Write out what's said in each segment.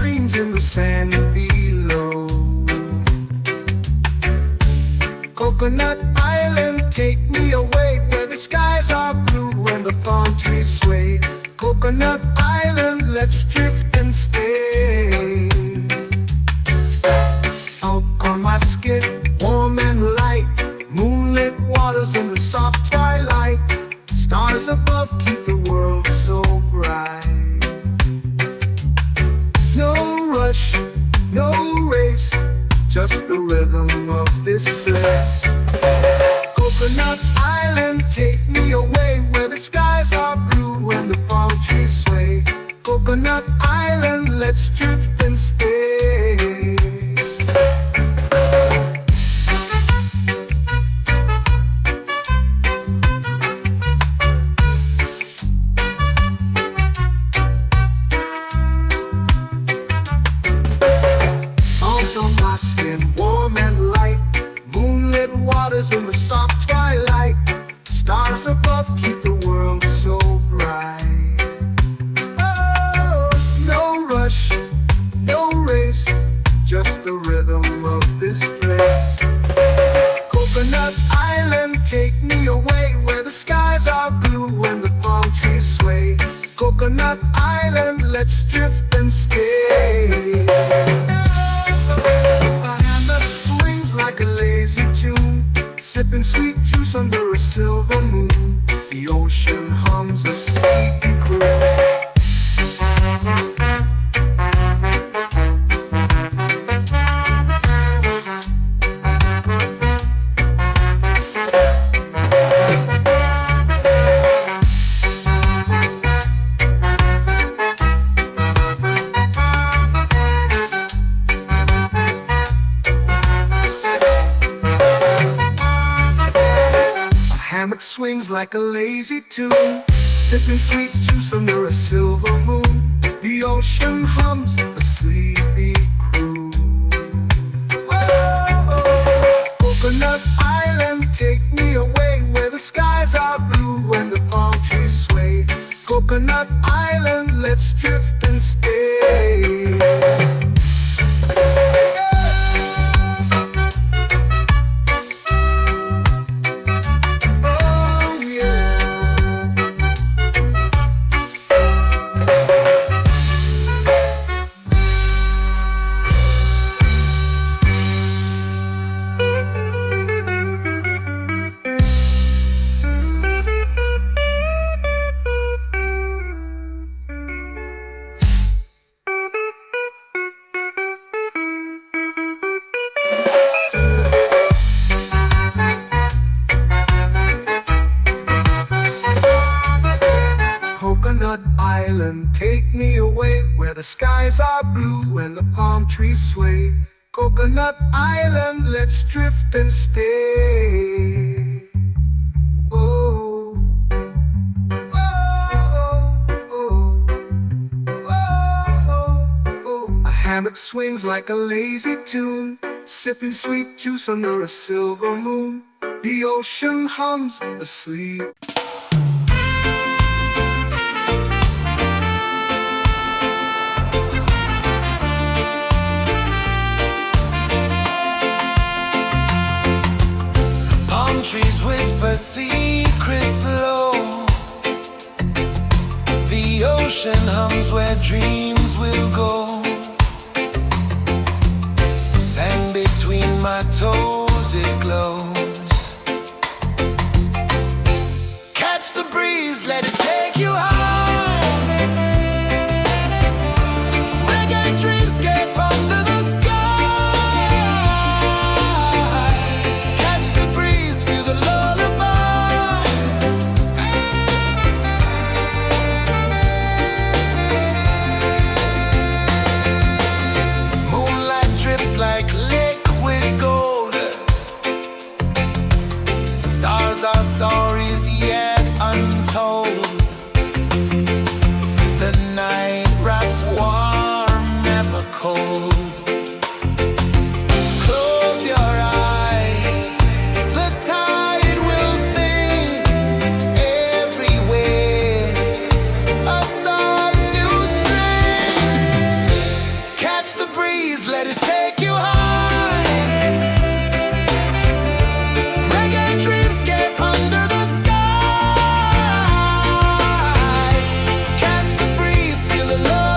streams in the sand below. Coconut Island, take me away where the skies are blue and the palm trees sway. Coconut Island, let's drift and stay. Out on my skin, warm and light, moonlit waters in the soft twilight. Stars above keep the world so bright. No rush, no race, just the rhythm of this place. Coconut Island, take me away where the skies are blue and the palm trees sway. Coconut Island, let's drift and stay. Out on my skin, warm and light, moonlit waters in the soft twilight. Stars above keep the world so bright. Oh, no rush, no race, just the rhythm of this place. Coconut Island, take me away where the skies are blue and the palm trees sway. Coconut Island, let's drift and stay. A hand that swings like a lazy tune, sipping sweet juice under a silver moon. The ocean hums a sleepy croon. Hammock swings like a lazy tune, sipping sweet juice under a silver moon. The ocean hums a sleepy croon. Whoa, Coconut Island, take me away where the skies are blue and the palm trees sway. Coconut Island, let's drift and stay. Coconut Island, take me away where the skies are blue and the palm trees sway. Coconut Island, let's drift and stay. Oh, oh, oh, oh, oh. A hammock swings like a lazy tune, sipping sweet juice under a silver moon. The ocean hums asleep. Trees whisper secrets low. The ocean hums where dreams will go. Sand between my toes, it glows. Catch the breeze, let it take you high. Reggae dreamscape under the sky. breeze, let it take you high. Reggae dreamscape under the sky. Catch the breeze, feel the lullaby.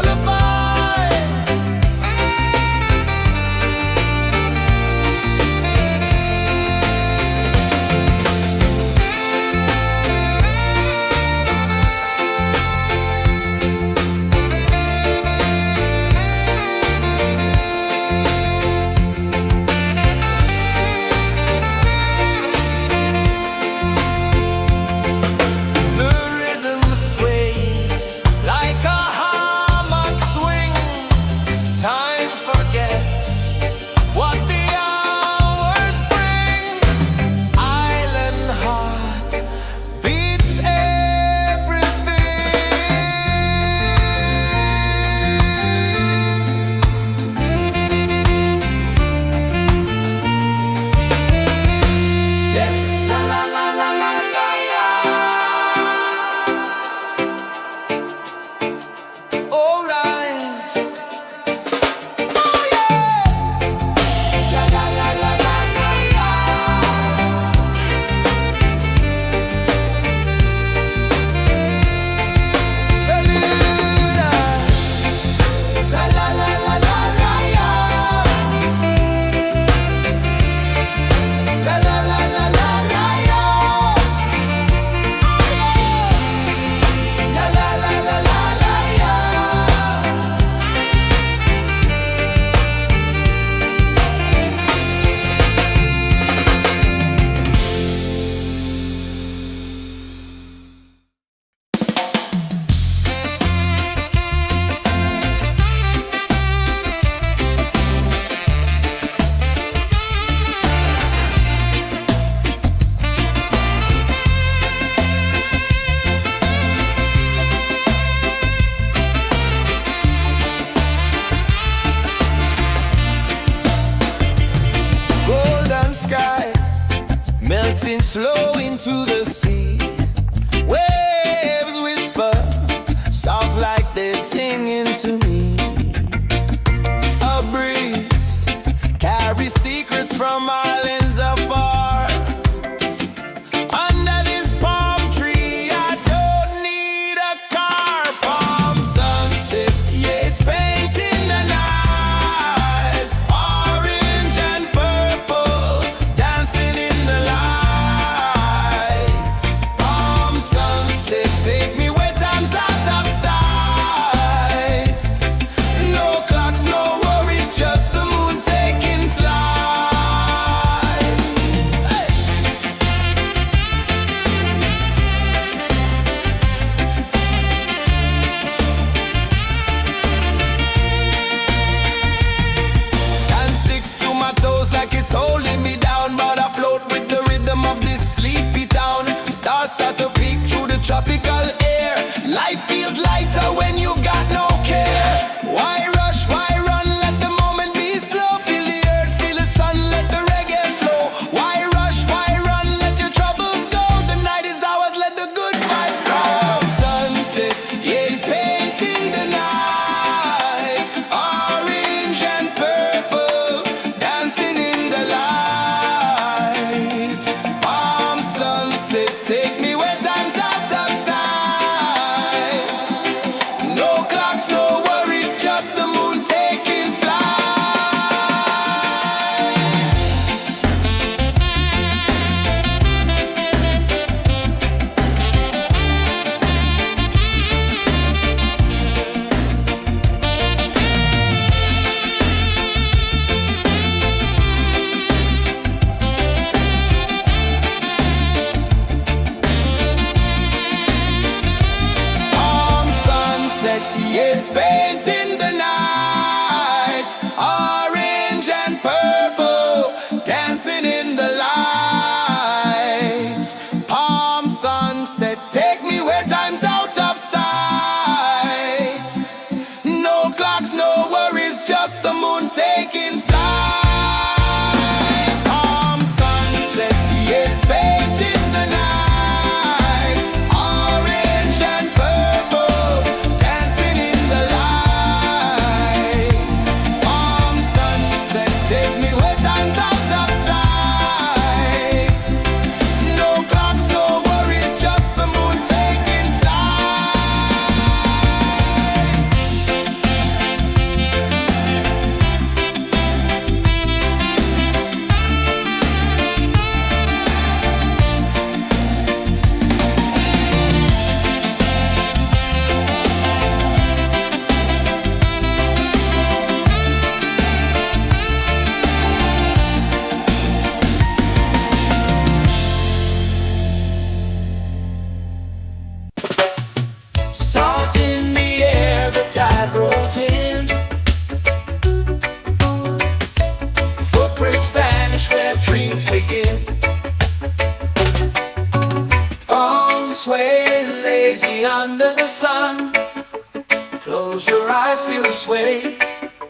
eyes feel the sway.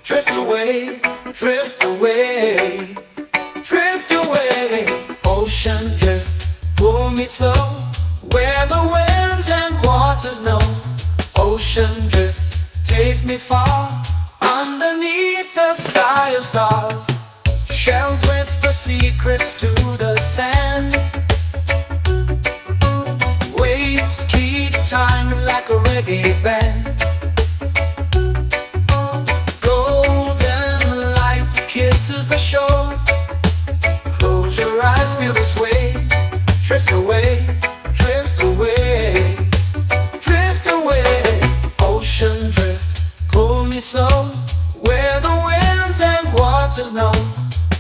Drift away, drift away, drift away. Ocean drift, pull me slow, where the winds and waters know. Ocean drift, take me far, underneath the sky of stars. Shells whisper secrets to the sand. Waves keep time like a reggae band. Golden light kisses the shore. Close your eyes, feel the sway. Drift away, drift away, drift away. Ocean drift, pull me slow, where the winds and waters know.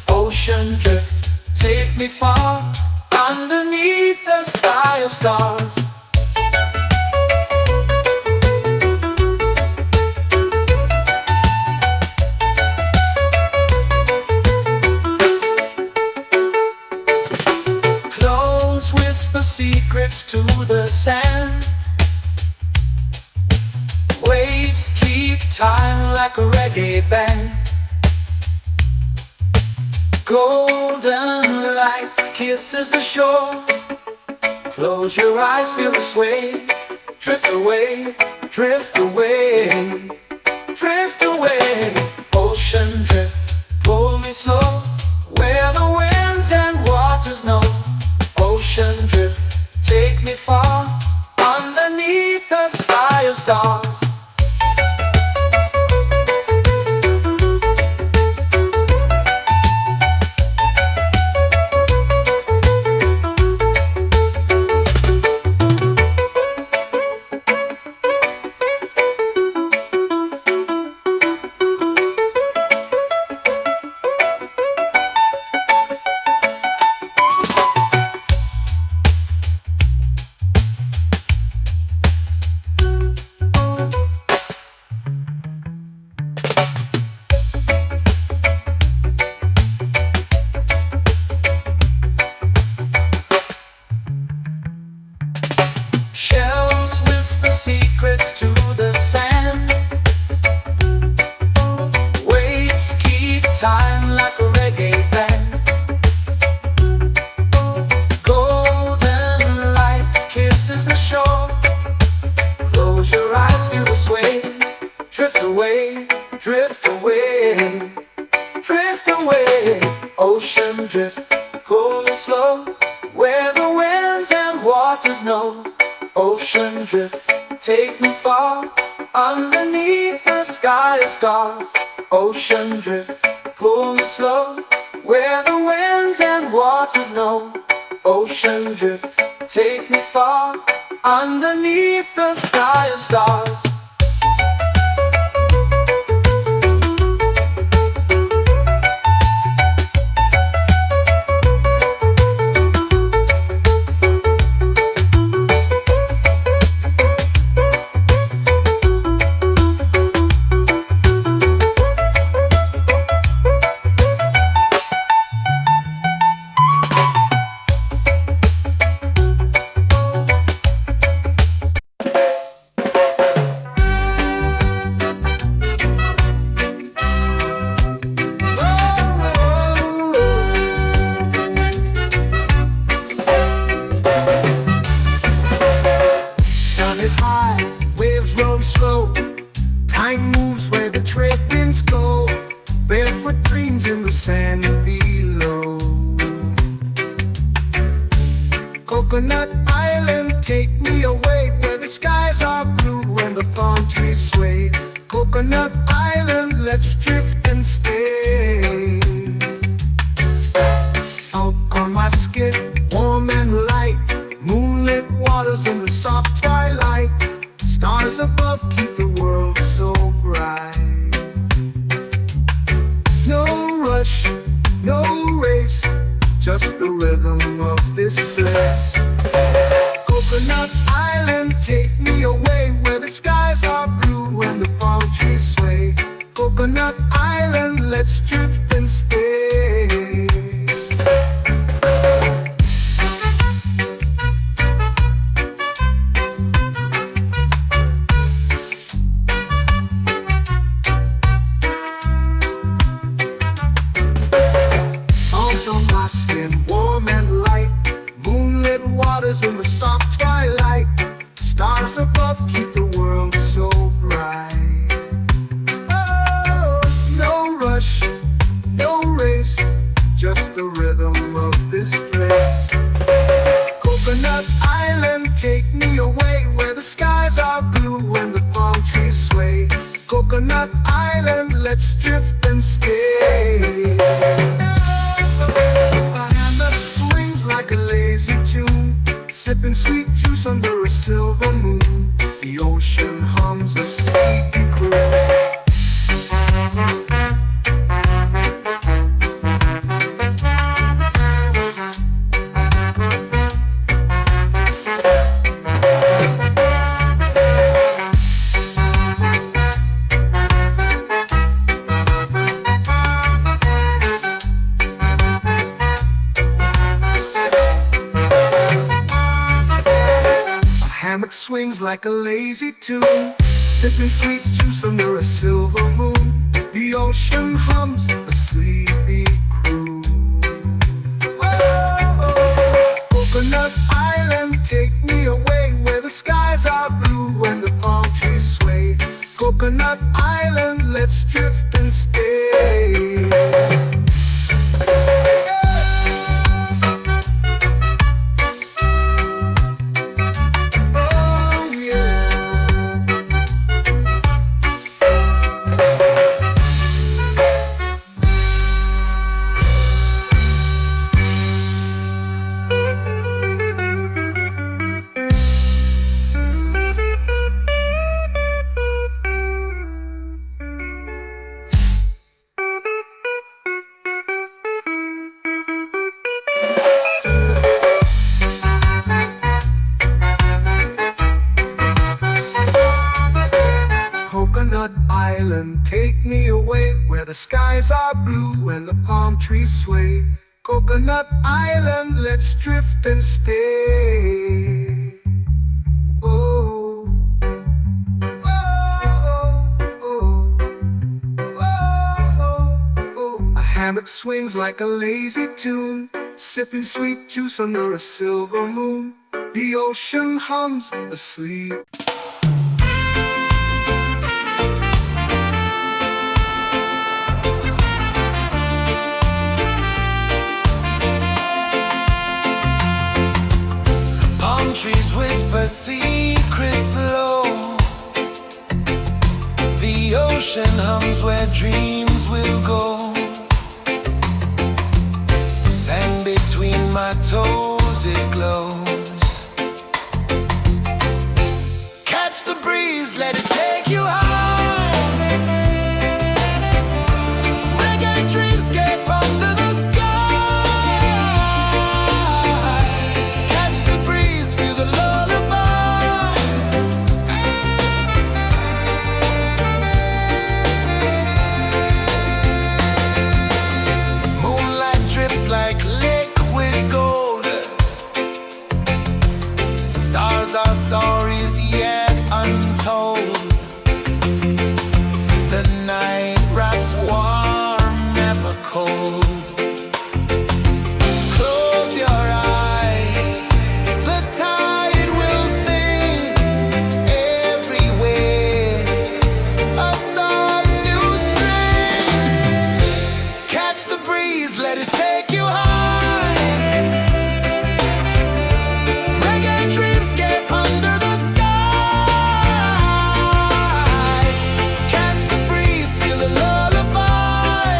Ocean drift, take me far, underneath the sky of stars. Close whisper secrets to the sand. Waves keep time like a reggae band. Golden light kisses the shore. Close your eyes, feel the sway. Drift away, drift away, drift away. Ocean drift, pull me slow, where the winds and waters know. Ocean drift, take me far, underneath the sky of stars. Shells whisper secrets to the sand. Waves keep time like a reggae band. Golden light kisses the shore. Close your eyes, feel the sway. Drift away, drift away, drift away. Ocean drift, pull me slow, where the winds and waters know. Ocean drift, take me far, underneath the sky of stars. Ocean drift, pull me slow, where the winds and waters know. Ocean drift, take me far, underneath the sky of stars. Time moves where the trade winds go. Barefoot dreams in the sand below. Coconut Island, take me away, where the skies are blue and the palm trees sway. Coconut Island, let's drift and stay. Out on my skin, warm and light, moonlit waters in the soft twilight. Stars above keep the world so bright. No rush, no race, just the rhythm of this place. Coconut Island, take me away, where the skies are blue and the palm trees sway. Coconut Island, let's drift and stay. swings like a lazy tune, sipping sweet juice under a silver moon. The ocean hums a sleepy croon. Whoa, Coconut Island, take me away where the skies are blue and the palm trees sway. Coconut Island, let's drift and stay. Coconut Island, take me away where the skies are blue and the palm trees sway. Coconut Island, let's drift and stay. Oh, oh, oh, oh, oh. A hammock swings like a lazy tune, sipping sweet juice under a silver moon. The ocean hums asleep. Trees whisper secrets low. The ocean hums where dreams will go. Sand between my toes, it glows. Catch the breeze, let it take you high. Reggae dreamscape under the sky. Like liquid gold, stars are stories yet untold. The night wraps warm, never cold. Close your eyes, the tide will sing everywhere. A soft new string. Catch the breeze, let it take you high. Reggae dreamscape under the sky. Catch the breeze, feel a lullaby.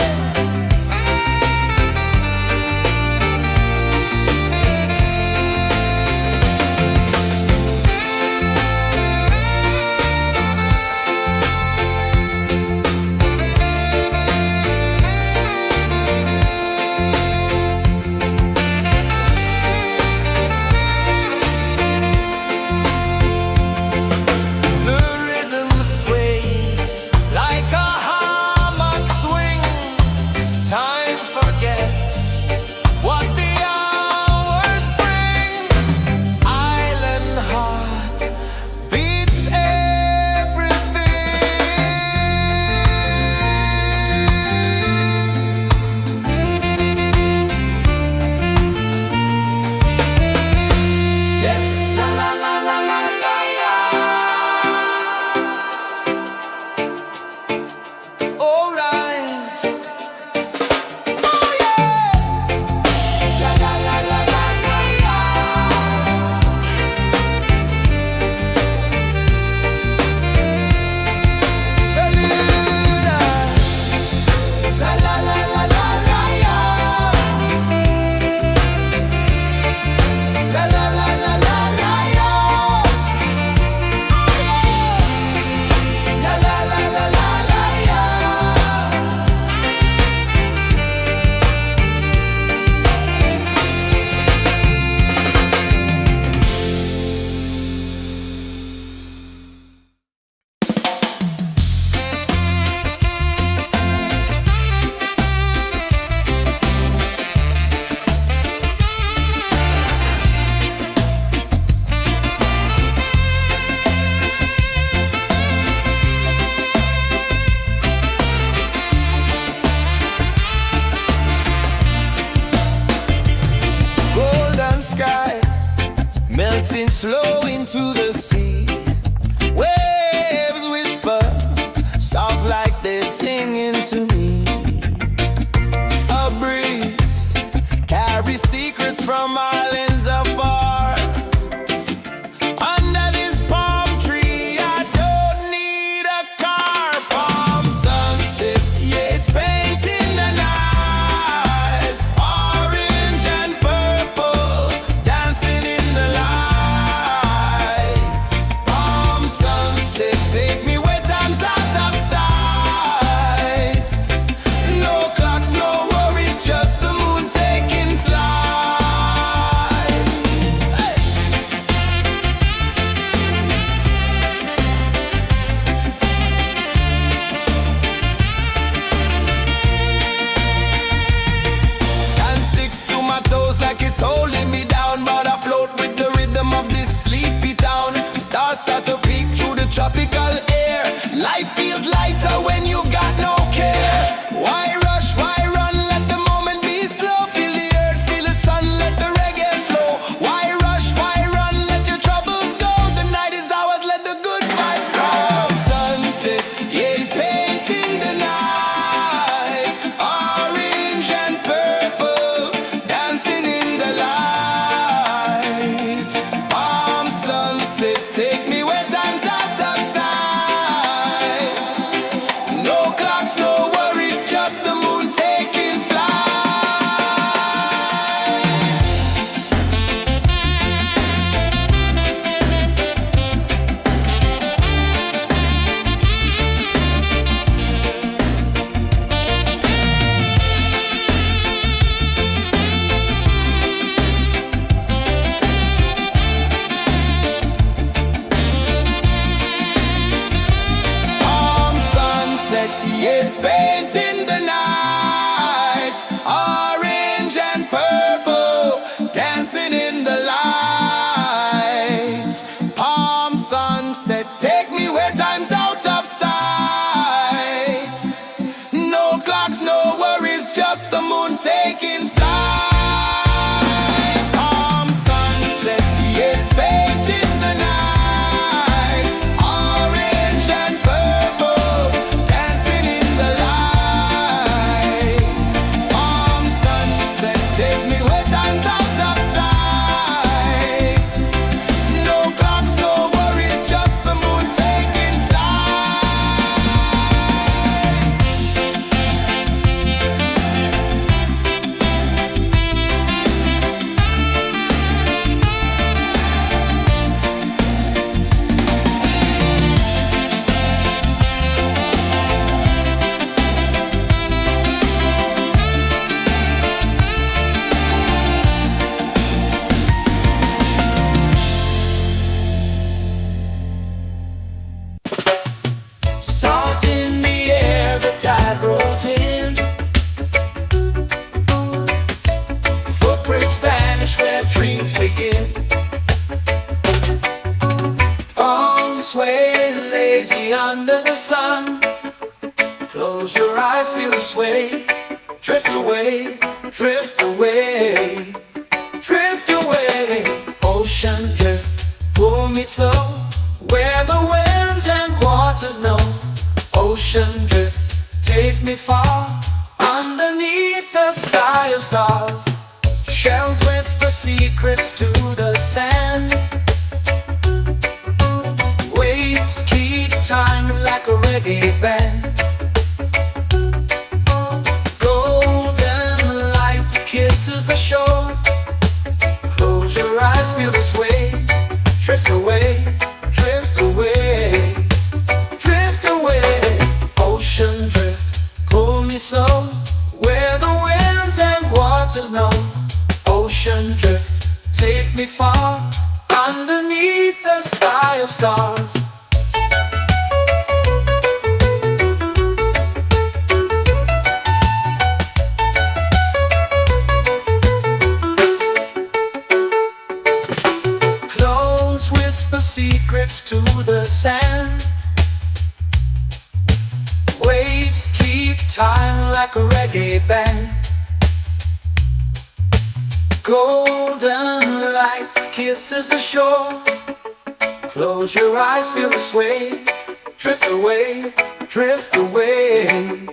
flow into the sea. Waves whisper, soft like they're singing to me. A breeze carries secrets from islands afar. Under this palm tree, I don't need a car. Palm sunset, yeah, it's painting the night. Orange and purple, dancing in the light. Palm sunset, take me where time's out of sight. No clocks, no worries, just the moon taking flight. Hey! Sand sticks to my toes like it's holding me down, but I float with the rhythm of this sleepy town. Stars start to peek through the tropical air. Life feels lighter when you've got no care. Why rush, why run, let the moment be slow. Feel the earth, feel the sun, let the reggae flow. Why rush, why run, let your troubles go. The night is ours, let the good vibes grow. Sunset, yeah, it's painting the night. Orange and purple, dancing in the light. Palm sunset, take me where time's out of sight. No clocks, no worries, just the moon taking flight. Palm sunset, yeah, it's painting the night. Orange and purple, dancing in the light. Palm sunset, take me where time's out of sight. No clocks, no worries, just the moon taking flight. Palm sunset, yeah, it's painting the night. Orange and purple, dancing in the light. Palm sunset, take me where time's out of sight. No clocks, no worries, just the moon taking flight. Salt in the air, the tide rolls in. Footprints vanish where dreams begin. Arms sway lazy under the sun. Close your eyes, feel the sway. Drift away, drift away, drift away. Ocean drift, pull me slow, where the winds and waters know. Ocean drift, take me far, underneath the sky of stars. Shells whisper secrets to the sand. Waves keep time like a reggae band. Golden light kisses the shore. Close your eyes, feel the sway. Drift away, drift away, drift away. Ocean drift, pull me slow, where the winds and waters know. Ocean drift, take me far, underneath the sky of stars. Close whisper secrets to the sand. Waves keep time like a reggae band. Golden light kisses the shore. Close your eyes, feel the sway. Drift away, drift away,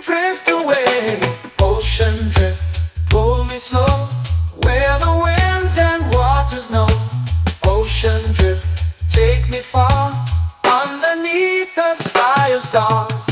drift away. Ocean drift, pull me slow, where the winds and waters know. Ocean drift, take me far, underneath the sky of stars.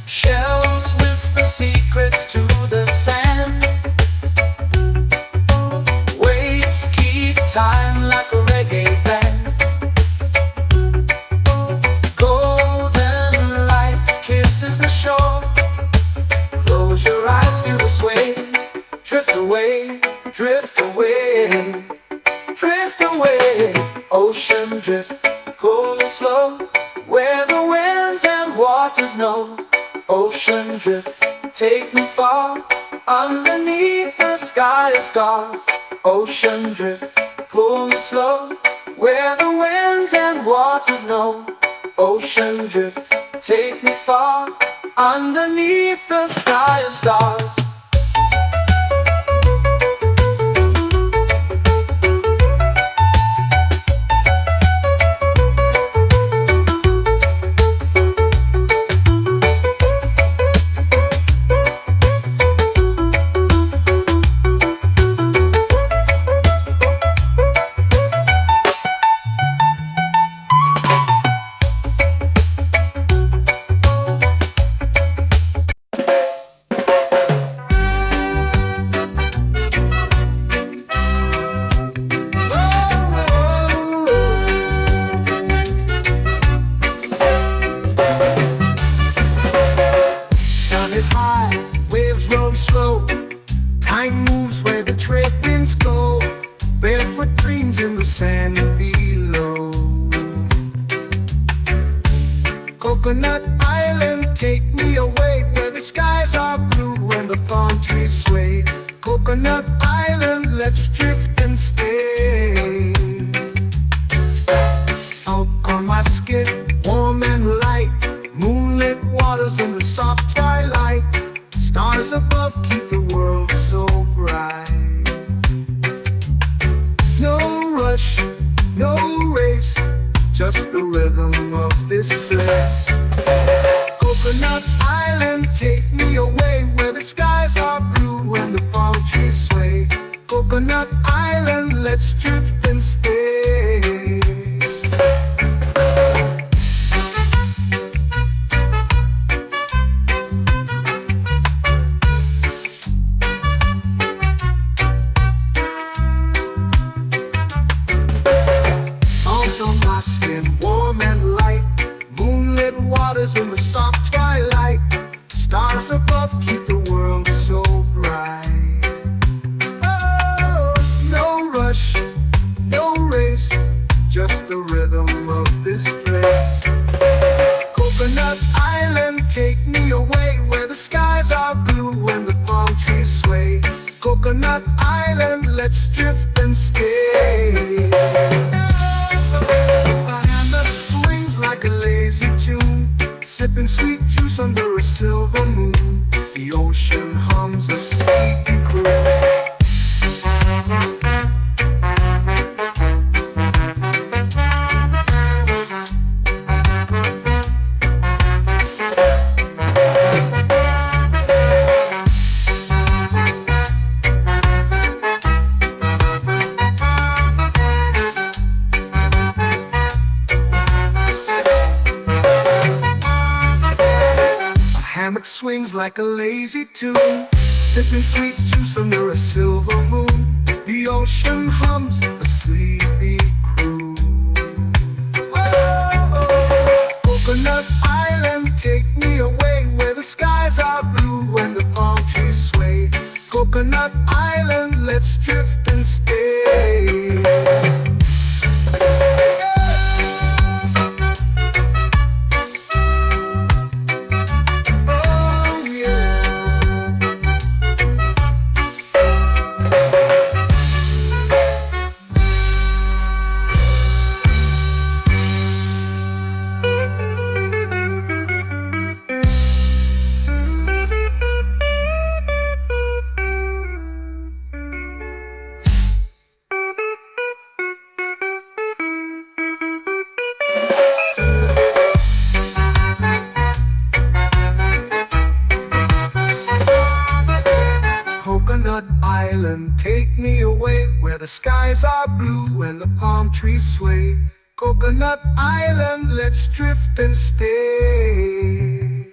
Shells whisper secrets to the sand. Waves keep time like a reggae band. Golden light kisses the shore. Close your eyes, feel the sway. Drift away, drift away, drift away. Ocean drift, pull me slow, where the winds and waters know. Ocean drift, take me far, underneath the sky of stars. Ocean drift, pull me slow, where the winds and waters know. Ocean drift, take me far, underneath the sky of stars. Time moves where the trade winds go. Barefoot dreams in the sand below. Coconut Island, take me away, where the skies are blue and the palm trees sway. Coconut Island, let's drift and stay. Out on my skin, warm and light, moonlit waters in the soft twilight. Stars above keep the world so bright. No rush, no race, just the rhythm of this place. Coconut Island, take me away, where the skies are blue and the palm trees sway. Coconut Island, let's drift and stay. In the soft twilight, stars above keep the world so bright. Oh, no rush, no race, just the rhythm of this place. Coconut Island, take me away, where the skies are blue and the palm trees sway. Coconut Island, let's drift and stay. A hand that swings like a lazy tune, sipping sweet juice under a silver moon. The ocean hums a sleepy croon. Hammock swings like a lazy tune, sipping sweet juice under a silver moon. The ocean hums a sleepy croon. drift and stay. Oh yeah. Coconut Island, take me away where the skies are blue and the palm trees sway. Coconut Island, let's drift and stay.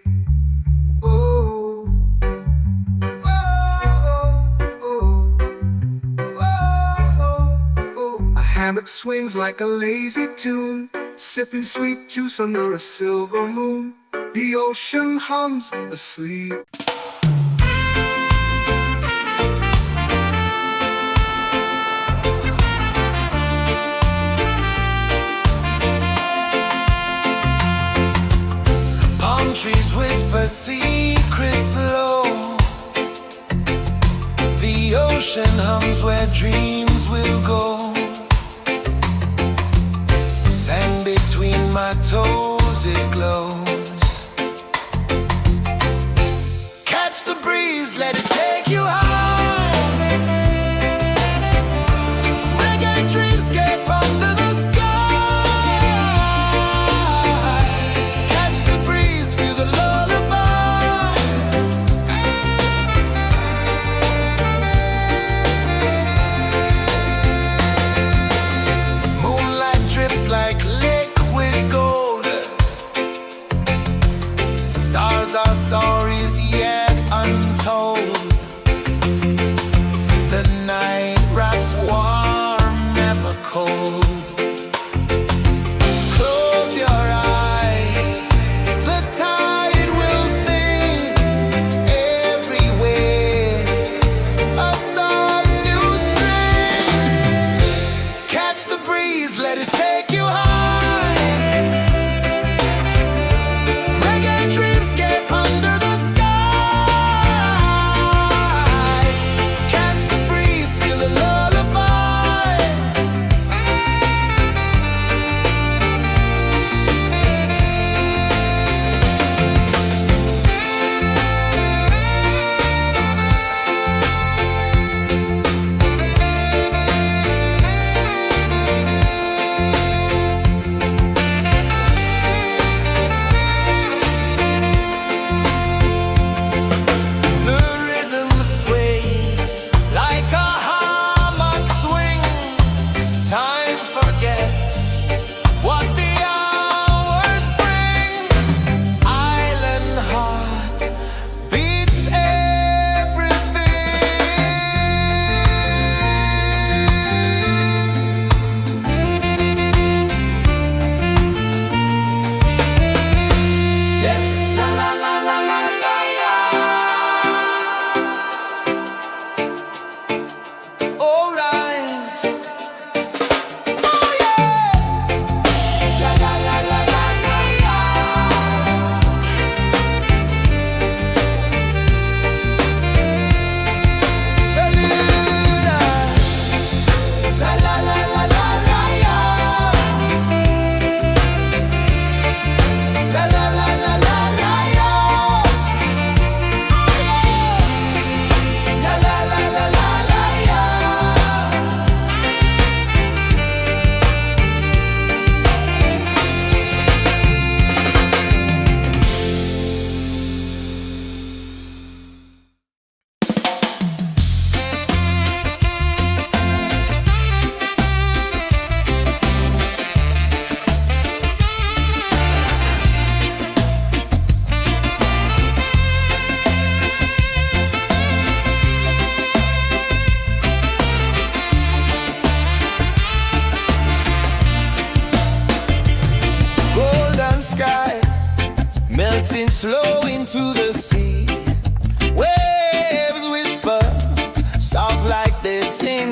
Oh, oh, oh, oh, oh. A hammock swings like a lazy tune, sipping sweet juice under a silver moon. The ocean hums asleep. Trees whisper secrets low. The ocean hums where dreams will go. Sand between my toes, it glows. Catch the breeze, let it take you high. Reggae dreamscape under the sky. Catch the breeze, feel the lullaby. Moonlight drips like liquid gold. Stars are stories yet untold. The night wraps warm, never cold. Close your eyes, the tide will sing everywhere. A soft new string. Catch the breeze, let it take you high. Reggae dreamscape under the sky. Catch the breeze, feel the lullaby. The rhythm sways like a hammock swing. Time forgets what the hours bring. Island heart beats everything. Yeah. La la la la la la la. All right. Oh yeah. La la la la la la la. Bermuda. La la la la la la la. La la la la la la la. La la la la la la la. Golden sky melting slow into the sea. Waves whisper soft like they sing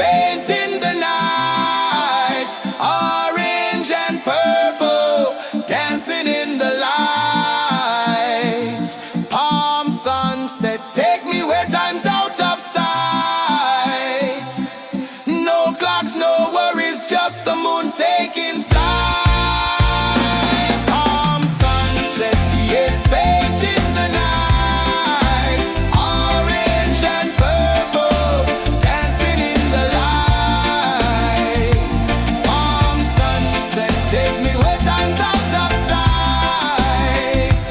painting the night, orange and purple, dancing in the light. Palm sunset, take me where time's out of sight. No clocks, no worries, just the moon taking flight. Palm sunset, yes, painting the night, orange and purple, dancing in the light. Palm sunset, take me where time's out of sight.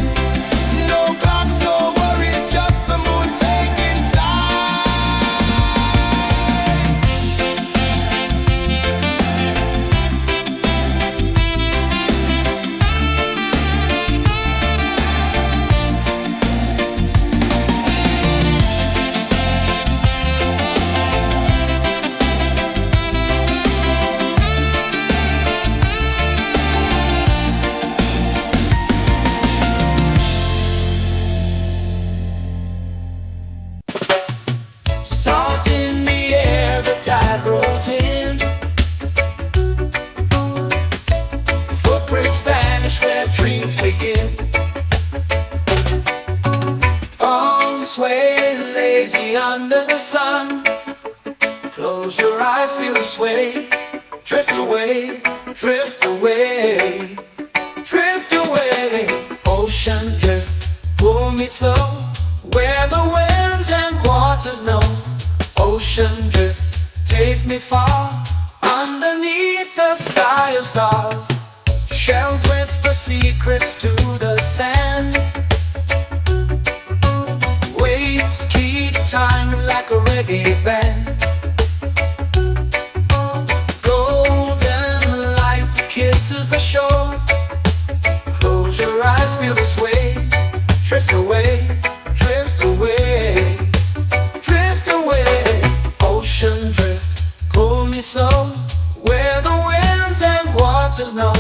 No clocks, no worries, just the moon taking flight. Salt in the air, the tide rolls in. Footprints vanish where dreams begin. Arms sway lazy under the sun. Close your eyes, feel the sway. Drift away, drift away, drift away. Ocean drift, pull me slow, where the winds and waters know. Ocean drift, take me far, underneath the sky of stars. Shells whisper secrets to the sand. Waves keep time like a reggae band. Golden light kisses the shore. Close your eyes, feel the sway. Drift away, drift away, drift away. Ocean drift, pull me slow, where the winds and waters know.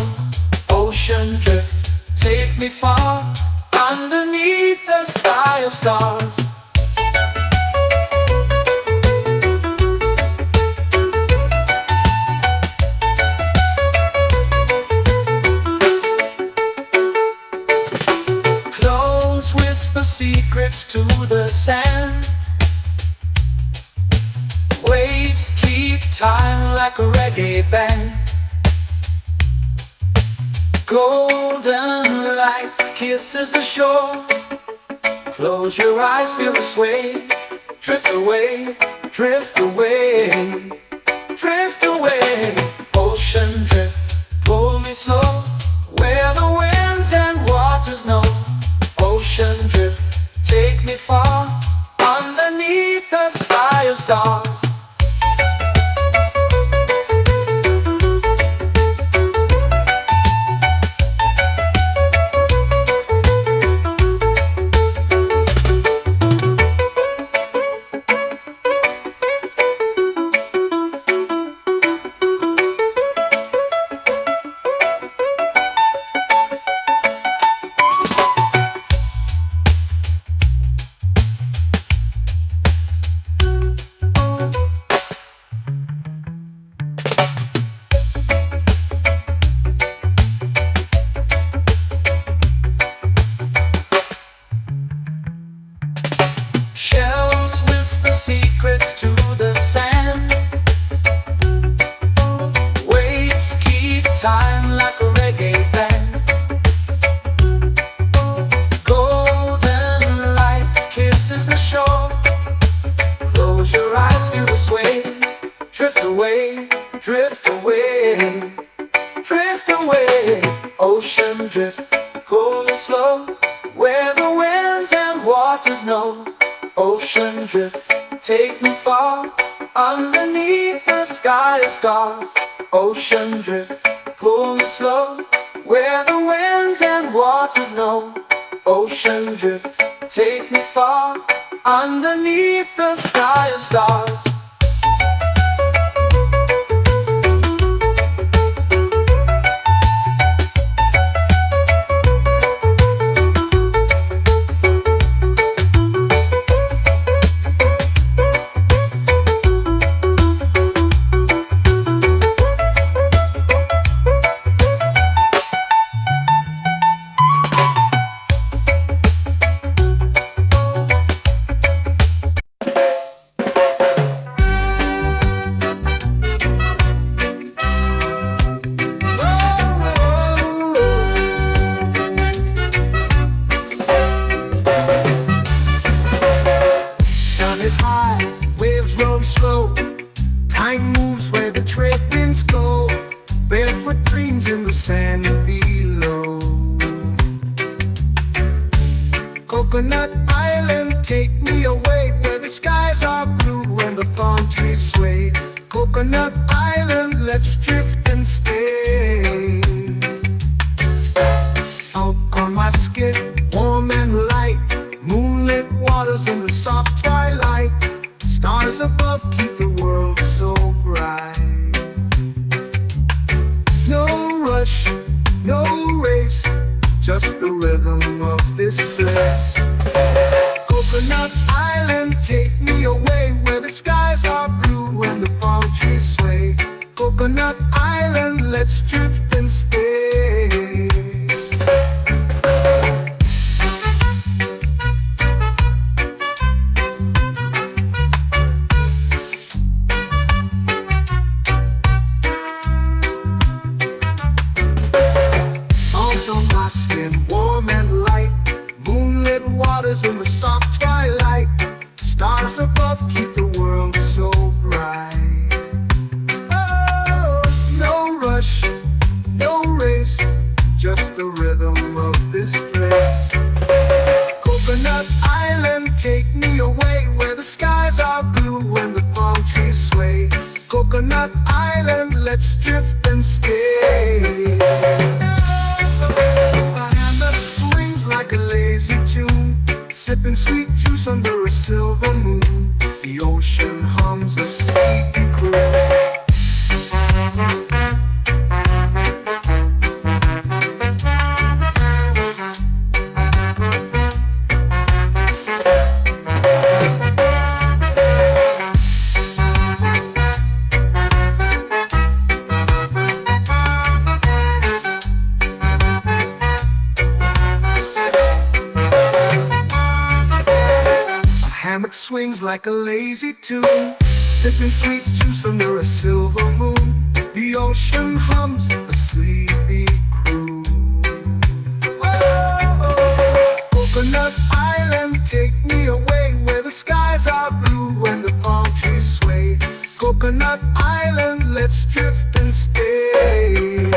Ocean drift, take me far, underneath the sky of stars. Close whisper secrets to the sand. Waves keep time like a reggae band. Golden light kisses the shore. Close your eyes, feel the sway. Drift away, drift away, drift away. Ocean drift, pull me slow, where the winds and waters know. Ocean drift, take me far, underneath the sky of stars. Shells whisper secrets to the sand. Waves keep time like a reggae band. Golden light kisses the shore. Close your eyes, feel the sway. Drift away, drift away, drift away. Ocean drift, pull me slow, where the winds and waters know. Ocean drift, take me far, underneath the sky of stars. Ocean drift, pull me slow, where the winds and waters know. Ocean drift, take me far, underneath the sky of stars. Coconut Island, let's drift and stay. Out on my skin, warm and light, moonlit waters in the soft twilight. Stars above keep the world so bright. No rush, no race, just the rhythm of this place. Coconut Island, take me away where the skies are blue and the palm trees sway. Coconut Island, let's drift and stay. Out on my skin, warm and light, moonlit waters in the soft twilight. Stars above keep the world so bright. Oh, no rush, no race, just the rhythm of this place. Coconut Island, take me away where the skies are blue and the palm trees sway. Coconut Island, let's drift and stay. A hand that swings like a lazy tune, sipping sweet juice under a silver moon. The ocean hums a sleepy croon. Hammock swings like a lazy tune, sipping sweet juice under a silver moon. The ocean hums a sleepy croon. Whoa, Coconut Island, take me away where the skies are blue and the palm trees sway. Coconut Island, let's drift and stay.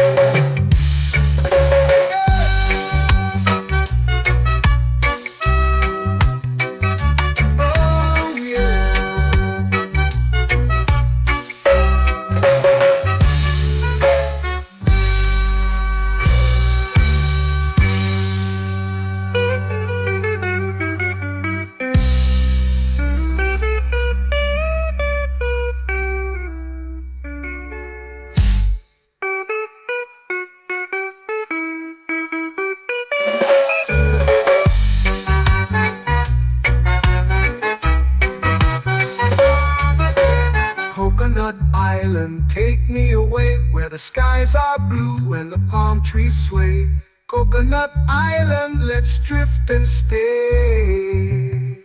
Coconut Island, take me away where the skies are blue and the palm trees sway. Coconut Island, let's drift and stay.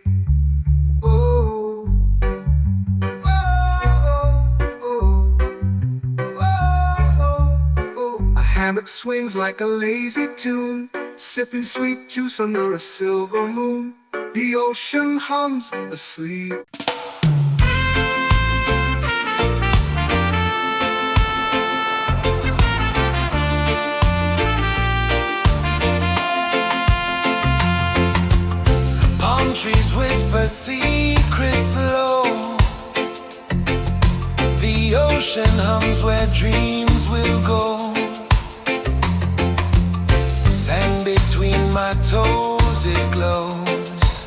Oh, oh, oh, oh, oh. A hammock swings like a lazy tune, sipping sweet juice under a silver moon. The ocean hums asleep. Trees whisper secrets low. The ocean hums where dreams will go. Sand between my toes, it glows.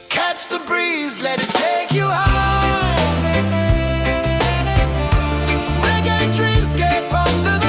Catch the breeze, let it take you high. Reggae dreamscape under the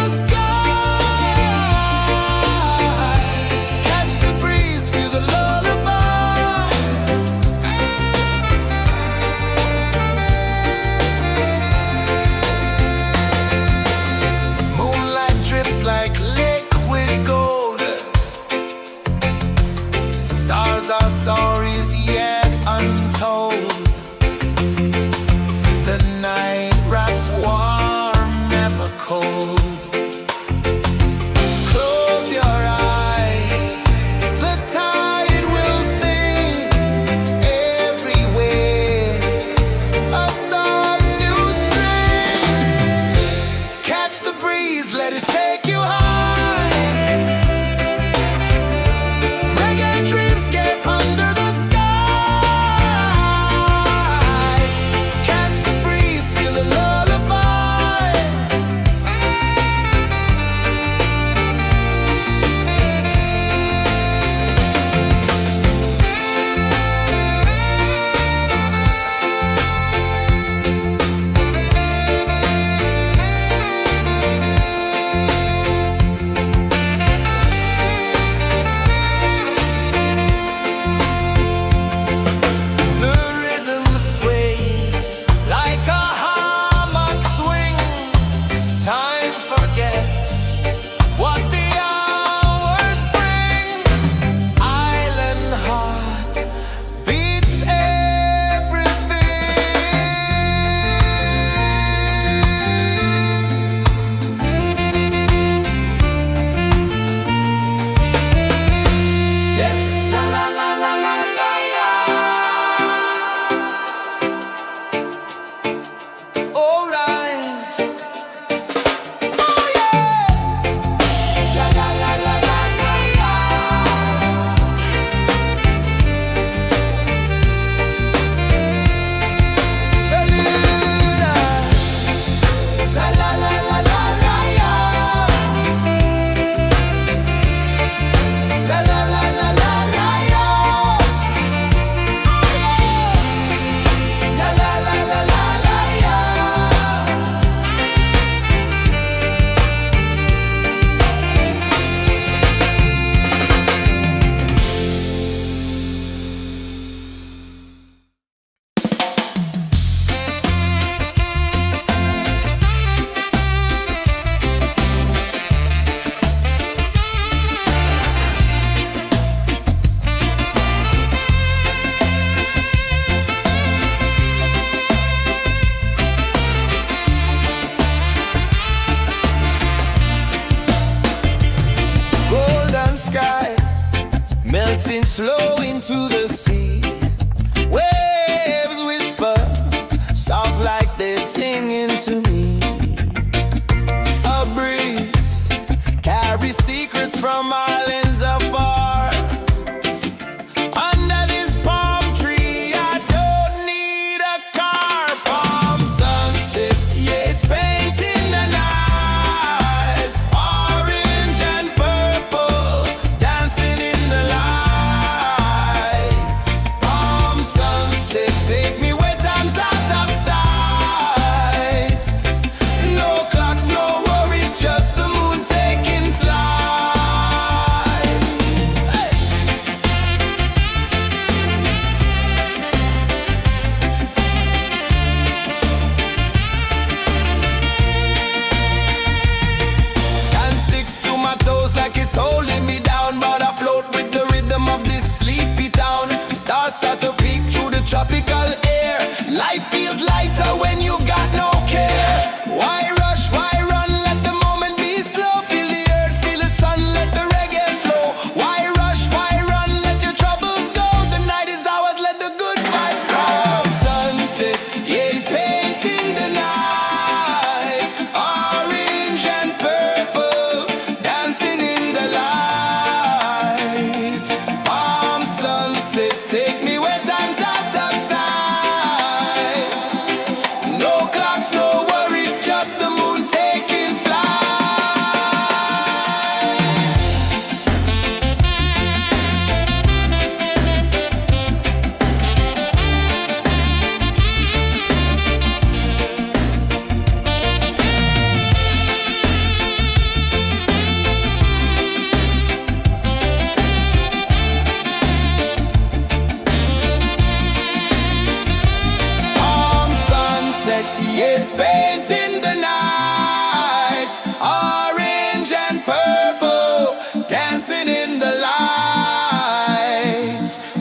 It's painting the night, orange and purple, dancing in the light.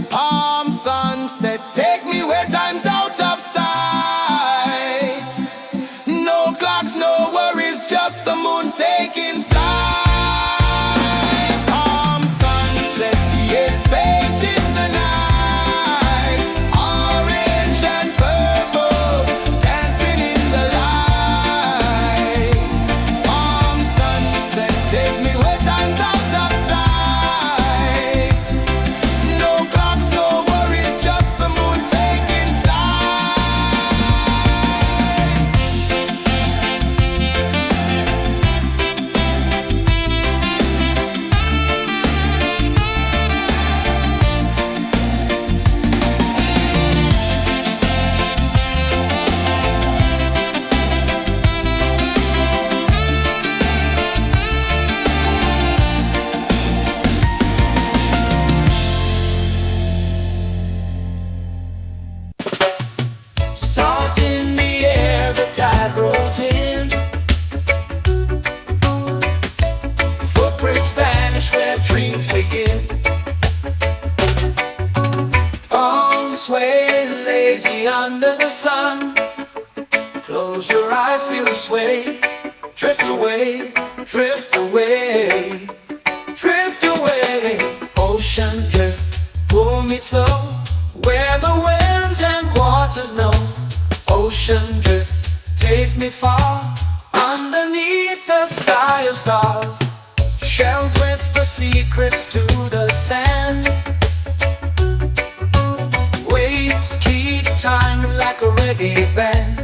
Palm sunset, take me where time's out of sight. No clocks, no worries, just the moon taking flight. Palm sunset, it's painting the night, orange and purple, dancing in the light. Palm sunset, take me where time's out of sight. No clocks, no worries, just the moon taking flight. Salt in the air, the tide rolls in. Footprints vanish where dreams begin. Arms sway lazy under the sun. Close your eyes, feel the sway. Drift away, drift away, drift away. Ocean drift, pull me slow, where the winds and waters know. Ocean drift, take me far, underneath the sky of stars. Shells whisper secrets to the sand. Waves keep time like a reggae band.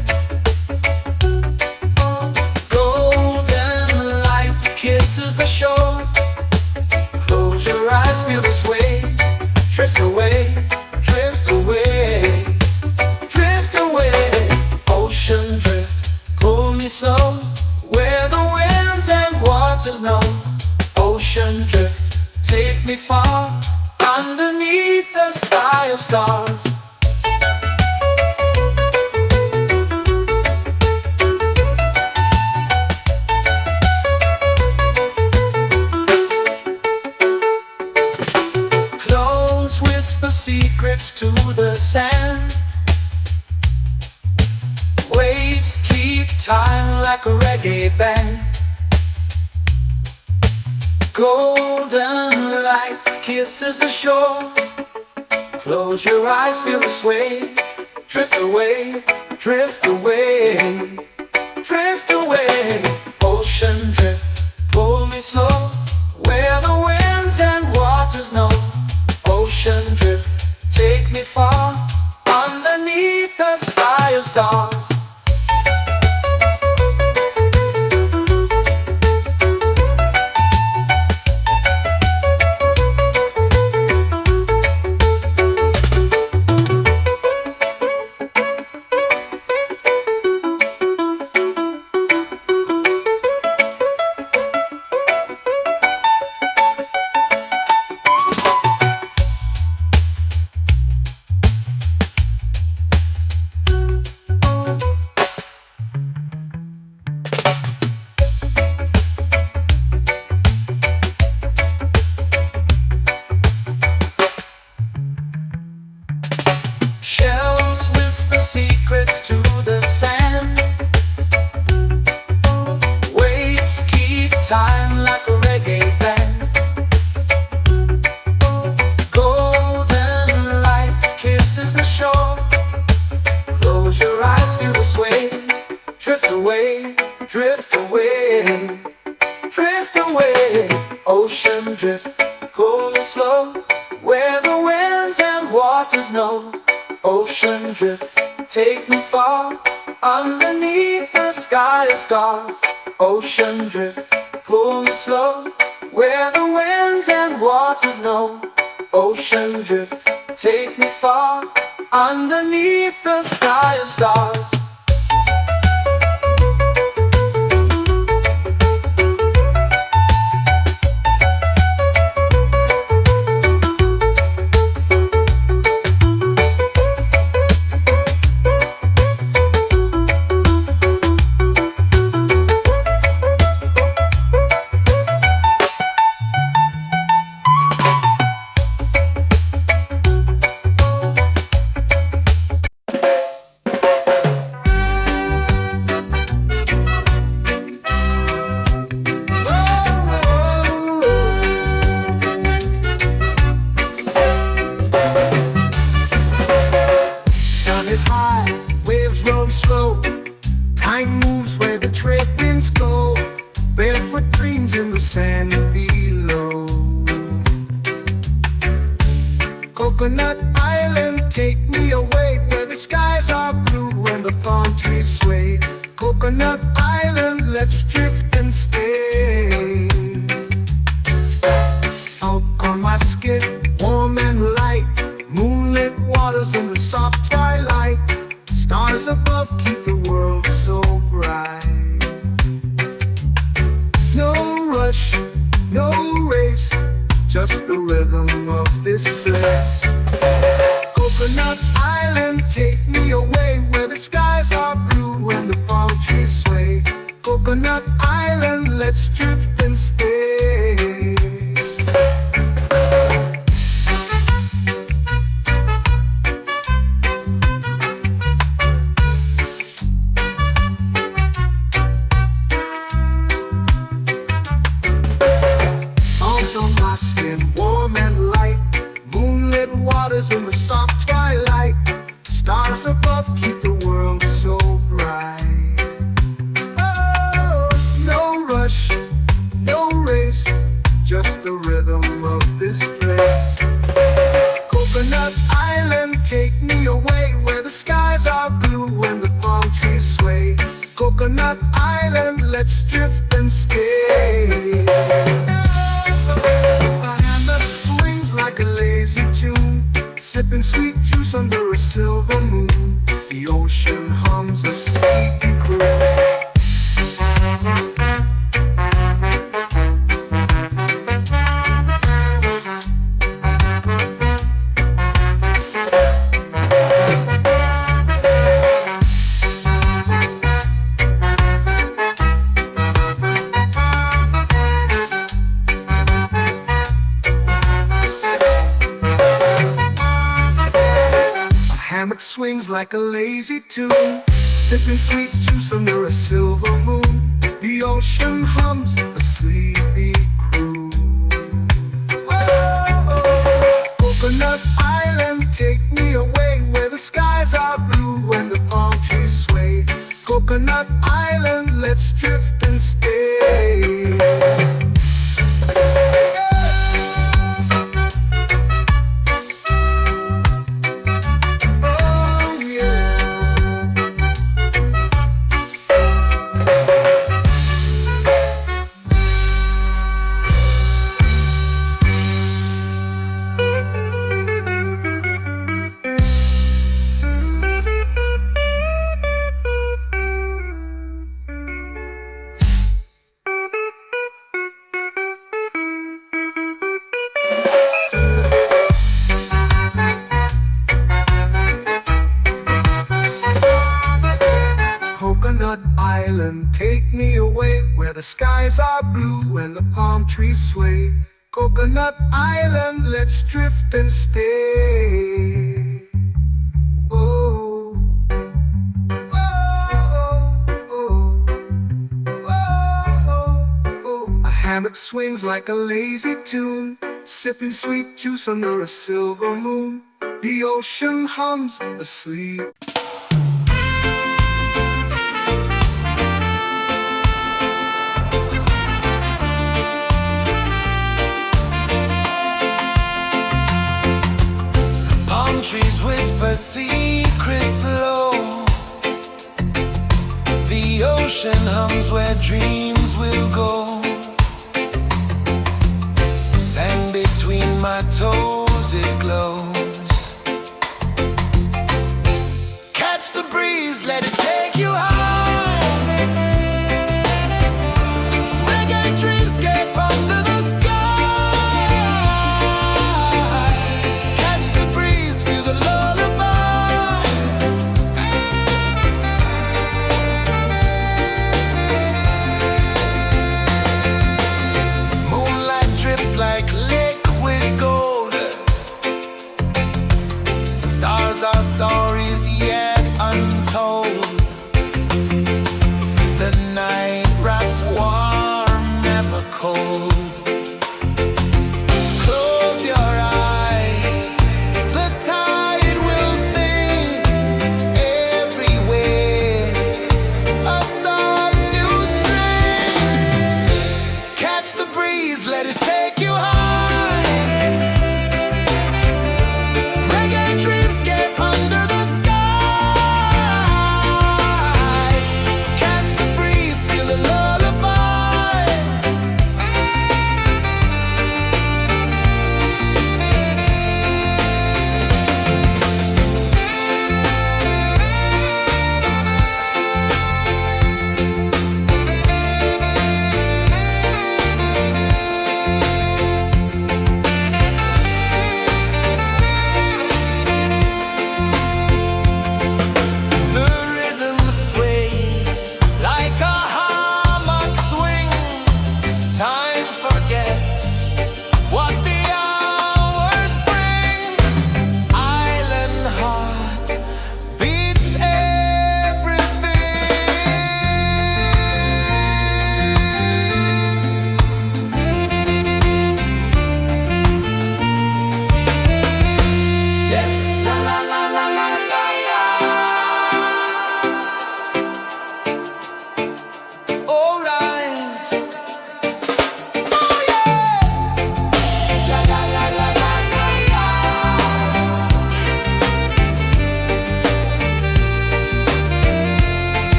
Golden light kisses the shore. Close your eyes, feel the sway. Drift away, drift away, drift away. Ocean drift, pull me slow, where the winds and waters know. Ocean drift, take me far, underneath the sky of stars. Clothes whisper secrets to the sand. Waves keep time like a reggae band. Golden light kisses the shore. Close your eyes, feel the sway. Drift away, drift away, drift away. Ocean drift, pull me slow, where the winds and waters know. Ocean drift, take me far, underneath the sky of stars. Shells whisper secrets to the sand. Waves keep time like a reggae band. Golden light kisses the shore. Close your eyes, feel the sway. Drift away, drift away, drift away. Ocean drift, pull me slow, where the winds and waters know. Ocean drift, take me far, underneath the sky of stars. Ocean drift, pull me slow, where the winds and waters know. Ocean drift, take me far, underneath the sky of stars. flow. Time moves where the trade winds go. Barefoot dreams in the sand below. Coconut Island, take me away where the skies are blue and the palm trees sway. Coconut Island, let's drift and stay. Out on my skin, warm and light, moonlit waters in the soft twilight. Stars above keep the world so bright. No rush, no race, just the rhythm of this place. Coconut Island, take me away where the skies are blue and the palm trees sway. Coconut Island, let's drift and stay. Salt on my skin, warm and light, moonlit waters in the soft twilight. Stars above keep the world so bright. Oh, no rush, no race, just the rhythm of this place. Coconut Island, take me away where the skies are blue and the palm trees sway. Coconut Island, let's drift and stay. A hand that swings like a lazy tune, sipping sweet juice under a silver moon. The ocean hums a sleepy croon. Hammock swings like a lazy tune, sipping sweet juice under a silver moon. The ocean hums a sleepy croon. Oh, Coconut Island, take me away where the skies are blue and the palm trees sway. Coconut Island, let's drift and stay. Coconut Island, take me away where the skies are blue and the palm trees sway. Coconut Island, let's drift and stay. Oh, oh, oh, oh, oh. A hammock swings like a lazy tune, sipping sweet juice under a silver moon. The ocean hums asleep. Trees whisper secrets low. The ocean hums where dreams will go. Sand between my toes, it glows. Catch the breeze, let it take you high. Reggae dreamscape under the sky.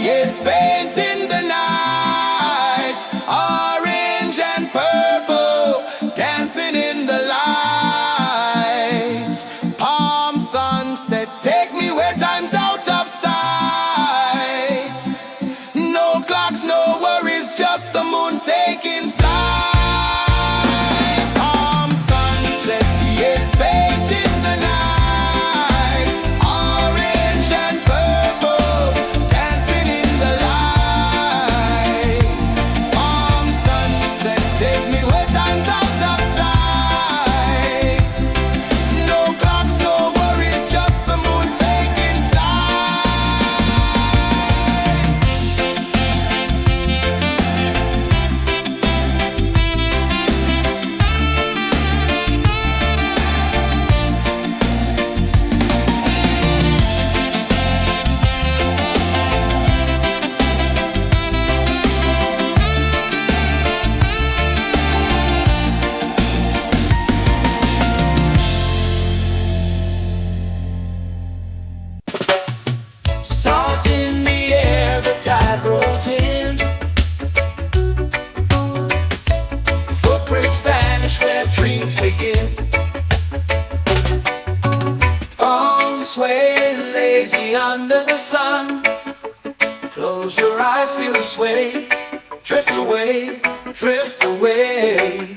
It's painting the night, orange and purple, dancing in the light. Palm sunset, take me where time's out of sight. No clocks, no worries, just the moon taking flight. Palm sunset, it's painting the night, orange and purple, dancing in the light. Palm sunset, take me where time's out of sight. No clocks, no worries, just the moon taking flight. Salt in the air, the tide rolls in. Footprints vanish where dreams begin. Arms sway lazy under the sun. Close your eyes, feel the sway. Drift away, drift away,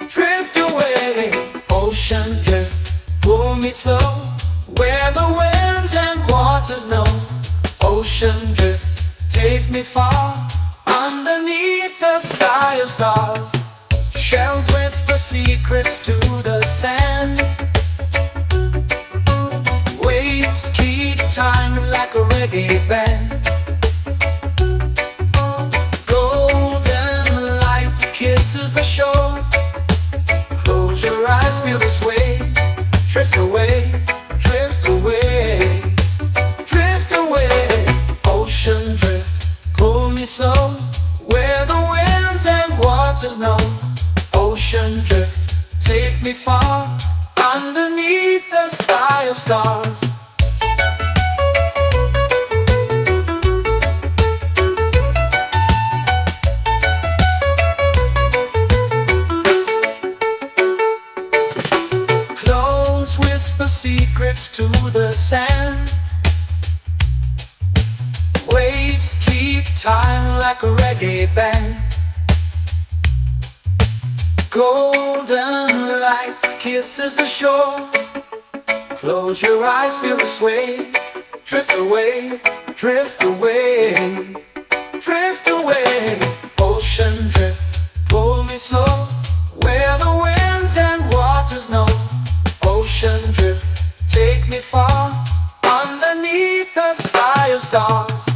drift away. Ocean drift, pull me slow, where the winds and waters know. Ocean drift, take me far, underneath the sky of stars. Shells whisper secrets to the sand. Waves keep time like a reggae band. Golden light kisses the shore. Close your eyes, feel the sway. Drift away, drift away, drift away. Ocean drift, pull me slow, where the winds and waters know. Ocean drift, take me far, underneath the sky of stars. Clones whisper secrets to the sand. Waves keep time like a reggae band. Golden light kisses the shore. Close your eyes, feel the sway. Drift away, drift away, drift away. Ocean drift, pull me slow, where the winds and waters know. Ocean drift, take me far, underneath the sky of stars.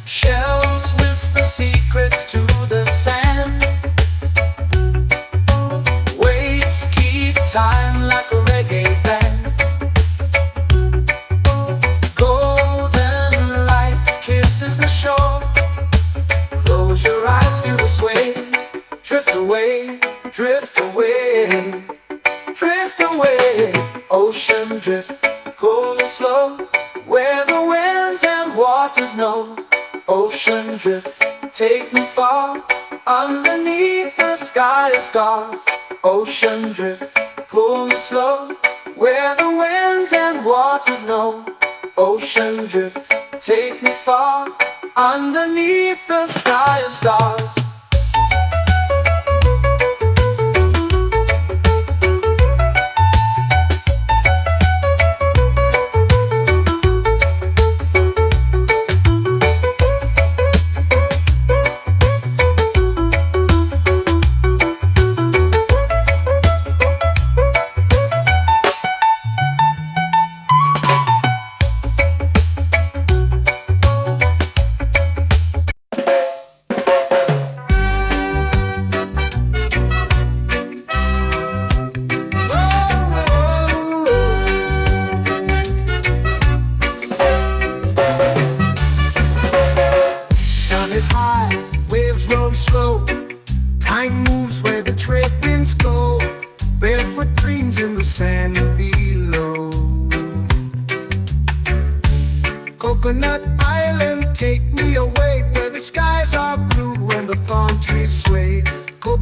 Shells whisper secrets to the sand. Waves keep time like a reggae band. Golden light kisses the shore. Close your eyes, feel the sway. Drift away, drift away, drift away. Ocean drift, pull me slow, where the winds and waters know. Ocean drift, take me far, underneath the sky of stars. Ocean drift, pull me slow, where the winds and waters know. Ocean drift, take me far, underneath the sky of stars.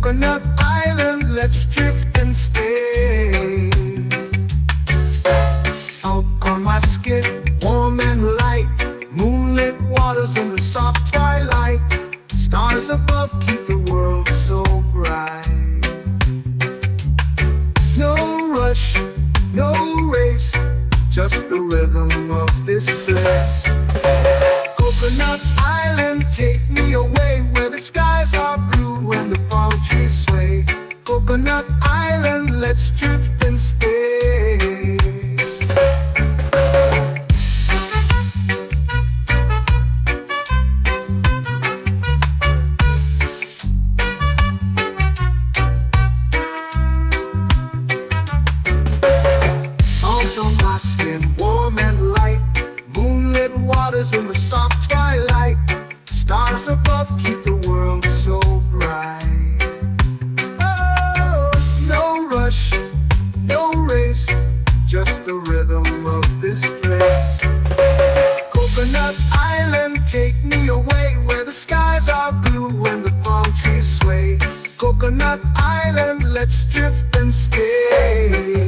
Coconut Island, let's drift and stay. Out on my skin, warm and light, moonlit waters in the soft twilight. Stars above keep the world so bright. No rush, no race, just the rhythm of this place. Coconut Island, take me away where the skies are blue and the palm trees sway. Coconut Island, let's drift and stay. Out on my skin, warm and light, moonlit waters in the soft twilight. Stars above keep the world so bright. Oh, no rush, no race, just the rhythm of this place. Coconut Island, take me away where the skies are blue and the palm trees sway. Coconut Island, let's drift and stay.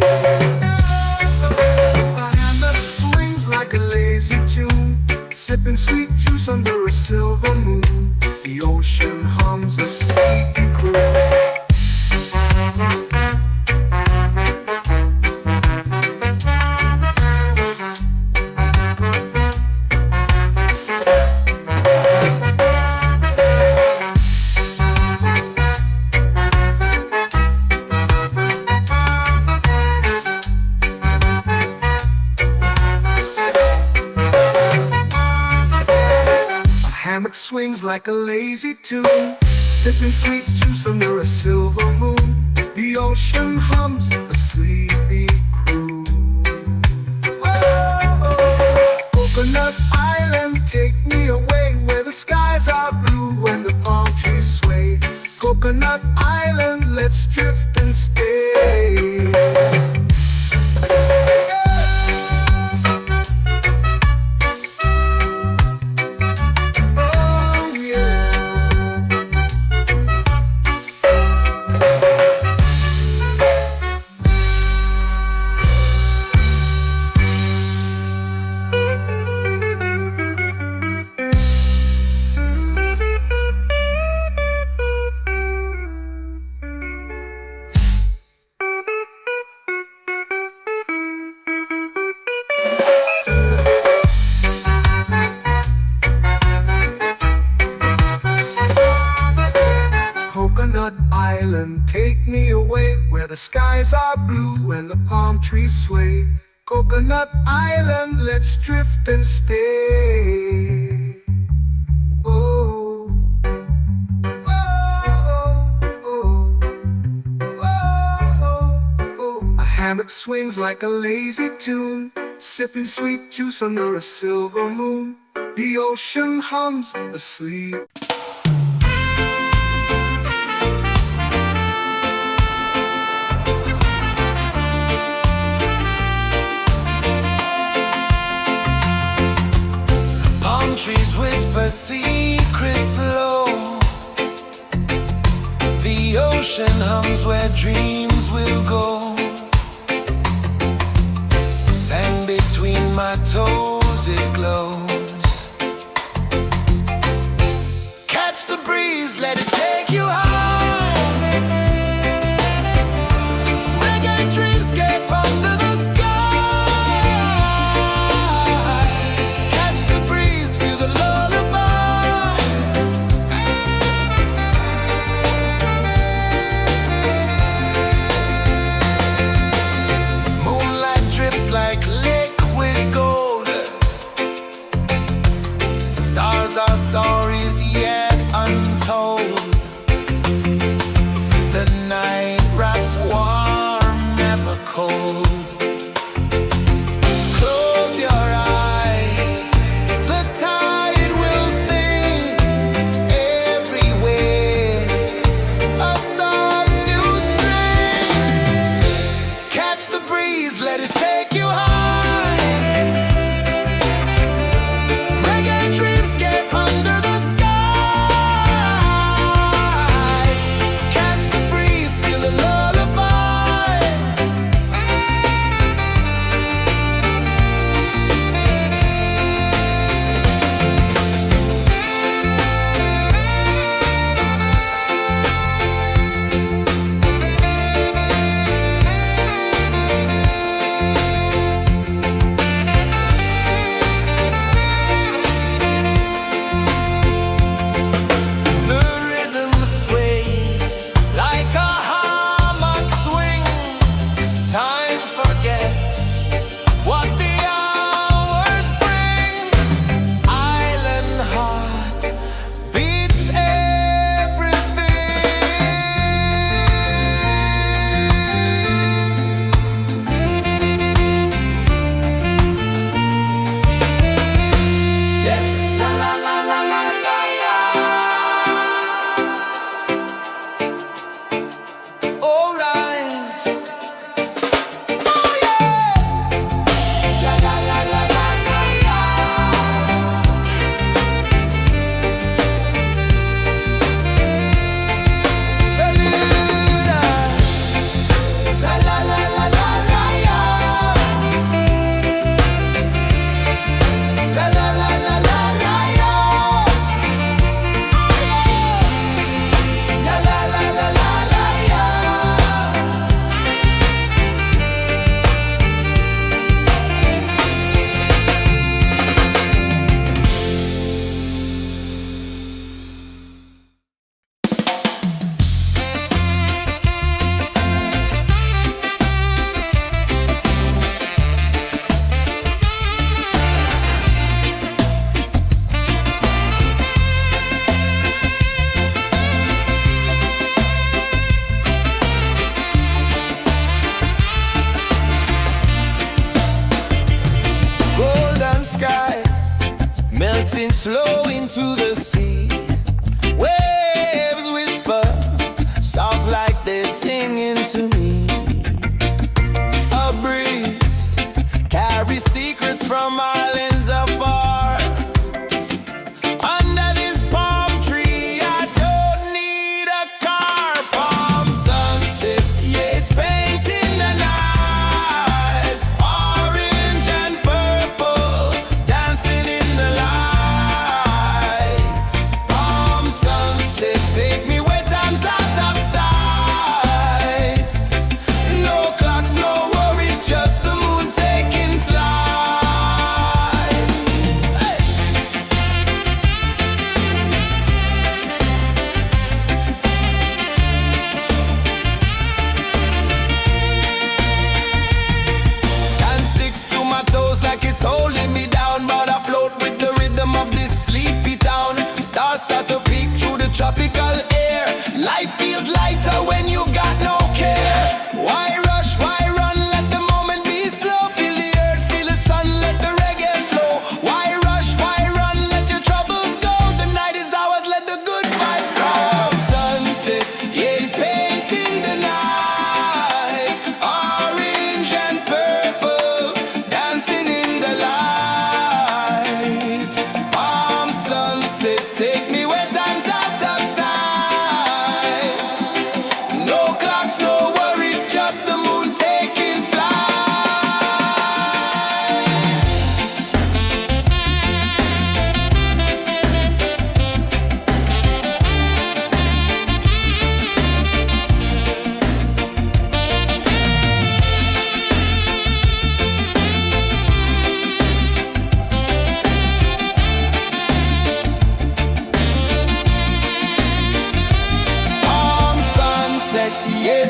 A hand that swings like a lazy tune, sipping sweet juice under a silver moon. The ocean hums a sleepy croon. Hammock swings like a lazy tune, sipping sweet juice under a silver moon. The ocean hums a sleepy croon. Oh, Coconut Island, take me away where the skies are blue and the palm trees sway. Coconut Island, let's drift and stay. Coconut Island, take me away where the skies are blue and the palm trees sway. Coconut Island, let's drift and stay. Oh, oh, oh, oh, oh. A hammock swings like a lazy tune, sipping sweet juice under a silver moon. The ocean hums asleep. Trees whisper secrets low. The ocean hums where dreams will go. Sand between my toes, it glows. Catch the breeze, let it take you high. Reggae dreamscape under the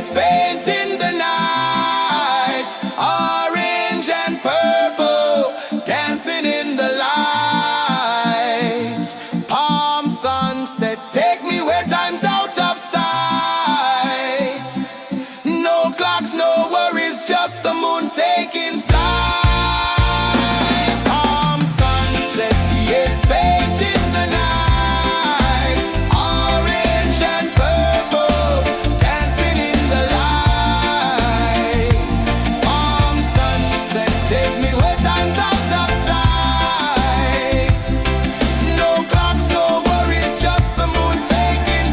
years painting the night, orange and purple, dancing in the light. Palm sunset, take me where time's out of sight. No clocks, no worries, just the moon taking flight. Palm sunset, years painting the night, orange and purple, dancing in the light. Palm sunset, take me where time's out of sight. No clocks, no worries, just the moon taking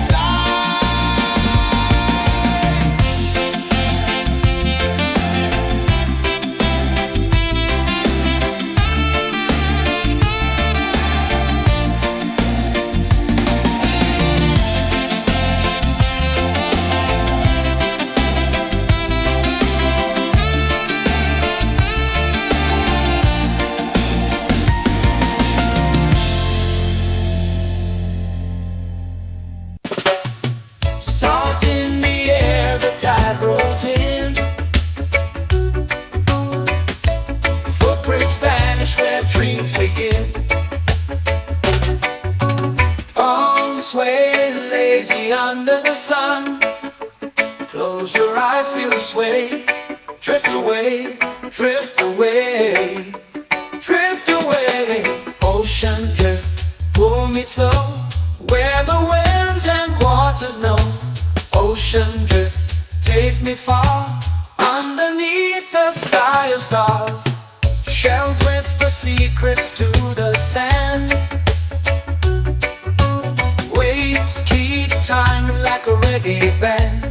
Salt in the air, the tide rolls in. Footprints vanish where dreams begin. Arms sway lazy under the sun. Close your eyes, feel the sway. Drift away, drift away, drift away. Ocean drift, pull me slow, where the winds and waters know. Ocean drift, take me far, underneath the sky of stars. Shells whisper secrets to the sand. Waves keep time like a reggae band.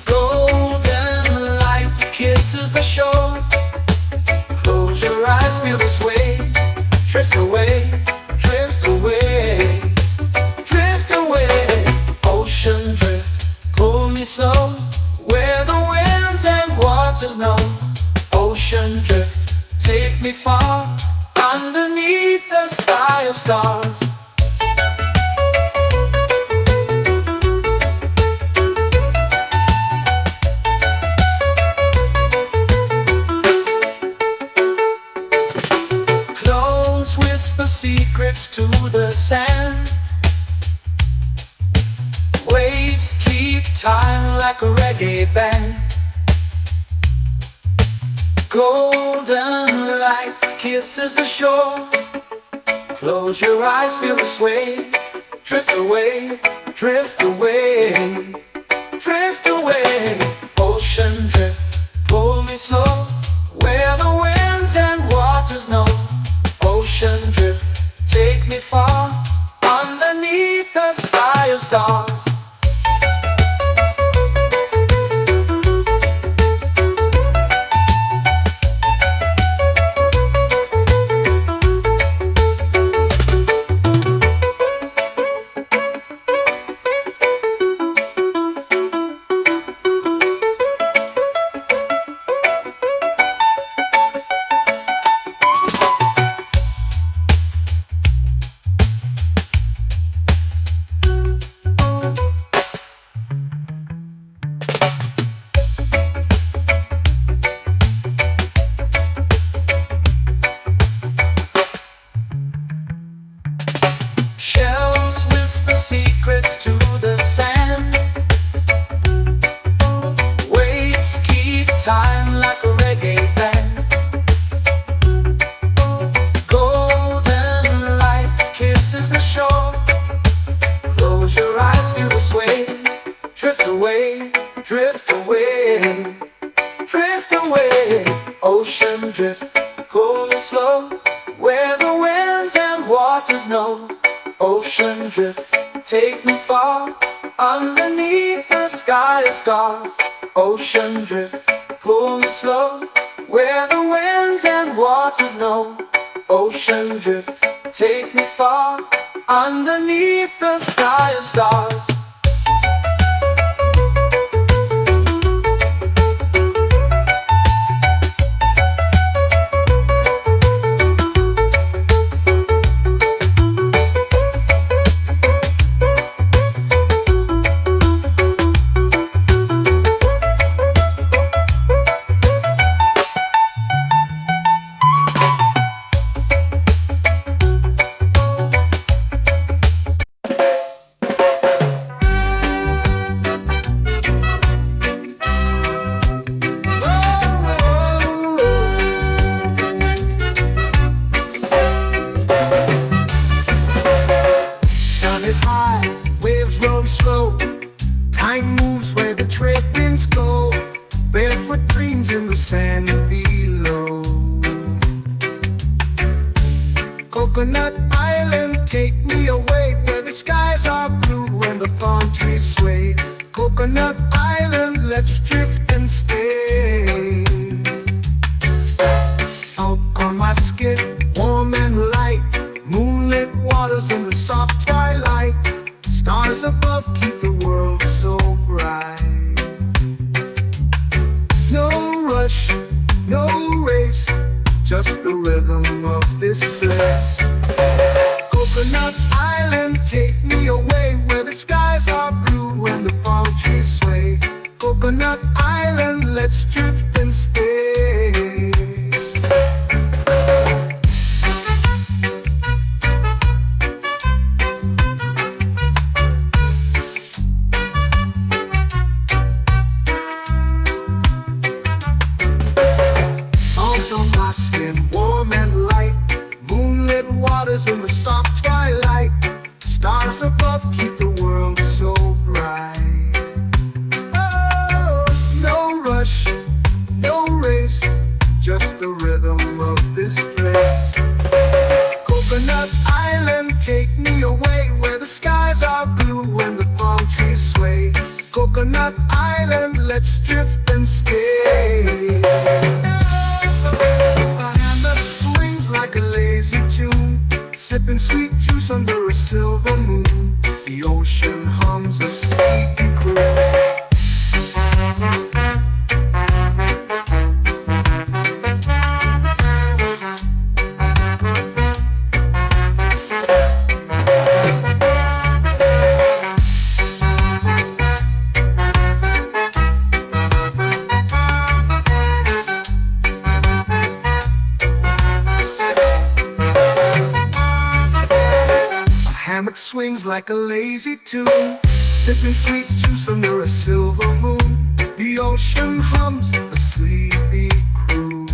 Golden light kisses the shore. Close your eyes, feel the sway. Drift away, drift away, drift away. Ocean drift, pull me slow, where the winds and waters know. Ocean drift, take me far, underneath the sky of stars. Clones whisper secrets to the sand. Waves keep time like a reggae band. Golden light kisses the shore. Close your eyes, feel the sway. Drift away, drift away, drift away. Ocean drift, pull me slow, where the winds and waters know. Ocean drift, take me far, underneath the sky of stars. Shells whisper secrets to the sand. Waves keep time like a reggae band. Golden light kisses the shore. Close your eyes, feel the sway. Drift away, drift away, drift away. Ocean drift, pull me slow, where the winds and waters know. Ocean drift, take me far, underneath the sky of stars. Ocean drift, pull me slow, where the winds and waters know. Ocean drift, take me far, underneath the sky of stars. is high, waves roll slow. Time moves where the trade winds go. Barefoot dreams in the sand below. Coconut Island, take me away where the skies are blue and the palm trees sway. Coconut Island, let's drift and stay. Out on my skin, warm and light, moonlit waters in the soft twilight. Stars above keep the world so bright. No rush, no race, just the rhythm of this place. Coconut Island, take me away where the skies are blue and the palm trees sway. Coconut Island, let's drift and stay. Salt on my skin, warm and light, moonlit waters in the soft twilight. Stars above keep the world so bright. Oh, no rush, no race, just the rhythm of this place. Coconut Island, take me away where the skies are blue and the palm trees sway. Coconut Island, let's drift and stay. A hand that swings like a lazy tune, sipping sweet juice under a silver moon. The ocean hums a sleepy croon. Hammock swings like a lazy tune, sipping sweet juice under a silver moon. The ocean hums a sleepy croon.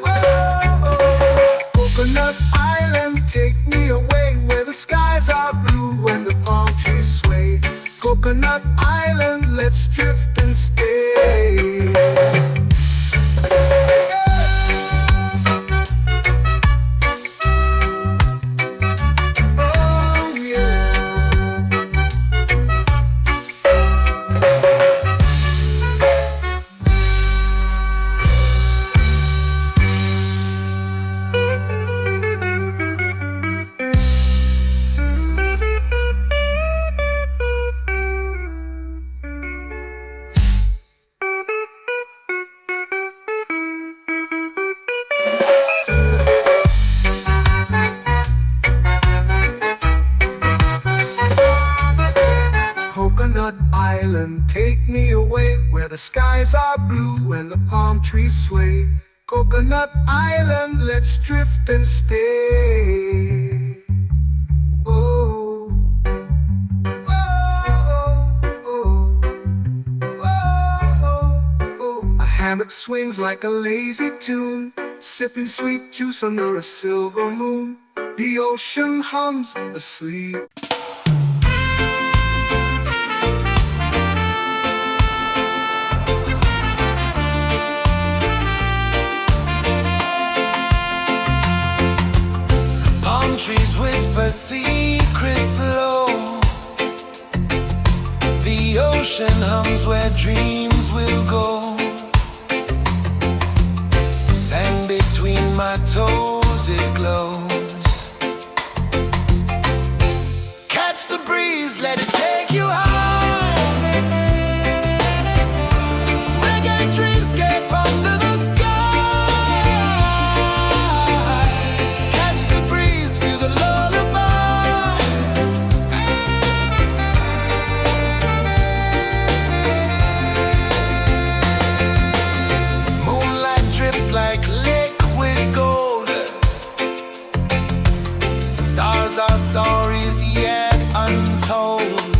Oh, Coconut Island, take me away where the skies are blue and the palm trees sway. Coconut Island, let's drift and stay. Coconut Island, take me away where the skies are blue and the palm trees sway. Coconut Island, let's drift and stay. Oh, oh, oh, oh, oh. A hammock swings like a lazy tune, sipping sweet juice under a silver moon. The ocean hums asleep. Trees whisper secrets low. The ocean hums where dreams will go. Sand between my toes, it glows. Catch the breeze, let it take you high. Reggae dreamscape under the sky. Our stories yet untold.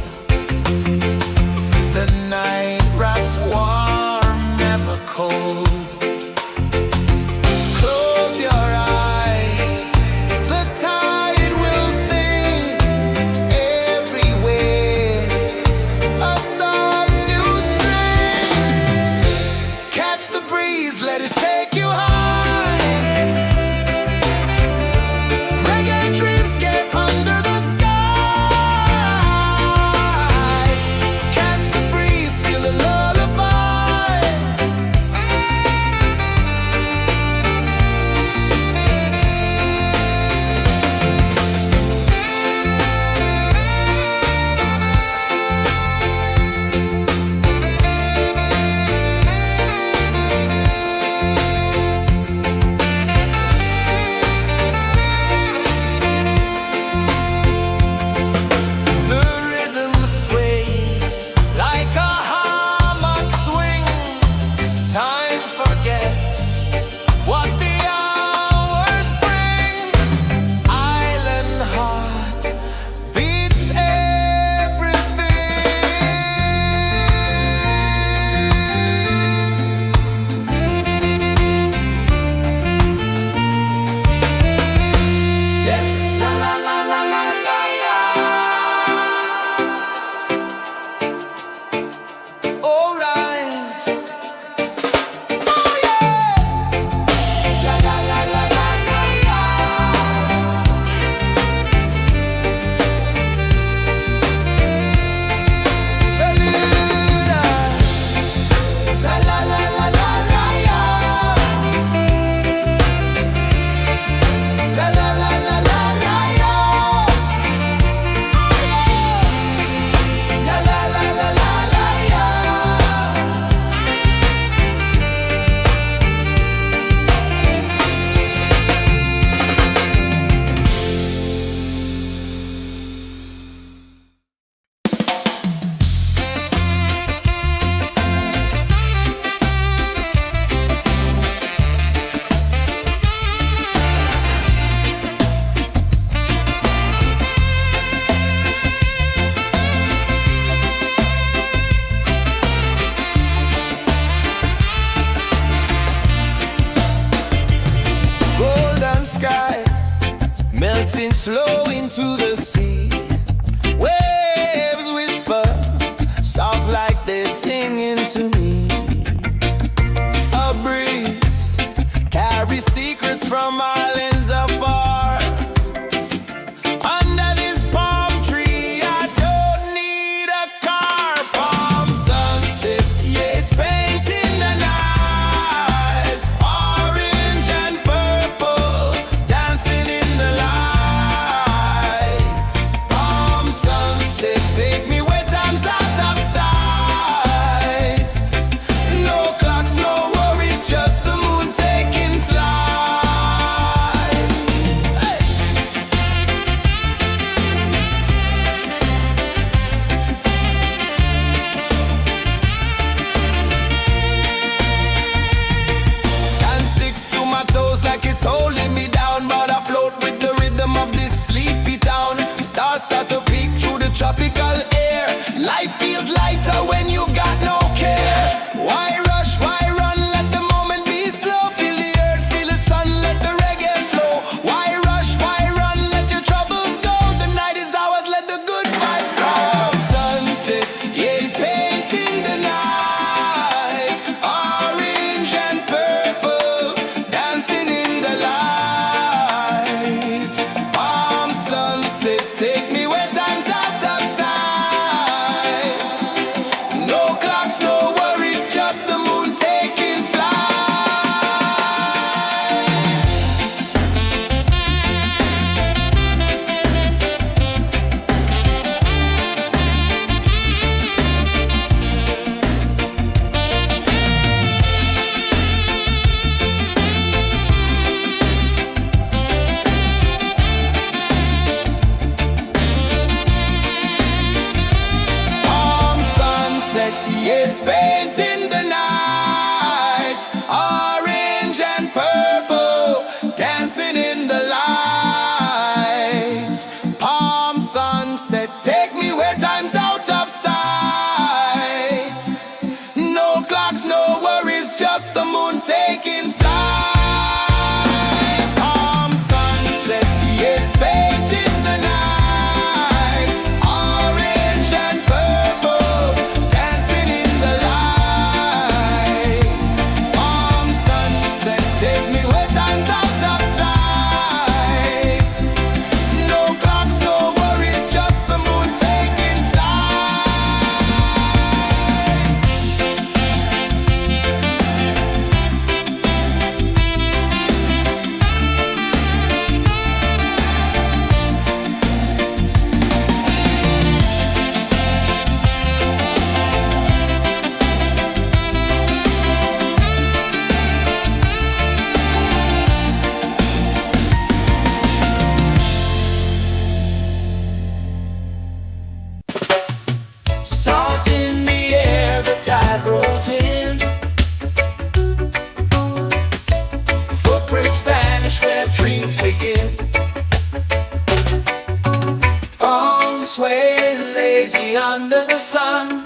sway, lazy under the sun.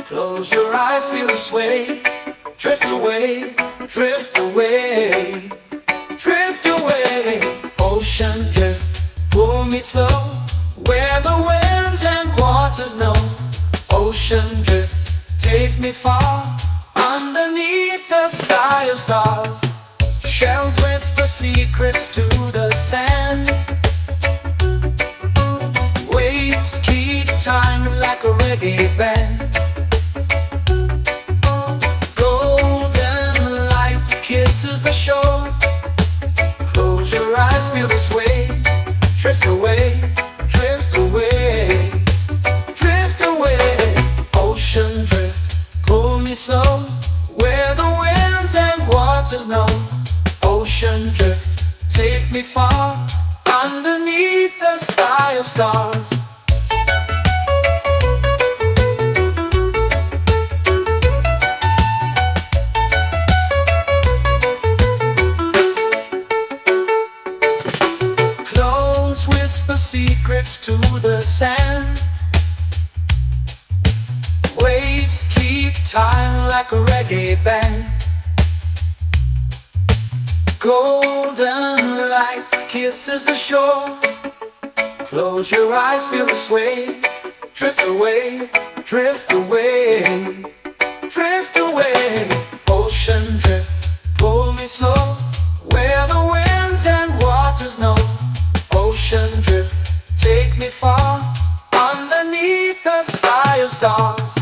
Close your eyes, feel the sway. Drift away, drift away, drift away. Ocean drift, pull me slow, where the winds and waters know. Ocean drift, take me far, underneath the sky of stars. Shells whisper secrets to the sand. Waves keep time like a reggae band. Golden light kisses the shore. Close your eyes, feel the sway. Drift away, drift away, drift away. Ocean drift, pull me slow, where the winds and waters know. Ocean drift, take me far, underneath the sky of stars. Close whisper secrets to the sand. Waves keep time like a reggae band. Golden light kisses the shore. Close your eyes, feel the sway. Drift away, drift away, drift away. Ocean drift, pull me slow, where the winds and waters know. Ocean drift, take me far, underneath the sky of stars.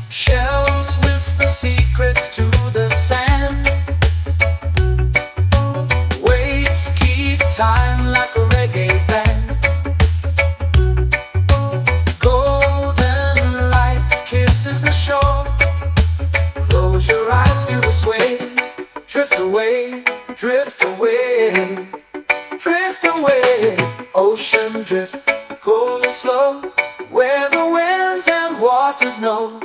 Shells whisper secrets to the sand. Waves keep time like a reggae band. Golden light kisses the shore. Close your eyes, feel the sway. Drift away, drift away, drift away. Ocean drift, pull me slow, where the winds and waters know.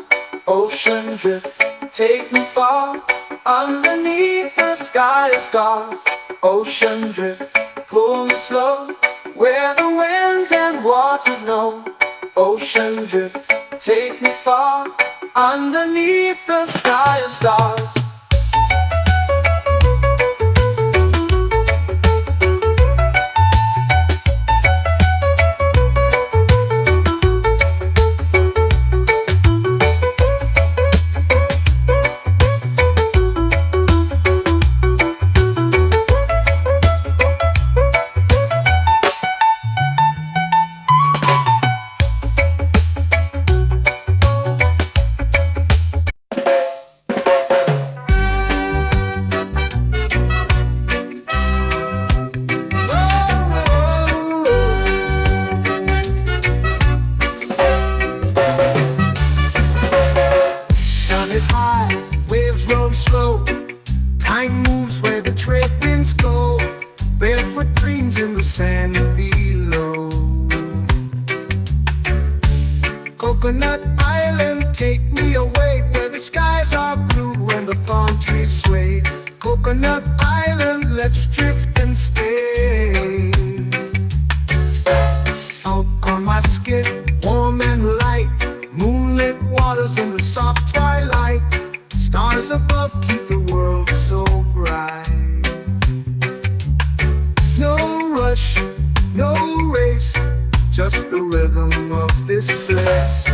Ocean drift, take me far, underneath the sky of stars. Ocean drift, pull me slow, where the winds and waters know. Ocean drift, take me far, underneath the sky of stars. Time moves where the trade winds go. Barefoot dreams in the sand below. Coconut Island, take me away, where the skies are blue and the palm trees sway. Coconut Island, let's drift and stay. Out on my skin, warm and light, moonlit waters in the soft twilight. Stars above keep the world so bright. No rush, no race, just the rhythm of this place.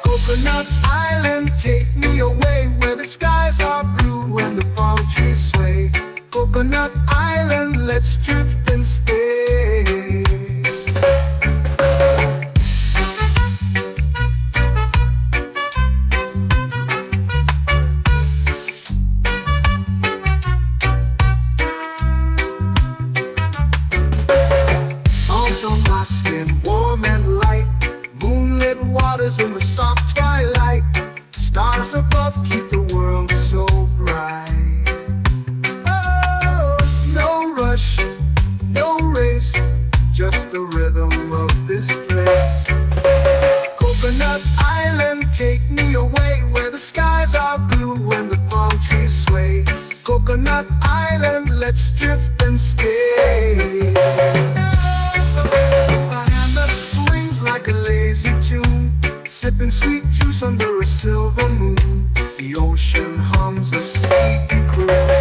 Coconut Island, take me away, where the skies are blue and the palm trees sway. Coconut Island, let's drift and stay. let's drift and stay. A hand that swings like a lazy tune, sipping sweet juice under a silver moon. The ocean hums a sleepy croon.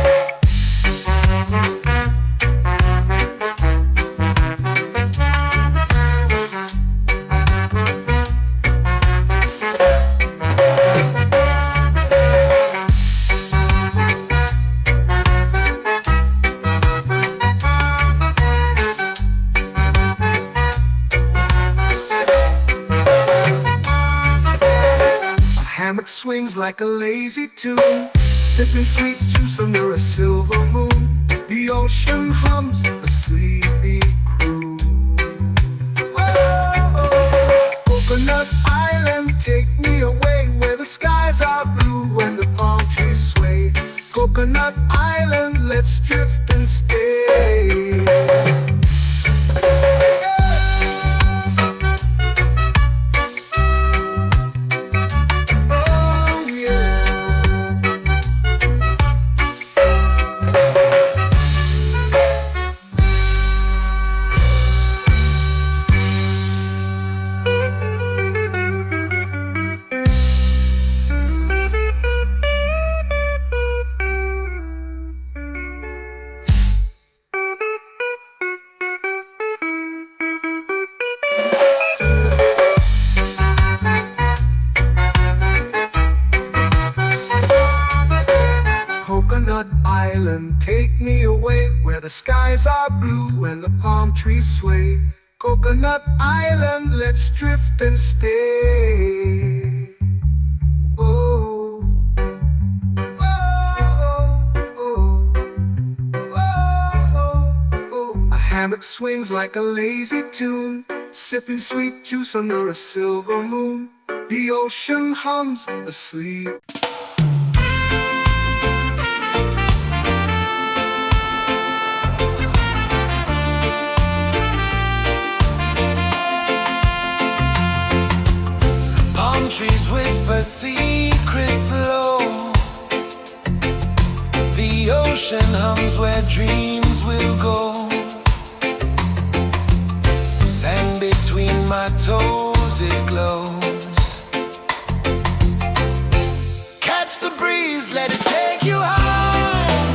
Hammock swings like a lazy tune, sipping sweet juice under a silver moon. The ocean hums a sleepy croon. Whoa, Coconut Island, take me away where the skies are blue and the palm trees sway. Coconut Island, let's drift and stay. Coconut Island, take me away where the skies are blue and the palm trees sway. Coconut Island, let's drift and stay. Oh, oh, oh, oh, oh. A hammock swings like a lazy tune, sipping sweet juice under a silver moon. The ocean hums asleep. Trees whisper secrets low. The ocean hums where dreams will go. Sand between my toes, it glows. Catch the breeze, let it take you home.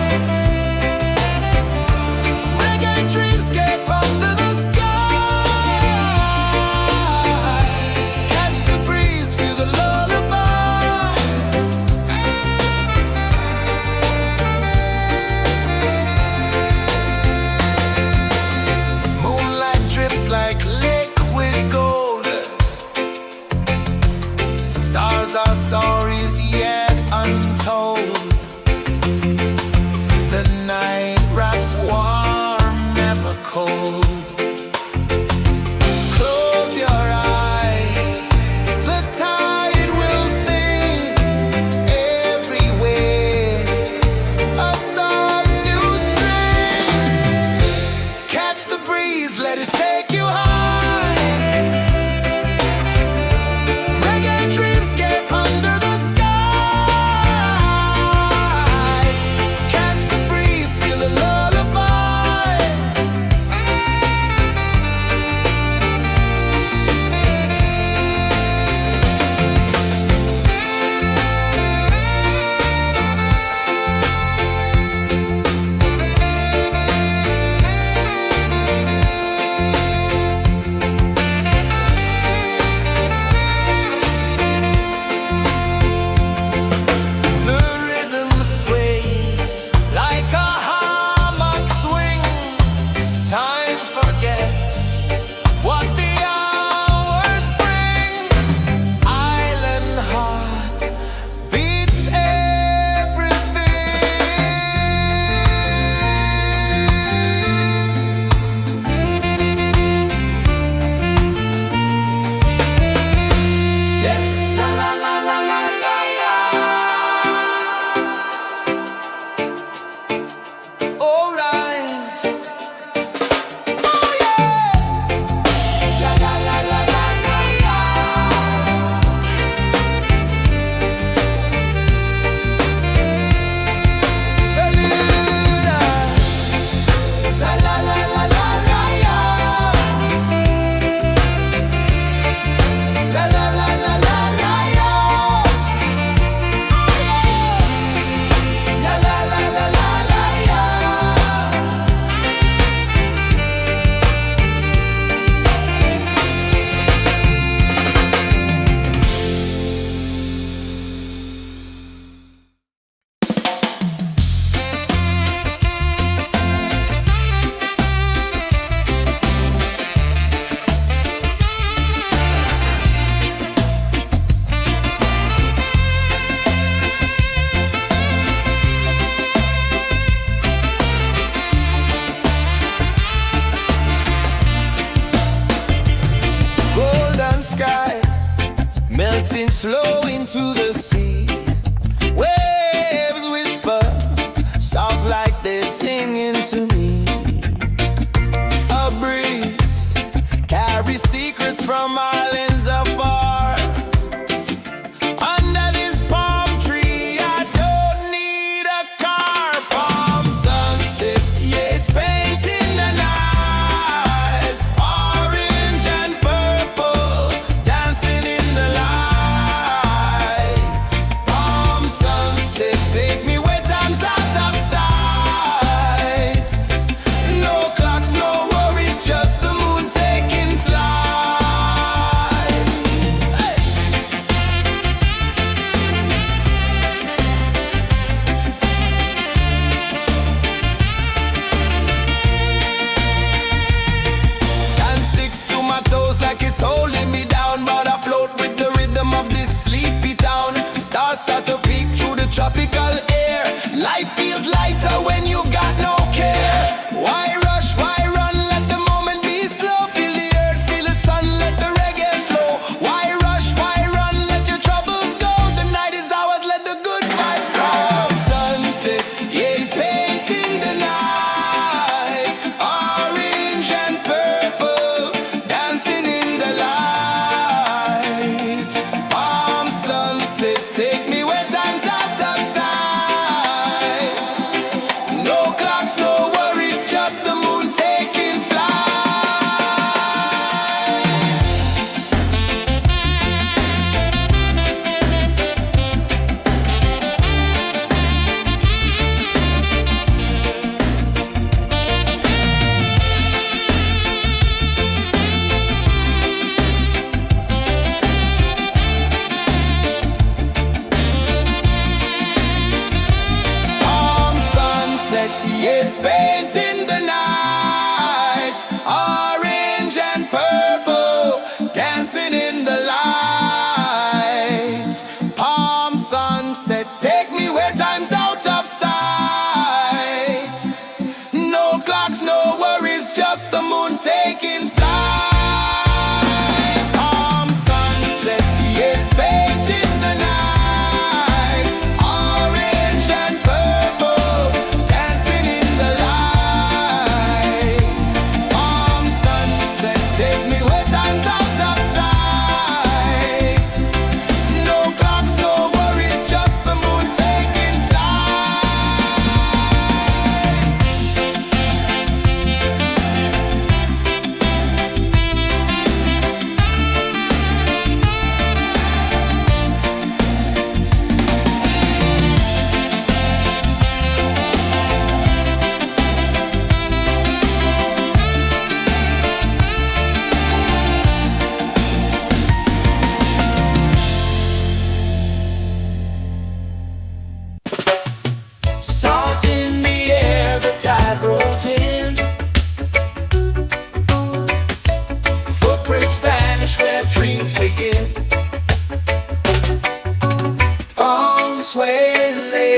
Reggae dreamscape under the sky. Catch the breeze, feel the lullaby. Moonlight drips like liquid gold. Stars are stories yet untold.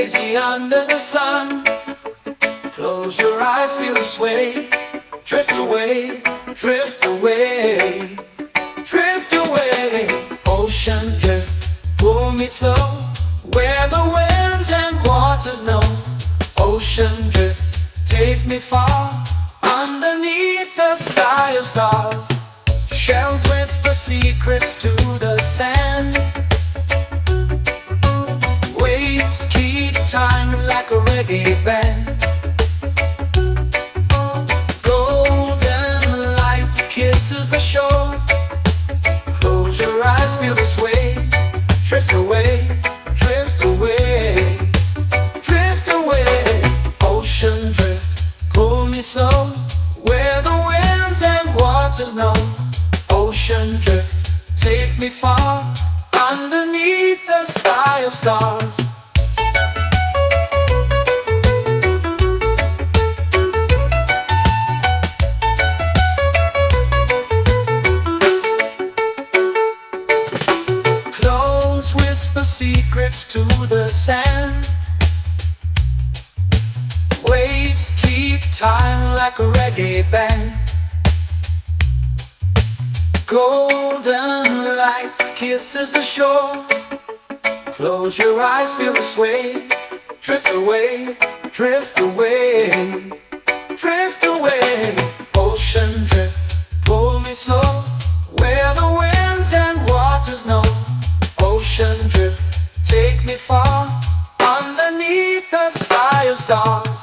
lazy under the sun. Close your eyes, feel the sway. Drift away, drift away, drift away. Ocean drift, pull me slow, where the winds and waters know. Ocean drift, take me far, underneath the sky of stars. Shells whisper secrets to the sand. Waves keep time like a reggae band. Golden light kisses the shore. Close your eyes, feel the sway. Drift away, drift away, drift away. Ocean drift, pull me slow, where the winds and waters know. Ocean drift, take me far, underneath the sky of stars. Close whisper secrets to the sand. Waves keep time like a reggae band. Golden light kisses the shore. Close your eyes, feel the sway. Drift away, drift away, drift away. Ocean drift, pull me slow, where the winds and waters know. Ocean drift, take me far, underneath the sky of stars.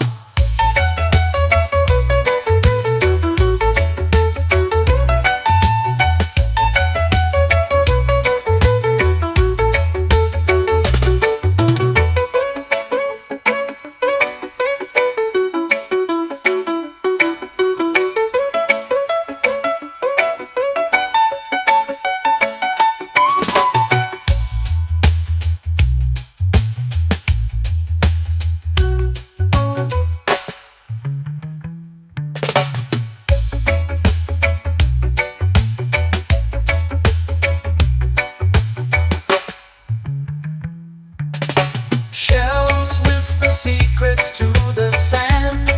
Shells whisper secrets to the sand.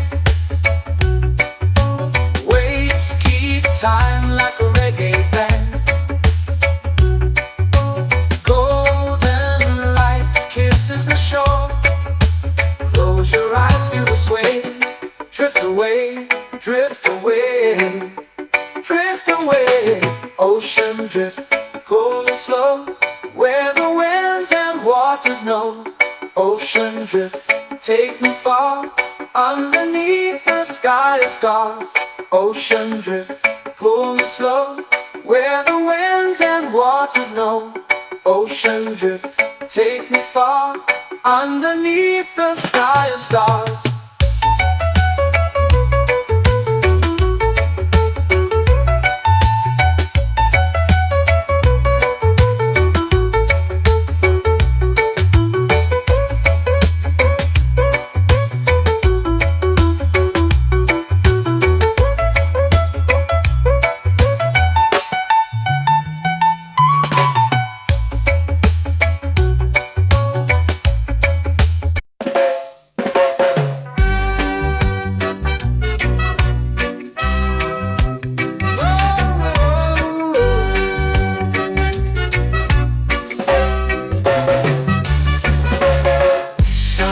Waves keep time like a reggae band. Golden light kisses the shore. Close your eyes, feel the sway. Drift away, drift away, drift away. Ocean drift, pull me slow, where the winds and waters know. Ocean drift, take me far, underneath the sky of stars. Ocean drift, pull me slow, where the winds and waters know. Ocean drift, take me far, underneath the sky of stars.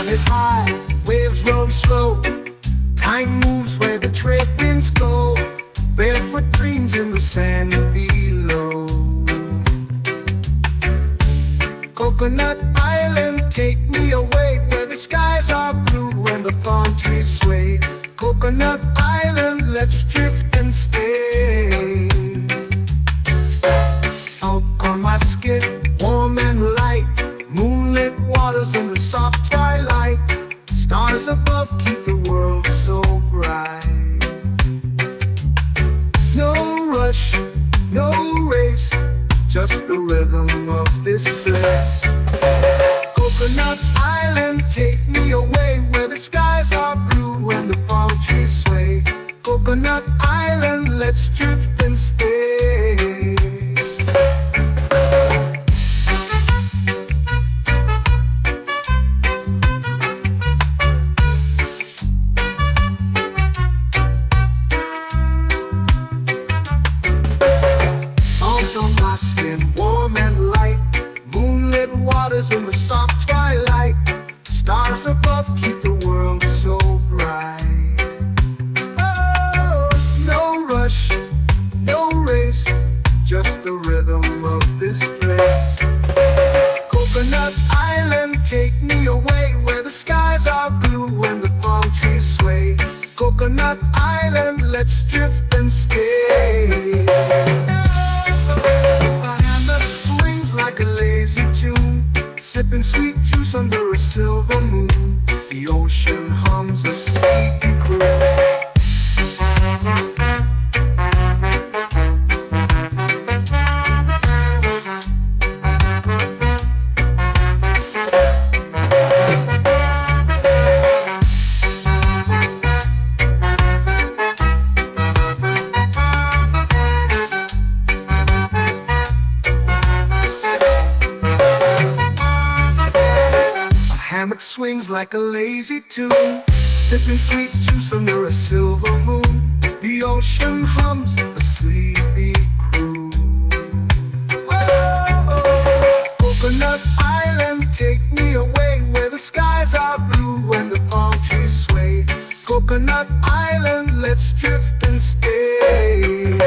Is high, waves roll slow. Time moves where the trade winds go. Barefoot dreams in the sand below. Coconut Island, take me away, where the skies are blue and the palm trees sway. Coconut Island, let's drift and stay. Out on my skin, warm and light, moonlit waters in the soft twilight. Stars above keep the world so bright. No rush, no race, just the rhythm of this place. Coconut Island, take me away, where the skies are blue and the palm trees sway. Coconut Island, let's drift and stay. under a silver moon. The ocean hums a sleepy croon. Hammock swings like a lazy tune, sipping sweet juice under a silver moon. The ocean hums a sleepy croon. Whoa, Coconut Island, take me away where the skies are blue and the palm trees sway. Coconut Island, let's drift and stay.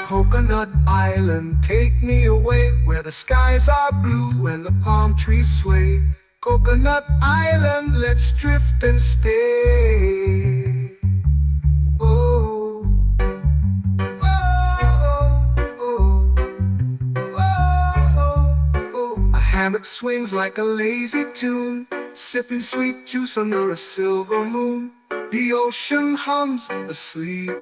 Coconut Island, take me away where the skies are blue and the palm trees sway. Coconut Island, let's drift and stay. Oh, oh, oh, oh, oh. A hammock swings like a lazy tune, sipping sweet juice under a silver moon. The ocean hums asleep.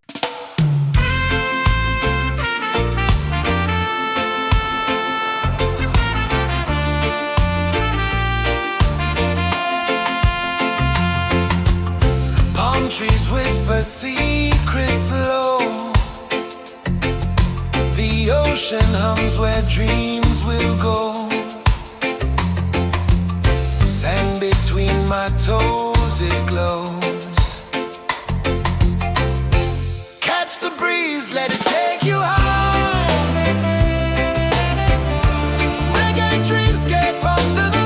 Trees whisper secrets low. The ocean hums where dreams will go. Sand between my toes, it glows. Catch the breeze, let it take you high. Reggae dreamscape under the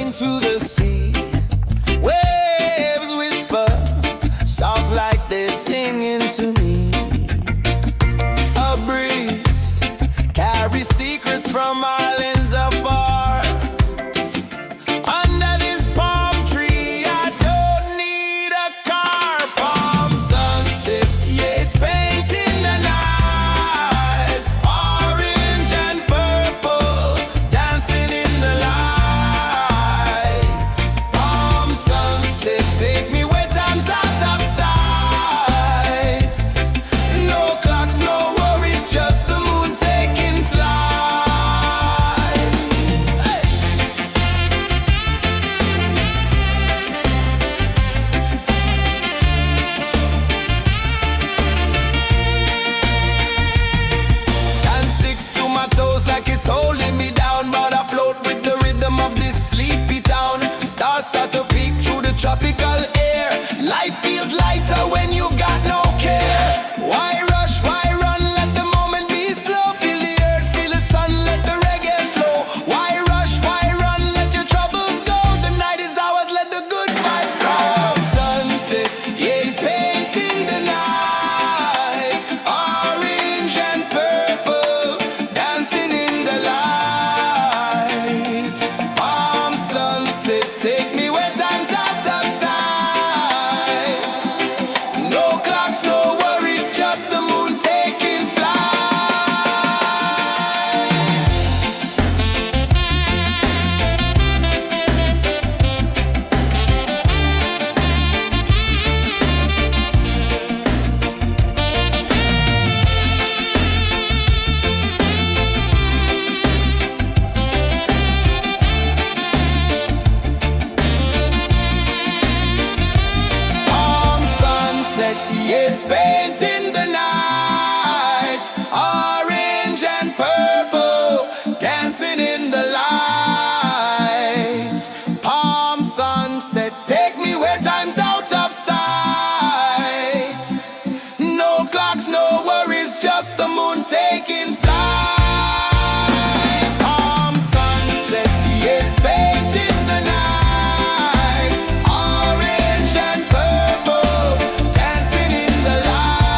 into the sea. Waves whisper, soft like they're singing to me. A breeze carries secrets from islands afar. Under this palm tree, I don't need a car. Palm sunset, yeah, it's painting the night. Orange and purple, dancing in the light. Palm sunset, take me where time's out of sight. No clocks, no worries, just the moon taking flight. Hey! Sand sticks to my toes like it's holding me down, but I float with the rhythm of this sleepy town. Stars start to peek through the tropical air. Life feels lighter when you've got no care. Why rush, why run, let the moment be slow. Feel the earth, feel the sun, let the reggae flow. Why rush, why run, let your troubles go. The night is ours, let the good vibes come. Sunset, yeah, it's painting the night. Orange and purple, dancing in the light. Palm sunset, take me where time's out of sight. No clocks, no worries, just the moon taking flight. Palm sunset, yeah, it's painting the night. Orange and purple, dancing in the light. Palm sunset, take me where time's out of sight. No clocks, no worries, just the moon taking flight. Palm sunset, yeah, it's painting the night. Orange and purple, dancing in the light.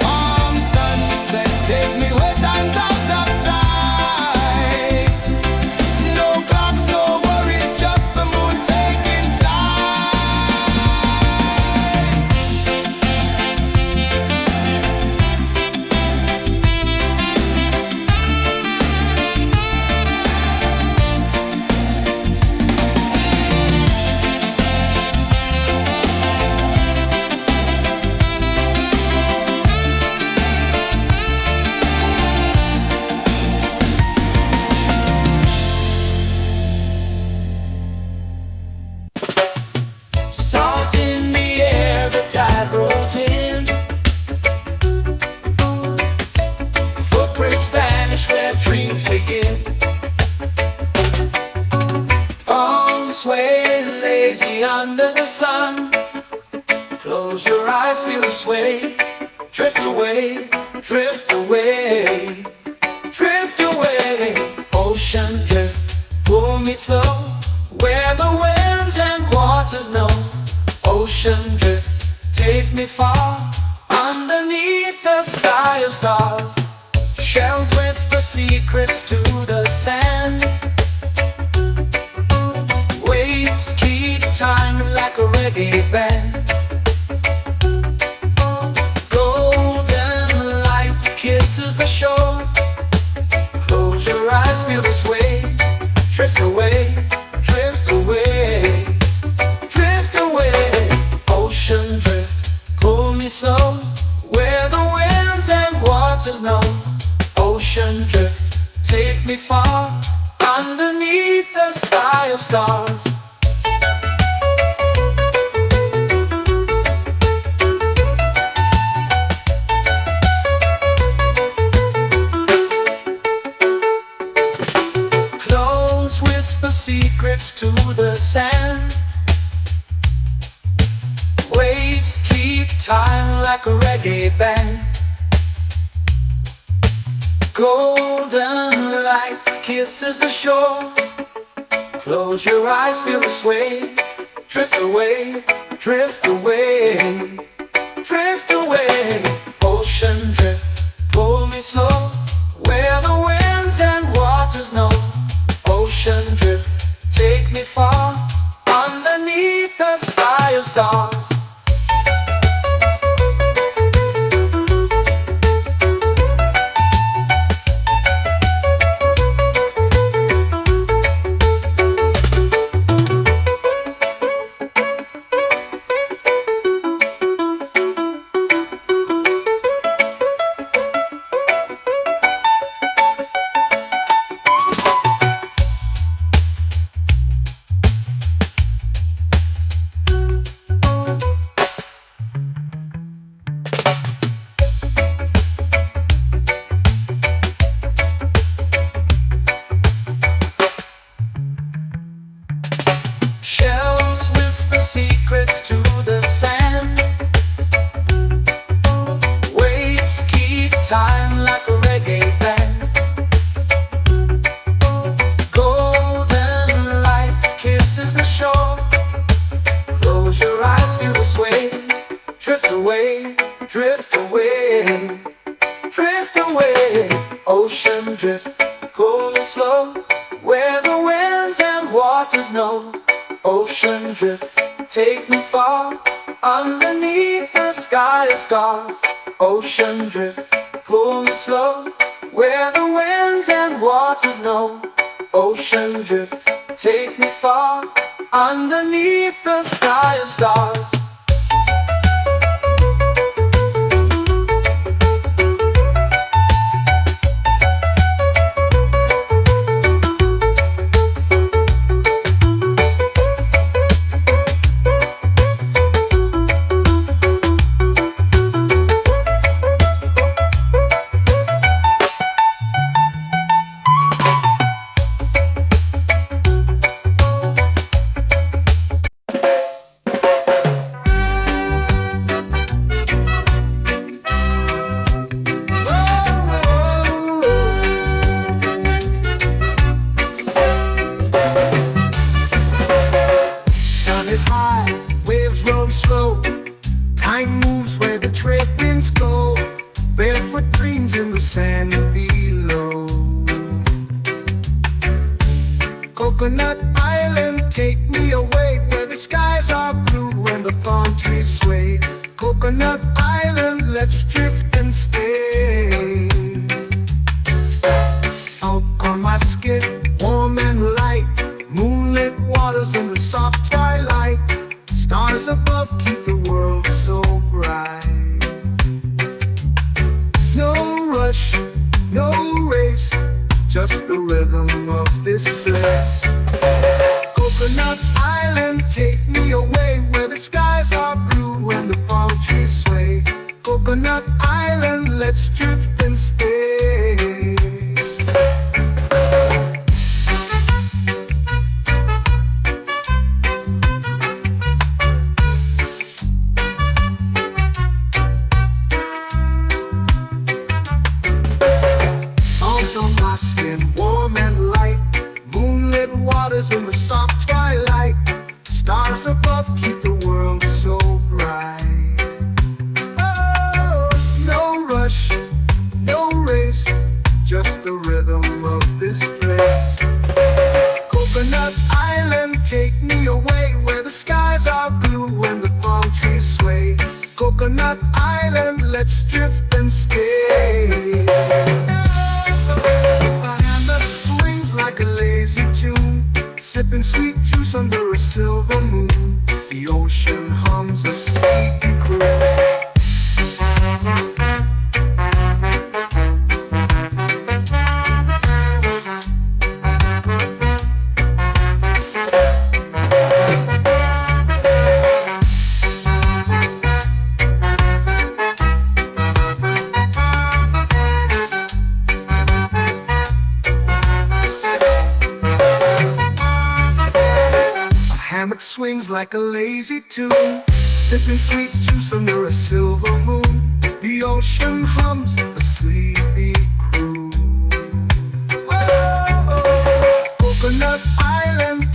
Palm sunset, take me where time's out of sight. No clocks, no worries, just the moon taking flight. Salt in the air, the tide rolls in. Footprints vanish where dreams begin. Arms sway lazy under the sun. Close your eyes, feel the sway. Drift away, drift away, drift away. Ocean drift, pull me slow, where the winds and waters know. Ocean drift, take me far, underneath the sky of stars. Shells whisper secrets to the sand. Waves keep time like a reggae band. Golden light kisses the shore. Close your eyes, feel the sway. Drift away, drift away, drift away. Ocean drift, pull me slow, where the winds and waters know. Ocean drift, take me far, underneath the sky of stars. Close whisper secrets to the sand. Waves keep time like a reggae band. Golden light kisses the shore. Close your eyes, feel the sway. Drift away, drift away, drift away. Ocean drift, pull me slow, where the winds and waters know. Ocean drift, take me far, underneath the sky of stars. Shells whisper secrets to the sand. Waves keep time like a reggae band. Golden light kisses the shore. Close your eyes, feel the sway. Drift away, drift away, drift away. Ocean drift, cool and slow, where the winds and waters know. Ocean drift, take me far, underneath the sky of stars. Ocean drift, pull me slow, where the winds and waters know. Ocean drift, take me far, underneath the sky of stars. Is high, waves roll slow. Time moves where the trade winds go. Barefoot dreams in the sand below. Coconut Island, take me away, where the skies are blue and the palm trees sway. Coconut Island, let's drift and stay. Out on my skin, warm and light, moonlit waters in the soft twilight. Stars above keep the world so bright. No rush, no race, just the rhythm of this place. Coconut Island, take me away, where the skies are blue and the palm trees sway. Coconut Island, let's drift and stay. Warm and light, moonlit waters in the soft twilight. Stars above keep the world so bright. Oh, no rush, no race, just the rhythm of this place. Coconut Island, take me away, where the skies are blue and the palm trees sway. Coconut Island, let's drift and stay. Like a lazy tune, sipping sweet juice under a silver moon. The ocean hums a sleepy croon. Swings like a lazy tune, sipping sweet juice under a silver moon. The ocean hums a sleepy croon. Whoa, Coconut Island.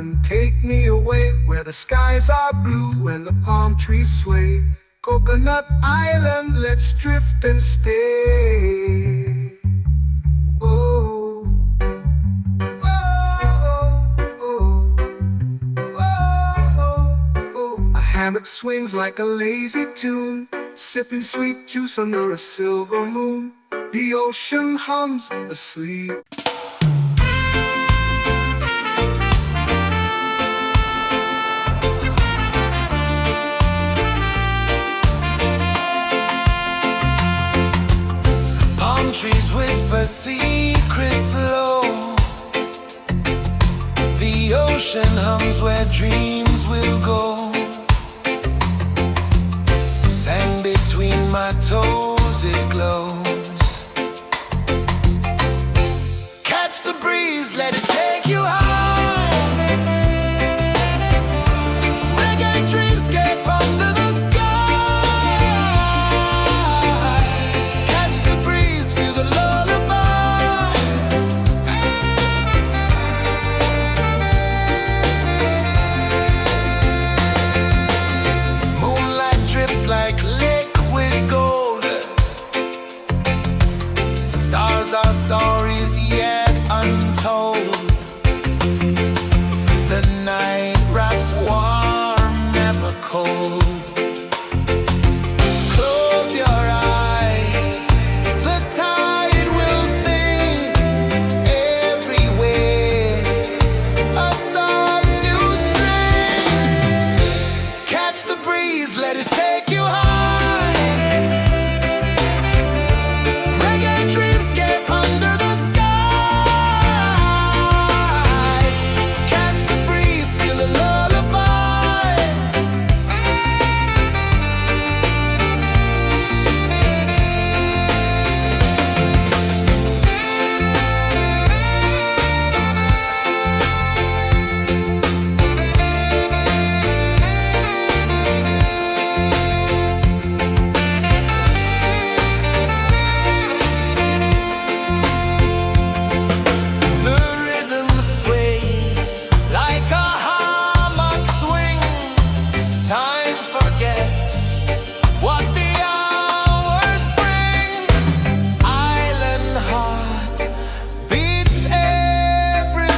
island, take me away where the skies are blue and the palm trees sway. Coconut Island, let's drift and stay. Oh, oh, oh, oh, oh. A hammock swings like a lazy tune, sipping sweet juice under a silver moon. The ocean hums asleep. Palm trees whisper secrets low. The ocean hums where dreams will go. Sand between my toes, it glows. Catch the breeze, let it take you high. Reggae dreamscape under the sky. Catch the breeze, feel the lullaby. Moonlight drips like liquid gold. Stars are stories yet untold. The night wraps warm, never cold. Close your eyes, the tide will sing everywhere. A soft new string. Catch the breeze, let it take you high. Reggae dreamscape under the sky. Catch the breeze, feel a lullaby. The rhythm sways like a hammock swing. Time forgets what the hours bring. Island heart beats everything.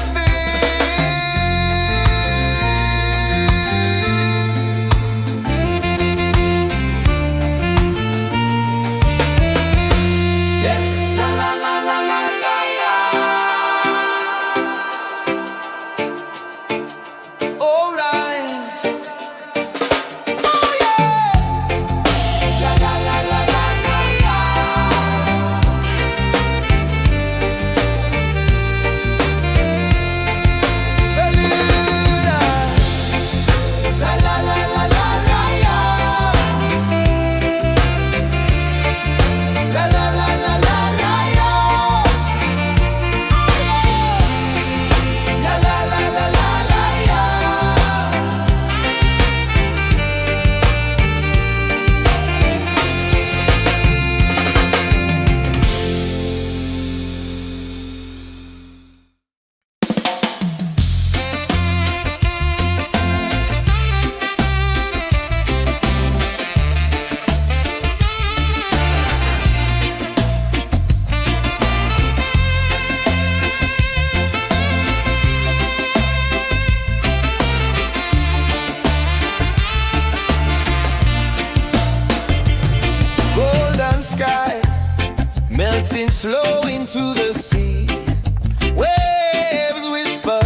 Yeah. La la la la la la la. All rise. Oh yeah. La la la la la la la. Beluga. La la la la la la la. La la la la la la la. La la la la la la la. Golden sky melting slow into the sea. Waves whisper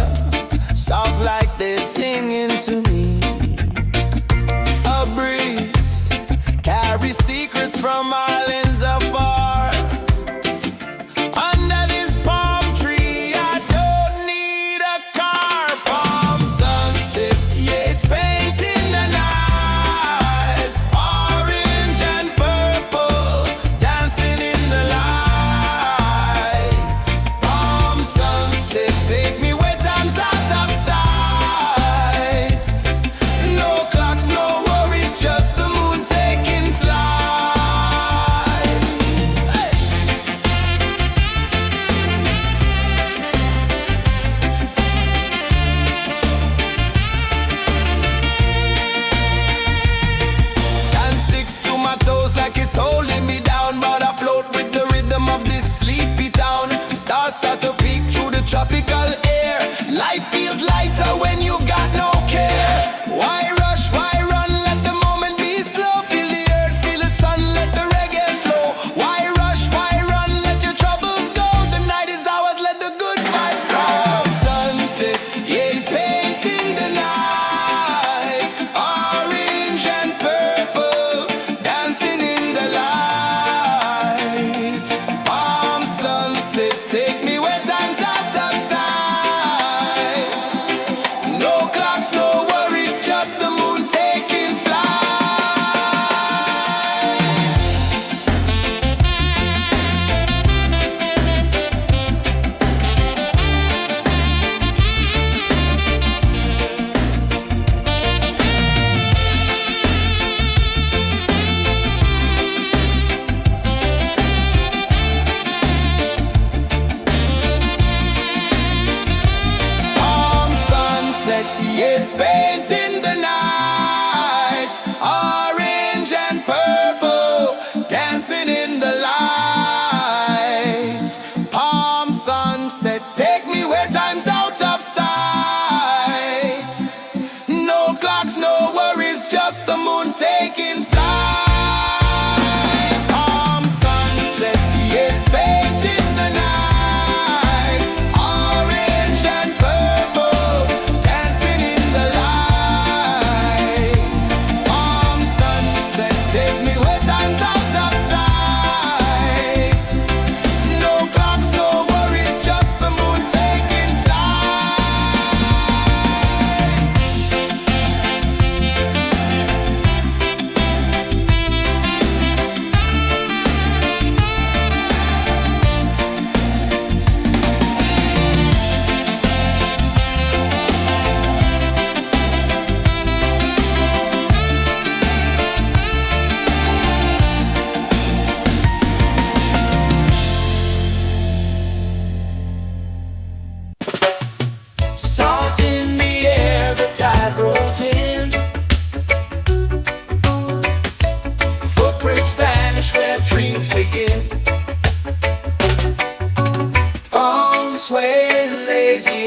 soft like they're singing to me. A breeze carries secrets from islands afar. Under this palm tree, I don't need a car. Palm sunset, yeah, it's painting the night. Orange and purple, dancing in the light. Palm sunset.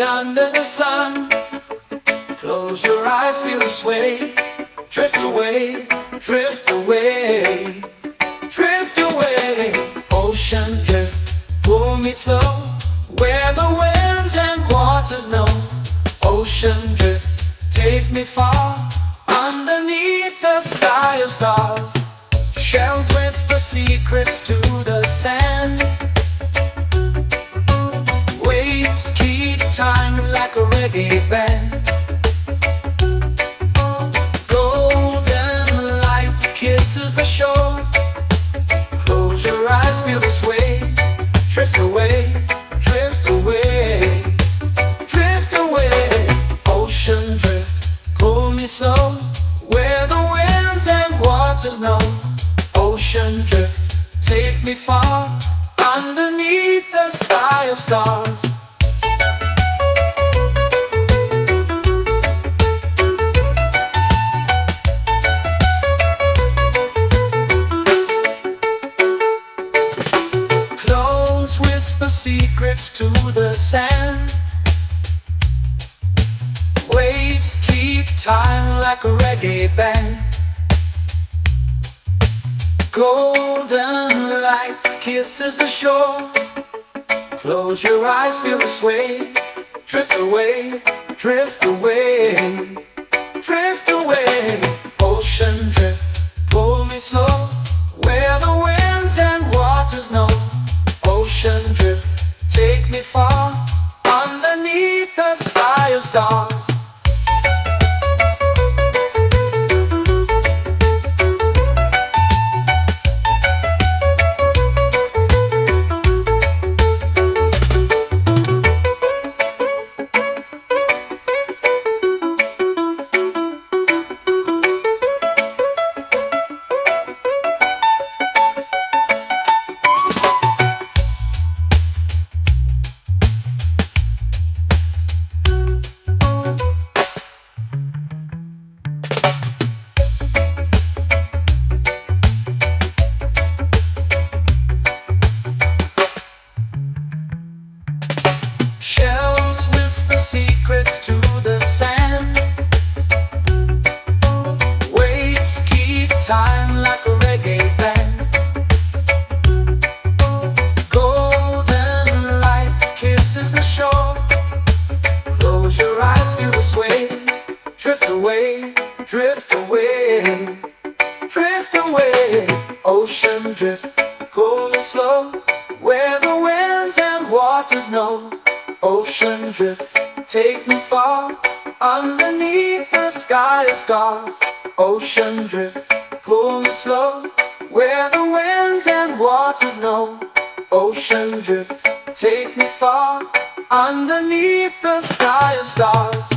me under the sun. Close your eyes, feel the sway. Drift away, drift away, drift away. Ocean drift, pull me slow, where the winds and waters know. Ocean drift, take me far, underneath the sky of stars. Shells whisper secrets to the sand. Waves keep time like a reggae band. Golden light kisses the shore. Close your eyes, feel the sway. Drift away, drift away, drift away. Ocean drift, pull me slow, where the winds and waters know. Ocean drift, take me far, underneath the sky of stars. Clones whisper secrets to the sand. Waves keep time like a reggae band. Golden light kisses the shore. Close your eyes, feel the sway. Drift away, drift away, drift away. Ocean drift, pull me slow, where the winds and waters know. Ocean drift, take me far, underneath the sky of stars. Shells whisper secrets to the sand. Waves keep time like a reggae band. Golden light kisses the shore. Close your eyes, feel the sway. Drift away, drift away, drift away. Ocean drift, pull me slow, where the winds and waters know. Ocean drift, take me far, underneath the sky of stars. Ocean drift, pull me slow, where the winds and waters know. Ocean drift, take me far, underneath the sky of stars.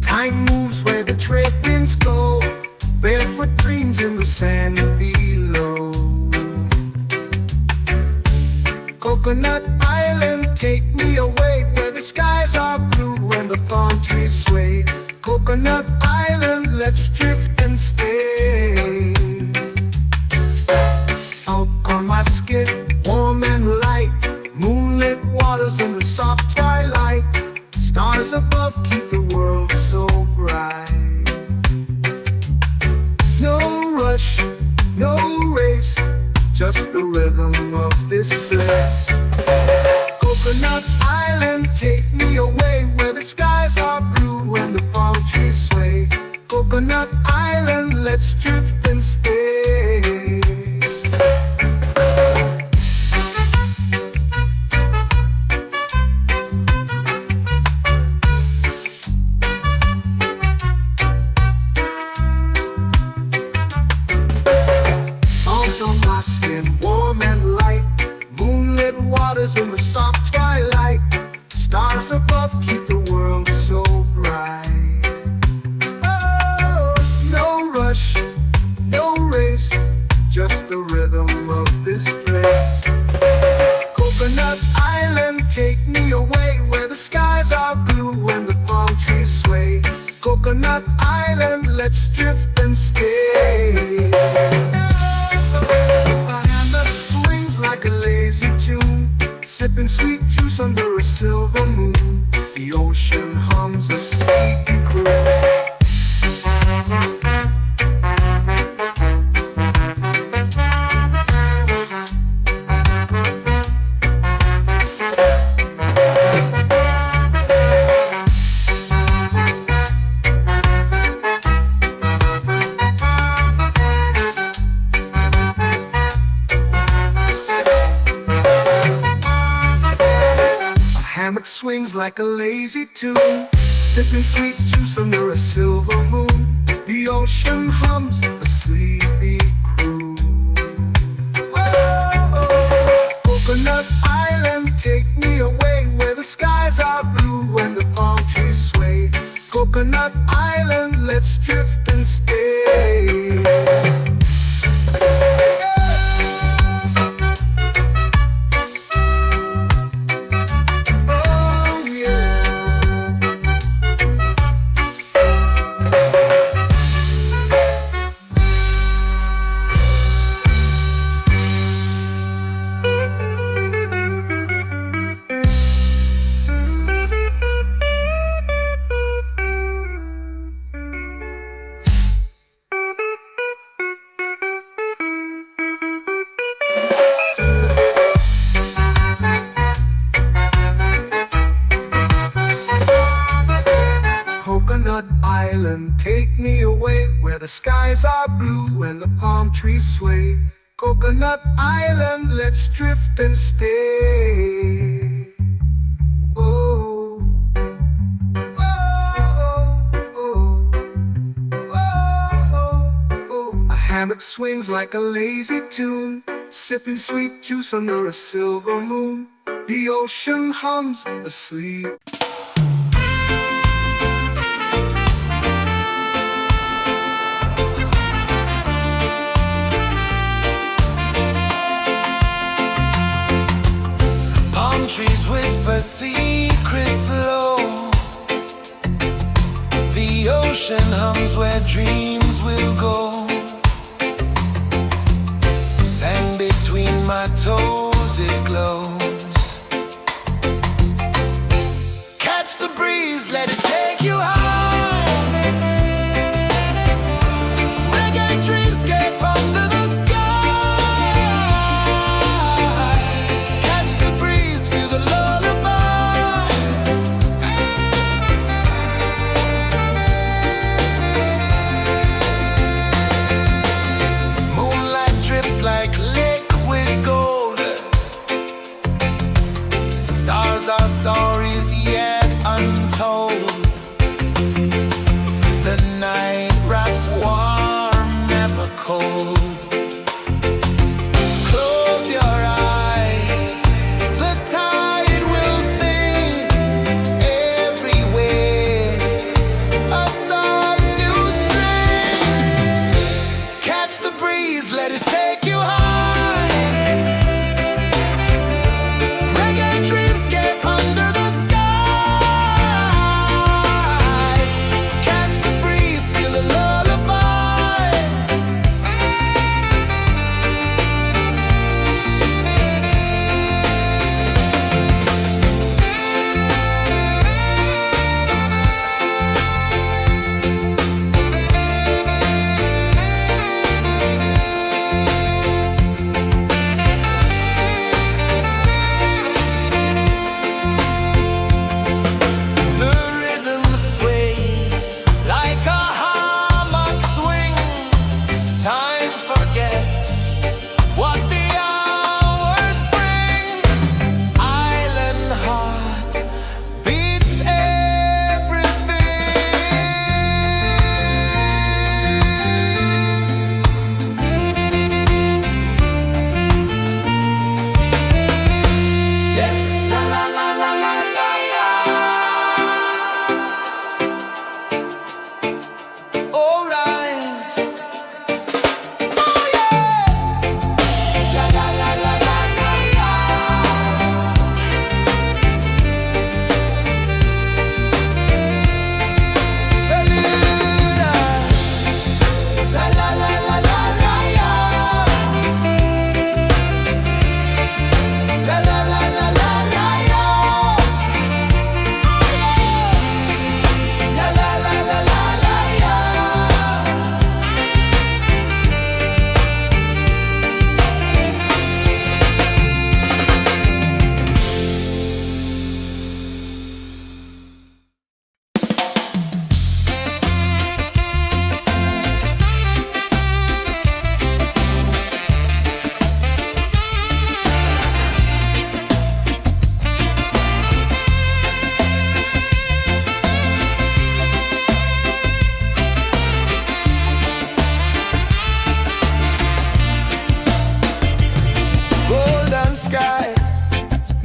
Time moves where the trade winds go. Barefoot dreams in the sand below. Coconut Island, take me away, where the skies are blue and the palm trees sway. Coconut Island, let's drift and stay. Out on my skin, warm and light, moonlit waters in the soft twilight. Stars above keep the world so bright. No rush, no race, just the rhythm of this place. Coconut Island, take me away, where the skies are blue and the palm trees sway. Coconut Island, let's drift and stay. sipping sweet juice under a silver moon. The ocean hums a sleepy croon. Hammock swings like a lazy tune, sipping sweet juice under a silver moon. The ocean hums a sleepy croon. Whoa, Coconut Island, take me away where the skies are blue and the palm trees sway. Coconut Island, let's drift and stay. Coconut Island, take me away where the skies are blue and the palm trees sway. Coconut Island, let's drift and stay. Oh, oh, oh, oh, oh. A hammock swings like a lazy tune, sipping sweet juice under a silver moon. The ocean hums asleep. Trees whisper secrets low. The ocean hums where dreams will go. Sand between my toes, it glows. Catch the breeze, let it take you high. Reggae dreamscape under the sky. Like liquid gold,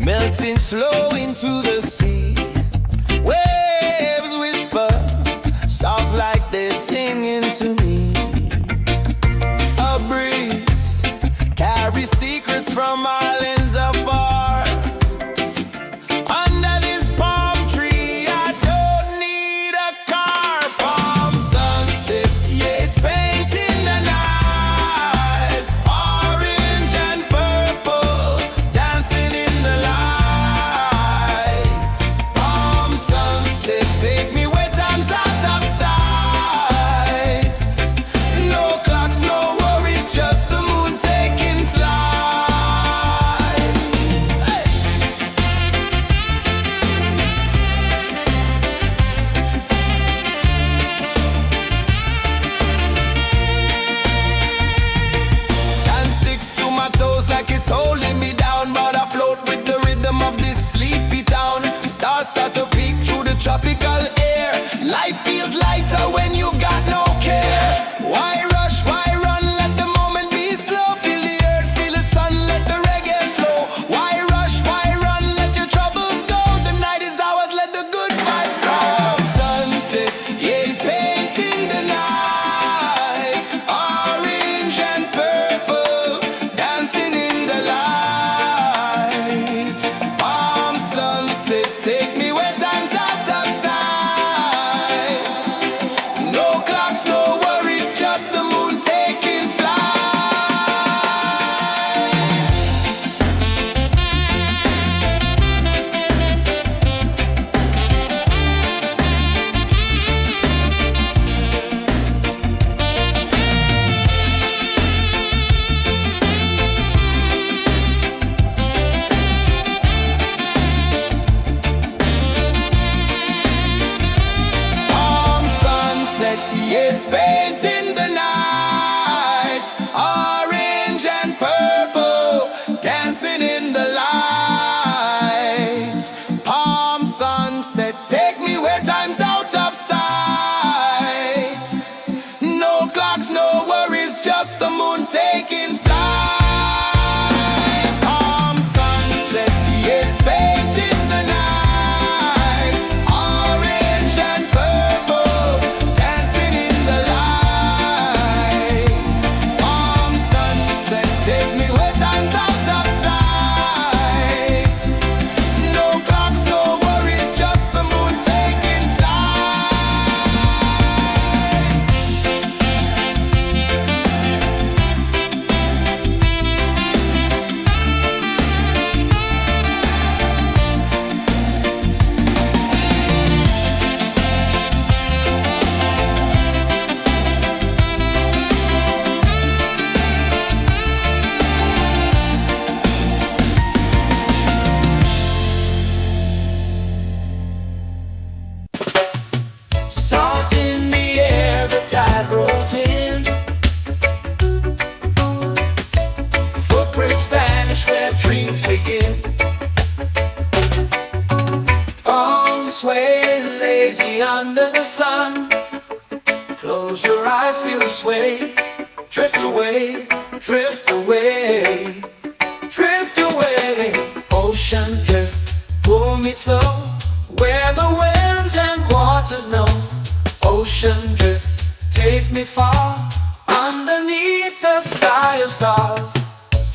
melting slow into the sea. Waves whisper, soft like they're singing to me. A breeze carries secrets from islands afar. Under this palm tree, I don't need a car. Palm sunset, yeah, it's painting the night. Orange and purple, dancing in the light. Palm sunset, take me where time's out of sight. No clocks, no worries, just the moon taking flight. Hey! Sand sticks to my toes like it's holding me down, but I float with the rhythm of this sleepy town. Stars start to peek through the tropical air. Life feels lighter when you've got no care. Why rush, why run, let the moment be slow. Feel the earth, feel the sun, let the reggae flow. Why rush, why run, let your troubles go. The night is ours, let the good vibes grow. Sunset, yeah, it's painting the night. Orange and purple, dancing in the light. Palm sunset, take me where time's out of sight. No clocks, no worries, just the moon taking flight. Palm sunset, yeah, it's painting the night. Orange and purple, dancing in the light. Palm sunset, take me where time's out of sight. No clocks, no worries, just the moon taking flight. Palm sunset, yeah, it's painting the night. Orange and purple, dancing in the light. Palm sunset, take me where time's out of sight. No clocks, no worries, just the moon taking flight. Salt in the air, the tide rolls in. Footprints vanish where dreams begin. Arms swaying lazy under the sun. Close your eyes, feel the sway. Drift away, drift away, drift away. Ocean drift, pull me slow, where the winds and waters know. Ocean drift, take me far, underneath the sky of stars.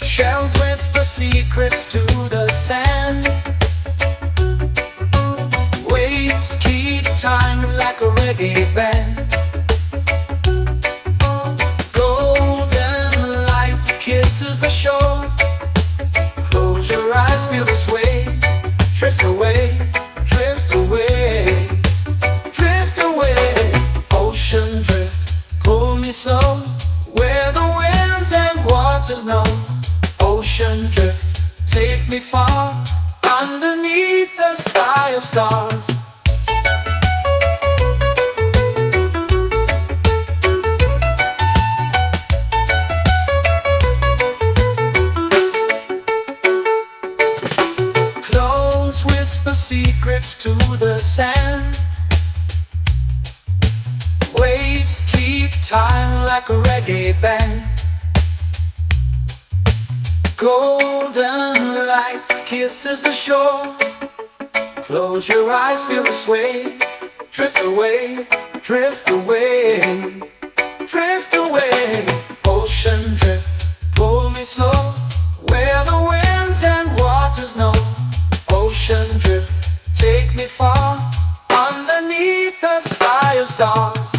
Shells whisper secrets to the sand. Waves keep time like a reggae band. Golden light kisses the shore. Close your eyes, feel the sway. Drift away, drift away, drift away. Ocean drift, pull me slow, where the winds and waters know. Ocean drift, take me far, underneath the sky of stars. Clones whisper secrets to the sand. Waves keep time like a reggae band. Golden light kisses the shore. Close your eyes, feel the sway. Drift away, drift away, drift away. Ocean drift, pull me slow, where the winds and waters know. Ocean drift, take me far, underneath the sky of stars.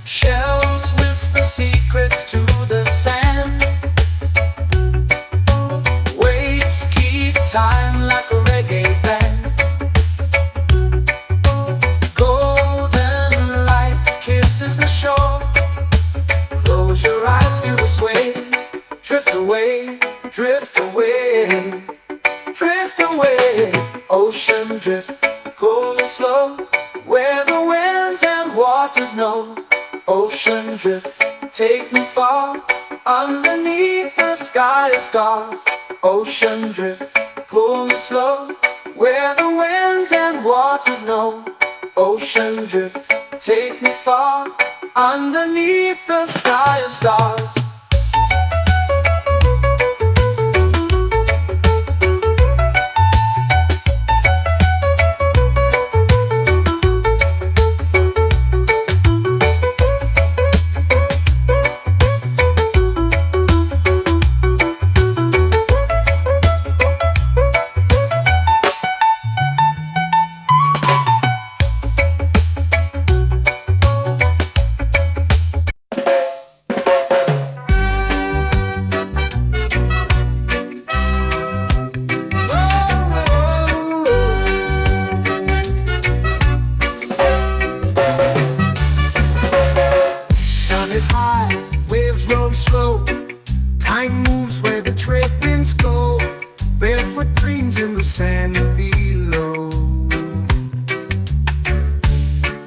Shells whisper secrets to the sand. Waves keep time like a reggae band. Golden light kisses the shore. Close your eyes, feel the sway. Drift away, drift away, drift away. Ocean drift, cool and slow, where the winds and waters know. Ocean drift, take me far, underneath the sky of stars. Ocean drift, pull me slow, where the winds and waters know. Ocean drift, take me far, underneath the sky of stars. Time moves where the trade winds go. Barefoot dreams in the sand below.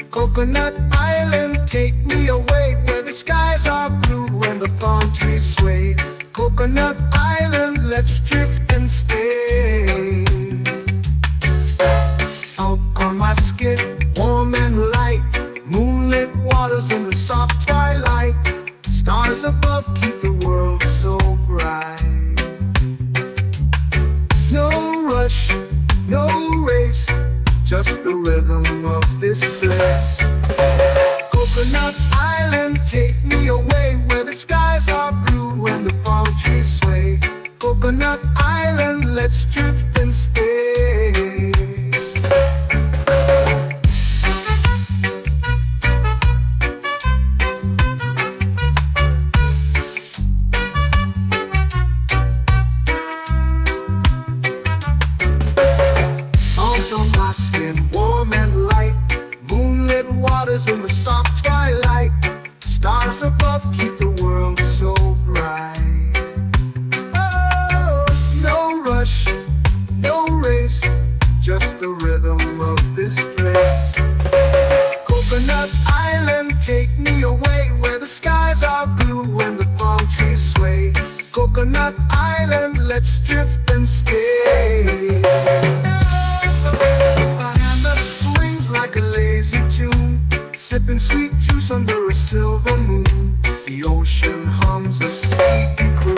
Coconut Island, take me away, where the skies are blue and the palm trees sway. Coconut Island, let's drift and stay. Out on my skin, warm and light, moonlit waters in the soft twilight. Stars above keep the world so bright. No rush, no race, just the rhythm of this place. Coconut Island, take me away, where the skies are blue and the palm trees sway. Coconut Island, let's drift and stay. My skin warm and light, moonlit waters in the soft twilight. Stars above keep the world so bright. Oh, no rush, no race, just the rhythm of this place. Coconut Island, take me away, where the skies are blue and the palm trees sway. Coconut Island, let's drift and stay. Sipping sweet juice under a silver moon. The ocean hums a sleepy croon.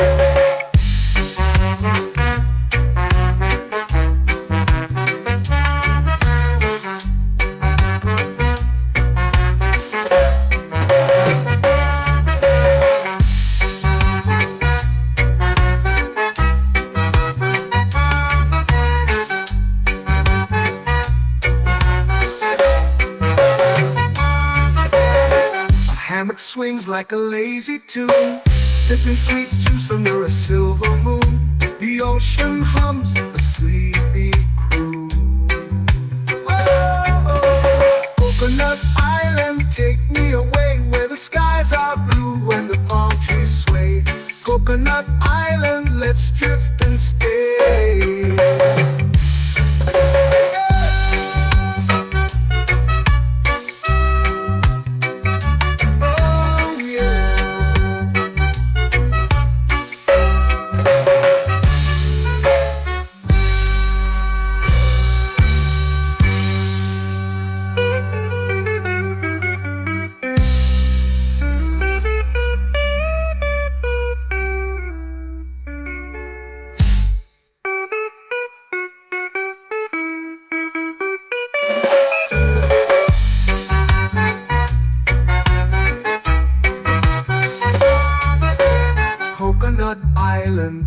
Hammock swings like a lazy tune, sipping sweet juice under a silver moon. The ocean hums a sleepy croon.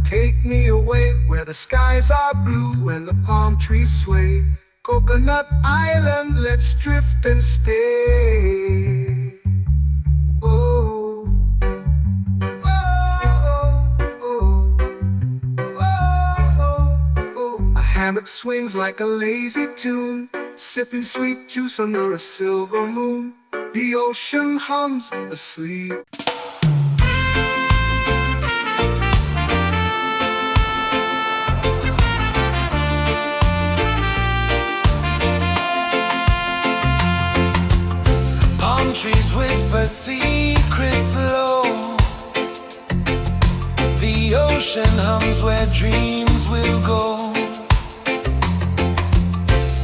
take me away where the skies are blue and the palm trees sway. Coconut Island, let's drift and stay. Oh, oh, oh, oh, oh. A hammock swings like a lazy tune, sipping sweet juice under a silver moon. The ocean hums asleep. Palm trees whisper secrets low. The ocean hums where dreams will go.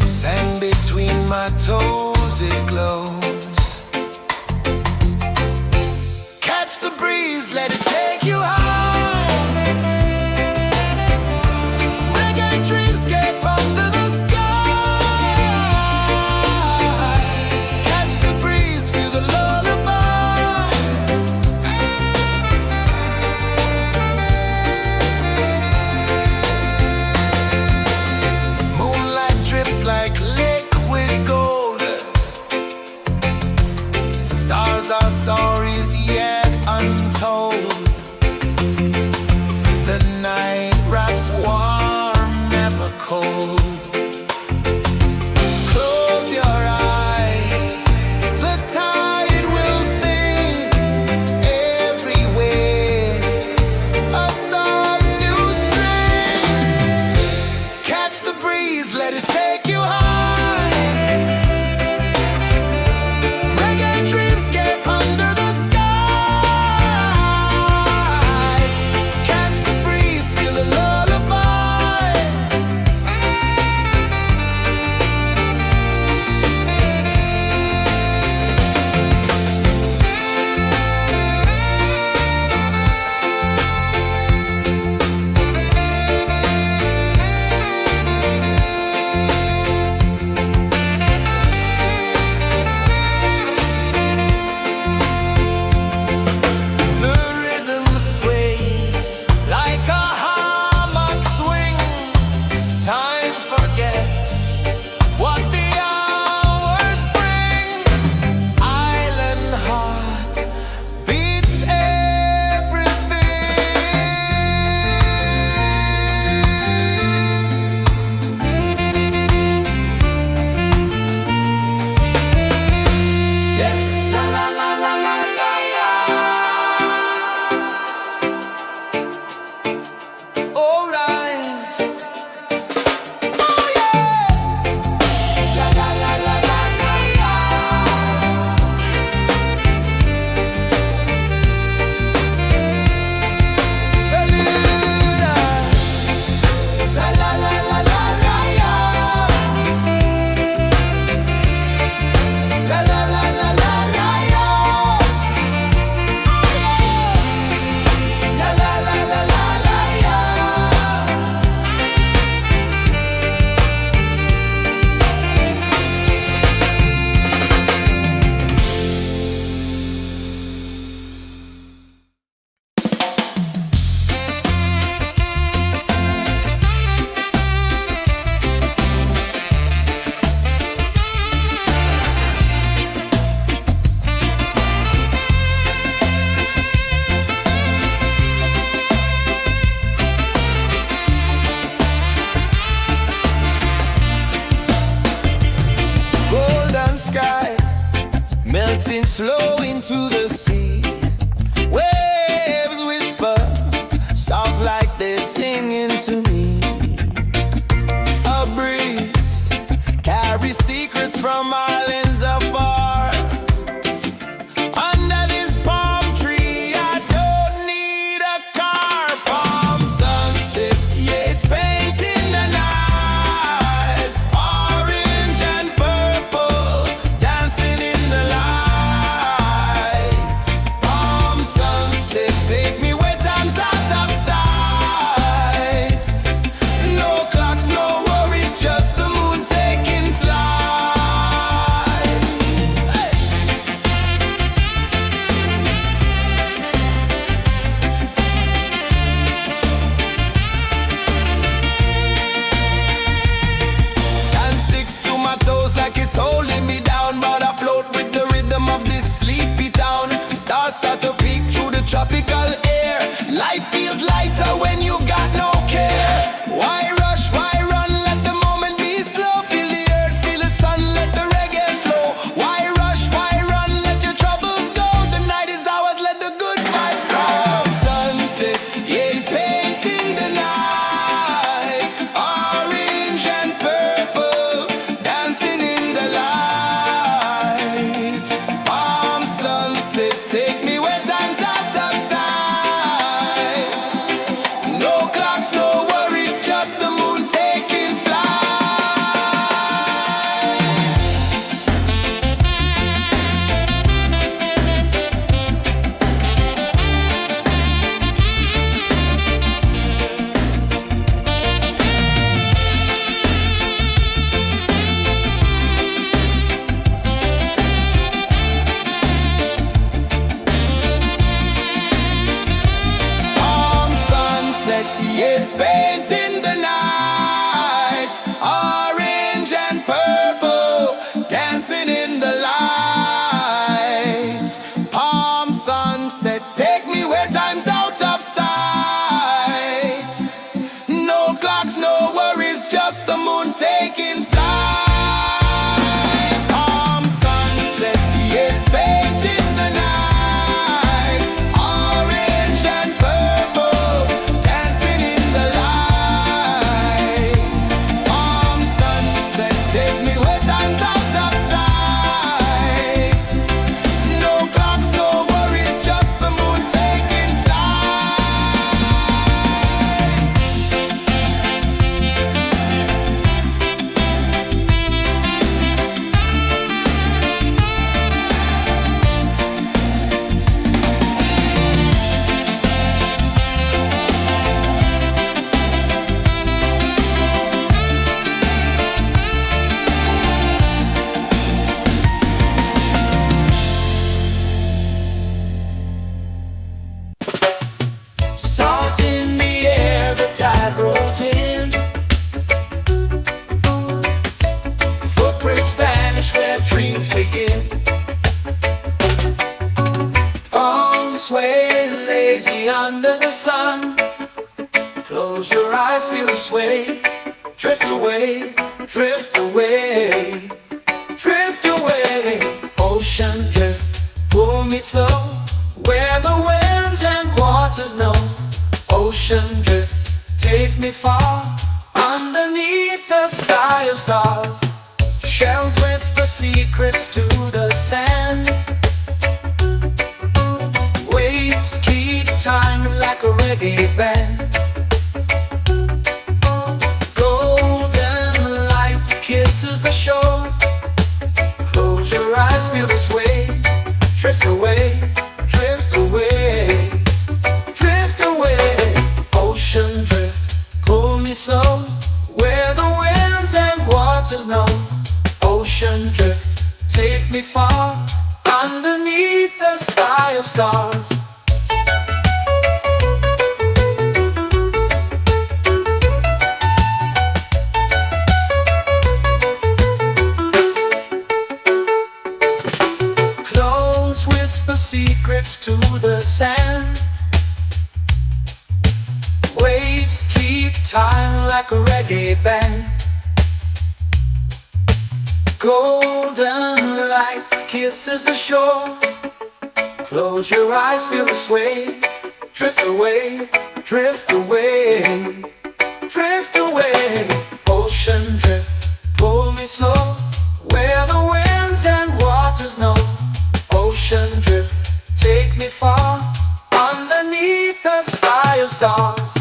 Sand between my toes, it glows. Catch the breeze, let it take you high. Reggae dreamscape under the sky. Catch the breeze, feel the lullaby. Moonlight drips like liquid gold. Stars are stories yet untold. The night wraps warm, never cold. Close your eyes, the tide will sing everywhere. A soft new string. Catch the breeze, let it take you high. Reggae dreamscape under the sky. Catch the breeze, feel the lullaby. The rhythm sways like a hammock swing. Time forgets what the hours bring. Island heart beats everything. Yeah. La la la la la la la. All right. Oh yeah. La la la la la la la. Beluga. La la la la la la la. La la la la la la la. La la la la la la la. Golden sky melting slow into the sea. Waves whisper soft like they're singing to me. A breeze carries secrets from islands afar. Under this palm tree, I don't need a car. Palm sunset, yeah, it's painting the night. Orange and purple dancing in the light. beach where dreams begin. Arms sway lazy under the sun. Close your eyes, feel the sway. Drift away, drift away, drift away. Ocean drift, pull me slow, where the winds and waters know. Ocean drift, take me far, underneath the sky of stars. Shells whisper secrets to the sand. Waves keep time like a reggae band. Golden light kisses the shore. Close your eyes, feel the sway. Drift away, drift away, drift away. Ocean drift, pull me slow, where the winds and waters know. Ocean drift, take me far, underneath the sky of stars. Close whisper secrets to the sand. Waves keep time like a reggae band. Golden light kisses the shore. Close your eyes, feel the sway. Drift away, drift away, drift away. Ocean drift, pull me slow, where the winds and waters know. Ocean drift, take me far, underneath the sky of stars.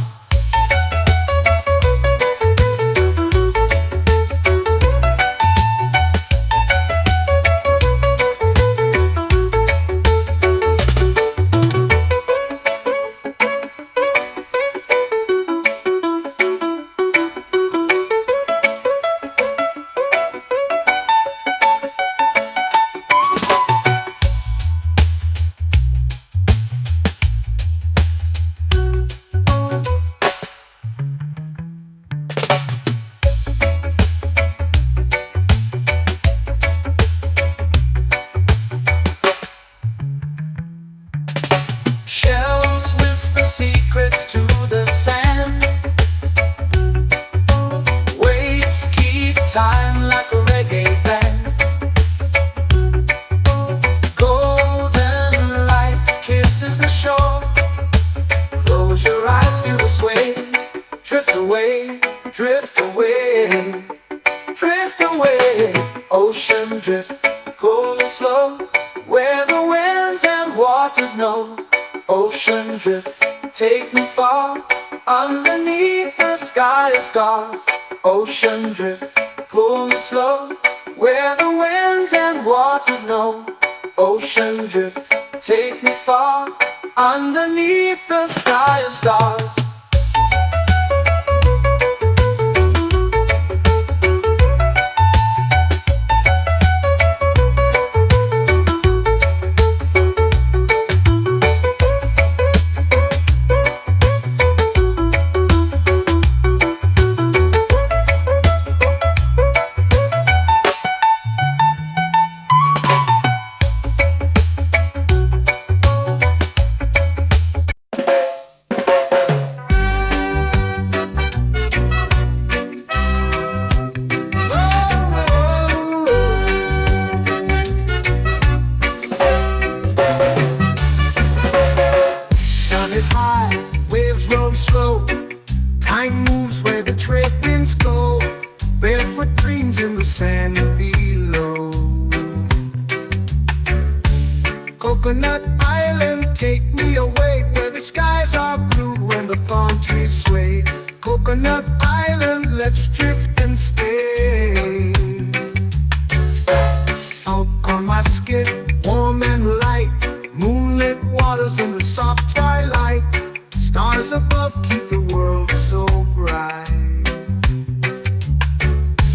Shells whisper secrets to the sand. Waves keep time like a reggae band. Golden light kisses the shore. Close your eyes, feel the sway. Drift away, drift away, drift away. Ocean drift, pull me slow, where the winds and waters know. Ocean drift, take me far, underneath the sky of stars. Ocean drift, pull me slow, where the winds and waters know. Ocean drift, take me far, underneath the sky of stars. Time moves where the trade winds go. Barefoot dreams in the sand below. Coconut Island, take me away, where the skies are blue and the palm trees sway. Coconut Island, let's drift and stay. Out on my skin, warm and light, moonlit waters in the soft twilight. Stars above keep the world so bright.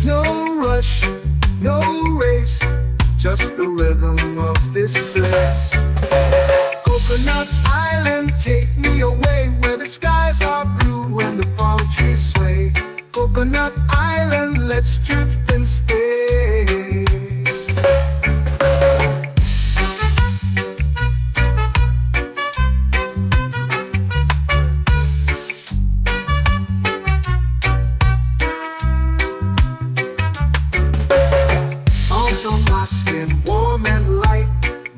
No rush, no race, just the rhythm of this place. Coconut Island, take me away, where the skies are blue and the palm trees sway. Coconut Island, let's drift and stay. skin warm and light.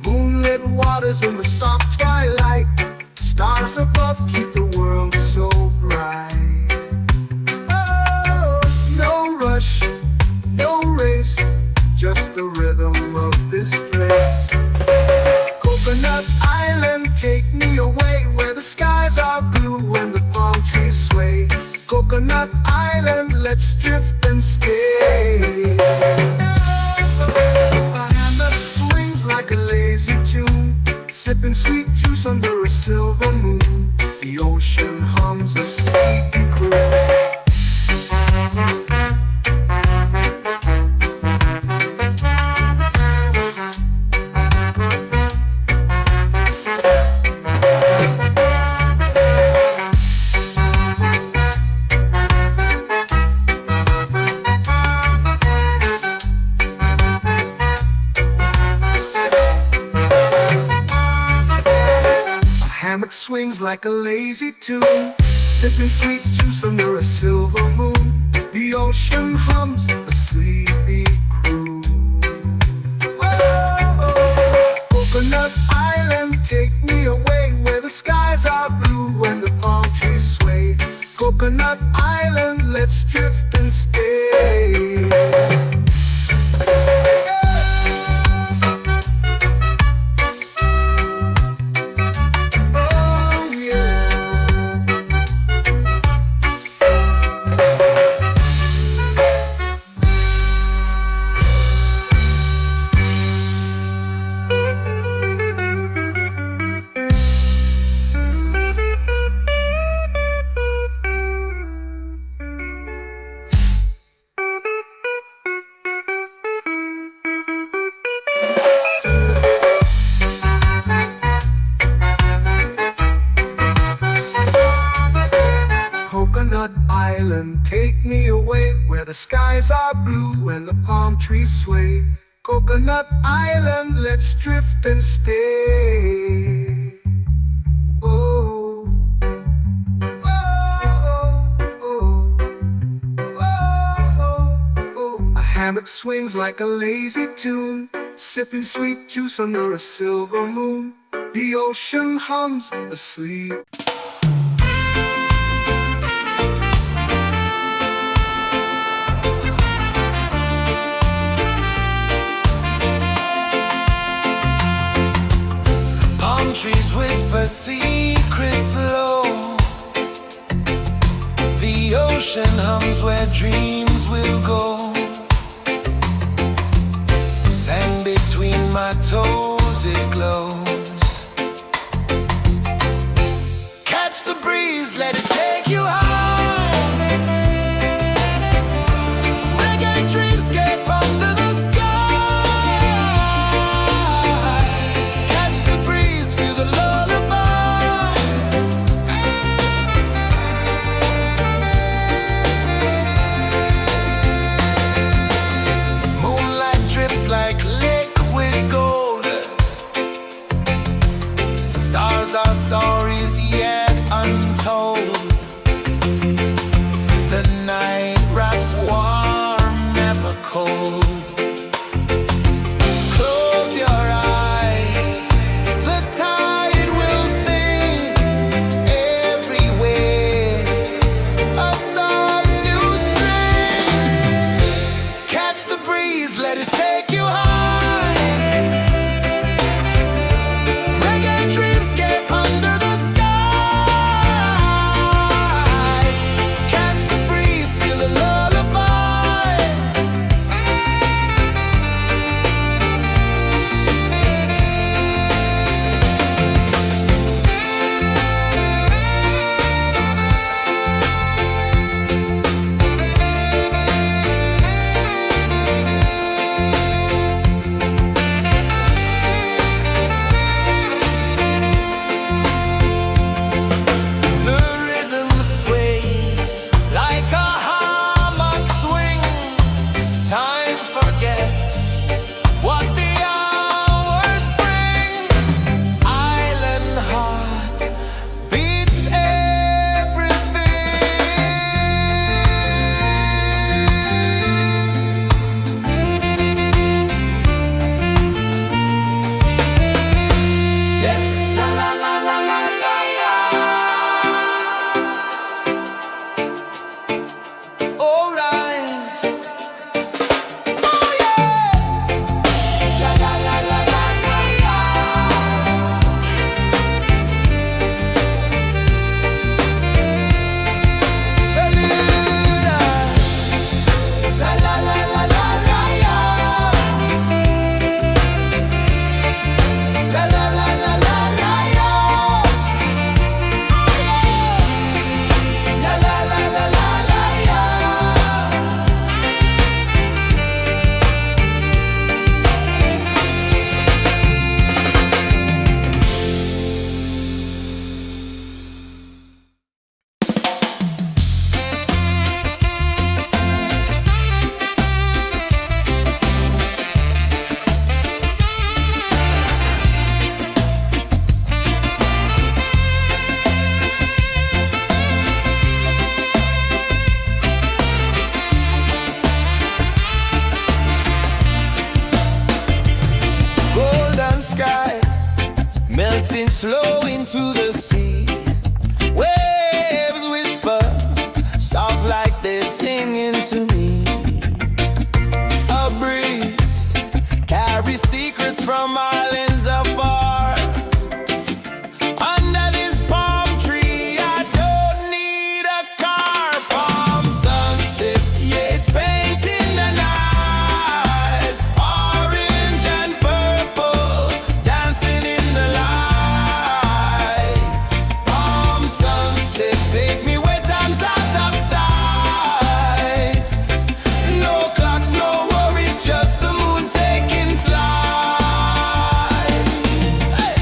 Moonlit waters in the soft twilight. Stars above keep the world so bright. Oh, no rush, no race, just the rhythm of this place. Coconut Island, take me away where the skies are blue and the palm trees sway. Coconut Island, let's drift and stay. A hammock swings like a lazy tune, sipping sweet juice under a silver moon. The ocean hums a sleepy croon. Hammock swings like a lazy tune, sipping sweet juice under a silver moon. The ocean hums a sleepy croon. Whoa, Coconut Island, take me away where the skies are blue and the palm trees sway. Coconut Island, let's drift and stay. Coconut Island, take me away where the skies are blue and the palm trees sway. Coconut Island, let's drift and stay. Oh, oh, oh, oh, oh. A hammock swings like a lazy tune, sipping sweet juice under a silver moon. The ocean hums asleep. Trees whisper secrets low. The ocean hums where dreams will go. Sand between my toes, it glows. Catch the breeze, let it take you high. Reggae dreamscape under the sky. Catch the breeze, feel the lullaby. Moonlight drips like liquid gold. melting slow into the sea. Waves whisper, soft like they're singing to me. A breeze carries secrets from islands afar. Under this palm tree, I don't need a car. Palm sunset, yeah, it's painting the night. Orange and purple, dancing in the light. Palm sunset, take me where time's out of sight. No clocks, no worries, just the moon taking flight. Hey!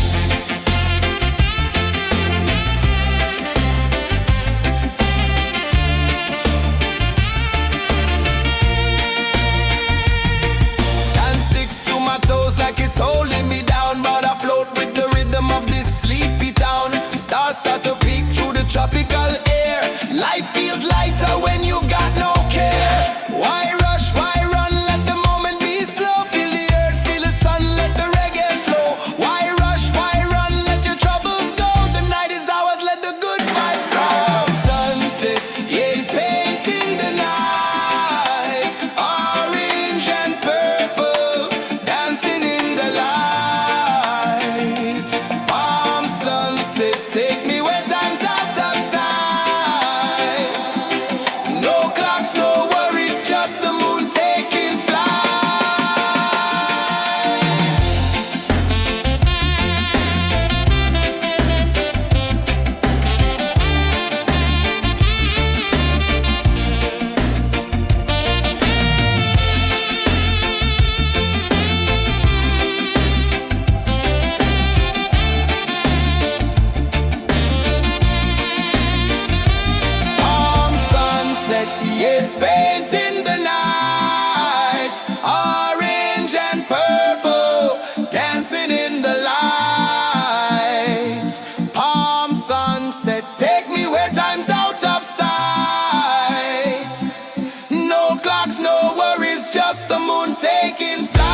Sand sticks to my toes like it's holding me down, but I float with the rhythm of this sleepy town. Stars start to peek through the tropical air. Life feels lighter when you've got no care. Why rush, why run, let the moment be slow. Feel the earth, feel the sun, let the reggae flow. Why rush, why run, let your troubles go. The night is ours, let the good vibes grow. Sunset, yeah, it's painting the night. Orange and purple, dancing in the light. Palm sunset, take me where time's out of sight. No clocks, no worries, just the moon taking flight. Palm sunset, yeah, it's painting the night. Orange and purple, dancing in the light. Palm sunset, take me where time's out of sight. No clocks, no worries, just the moon taking flight.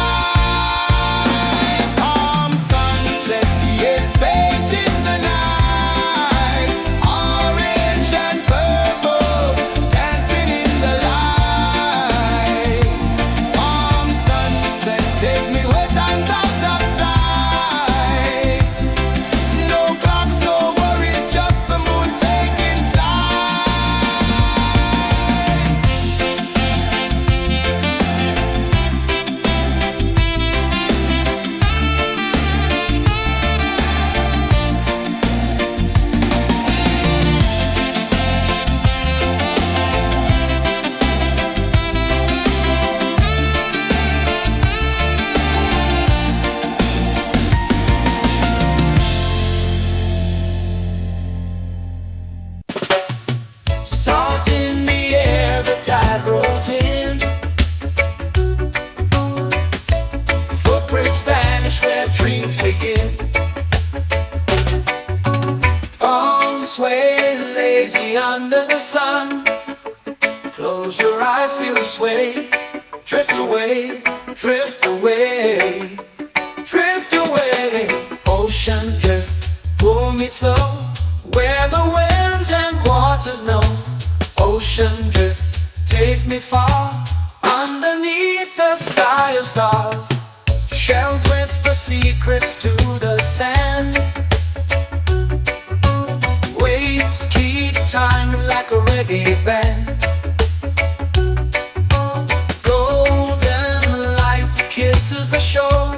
Palm sunset, yeah, it's painting the night. Orange and purple, dancing in the light. Palm sunset, take me where time's out of sight. No clocks, no worries, just the moon taking flight. Salt in the air, the tide rolls in. Footprints vanish where dreams begin. Arms sway lazy under the sun. Close your eyes, feel the sway. Drift away, drift away, drift away. Ocean drift, pull me slow, where the winds and waters know. Ocean drift, take me far, underneath the sky of stars. Shells whisper secrets to the sand. Waves keep time like a reggae band. Golden light kisses the shore.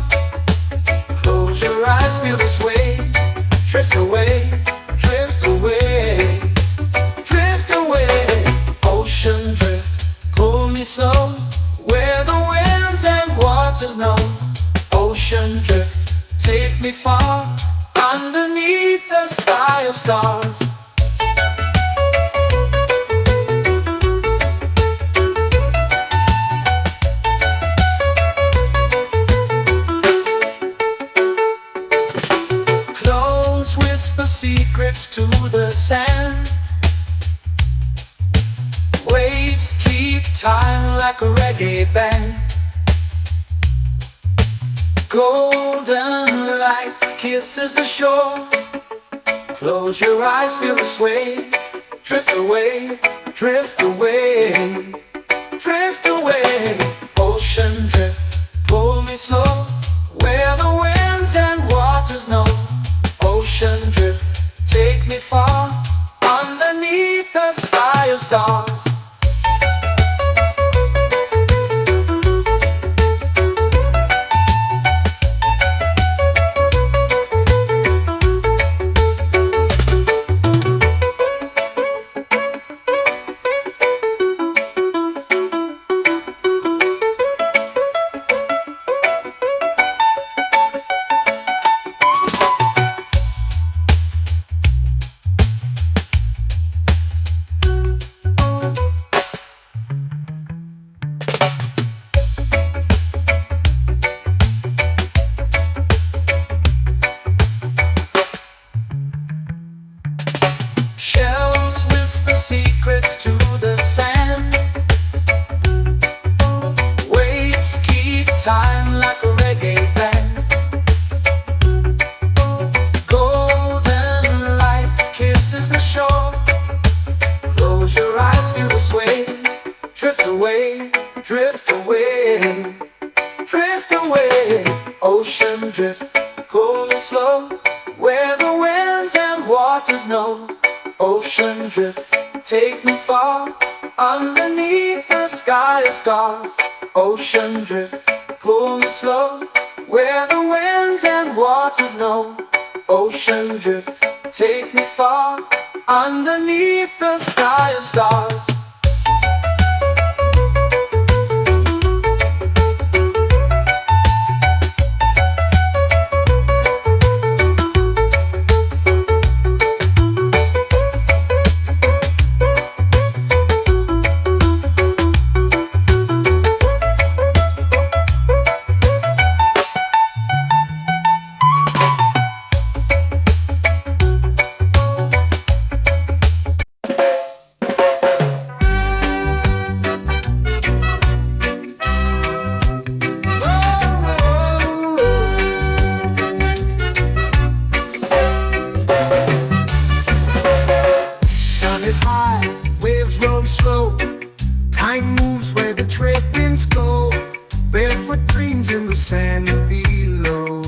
Close your eyes, feel the sway. Drift away, drift away, drift away. Ocean drift, pull me slow, where the winds and waters know. Ocean drift, take me far, underneath the sky of stars. Close whisper secrets to the sand. Waves keep time like a reggae band. Golden light kisses the shore. Close your eyes, feel the sway. Drift away, drift away, drift away. Ocean drift, pull me slow, where the winds and waters know. Ocean drift, take me far, underneath the sky of stars. Shells whisper secrets to the sand. Waves keep time like a reggae band. Golden light kisses the shore. Close your eyes, feel the sway. Drift away, drift away, drift away. Ocean drift, pull me slow, where the winds and waters know. Ocean drift, take me far, underneath the sky of stars. Ocean drift, pull me slow, where the winds and waters know. Ocean drift, take me far, underneath the sky of stars. Is high, waves roll slow. Time moves where the trade winds go. Barefoot dreams in the sand below.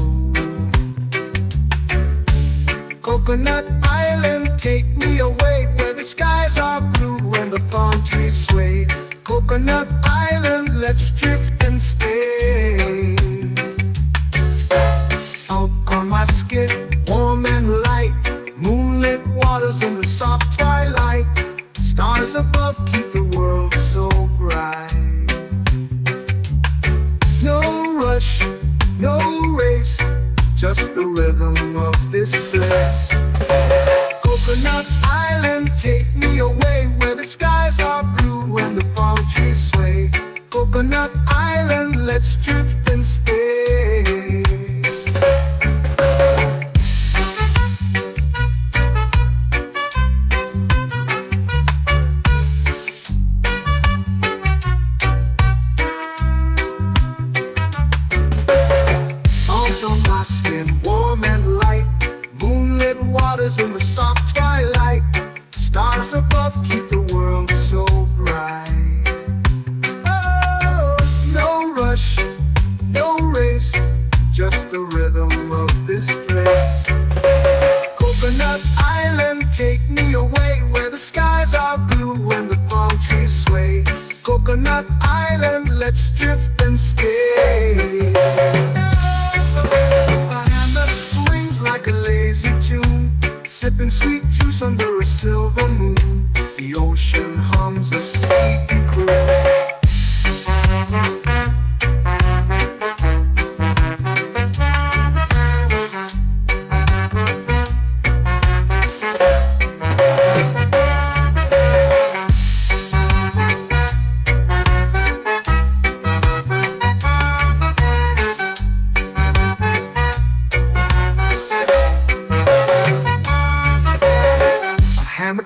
Coconut Island, take me away, where the skies are blue and the palm trees sway. Coconut Island, let's drift and stay. Out on my skin, warm and light, moonlit waters in the soft twilight. Stars above keep the world so bright. No rush, no race, just the rhythm of this place. Coconut Island, take me away, where the skies are blue and the palm trees sway. Coconut Island, let's drift and stay. My skin warm and light, moonlit waters in the soft twilight. Stars above keep the world so bright. Oh, no rush, no race, just the rhythm of this place. Coconut Island, take me away, where the skies are blue and the palm trees sway. Coconut Island, let's drift and stay. Like a lazy tune, sipping sweet juice under a silver moon. The ocean hums a sleepy croon.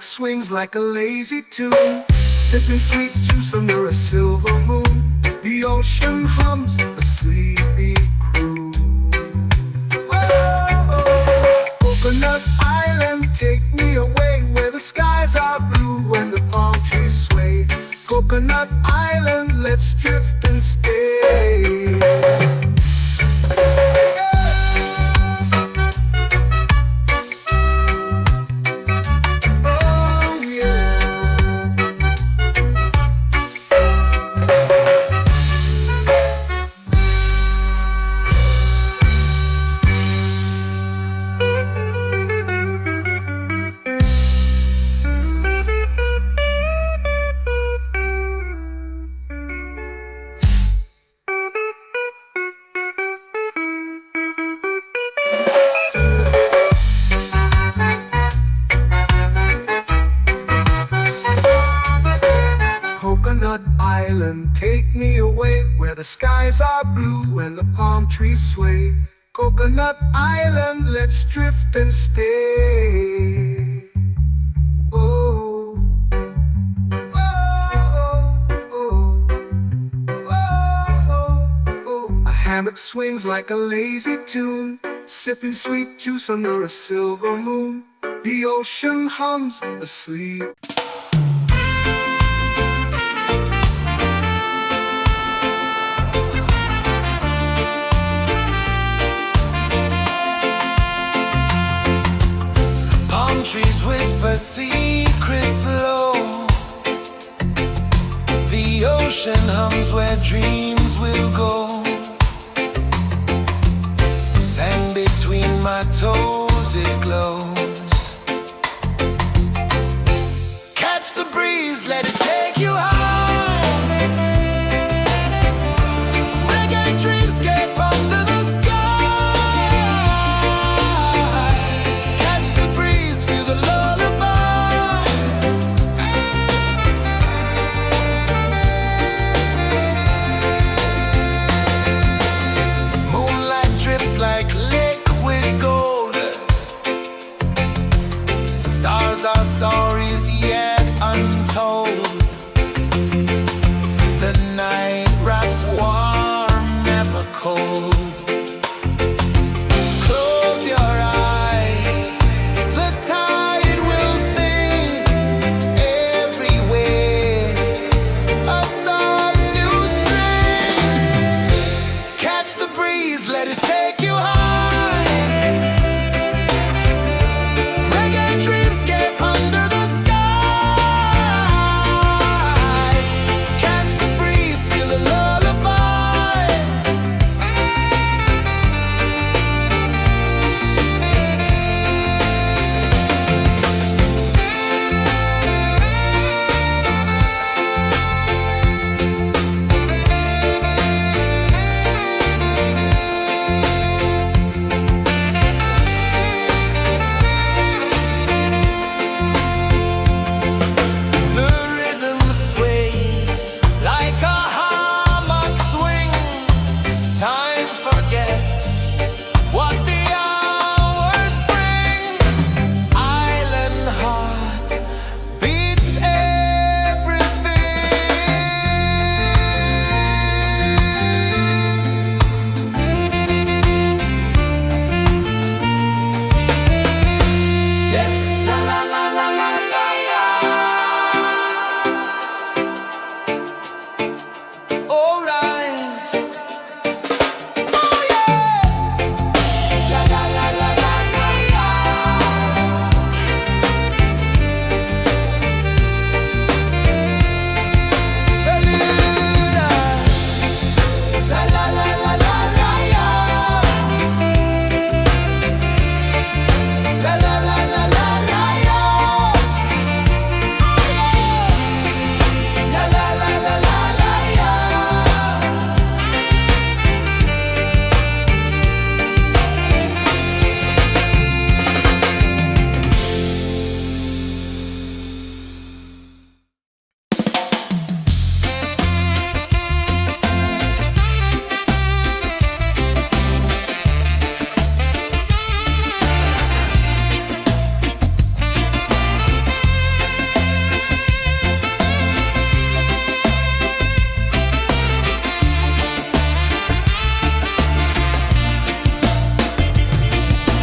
Swings like a lazy tune, sipping sweet juice under a silver moon. The ocean hums a sleepy croon. Whoa. the skies are blue and the palm trees sway. Coconut Island, let's drift and stay. Oh, oh, oh, oh, oh. A hammock swings like a lazy tune, sipping sweet juice under a silver moon. The ocean hums asleep. Palm trees whisper secrets low. The ocean hums where dreams will go. Sand between my toes, it glows. Catch the breeze, let it take you high. Reggae dreamscape under the sky. Catch the breeze, feel the lullaby. Moonlight drips like liquid gold. Stars are stories yet untold. The night wraps warm, never cold. Close your eyes, the tide will sing everywhere. A soft new string. Catch the breeze, let it take you high. Reggae dreamscape under the sky. Catch the breeze, feel the lullaby. The rhythm sways like a hammock swing. Time forgets what the hours bring. Island heart beats everything. Yeah. La la la la la la la. All right. Oh yeah. La la la la la la la. Bermuda. La la la la la la la. La la la la la la la. La la la la la la la.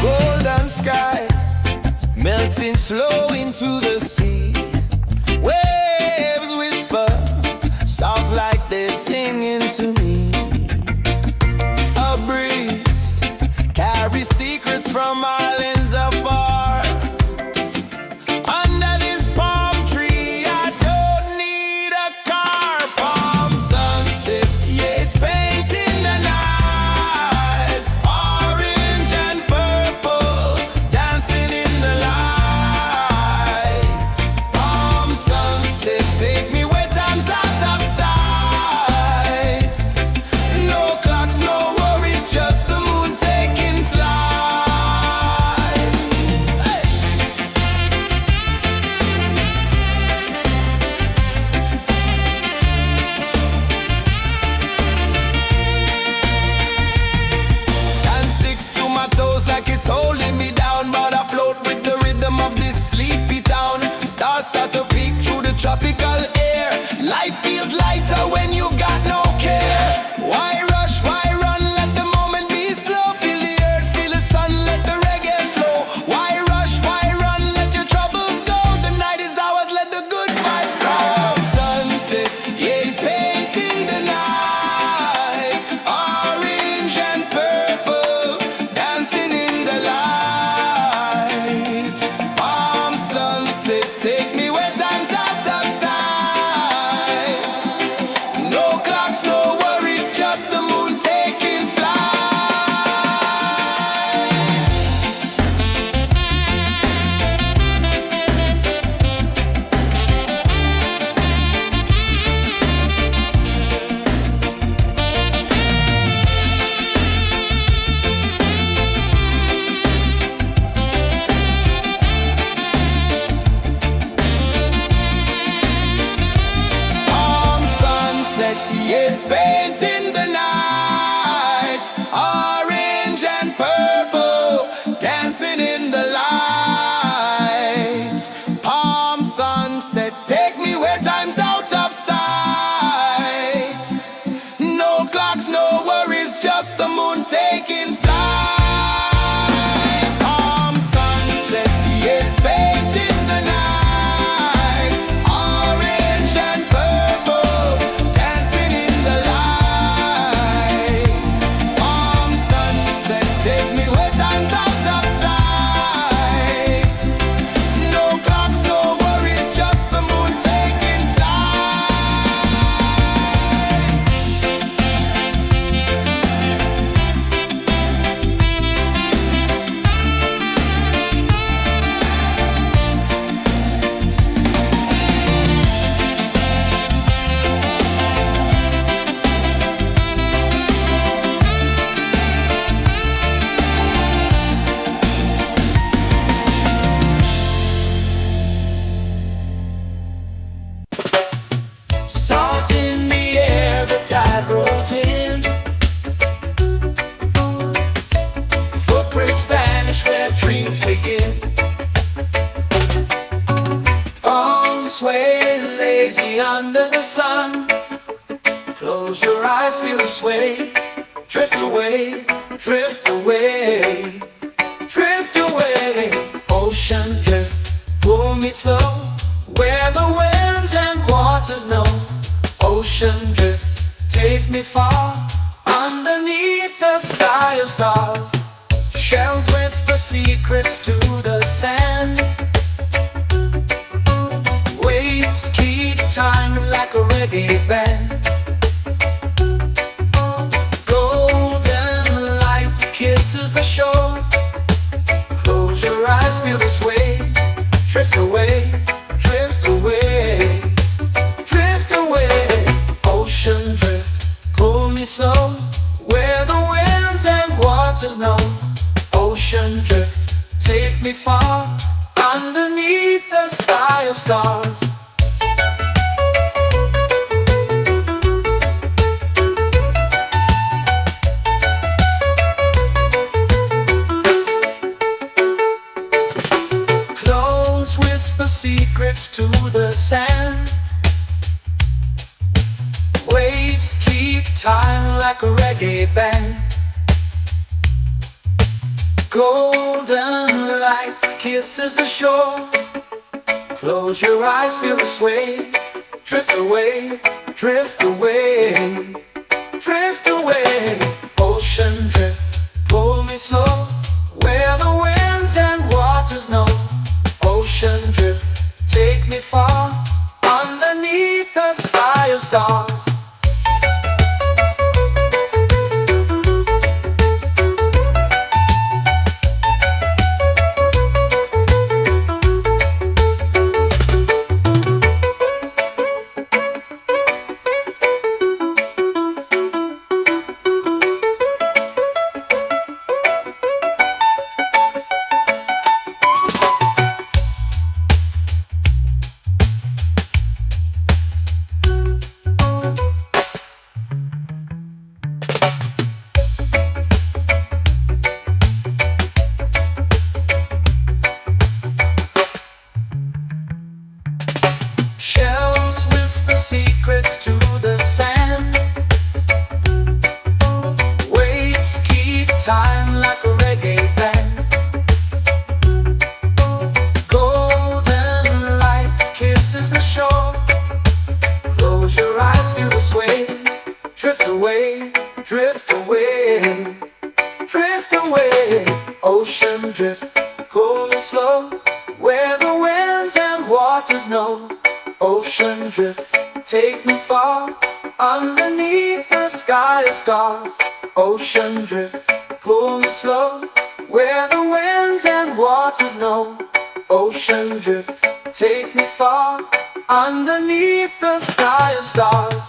Golden sky melting slow into the sea. Waves whisper soft like they're singing to me. A breeze carries secrets from islands afar. Under this palm tree, I don't need a car. Palm sunset, yeah, it's painting the night. Orange and purple, dancing in the light. Palm sunset, take me where time's out of sight. No clocks, no worries, just the moon taking flight. Take me where time's out of sight. No clocks, no worries, just the moon taking flight. Salt in the air, the tide rolls in. Footprints vanish where dreams begin. Arms sway lazy under the sun. Close your eyes, feel the sway. Drift away, drift away, drift away. Ocean drift, pull me slow, where the winds and waters know. Ocean drift, take me far, underneath the sky of stars. Shells whisper secrets to the sand. Waves keep time like a reggae band. Golden light kisses the shore. Close your eyes, feel the sway. Drift away, drift away, drift away. Ocean drift, pull me slow, where the winds and waters know. Ocean drift, take me far, underneath the sky of stars. Close whisper secrets to the sand. Waves keep time like a reggae band. Golden light kisses the shore. Close your eyes, feel the sway. Drift away, drift away, drift away. Ocean drift, pull me slow, where the winds and waters know. Ocean drift, take me far, underneath the sky of stars. Shells whisper secrets to the sand. Waves keep time like a reggae band. Golden light kisses the shore. Close your eyes, feel the sway. Drift away, drift away, drift away. Ocean drift, pull me slow, where the winds and waters know. Ocean drift, take me far, underneath the sky of stars. Ocean drift, pull me slow, where the winds and waters know. Ocean drift, take me far, underneath the sky of stars.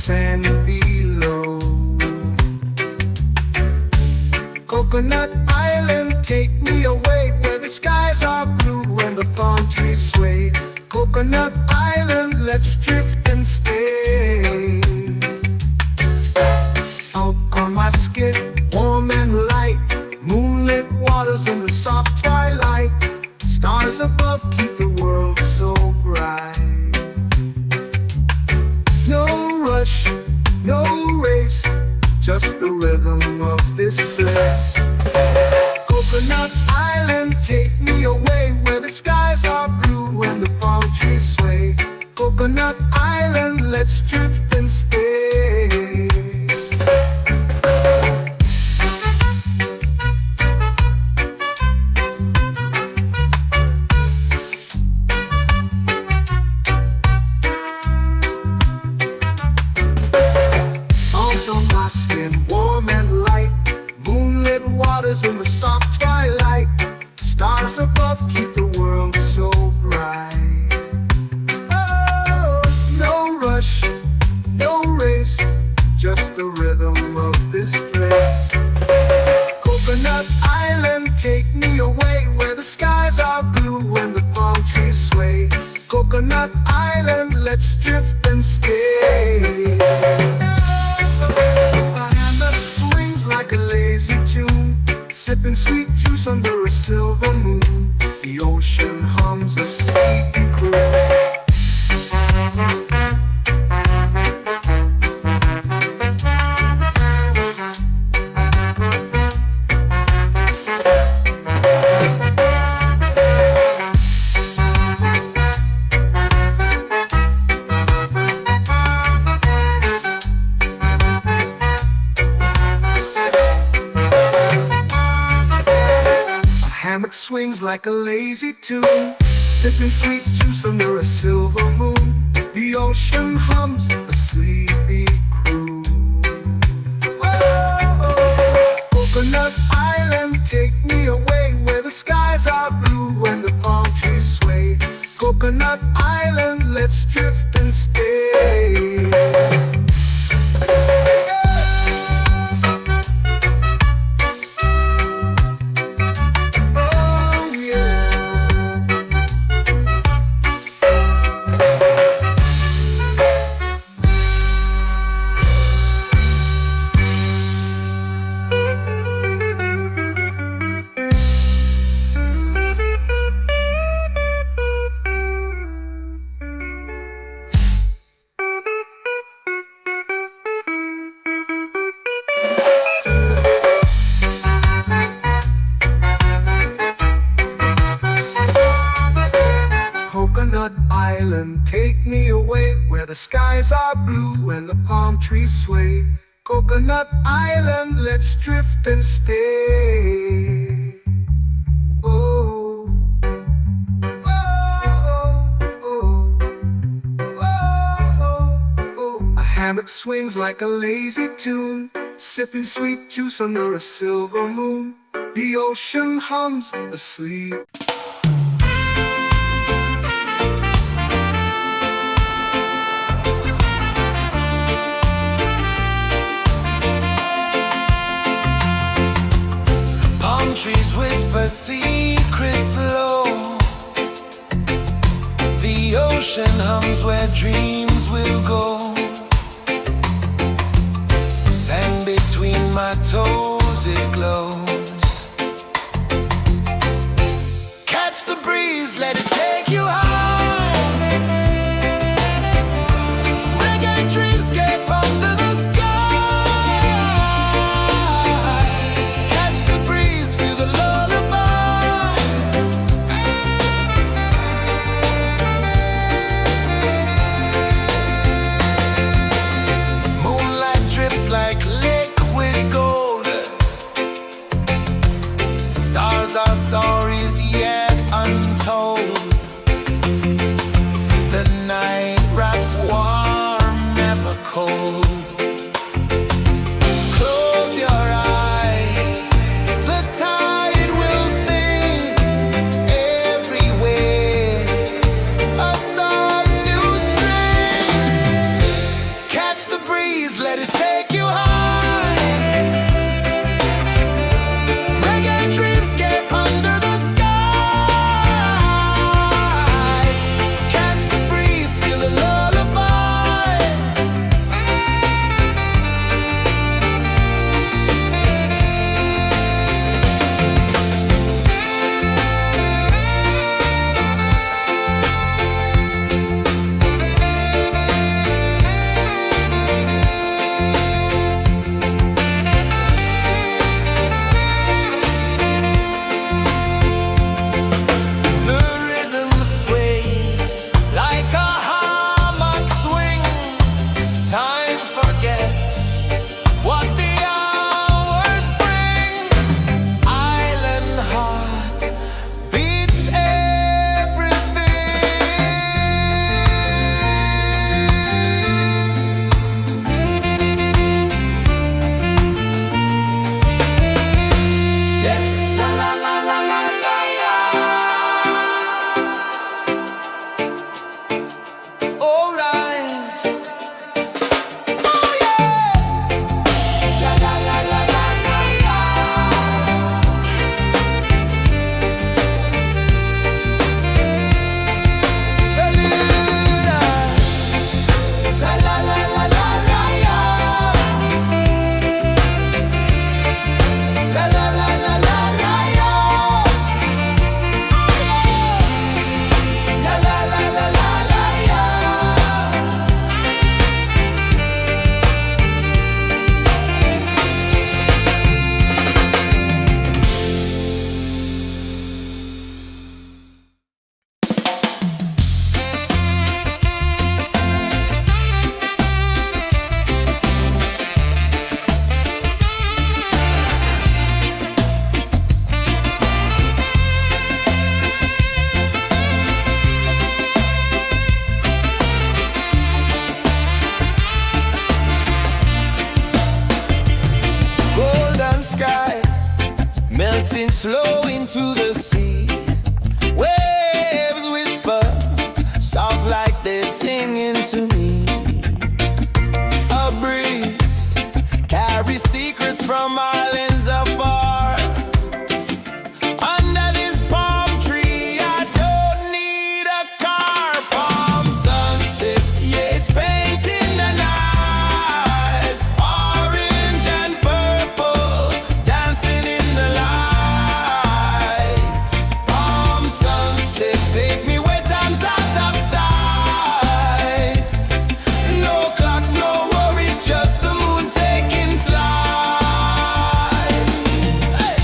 sand below. Coconut Island, take me away where the skies are blue and the palm trees sway. Coconut Island, let's drift and stay. Out on my skin, warm and light, moonlit waters in the soft twilight. Stars above keep the world so bright. No rush, no race, just the rhythm of this place. Coconut Island, take me away where the skies are blue and the palm trees sway. Coconut Island, let's drift and stay. Salt on my skin, warm and light, moonlit waters in the soft twilight. Stars above keep the world so bright. Oh, no rush, no race, just the rhythm of this place. Coconut Island, take me away where the skies are blue and the palm trees sway. Coconut Island, let's drift and stay. A hand that swings like a lazy tune, sipping sweet juice under a silver moon. The ocean hums a sleepy croon. Hammock swings like a lazy tune, sipping sweet juice under a silver moon. The ocean hums a sleepy croon. Whoa, Coconut Island, take me away where the skies are blue and the palm trees sway. Coconut Island, let's drift and stay. Coconut Island, take me away where the skies are blue and the palm trees sway. Coconut Island, let's drift and stay. Oh, oh, oh, oh, oh. A hammock swings like a lazy tune, sipping sweet juice under a silver moon. The ocean hums asleep. Trees whisper secrets low. The ocean hums where dreams will go. Sand between my toes, it glows. Catch the breeze, let it take you high. Reggae dreamscape under the sky. Our stories yet untold. The night wraps warm, never cold. Close your eyes, the tide will sing everywhere. A soft new string. Catch the breeze. breeze, let it take you high. Reggae dreamscape under the sky. Catch the breeze, feel a lullaby. The rhythm sways like a hammock swing. Time forgets what the hours bring. Island heart beats everything. Yeah. La la la la la la la. Alright. Oh yeah. La la la la la la la. La la la la la la la. La la la la la la la. La la la la la la la. Golden sky melting slow into the sea. Waves whisper soft like they're singing to me. A breeze carries secrets from islands afar. Under this palm tree, I don't need a car. Palm sunset, yeah, it's painting the night. Orange and purple, dancing in the light. Palm sunset, take me where time's out of sight. No clocks, no worries, just the moon taking flight. Hey.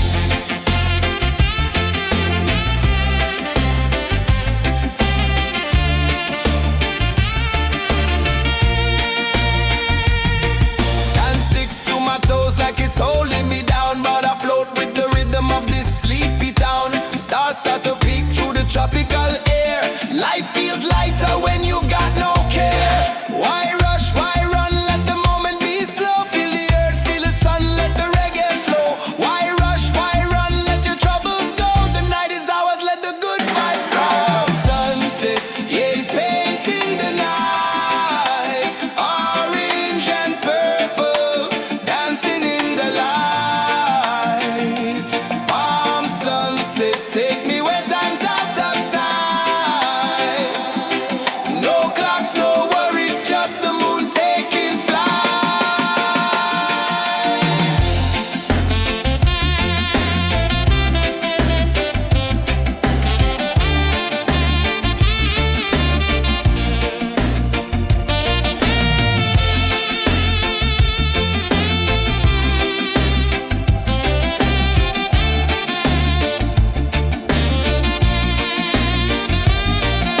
Sand sticks to my toes like it's holding me down, but I float with the rhythm of this sleepy town. Stars start to peek through the tropical air. Life feels lighter when you've got no care. Why rush, why run, let the moment be slow. Feel the earth, feel the sun, let the reggae flow. Why rush, why run, let your troubles go. The night is ours, let the good vibes grow. Sunset, yeah, it's painting the night. Orange and purple, dancing in the light. Palm sunset, take me where time's out of sight. No clocks, no worries, just the moon taking flight.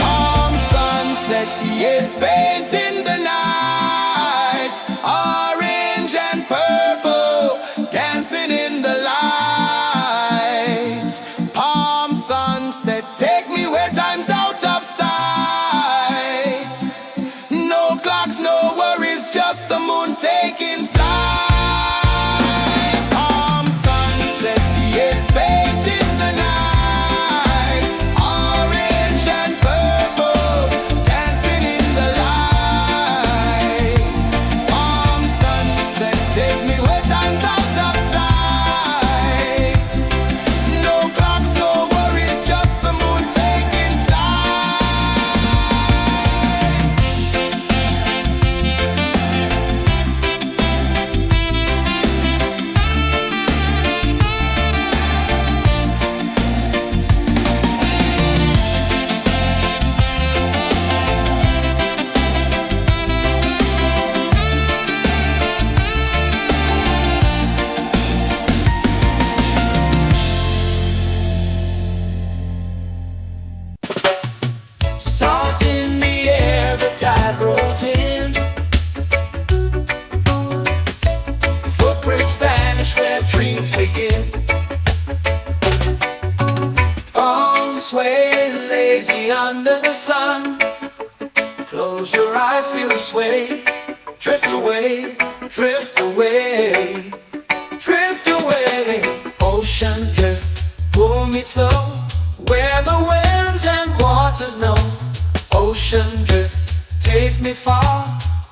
Palm sunset, yeah, it's painting the night. Orange and purple, dancing in the light. Palm sunset, take me where time's out of sight. No clocks, no worries, just the moon taking flight. Palm sunset, yeah, it's painting the night. Orange and purple, dancing in the light. Palm where dreams begin. Oh, sway lazy under the sun. Close your eyes, feel the sway. Drift away, drift away, drift away. Ocean drift, pull me slow, where the winds and waters know. Ocean drift, take me far,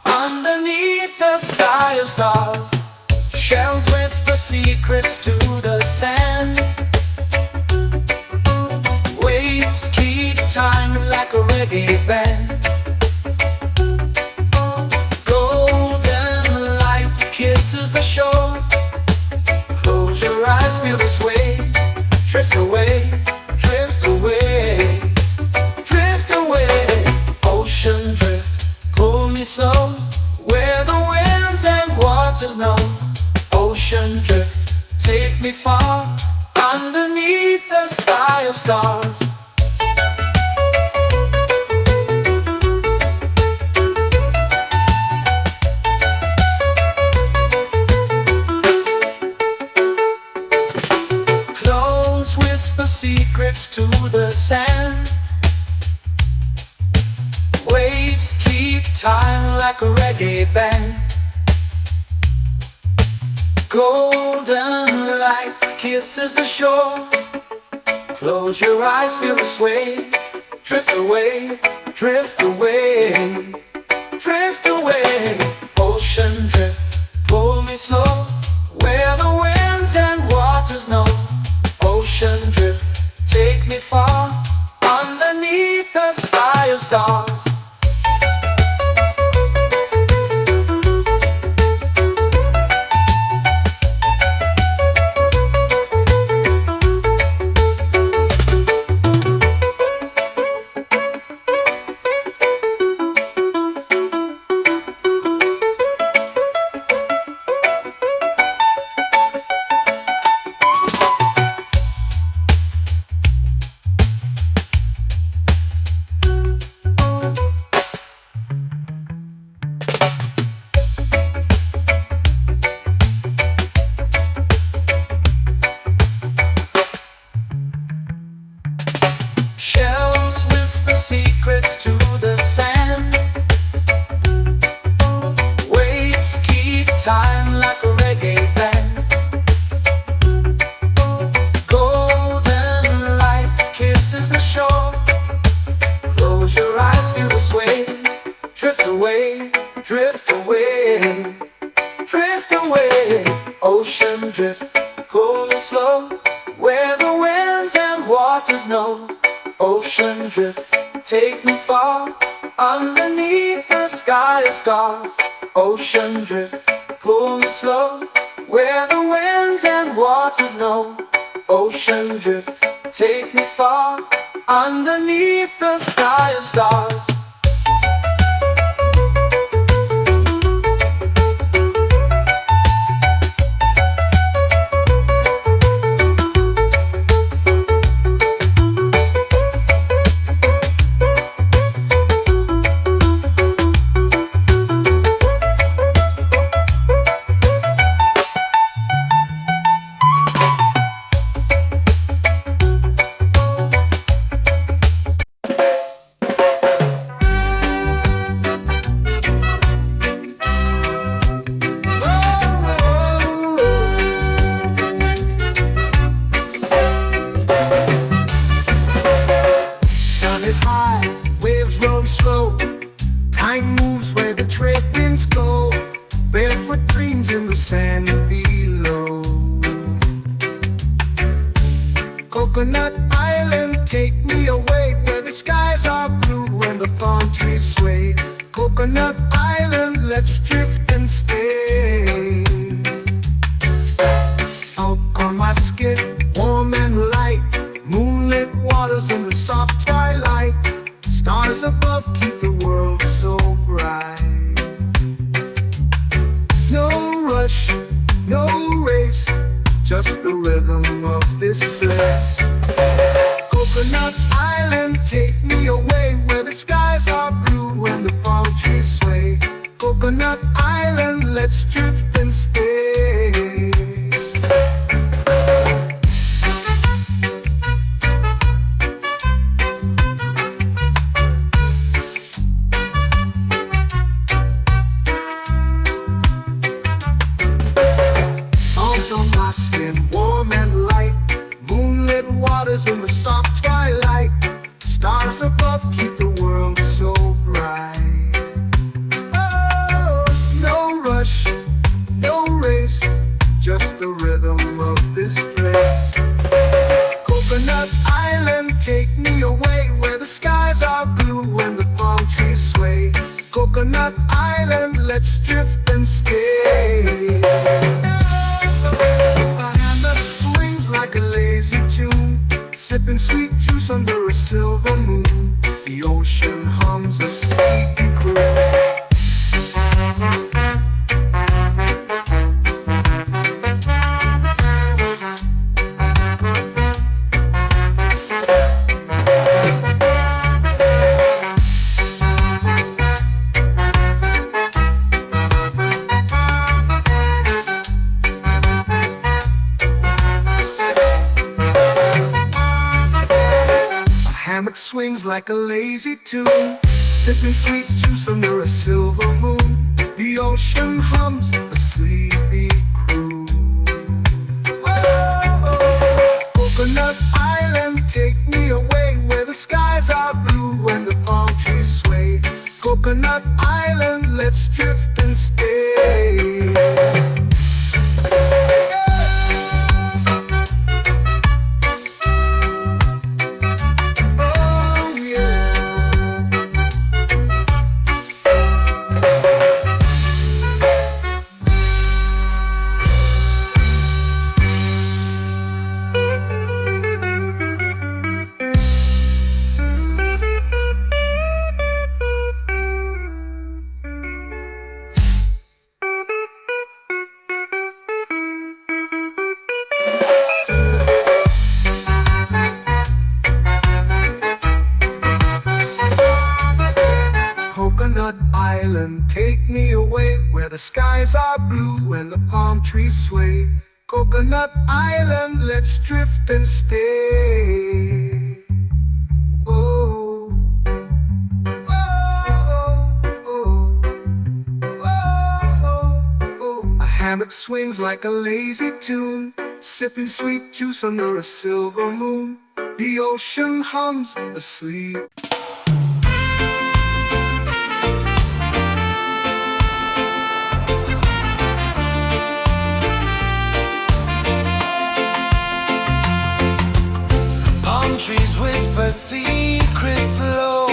underneath the sky of stars. Shells whisper secrets to the sand. Waves keep time like a reggae band. Golden light kisses the shore. Close your eyes, feel the sway. Drift away, drift away, drift away. Ocean drift, pull me slow, where the winds and waters know. Ocean drift, take me far, underneath the sky of stars. Clones whisper secrets to the sand. Waves keep time like a reggae band. Golden light kisses the shore. Close your eyes, feel the sway. Drift away, drift away, drift away. Ocean drift, pull me slow, where the winds and waters know. Ocean drift, take me far, underneath the sky of stars. Shells whisper secrets to the sand. Waves keep time like a reggae band. Golden light kisses the shore. Close your eyes, feel the sway. Drift away, drift away, drift away. Ocean drift, pull me slow, where the winds and waters know. Ocean drift, take me far, underneath the sky of stars. Ocean drift, pull me slow, where the winds and waters know. Ocean drift, take me far, underneath the sky of stars. Time moves where the trade winds go. Barefoot dreams in the sand below. Coconut Island, take me away, where the skies are blue and the palm trees sway. Coconut Island, let's drift and stay. Out on my skin, warm and light, moonlit waters in the soft twilight. Stars above keep the world so bright. No rush, no race, just the rhythm of this place. Coconut Island, take me away, where the skies are blue and the palm trees sway. Coconut Island, let's drift and stay. just the rhythm of this place. Coconut Island, take me away where the skies are blue and the palm trees sway. Coconut Island, let's drift and stay. A hand that swings like a lazy tune, sipping sweet juice under a silver moon. The ocean hums a sleepy croon. Hammock swings like a lazy tune, sipping sweet juice under a silver moon. The ocean hums a sleepy croon. Oh, Coconut Island, take me away where the skies are blue and the palm trees sway. Coconut Island, let's drift and stay. Coconut Island, take me away where the skies are blue and the palm trees sway. Coconut Island, let's drift and stay. Oh, oh, oh, oh, oh. A hammock swings like a lazy tune, sipping sweet juice under a silver moon. The ocean hums asleep. Trees whisper secrets low.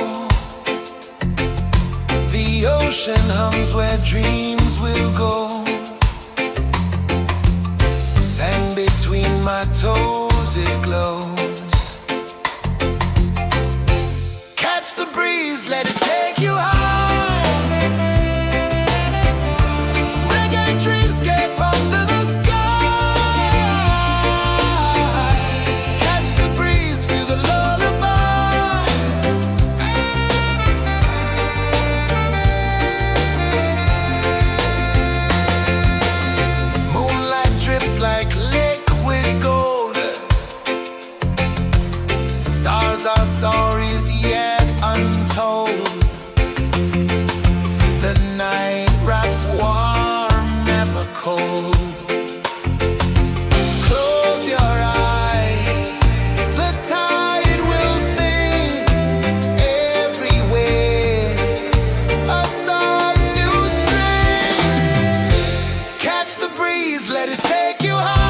The ocean hums where dreams will go. Sand between my toes, it glows. Catch the breeze, let it take you high. Reggae dreamscape under the sky. Our stories yet untold. The night wraps warm, never cold. Close your eyes, the tide will sing everywhere. A soft new string. Catch the breeze, let it take you high.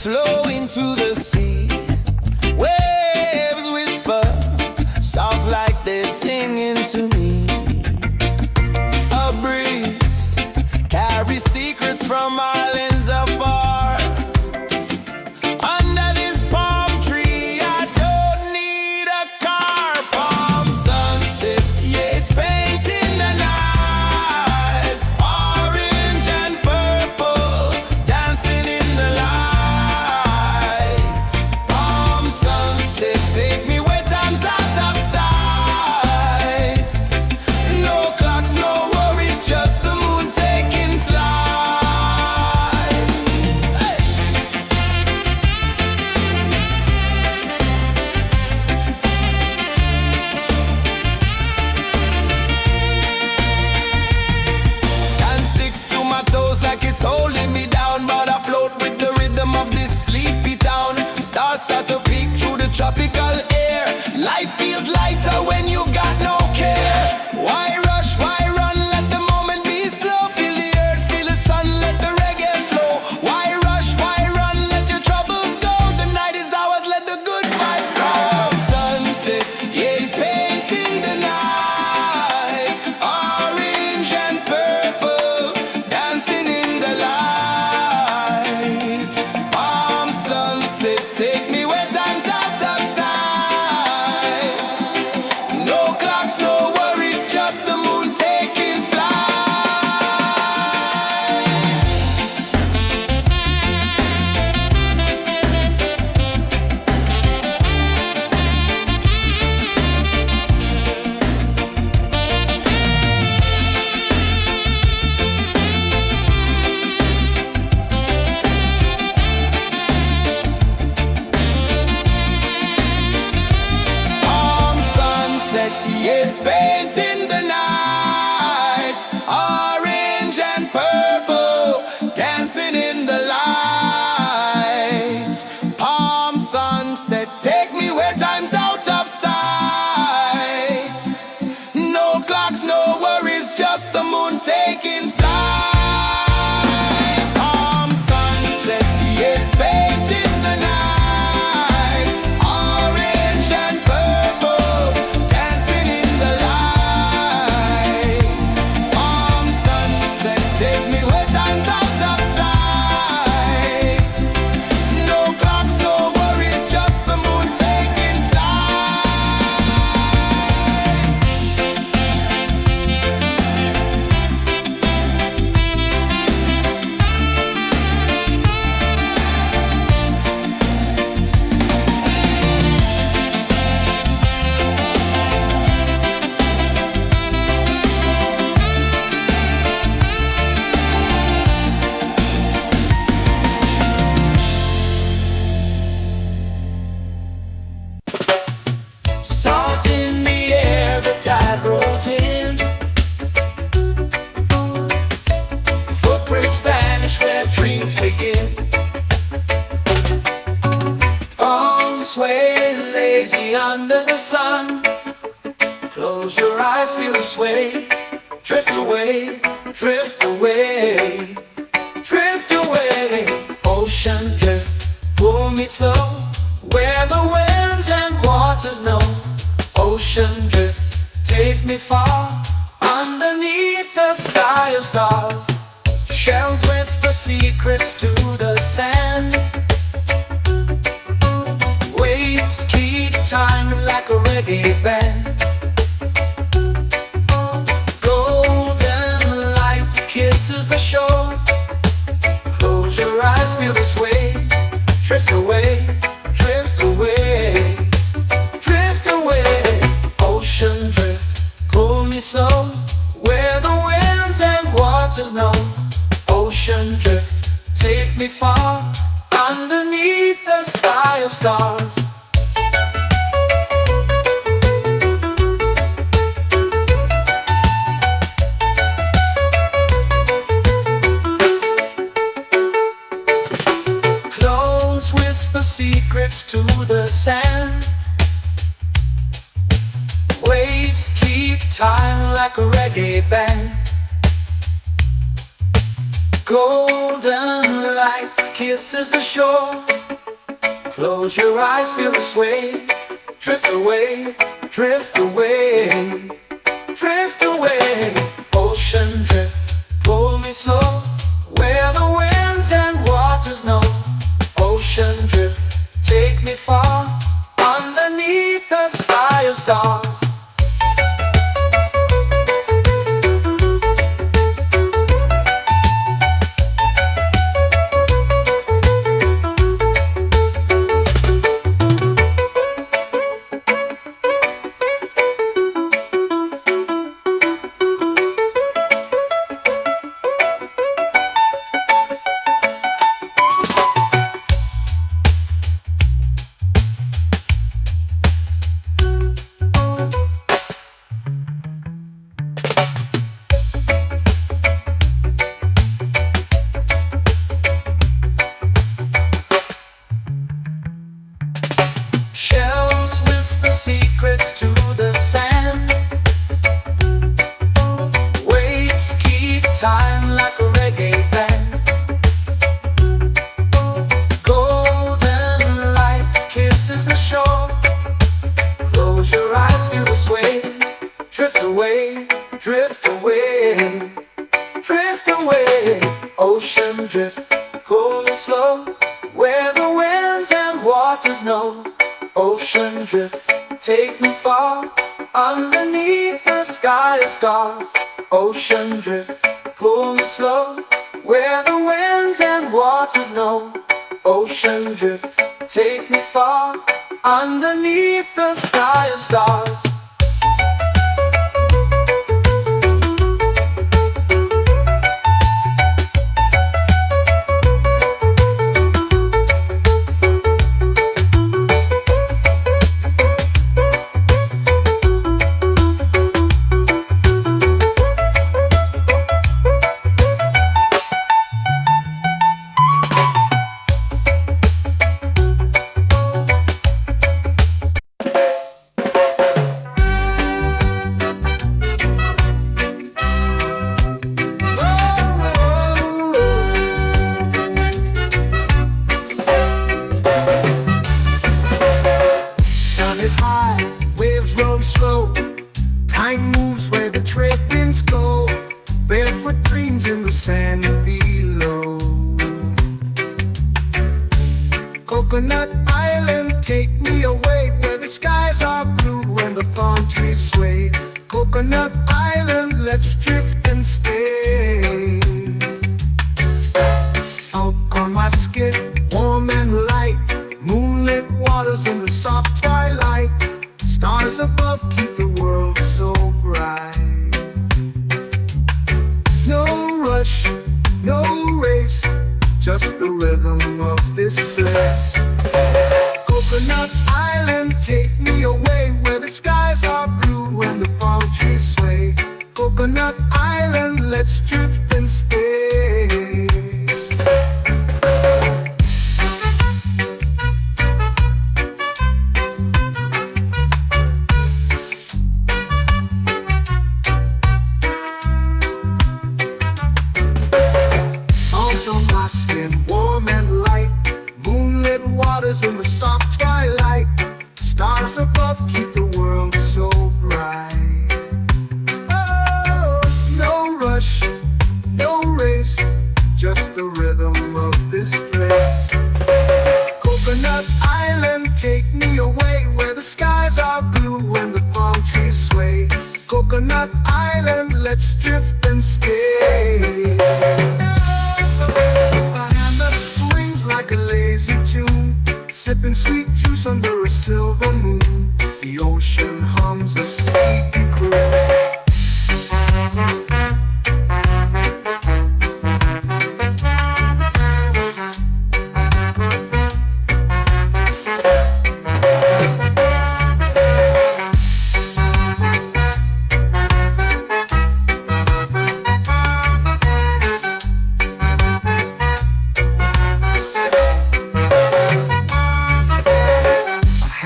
flow into the sea. Waves whisper, soft like they're singing to me. A breeze carries secrets from islands afar. Under this palm tree, I don't need a car. Palm sunset, yeah, it's painting the night. Orange and purple, dancing in the light. Palm sunset, take me where time's out of sight. No clocks, no worries, just the moon taking flight. Hey! Sand sticks to my toes like it's holding me down, but I float with the rhythm of this sleepy town. Stars start to peek through the tropical air. Life feels lighter when you've got no care. Why rush, why run, let the moment be slow. Feel the earth, feel the sun, let the reggae flow. Why rush, why run, let your troubles go. The night is ours, let the good vibes grow. Sunset, yeah, it's painting the night. Orange and purple, dancing in the light. Palm sunset, take me where time's out of sight. No clocks, no worries, just the moon taking flight. Palm sunset, yeah, it's painting the night. Orange and purple, dancing in the light. Palm sunset, take me where time's out of sight. No clocks, no worries, just the moon taking flight. Palm sunset, yeah, it's painting the night. Orange and purple, dancing in the light. Palm sunset, take me where time's out of sight. No clocks, no worries, just the moon taking flight. Salt in the air, the tide rolls in. Footprints vanish where dreams begin. Arms sway lazy under the sun. Close your eyes, feel the sway. Drift away, drift away, drift away. Ocean drift, pull me slow, where the winds and waters know. Ocean drift, take me far, underneath the sky of stars. Shells whisper secrets to the sand. Waves keep time like a reggae band. Golden light kisses the shore. Close your eyes, feel the sway. Drift away, drift away, drift away. Ocean drift, pull me slow, where the winds and waters know. Ocean drift, take me far, underneath the sky of stars. Clones whisper secrets to the sand. Waves keep time like a reggae band. Golden light kisses the shore. Close your eyes, feel the sway. Drift away, drift away, drift away. Ocean drift, pull me slow, where the winds and waters know. Ocean drift, take me far, underneath the sky of stars. Shells whisper secrets to the sand. Waves keep time like a reggae band. Golden light kisses the shore. Close your eyes, feel the sway. Drift away, drift away, drift away. Ocean drift, pull it slow, where the winds and waters know. Ocean drift, take me far, underneath the sky of stars. Ocean drift, pull me slow, where the winds and waters know. Ocean drift, take me far, underneath the sky of stars. Is high, waves roll slow. Time moves where the trade winds go. Barefoot dreams in the sand below. Coconut Island, take me away, where the skies are blue and the palm trees sway. Coconut Island, let's drift and stay. Out on my skin, warm and light, moonlit waters in the soft twilight. Stars above keep the world so bright. No rush, no race, just the rhythm of this place. Coconut Island, take me away, where the skies are blue and the palm trees sway. Coconut Island, let's drift and stay. My skin warm and light, moonlit waters in the soft twilight. Stars above keep the world so bright. Oh, no rush, no race, just the rhythm of this place. Coconut Island, take me away, where the skies are blue and the palm trees sway. Coconut Island, let's drift and stay. Like a lazy tune, sipping sweet juice under a silver moon. The ocean hums a sleepy croon.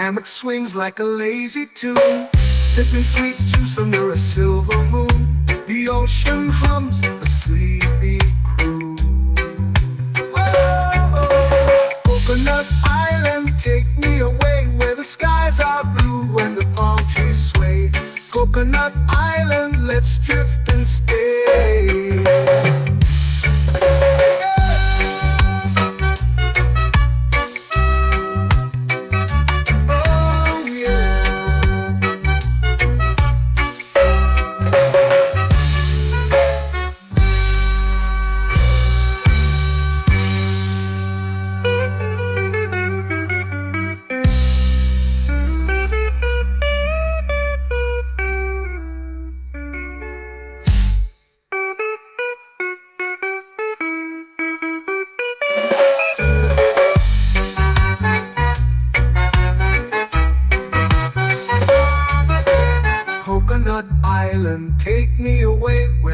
Hammock swings like a lazy tune, sipping sweet juice under a silver moon. The ocean hums a sleepy croon. Whoa.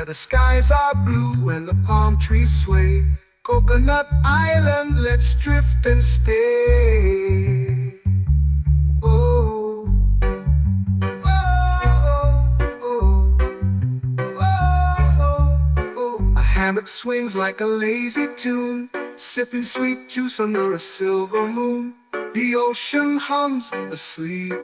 where the skies are blue and the palm trees sway. Coconut Island, let's drift and stay. Oh, oh, oh, oh, oh. A hammock swings like a lazy tune, sipping sweet juice under a silver moon. The ocean hums asleep.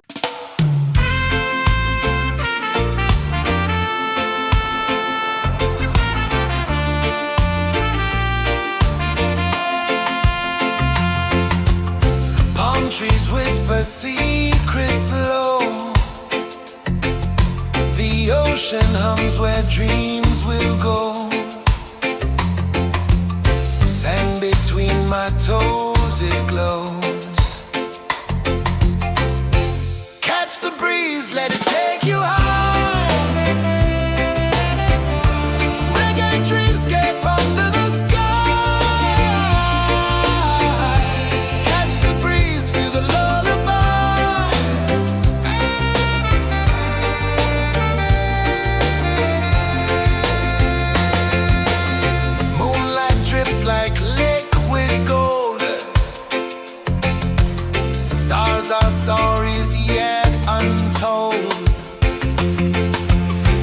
Palm trees whisper secrets low. The ocean hums where dreams will go. Sand between my toes, it glows. Catch the breeze, let it take you high. Reggae dreamscape under the sky. Catch the breeze, feel the lullaby. Moonlight drips like liquid gold. Stars are stories yet untold.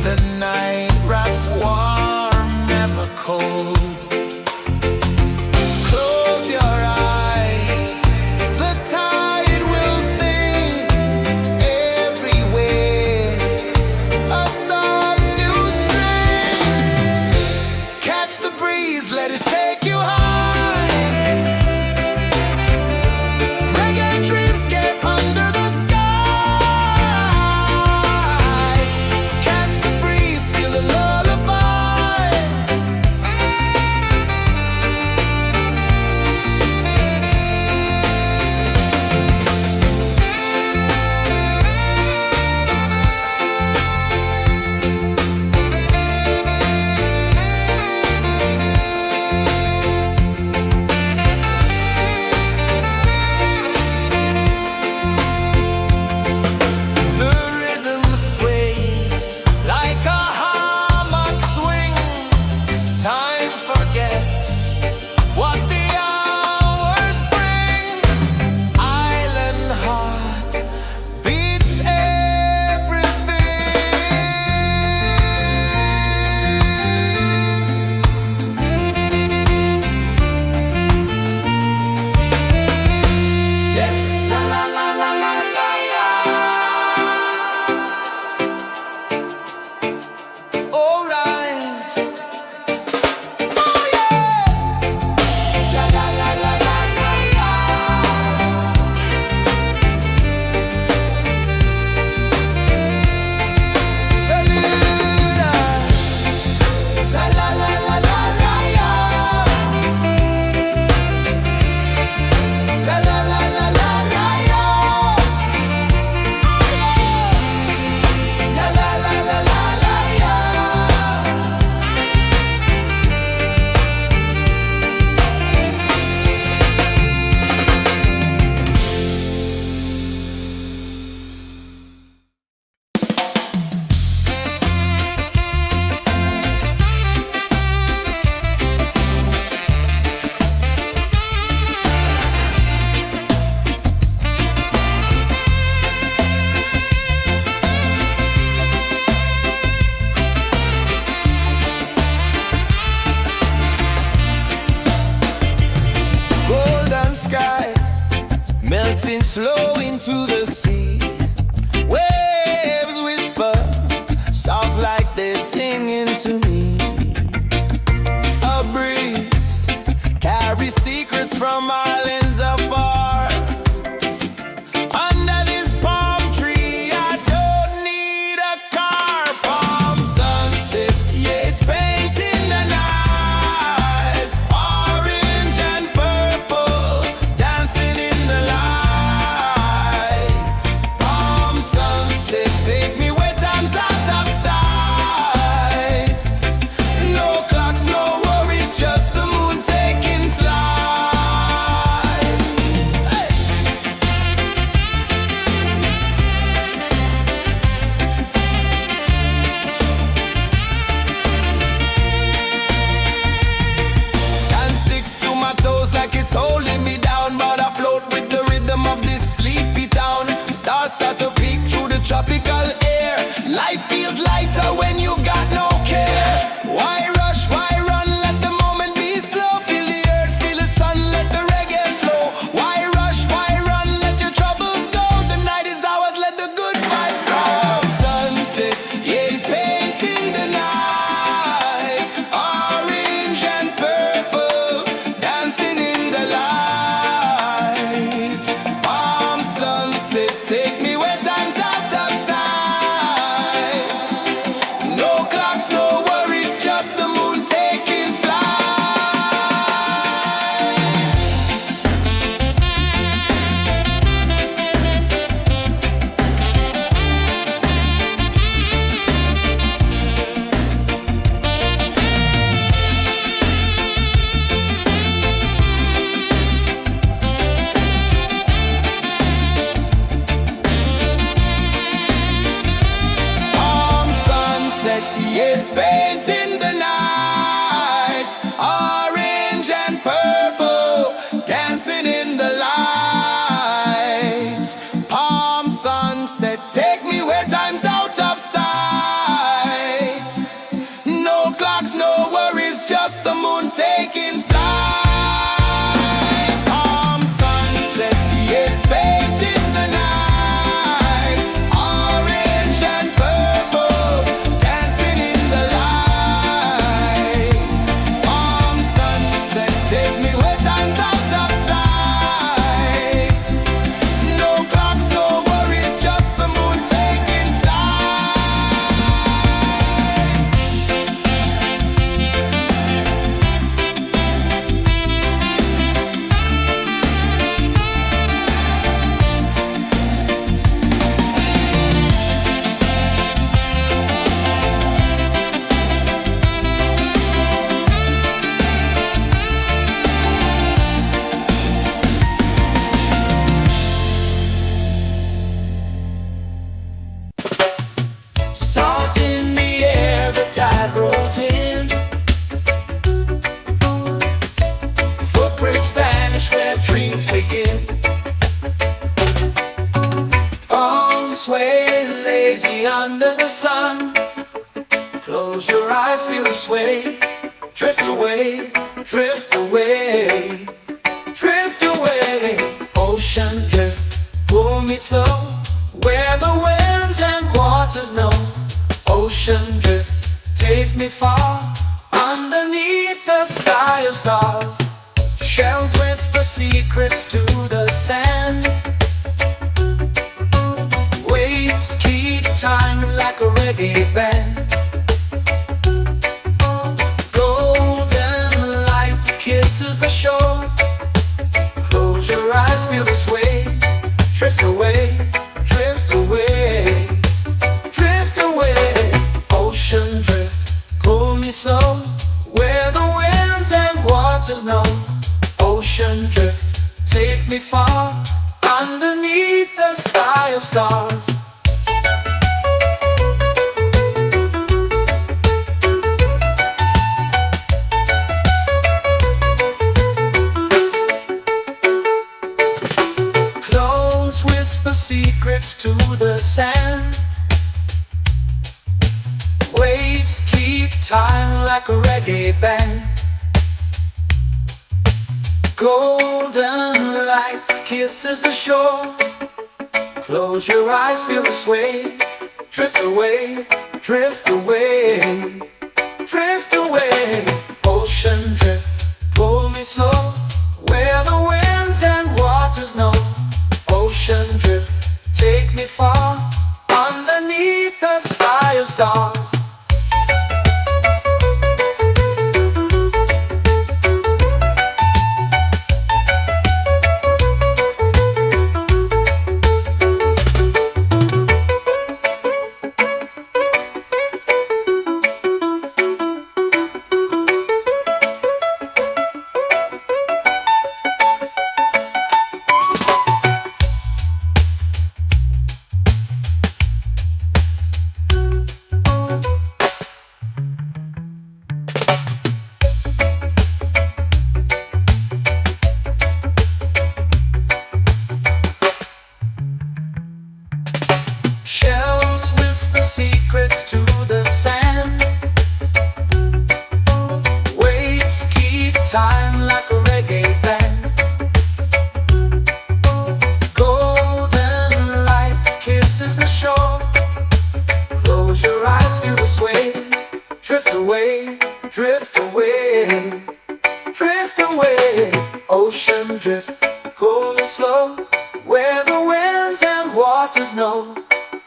The night wraps warm, never cold. Close your eyes, the tide will sing everywhere. A soft new string. Catch the breeze, let it take you high. Reggae dreamscape under the sky. Catch the breeze, feel the lullaby. The rhythm sways like a hammock swing. Time forgets what the hours bring. Island heart beats everything. Yeah. La la la la la la la. All right. Oh yeah. La la la la la la la. La la la la la la la. La la la la la la la. La la la la la la la. Golden sky melting slow into the sea. Waves whisper soft like they're singing to me. A breeze carries secrets from islands afar. Under this palm tree, I don't need a car. Palm sunset, yeah, it's painting the night. Orange and purple dancing in the light. sway. Drift away, drift away, drift away. Ocean drift, pull me slow, where the winds and waters know. Ocean drift, take me far, underneath the sky of stars. Shells whisper secrets to the sand. Waves keep time like a reggae band. Golden light kisses the shore. Close your eyes, feel the sway. Drift away, drift away, drift away. Ocean drift, pull me slow, where the winds and waters know. Ocean drift, take me far, underneath the sky of stars. Close whisper secrets to the sand. Waves keep time like a reggae band. Golden light kisses the shore. Close your eyes, feel the sway. Drift away, drift away, drift away. Ocean drift, pull me slow, where the winds and waters know. Ocean drift, take me far, underneath the sky of stars. Shells whisper secrets to the sand. Waves keep time like a reggae band. Golden light kisses the shore. Close your eyes, feel the sway. Drift away, drift away, drift away. Ocean drift, pull me slow, where the winds and waters know.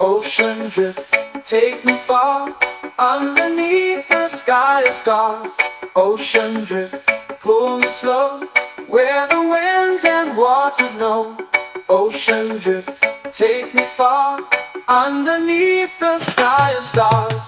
Ocean drift, take me far, underneath the sky of stars. Ocean drift, pull me slow, where the winds and waters know. Ocean drift, take me far, underneath the sky of stars.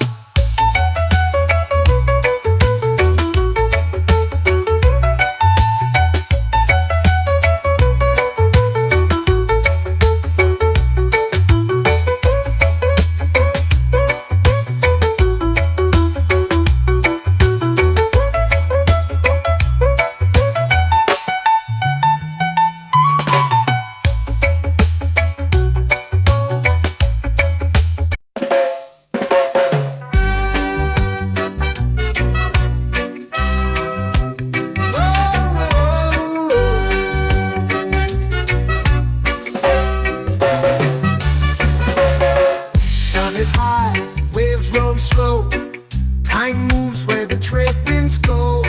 Time moves where the trade winds go.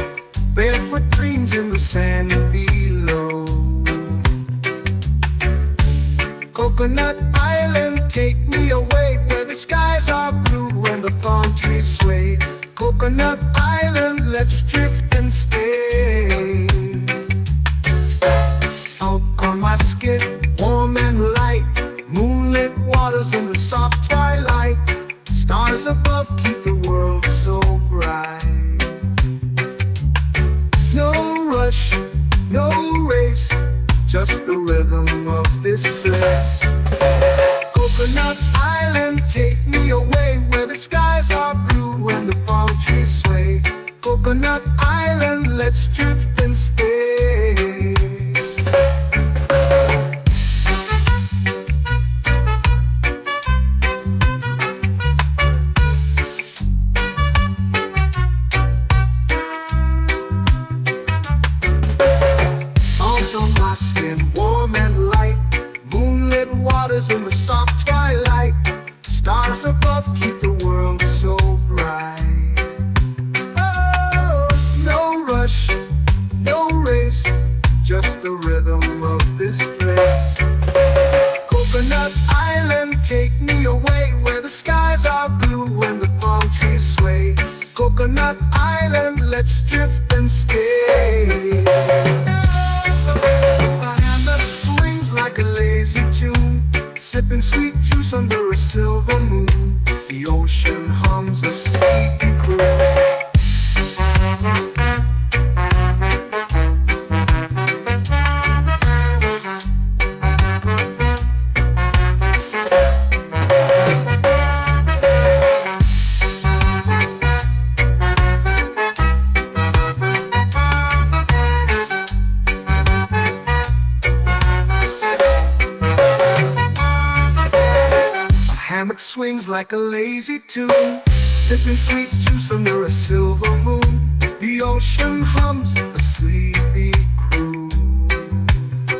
Barefoot dreams in the sand below. Coconut Island, take me away, where the skies are blue and the palm trees sway. Coconut Island, let's drift and stay. Out on my skin, warm and light, moonlit waters in the soft twilight. Stars above keep the world so bright. No rush, no race, just the rhythm of this place. Coconut Island, take me away, where the skies are blue and the palm trees sway. Coconut Island, let's drift and stay. let's drift and stay. A hand that swings like a lazy tune, sipping sweet juice under a silver moon. The ocean hums a sleepy croon. Hammock swings like a lazy tune, sipping sweet juice under a silver moon. The ocean hums a sleepy croon.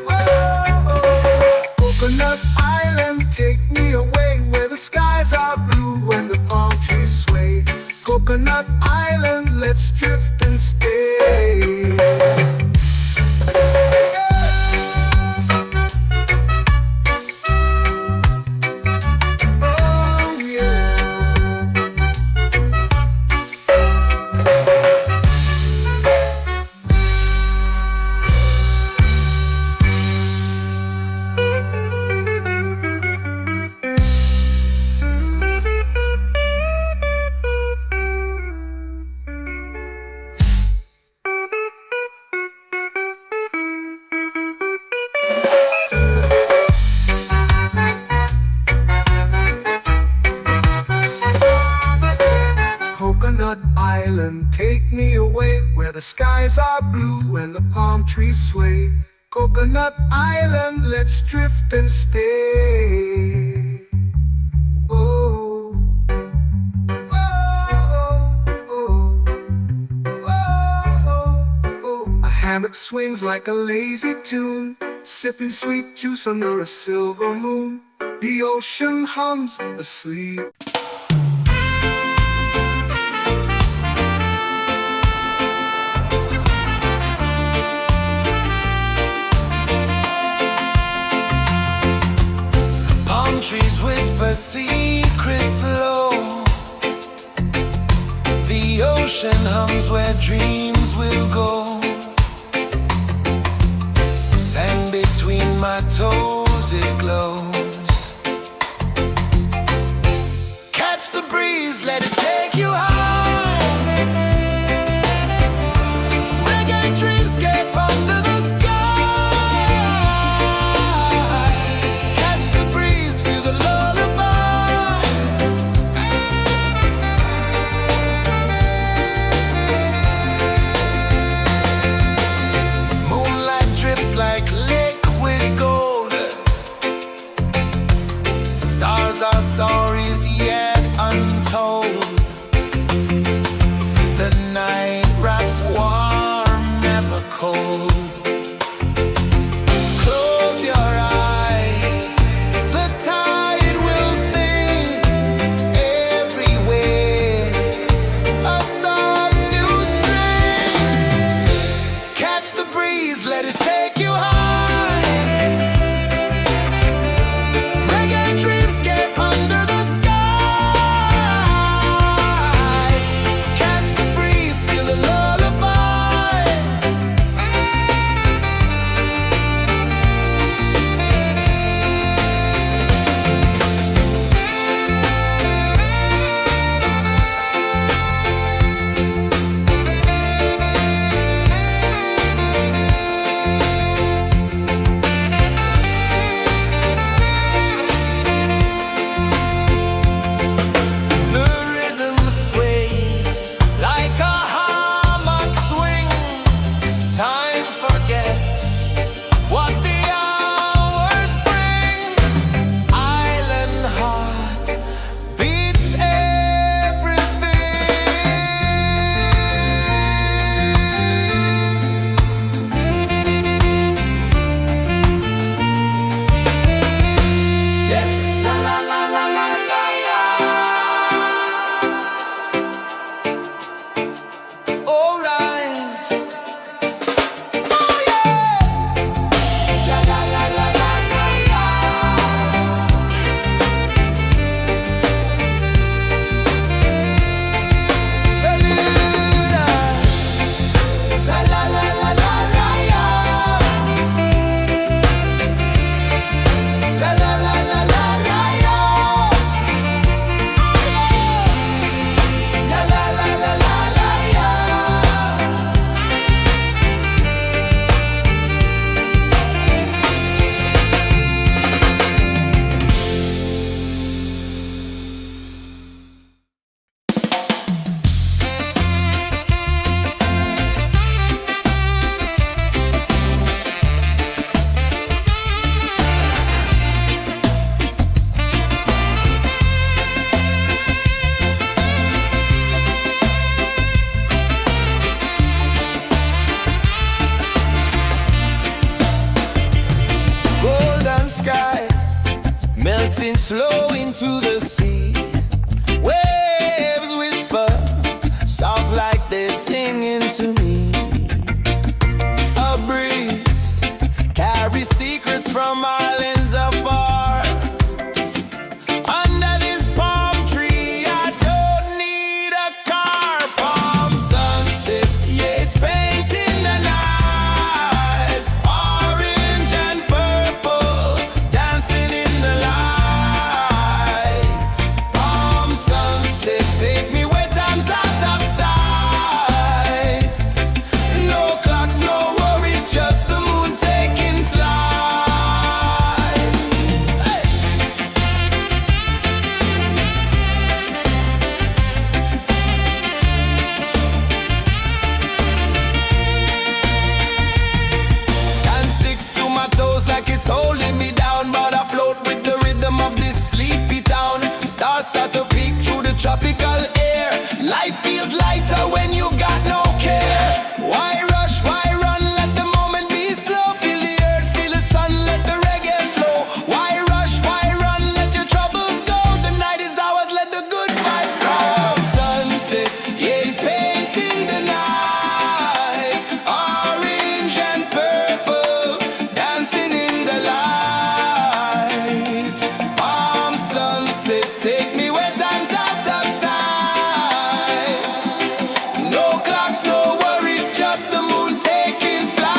Oh, Coconut Island, take me away where the skies are blue and the palm trees sway. Coconut Island, let's drift and stay. Coconut Island, take me away where the skies are blue and the palm trees sway. Coconut Island, let's drift and stay. Oh, oh, oh, oh, oh. A hammock swings like a lazy tune, sipping sweet juice under a silver moon. The ocean hums asleep. Trees whisper secrets low. The ocean hums where dreams will go. Sand between my toes, it glows. Catch the breeze, let it take you high. Reggae dreamscape under the sky. Our stories yet untold. to me. A breeze carries secrets from islands afar. Under this palm tree, I don't need a car. Palm sunset, yeah, it's painting the night. Orange and purple, dancing in the light. Palm sunset, take me where time's out of sight. No clocks, no worries, just the moon taking flight. Hey! Sand sticks to my toes like it's holding me down, but I float with the rhythm of this sleepy town. Stars start to peek through the tropical air. Life feels lighter when you've got no care. Why rush, why run, let the moment be slow. Feel the earth, feel the sun, let the reggae flow. Why rush, why run, let your troubles go. The night is ours, let the good vibes grow. Sunset, yeah, it's painting the night. Orange and purple, dancing in the light. Palm sunset, take me where time's out of sight. No clocks, no worries, just the moon taking flight.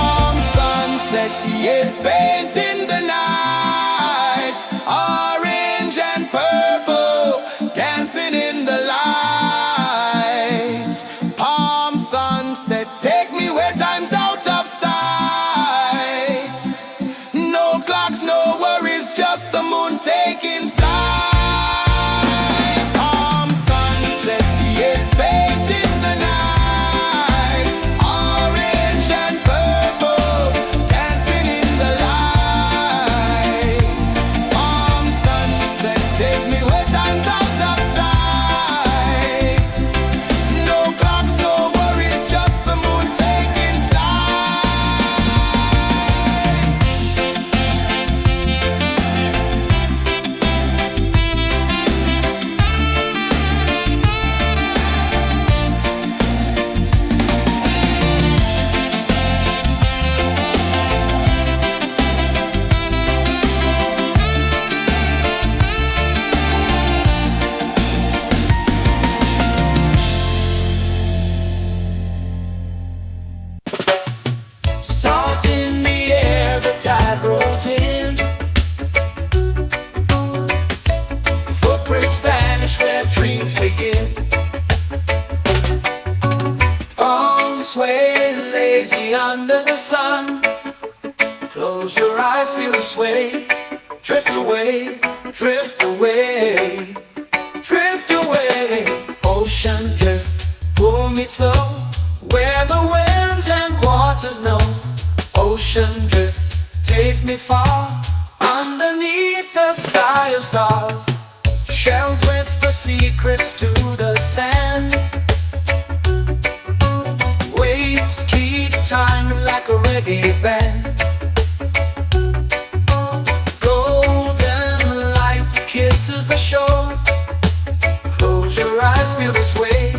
Palm sunset, yeah, it's painting the night. Orange and purple, dancing in the light. Palm sunset, take me where time's out of sight. No clocks, no worries, just the moon taking flight. Palm sunset, yeah, it's painting the night. Orange and purple, dancing in the light. Palm sunset, take me where time's out of sight. No clocks, no worries, just the moon taking flight. Salt in the air, the tide rolls in. Footprints vanish where dreams begin. Arms sway lazy under the sun. Close your eyes, feel the sway. Drift away, drift away, drift away. Ocean drift, pull me slow, where the winds and waters know. Ocean drift, take me far, underneath the sky of stars. Shells whisper secrets to the sand. Waves keep time like a reggae band. Golden light kisses the shore. Close your eyes, feel the sway.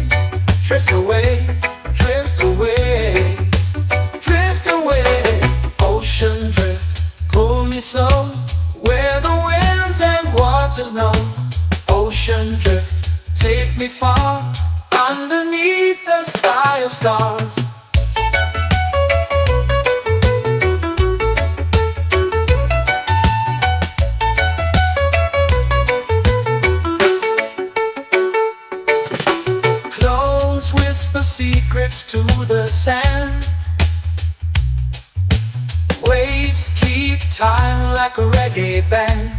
Drift away, drift away, drift away. Ocean drift, pull me slow, where the winds and waters know. Ocean drift, take me far, underneath the sky of stars. Close whisper secrets to the sand. Waves keep time like a reggae band.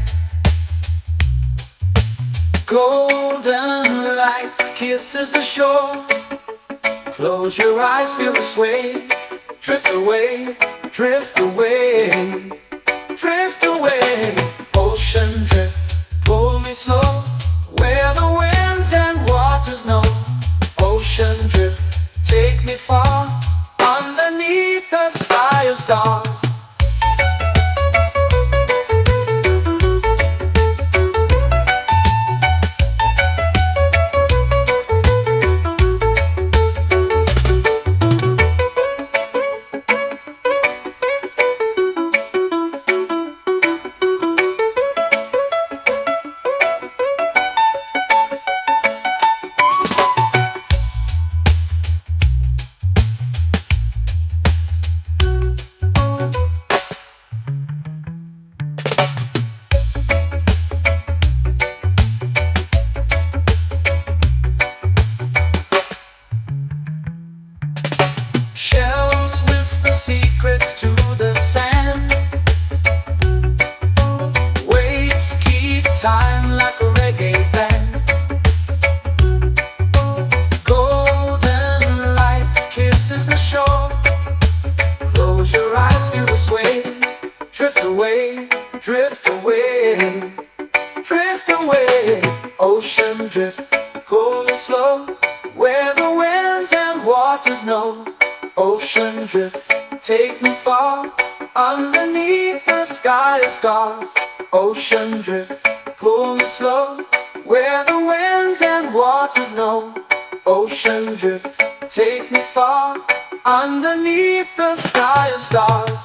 Golden light kisses the shore. Close your eyes, feel the sway. Drift away, drift away, time like a reggae band. Golden light kisses the shore. Close your eyes, feel the sway. Drift away, drift away, drift away. Ocean drift, cool and slow, where the winds and waters know. Ocean drift, take me far, underneath the sky of stars. Ocean drift, pull me slow, where the winds and waters know. Ocean drift, take me far, underneath the sky of stars.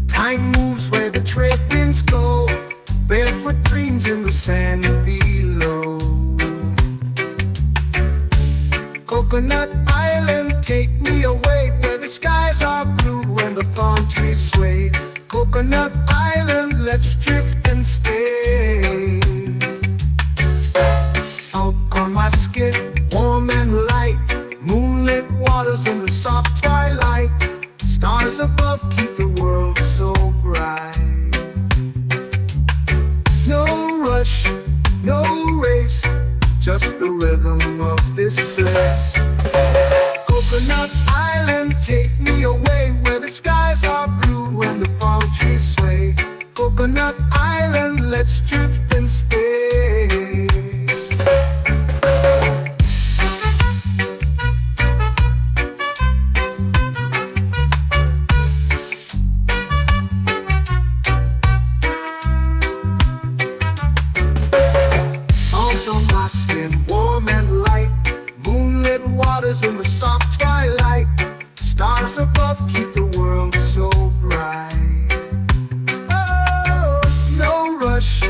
Time moves where the trade winds go. Barefoot dreams in the sand below. Coconut Island, take me away, where the skies are blue and the palm trees sway. Coconut Island, let's drift and stay. Out on my skin, warm and light, moonlit waters in the soft twilight. Stars above keep the world so bright. No rush, no race, just the rhythm of this place. Coconut Island, take me away, where the skies are blue and the palm trees sway. Coconut Island, let's drift and stay. In the soft twilight, stars above keep the world so bright. Oh, no rush,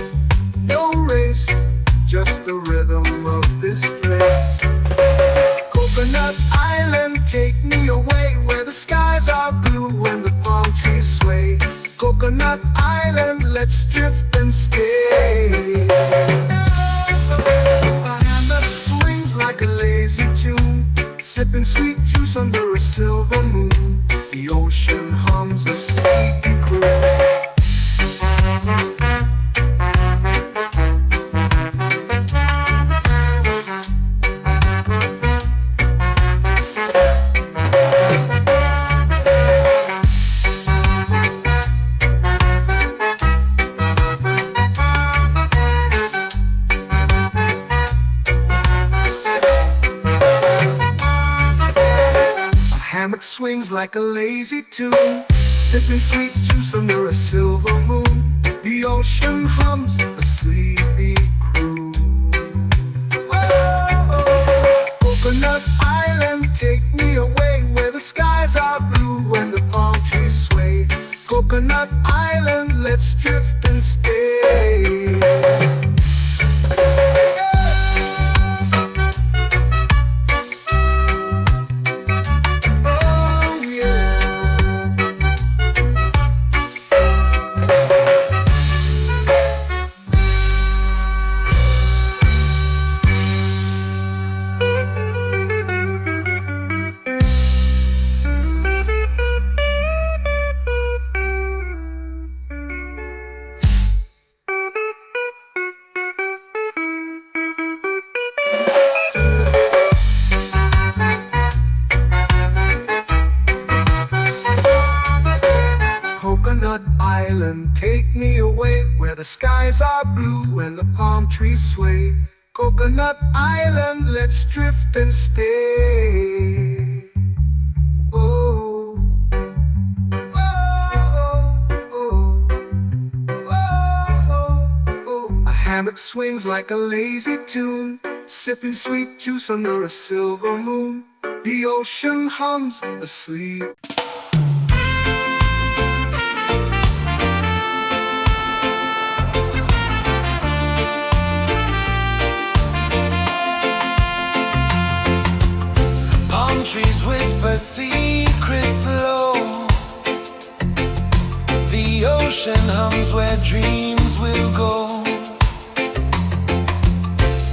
no race, just the rhythm of this place. Coconut Island, take me away, where the skies are blue and the palm trees sway. Coconut Island, let's drift and stay. A hand that swings like a lazy tune, sipping sweet juice under a silver moon. The ocean hums a sleepy croon. Hammock swings like a lazy tune, sipping sweet juice under a silver moon. The ocean hums a sleepy croon. Oh, Coconut Island, take me away, where the skies are blue and the palm trees sway. Coconut Island, let's drift and stay. Coconut Island, take me away, where the skies are blue and the palm trees sway. Coconut Island, let's drift and stay. Oh, oh, oh, oh, oh, oh, oh. hammock swings like a lazy tune, sipping sweet juice under a silver moon. The ocean hums asleep. Palm trees whisper secrets low. The ocean hums where dreams will go.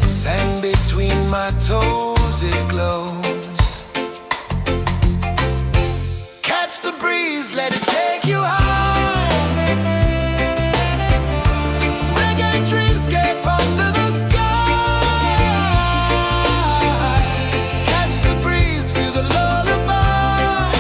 Sand between my toes, it glows. Catch the breeze, let it take you high. Reggae dreamscape under the sky. Catch the breeze, feel the lullaby.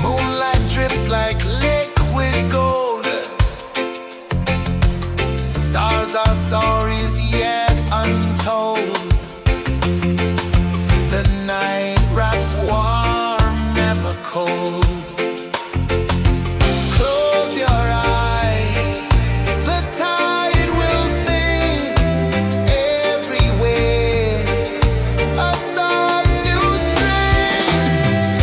Moonlight drips like liquid gold. Stars are stories yet untold. The night wraps warm, never cold. Close your eyes, the tide will sing everywhere. A soft new string.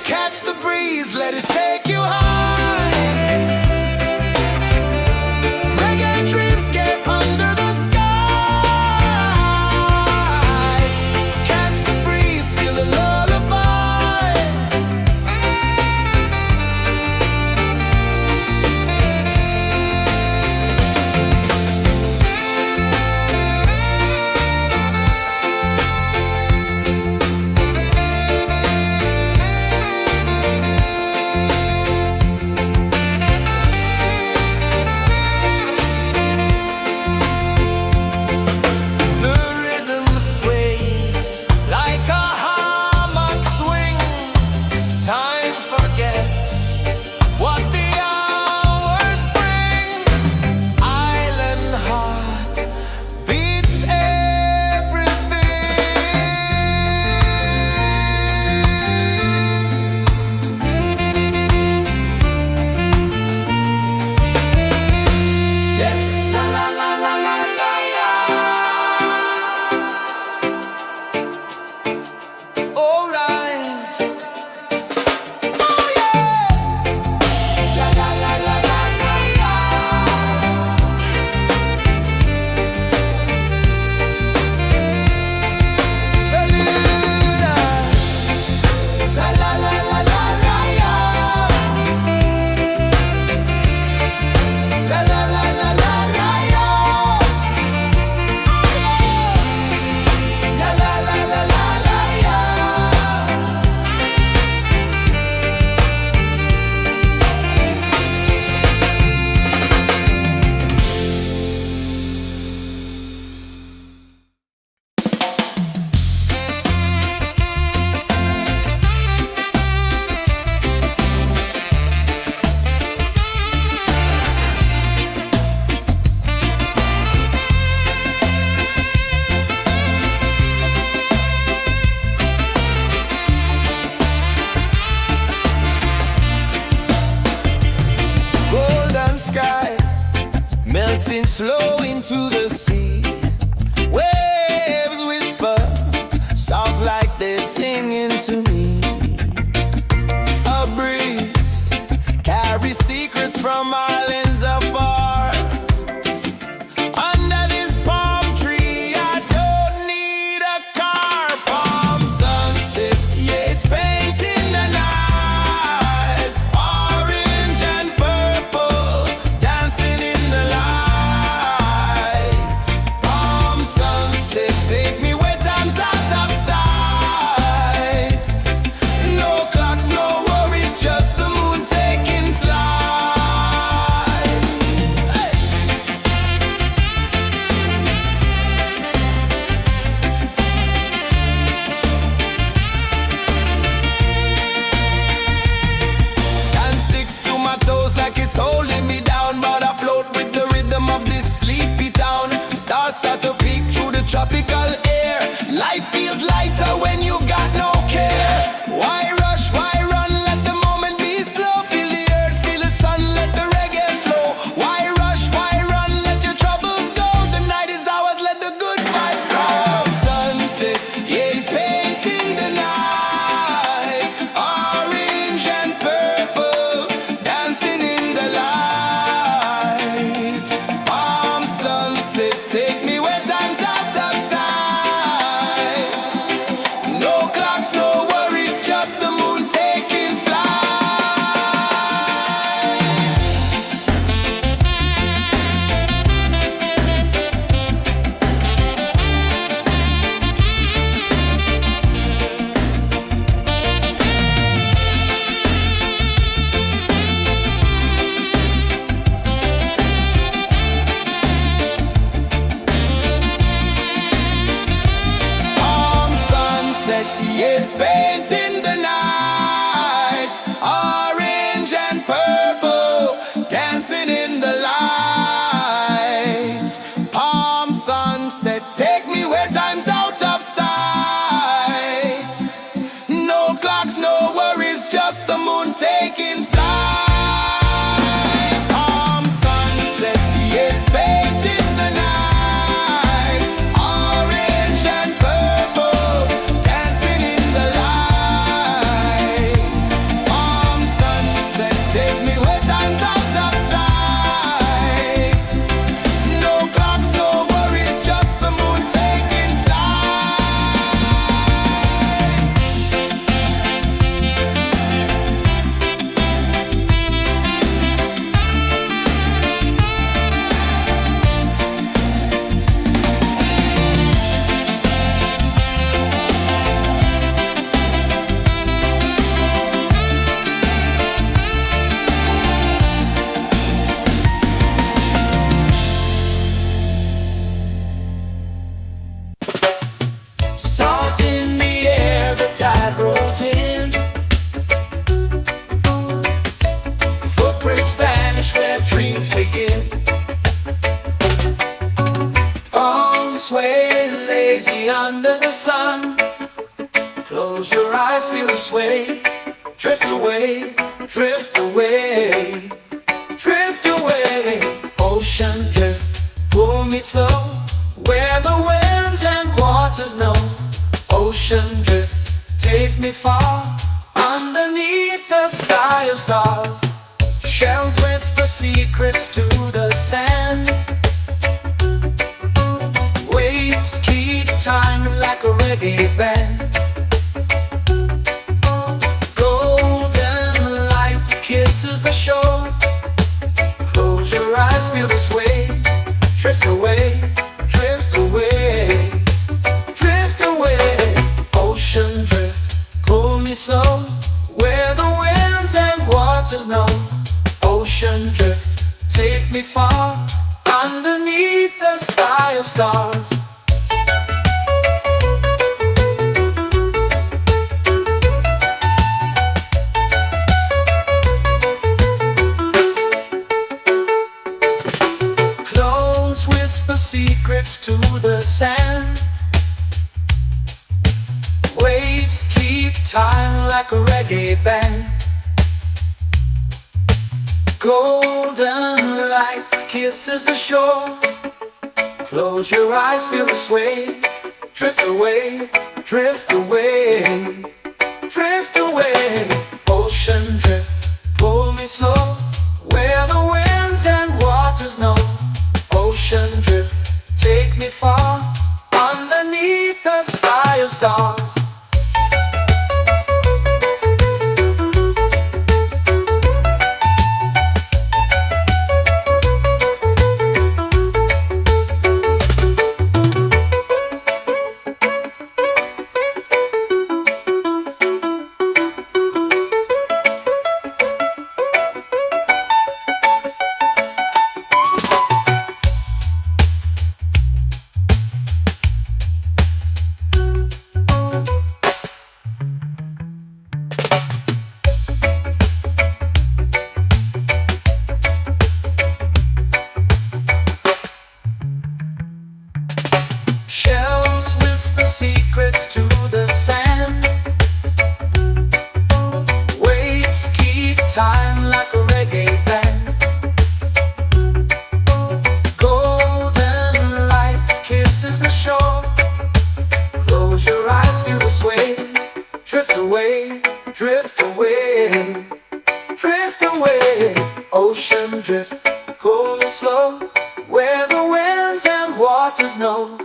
Catch the breeze, let it take you high. Reggae dreamscape under the sky. Catch the breeze, feel the lullaby. The rhythm sways like a hammock swing. Time forgets what the hours bring. Island heart beats everything. Yeah. La la la la la la la. All rise. Oh yeah. La la la la la la la. Bermuda. La la la la la la la. La la la la la la la. La la la la la la la. Golden sky melting slow into the sea. Waves whisper soft like they're singing to me. A breeze carries secrets from islands afar. Under this palm tree, I don't need a car. Palm sunset, yeah, it's painting the night. Orange and purple dancing in the light. It's painting the night, orange and purple, dancing in the light. Palm sunset, take me where time's out of sight. No clocks, no worries, just the moon taking flight. Palm sunset, it's painting the night, orange and purple, dancing in the light. Palm sunset, take me where time's out of sight. No clocks, no worries, just the moon taking Salt in the air, the tide rolls in. Footprints vanish where dreams begin. Arms sway lazy under the sun. Close your eyes, feel the sway. Drift away, drift away, drift away. Ocean drift, pull me slow, where the winds and waters know. Ocean drift, take me far, underneath the sky of stars. Shells whisper secrets to the sand. Waves keep time like a reggae band. Golden light kisses the shore. Close your eyes, feel the sway. Drift away, drift away, drift away. Ocean drift, pull me slow, where the winds and waters know. Ocean drift, take me far, underneath the sky of stars. Close whisper secrets to the sand. Waves keep time like a reggae band. Golden light kisses the shore. Close your eyes, feel the sway. Drift away, drift away, drift away. Ocean drift, pull me slow, where the winds and waters know. Ocean drift, take me far, underneath the sky of stars. Shells whisper secrets to the sand. Waves keep time like a reggae band. Golden light kisses the shore. Close your eyes, feel the sway. Drift away, drift away, drift away. Ocean drift, pull me slow, where the winds and waters know.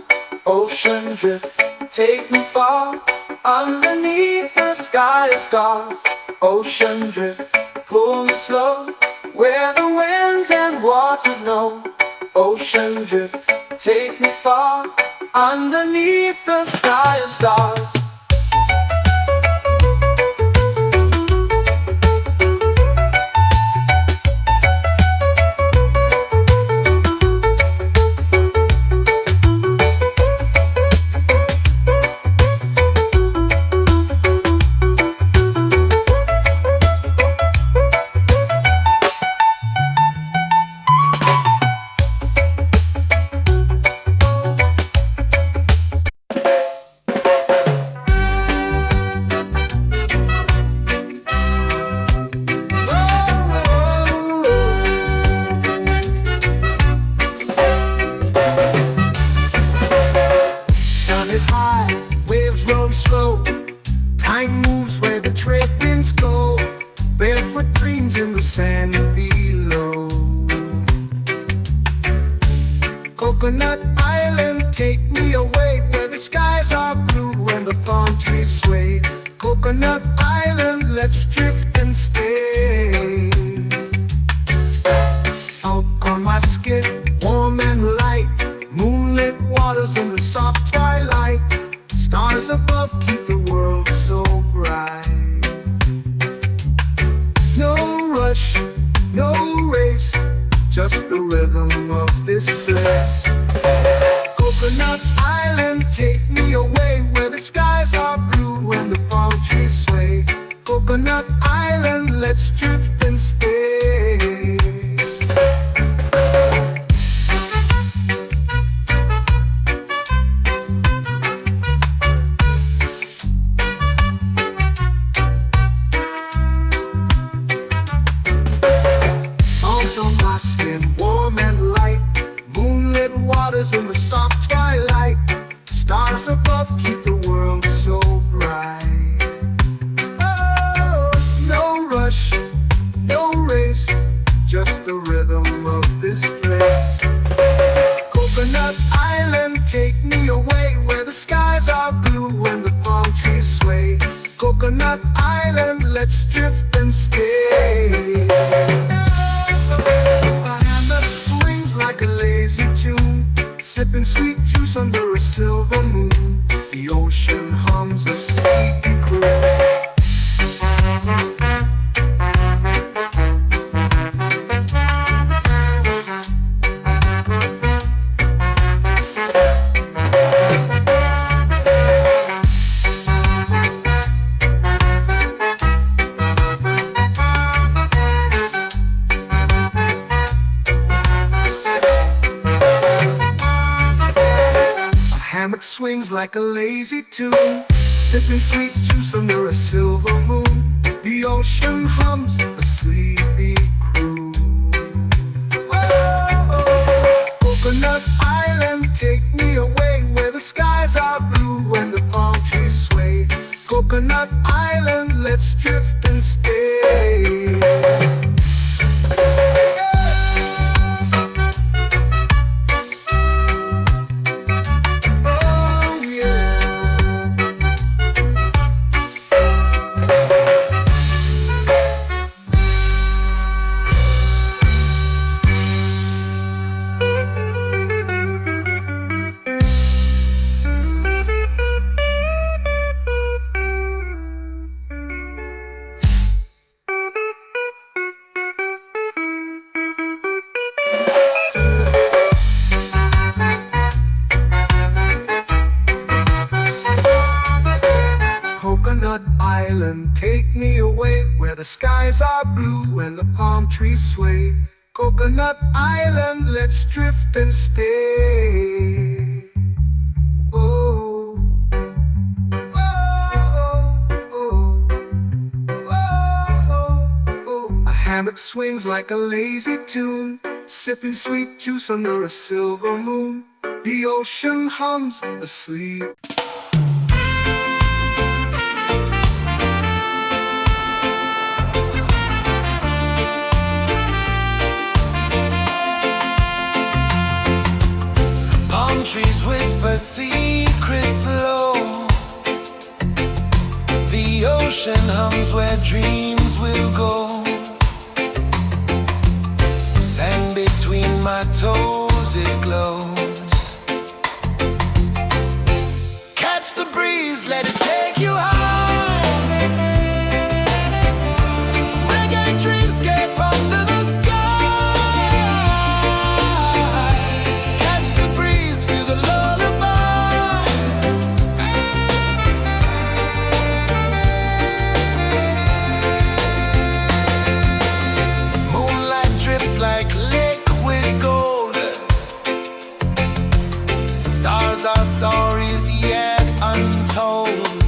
Ocean drift, take me far, underneath the sky of stars. Ocean drift, pull me slow, where the winds and waters know. Ocean drift, take me far, underneath the sky of stars. Coconut Island, let's drift and stay. Out on my skin, warm and light, moonlit waters in the soft twilight. Stars above keep the world so bright. No rush, no race, just the rhythm of this place. Coconut Island, take me away where the skies are blue and the palm trees sway. Coconut Island, let's drift and stay. Salt on my skin, warm and light, moonlit waters in the soft twilight. Stars above keep the world so bright. Oh, no rush, no race, just the rhythm of this place. Coconut Island, take me away where the skies are blue and the palm trees sway. Coconut Island, let's drift and stay. A hand that swings like a lazy tune, sipping sweet juice under a silver moon. The ocean hums a sleepy croon. Hammock swings like a lazy tune, sipping sweet juice under a silver moon. The ocean hums a sleepy croon. Oh, Coconut Island, take me away where the skies are blue and the palm trees sway. Coconut Island, let's drift and stay. Coconut Island, take me away where the skies are blue and the palm trees sway. Coconut Island, let's drift and stay. Oh, oh, oh, oh, oh. A hammock swings like a lazy tune, sipping sweet juice under a silver moon. The ocean hums asleep. Trees whisper secrets low. The ocean hums where dreams will go. Sand between my toes, it glows. Catch the breeze, let it take you high. Reggae dreamscape under the our stories yet untold.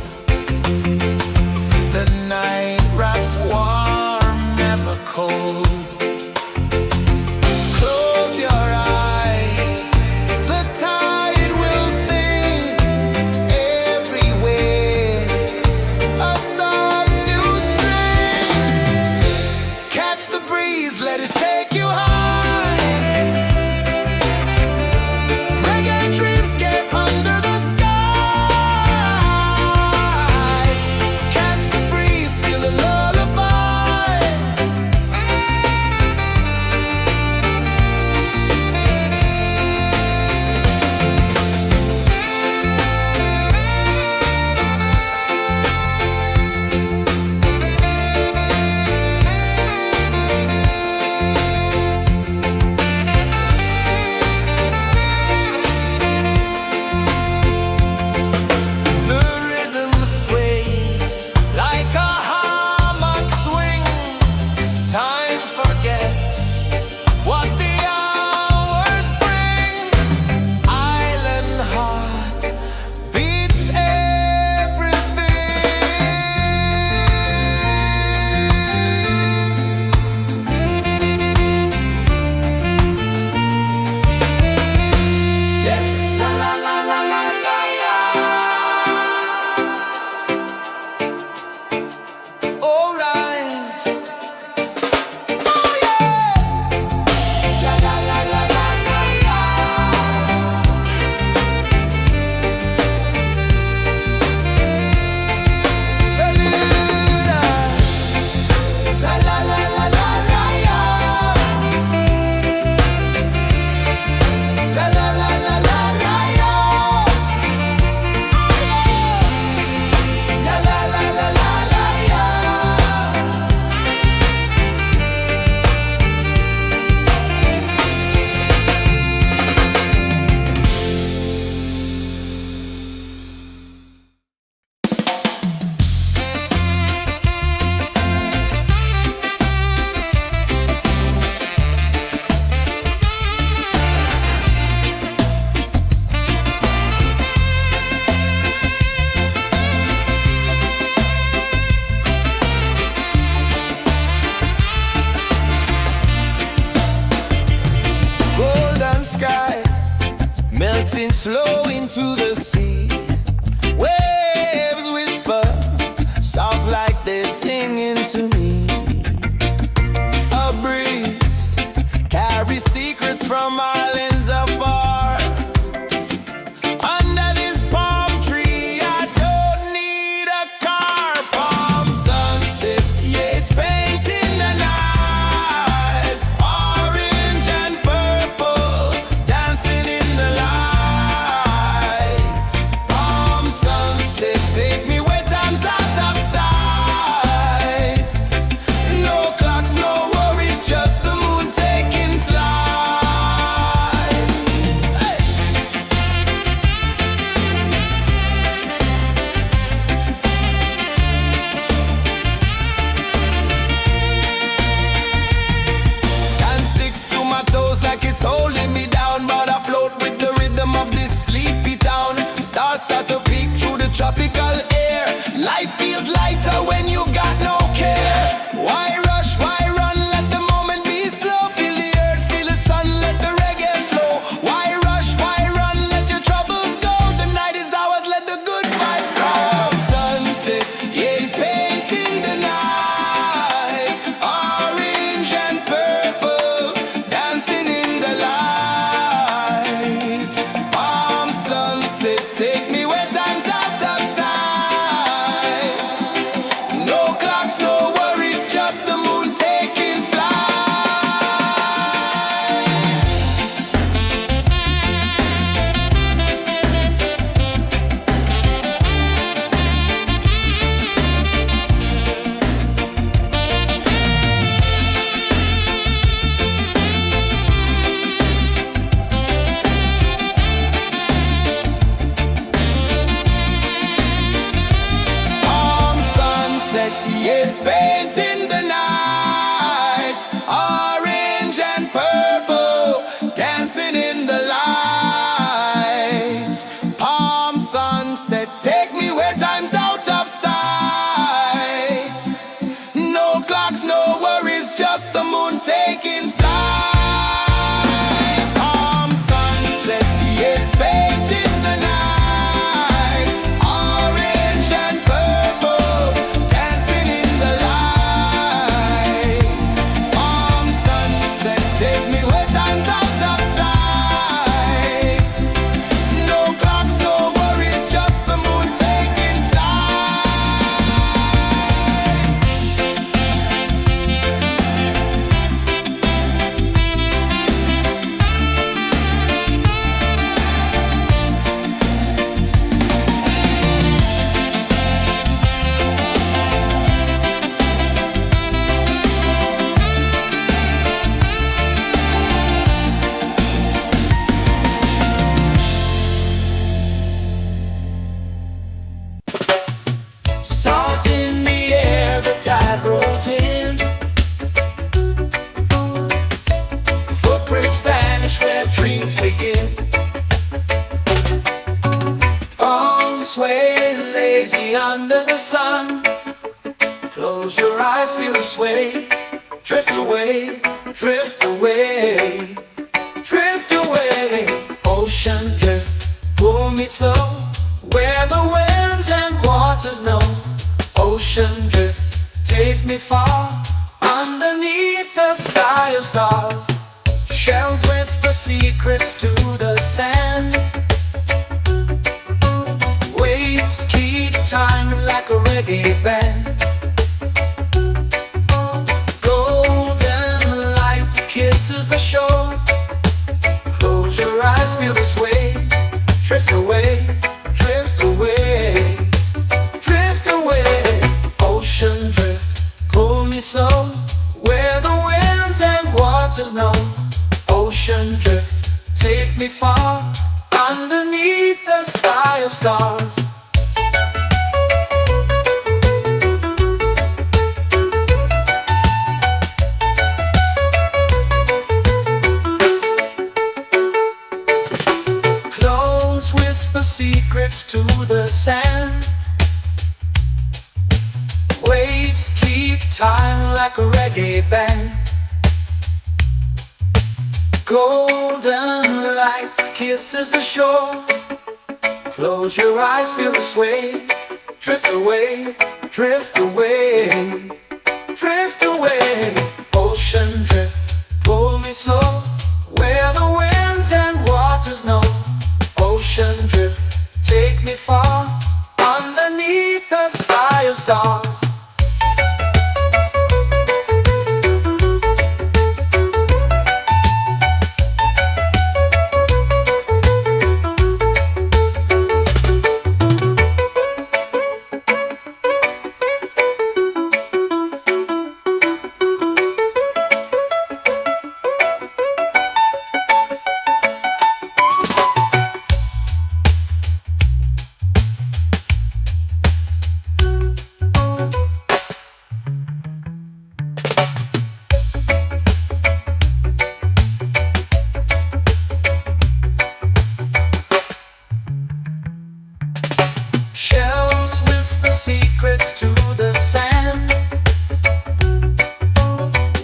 It's painting the night, orange and purple, dancing in the light. Palm sunset, take me where time's out of sight. No clocks, no worries, just the moon taking flight. Palm sunset, it's painting the night, orange and purple, dancing in the light. Palm sunset, take me where time's out of sight. No clocks, no worries, just the moon taking Salt in the air, the tide rolls in. Footprints vanish where dreams begin. Arms sway lazy under the sun. Close your eyes, feel the sway. Drift away, drift away, drift away. Ocean drift, pull me slow, where the winds and waters know. Ocean drift, take me far, underneath the sky of stars. Shells whisper secrets to the sand. Waves keep time like a reggae band. Golden light kisses the shore. Close your eyes, feel the sway. Drift away, drift away, drift away. Ocean drift, pull me slow, where the winds and waters know. Ocean drift, take me far, underneath the sky of stars. Clones whisper secrets to the sand. Waves keep time like a reggae band. Golden light kisses the shore. Close your eyes, feel the sway. Drift away, drift away, drift away. Ocean drift, pull me slow, where the winds and waters know. Ocean drift, take me far, underneath the sky of stars. Shells whisper secrets to the sand.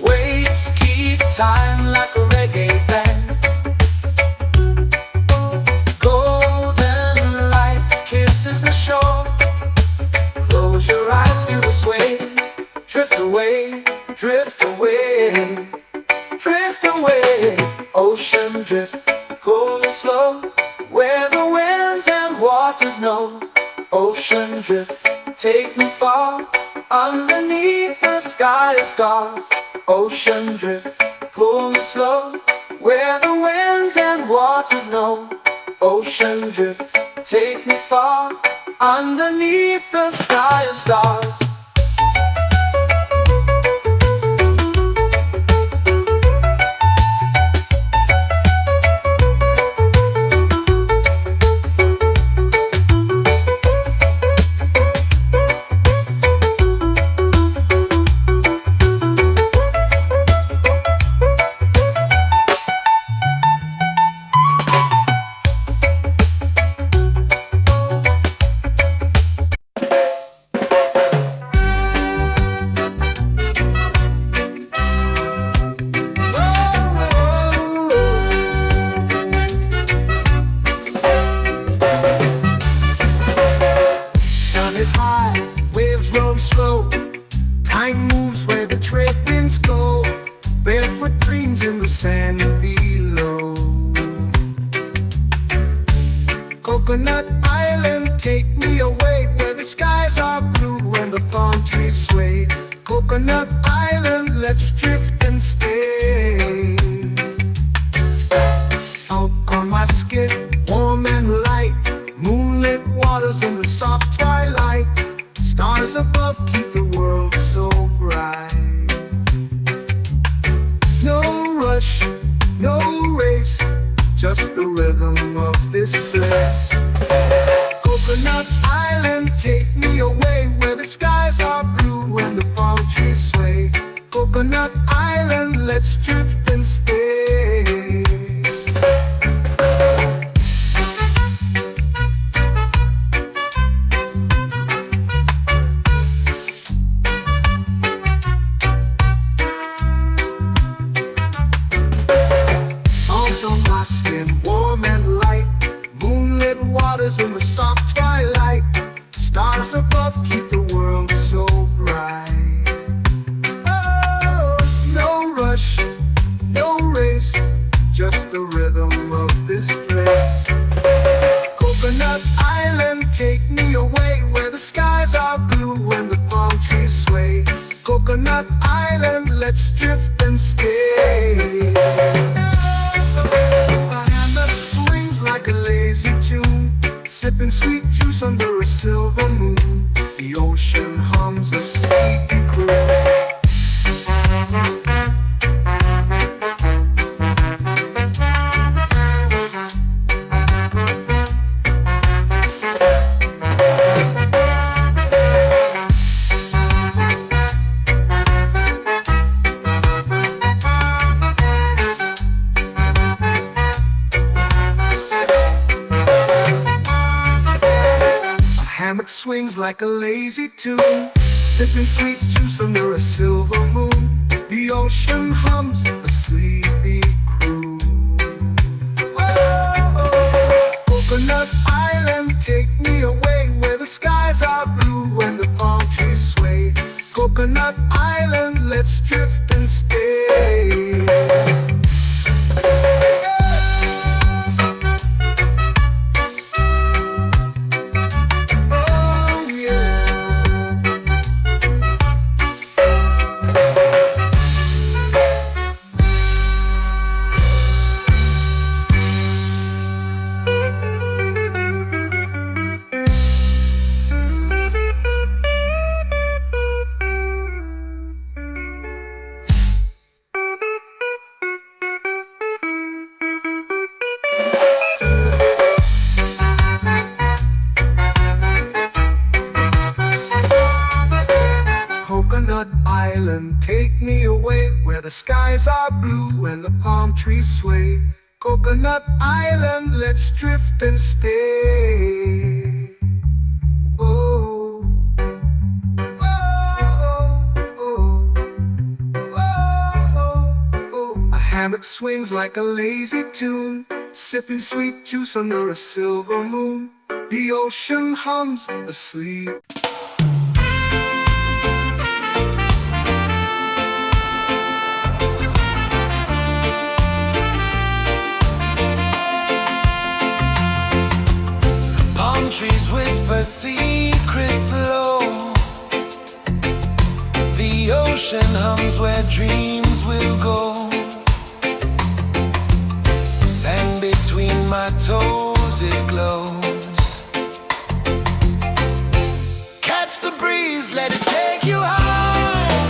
Waves keep time like a reggae band. Golden light kisses the shore. Close your eyes, feel the sway. Drift away, drift away, drift away. Ocean drift, pull me slow, where the winds and waters know. Ocean drift, take me far, underneath the sky of stars. Ocean drift, pull me slow, where the winds and waters know. Ocean drift, take me far, underneath the sky of stars. slow. Time moves where the trade winds go. Barefoot dreams in the sand below. Coconut Island, take me away where the skies are blue and the palm trees sway. Coconut Island, let's drift and stay. Out on my skin, warm and light, moonlit waters in the soft twilight. Stars above keep the world so bright. No rush, no race, just the rhythm of this place. Coconut Island, take me away where the skies are blue and the palm trees sway. Coconut Island, let's drift and stay. Salt on my skin, warm and light, moonlit waters in the soft twilight. Stars above keep the world so bright. Oh, no rush, no race, just the rhythm of this place. Coconut Island, take me away where the skies are blue and the palm trees sway. Coconut Island, let's drift and stay. A hand that swings like a lazy tune, sipping sweet juice under a silver moon. The ocean hums a sleepy croon. Hammock swings like a lazy tune, sipping sweet juice under a silver moon. The ocean hums a sleepy croon. Oh, Coconut Island, take me away where the skies are blue and the palm trees sway. Coconut Island, let's drift and stay. Coconut Island, take me away where the skies are blue and the palm trees sway. Coconut Island, let's drift and stay. Oh, oh, oh, oh, oh. A hammock swings like a lazy tune, sipping sweet juice under a silver moon. The ocean hums asleep. Trees whisper secrets low. The ocean hums where dreams will go. Sand between my toes, it glows. Catch the breeze, let it take you high.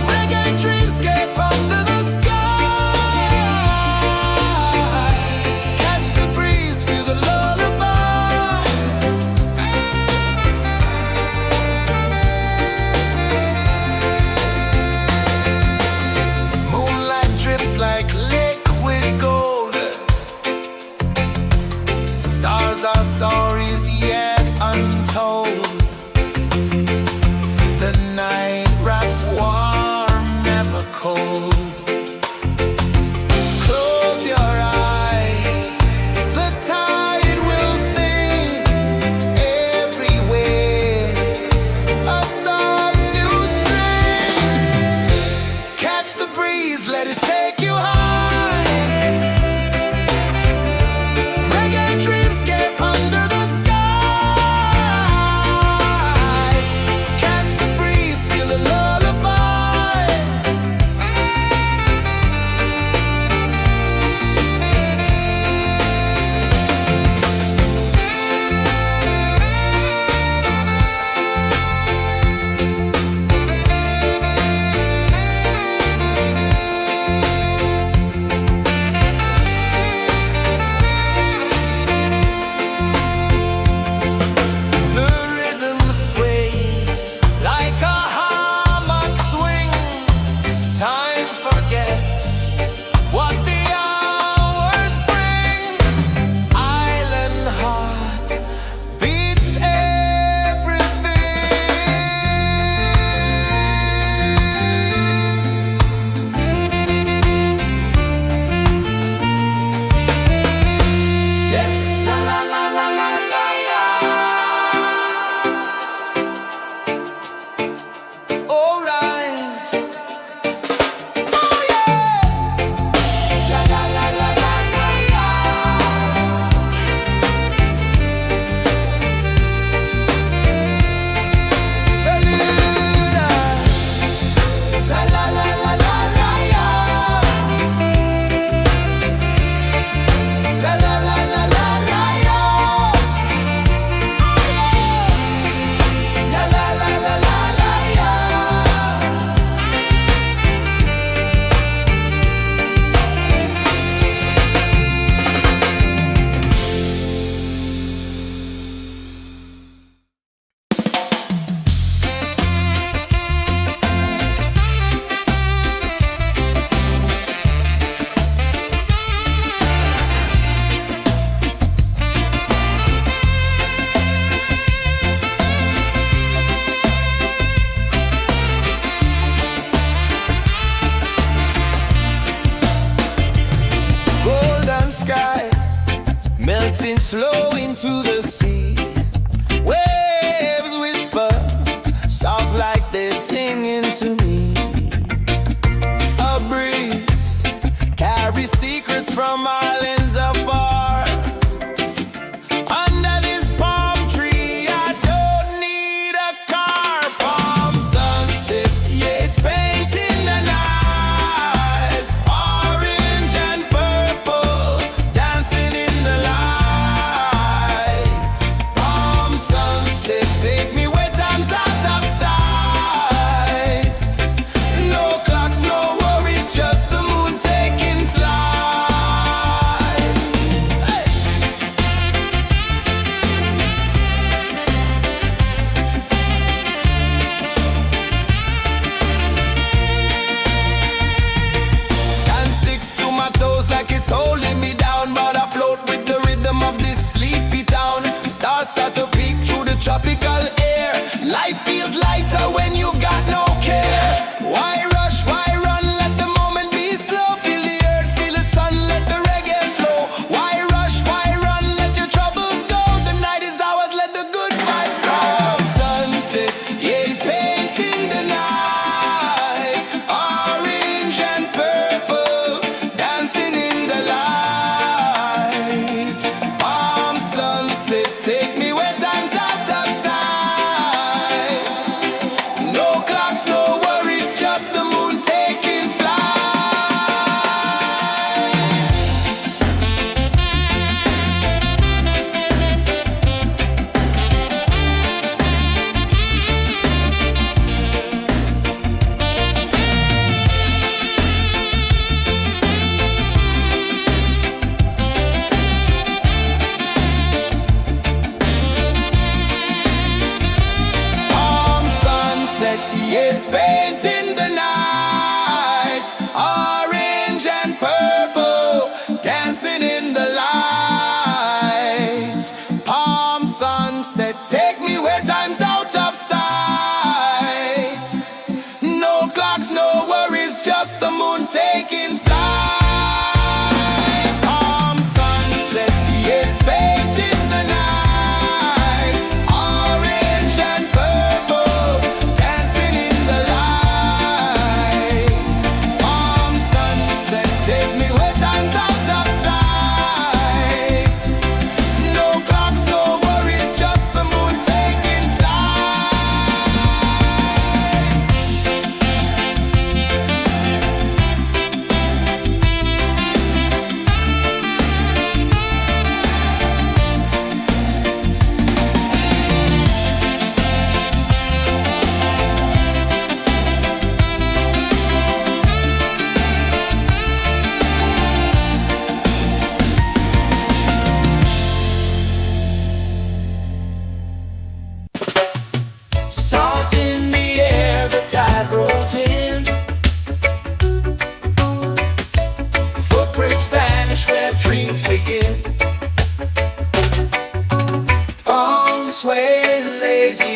Reggae dreamscape under the sky.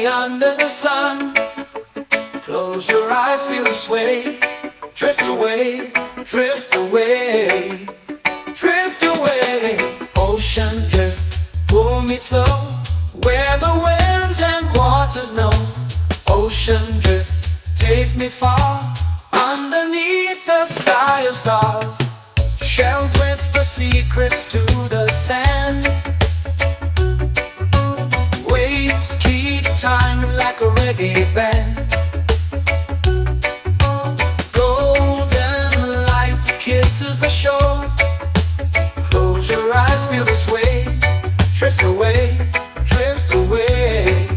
under the sun. Close your eyes, feel the sway. Drift away, drift away, drift away. Ocean drift, pull me slow, where the winds and waters know. Ocean drift, take me far, underneath the sky of stars. Shells whisper secrets to the sand. Waves keep time like a reggae band. Golden light kisses the shore. Close your eyes, feel the sway. Drift away, drift away,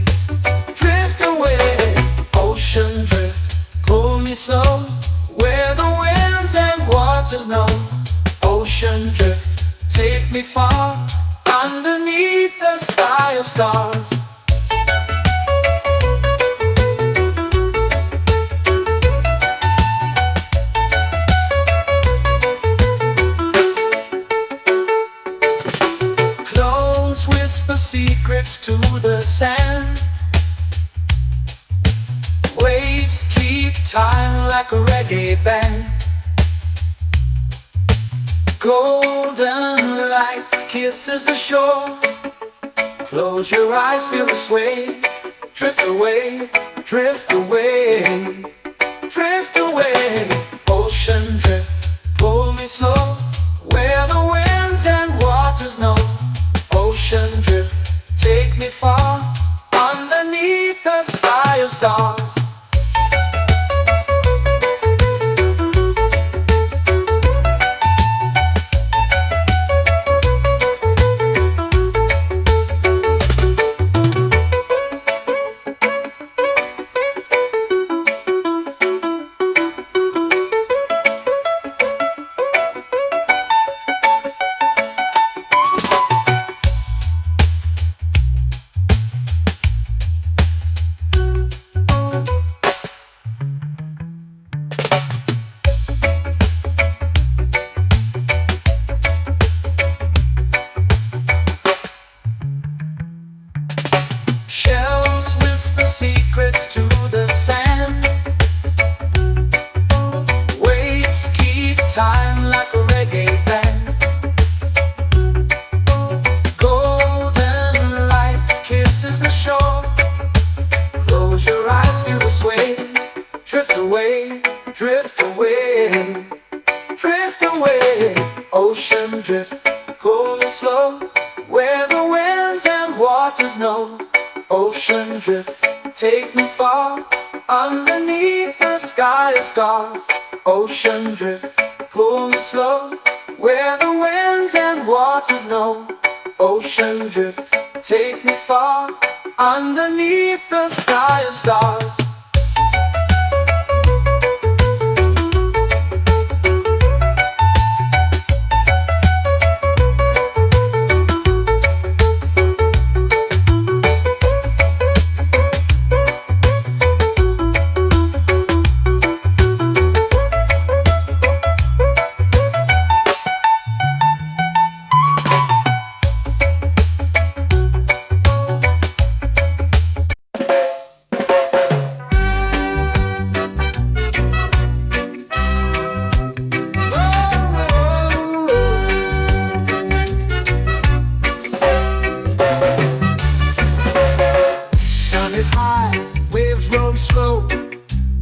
drift away. Ocean drift, pull me slow, where the winds and waters know. Ocean drift, take me far, underneath the sky of stars. Clones whisper secrets to the sand. Waves keep time like a reggae band. Golden light kisses the shore. Close your eyes, feel the sway. Drift away, drift away, drift away. Ocean drift, pull me slow, where the winds and waters know. Ocean drift, take me far, underneath the sky of stars. Shells whisper secrets to the sand. Waves keep time like a reggae band. Golden light kisses the shore. Close your eyes, feel the sway. Drift away, drift away, drift away. Ocean drift, pull me slow, where the winds and waters know. Ocean drift, take me far, underneath the sky of stars. Ocean drift, pull me slow, where the winds and waters know. Ocean drift, take me far, underneath the sky of stars.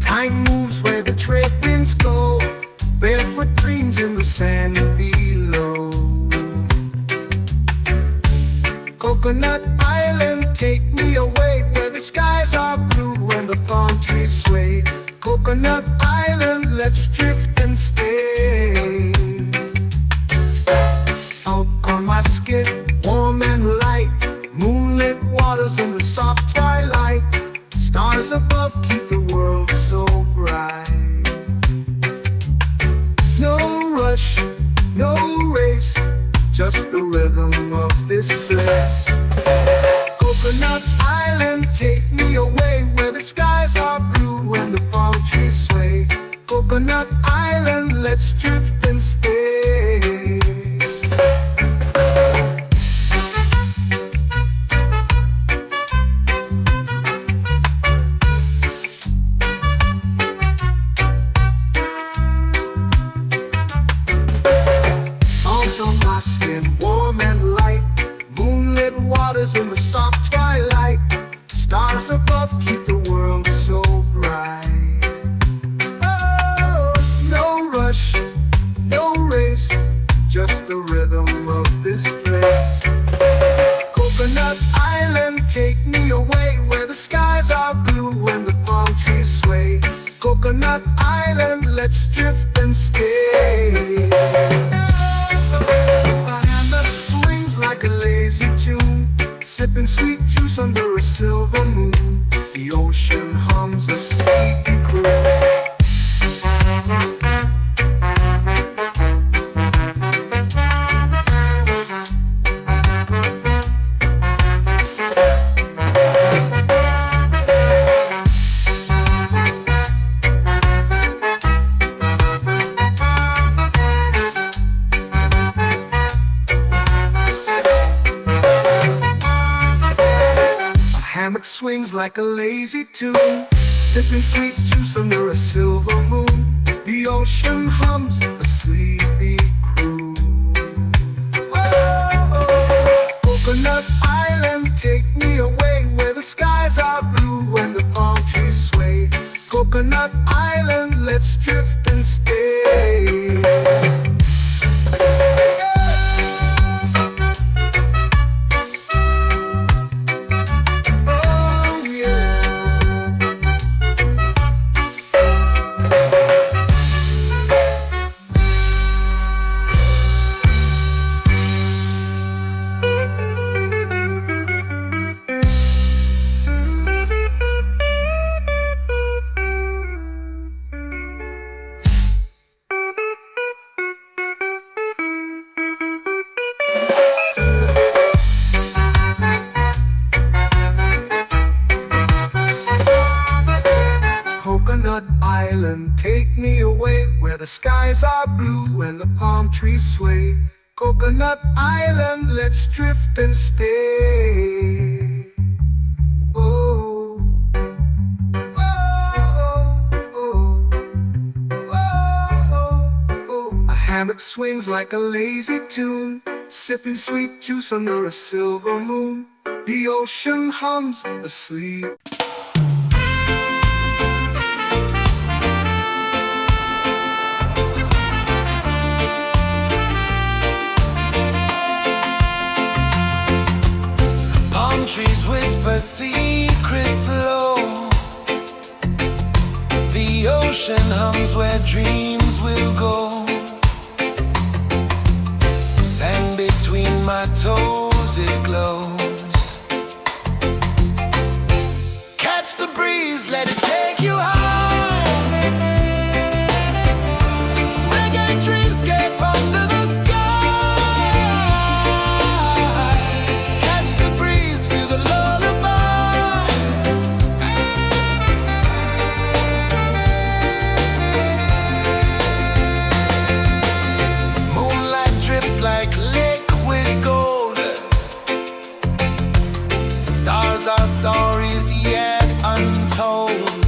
Time moves where the trade winds go. Barefoot dreams in the sand below. Coconut Island, take me away, where the skies are blue and the palm trees sway. Coconut Island, let's drift and stay. Out on my skin, warm and light, moonlit waters in the soft twilight. Stars above keep the world so bright. No rush, no race, just the rhythm of this place. Coconut Island, take me away, where the skies are blue and the palm trees sway. Coconut Island, let's drift and stay. Coconut Island, let's drift and stay. A hand that swings like a lazy tune, sipping sweet juice under a silver moon. The ocean hums a sleepy croon. Hammock swings like a lazy tune, sipping sweet juice under a silver moon. The ocean hums a sleepy croon. Whoa, Coconut Island, take me away where the skies are blue and the palm trees sway. Coconut Island, let's drift and stay. Coconut Island, take me away where the skies are blue and the palm trees sway. Coconut Island, let's drift and stay. Oh, oh, oh, oh, oh. A hammock swings like a lazy tune, sipping sweet juice under a silver moon. The ocean hums asleep. Trees whisper secrets low. The ocean hums where dreams will go. Sand between my toes, it glows. Catch the breeze, let it take you high. Reggae dreamscape under the sky. Our stories yet untold.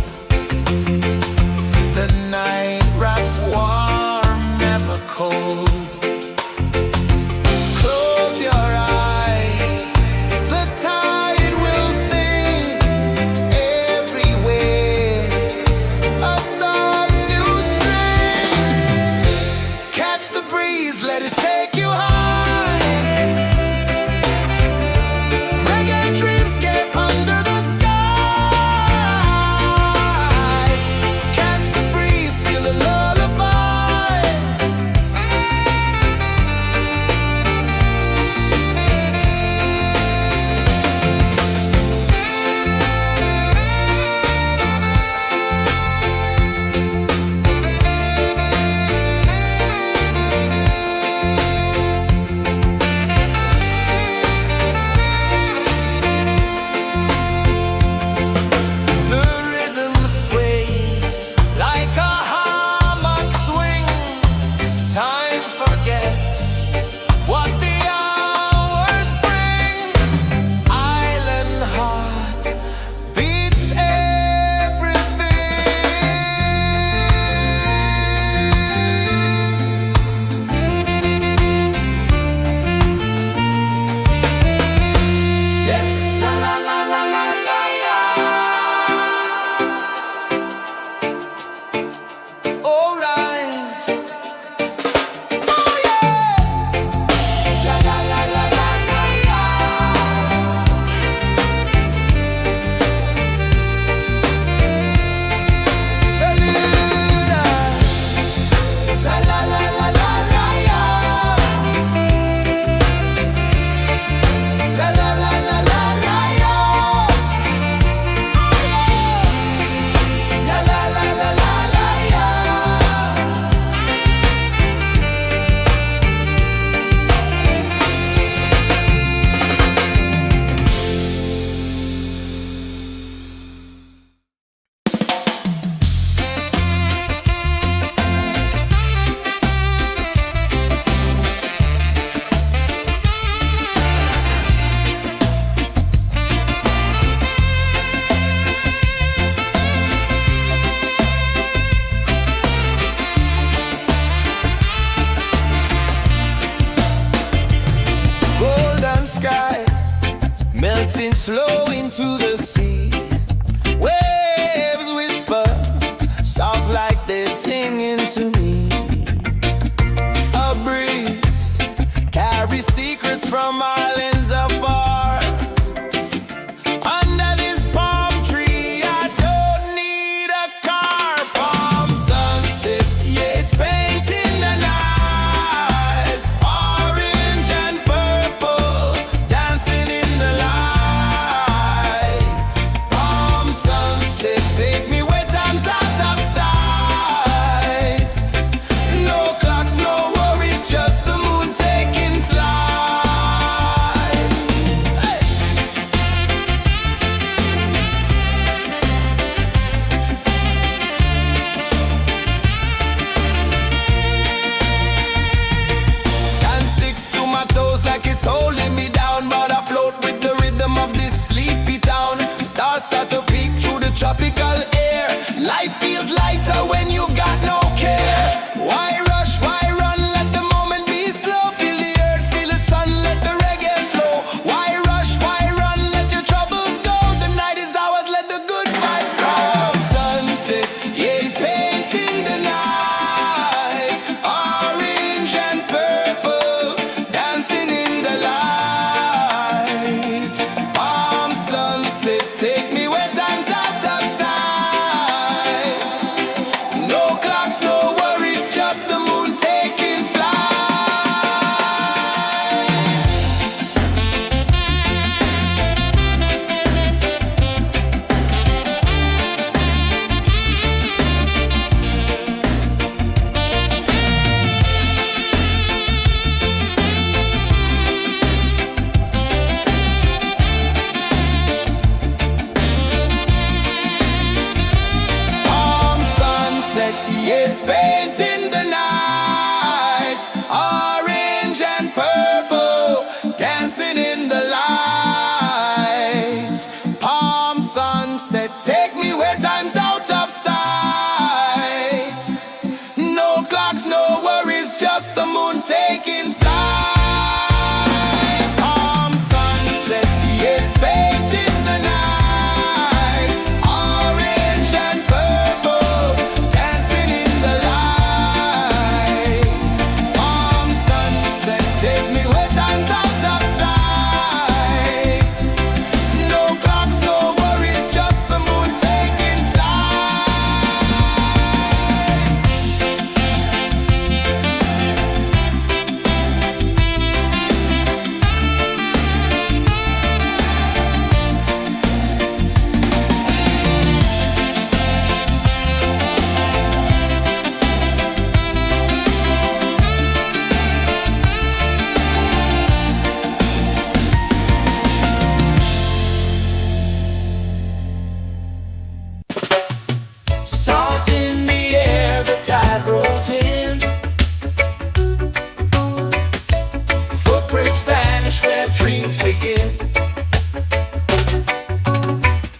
dreams begin.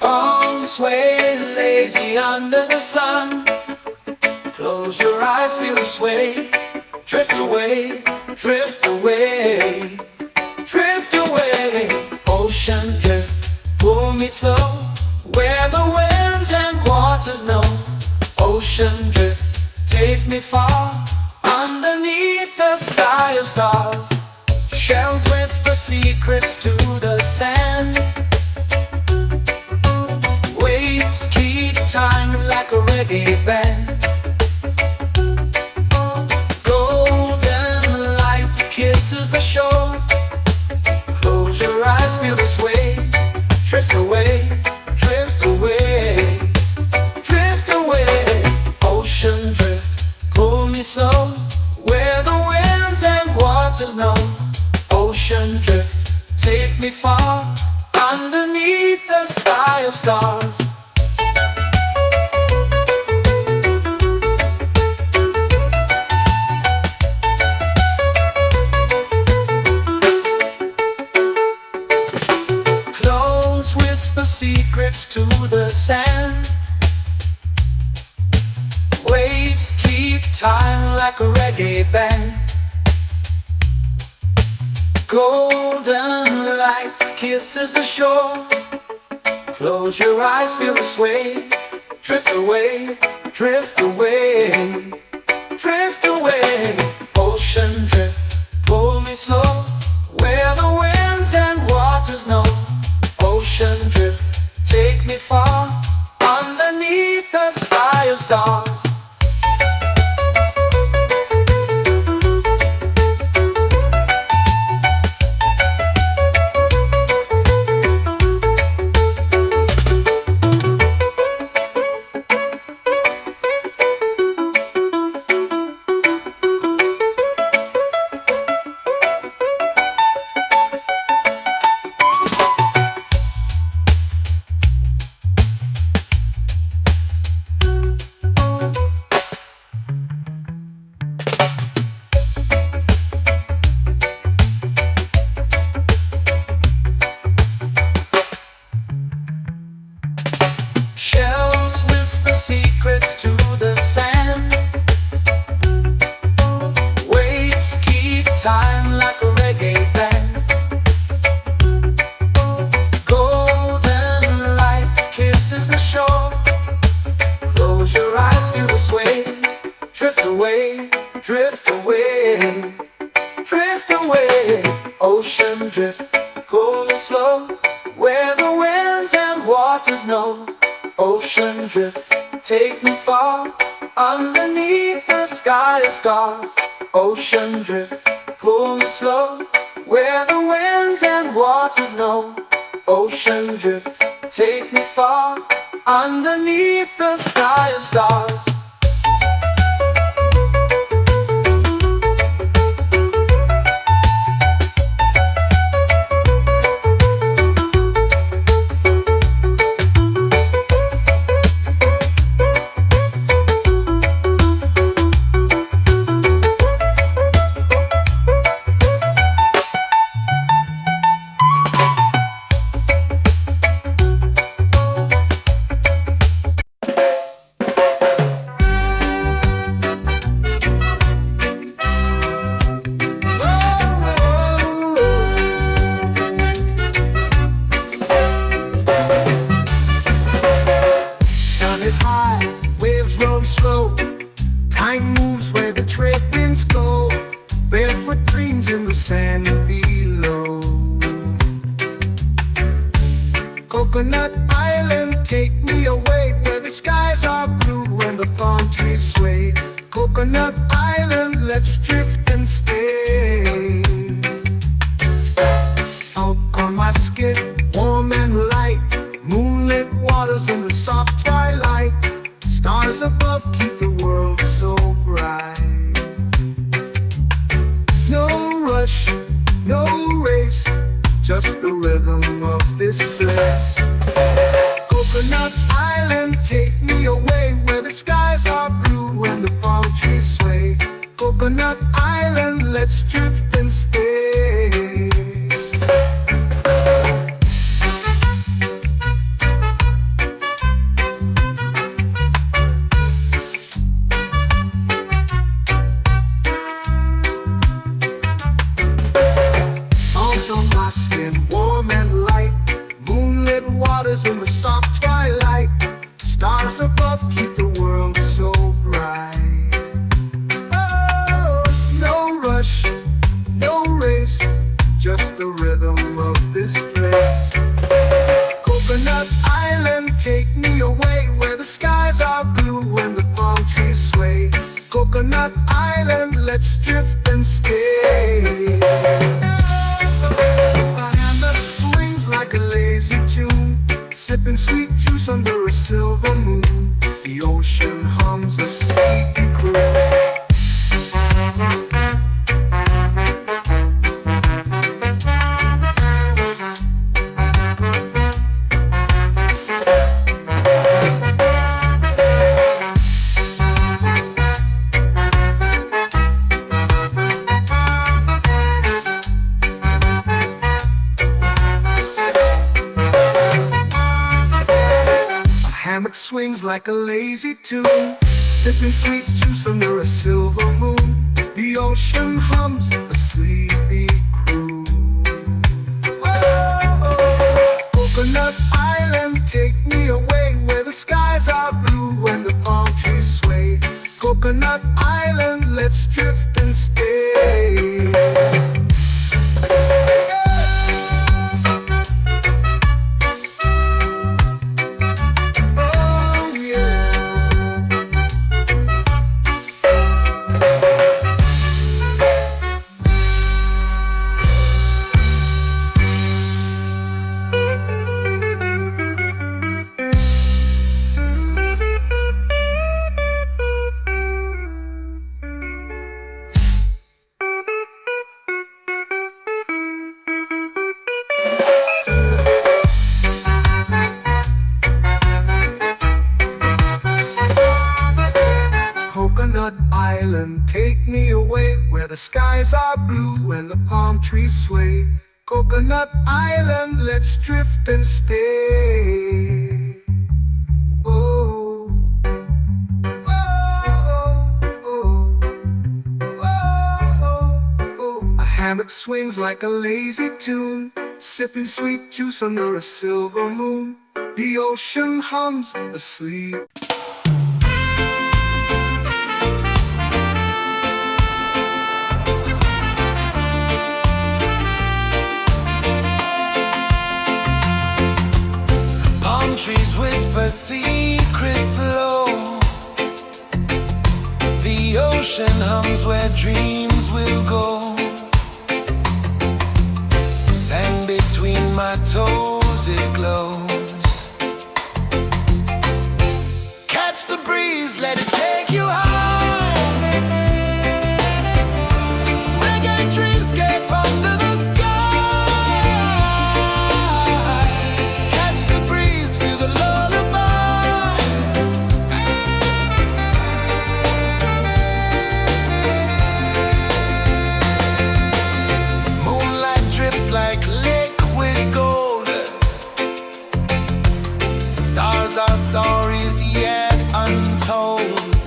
Arms sway lazy under the sun. Close your eyes, feel the sway. Drift away, drift away, drift away. Ocean drift, pull me slow, where the winds and waters know. Ocean drift, take me far, underneath the sky of stars. Shells whisper secrets to the sand. Waves keep time like a reggae band. Golden light kisses the shore. Close your eyes, feel the sway. Drift away, drift away, drift away. Ocean drift, pull me slow, where the winds and waters know. Ocean drift, take me far, underneath the sky of stars. Close whisper secrets to the sand. Waves keep time like a reggae band. Golden light kisses the shore. Close your eyes, feel the sway. Drift away, drift away, drift away. Ocean drift, pull me slow, where the winds and waters know. Ocean drift, take me far, underneath the sky of stars. Shells whisper secrets to the sand. Waves keep time like a reggae band. Golden light kisses the shore. Close your eyes, feel the sway. Drift away, drift away, drift away. Ocean drift, pull me slow, where the winds and waters know. Ocean drift, take me far, underneath the sky of stars. Ocean drift, pull me slow, where the winds and waters know. Ocean drift, take me far, underneath the sky of stars. Time moves where the trade winds go. Barefoot dreams in the sand below. Coconut Island, take me away, where the skies are blue and the palm trees sway. Coconut Island, let's drift and stay. Out on my skin, warm and light, moonlit waters in the soft twilight. Stars above keep the world so bright. No rush, no race, just the rhythm of this place. Coconut Island, take me away, where the skies are blue and the palm trees sway. Coconut Island, let's drift and stay. above keep the world so bright. Oh, no rush, no race, just the rhythm of this place. Coconut Island, take me away where the skies are blue and the palm trees sway. Coconut Island, let's drift and stay. A hand that swings like a lazy tune, sipping sweet juice under a silver moon. The ocean hums a sleepy croon. Hammock swings like a lazy tune, sipping sweet juice under a silver moon. The ocean hums a sleepy croon. Oh, Coconut Island, take me away where the skies are blue and the palm trees sway. Coconut Island, let's drift and stay. Coconut Island, take me away where the skies are blue and the palm trees sway. Coconut Island, let's drift and stay. Oh, oh, oh, oh, oh. A hammock swings like a lazy tune, sipping sweet juice under a silver moon. The ocean hums asleep. Trees whisper secrets low. The ocean hums where dreams will go. Sand between my toes, it glows. Catch the breeze, let it take you high. Reggae dreamscape under the sky. Like liquid gold, stars are stories yet untold.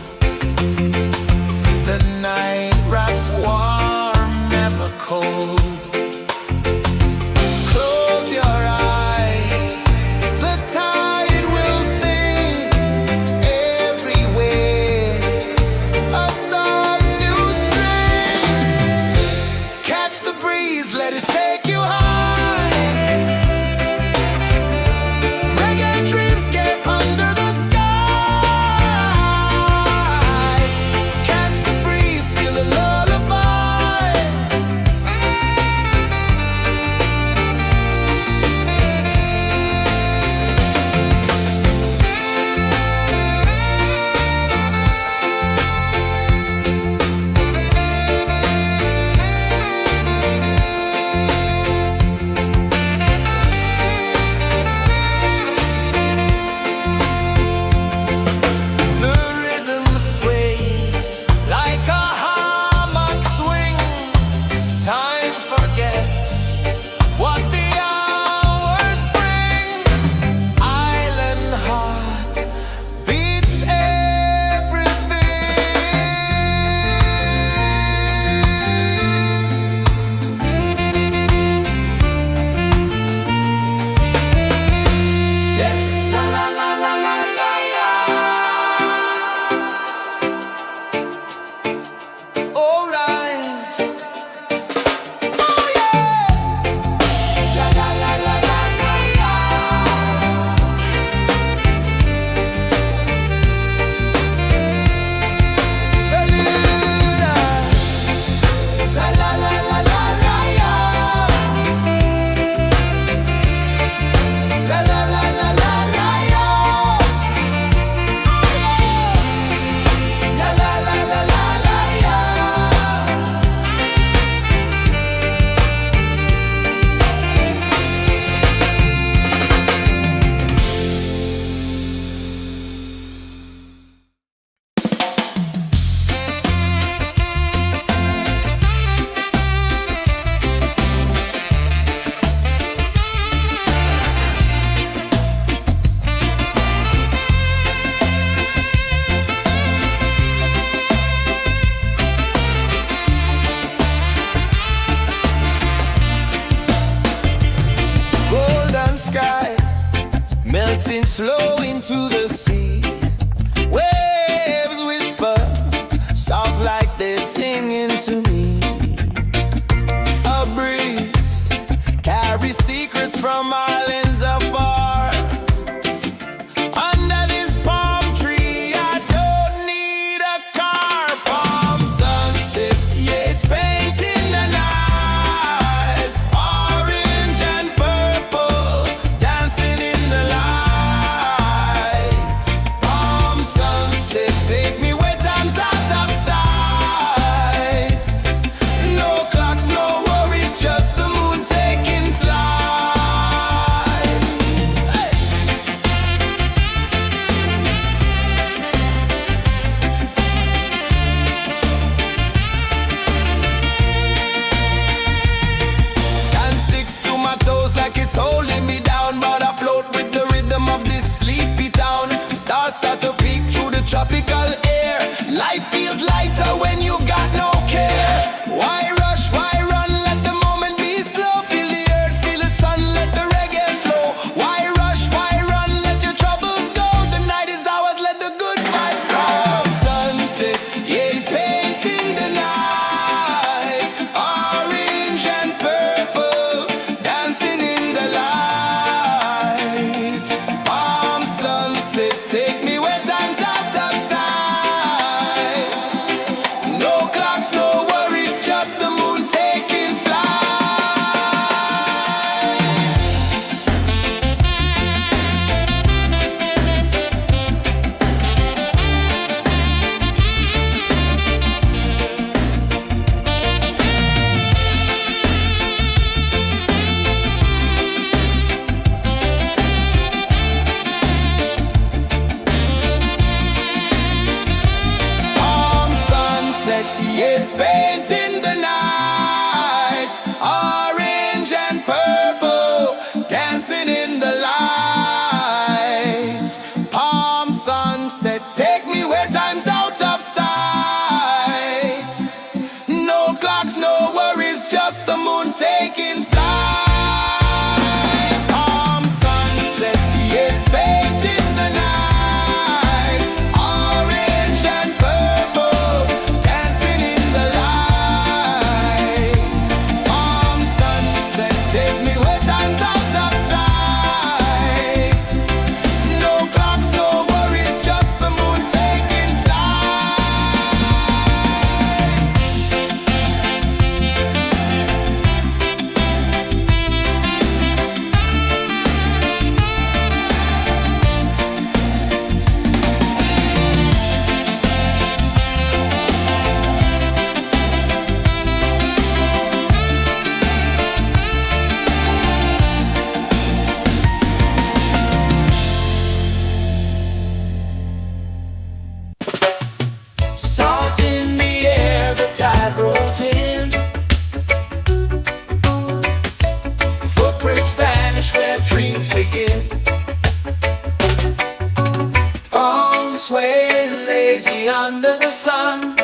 sway lazy under the sun.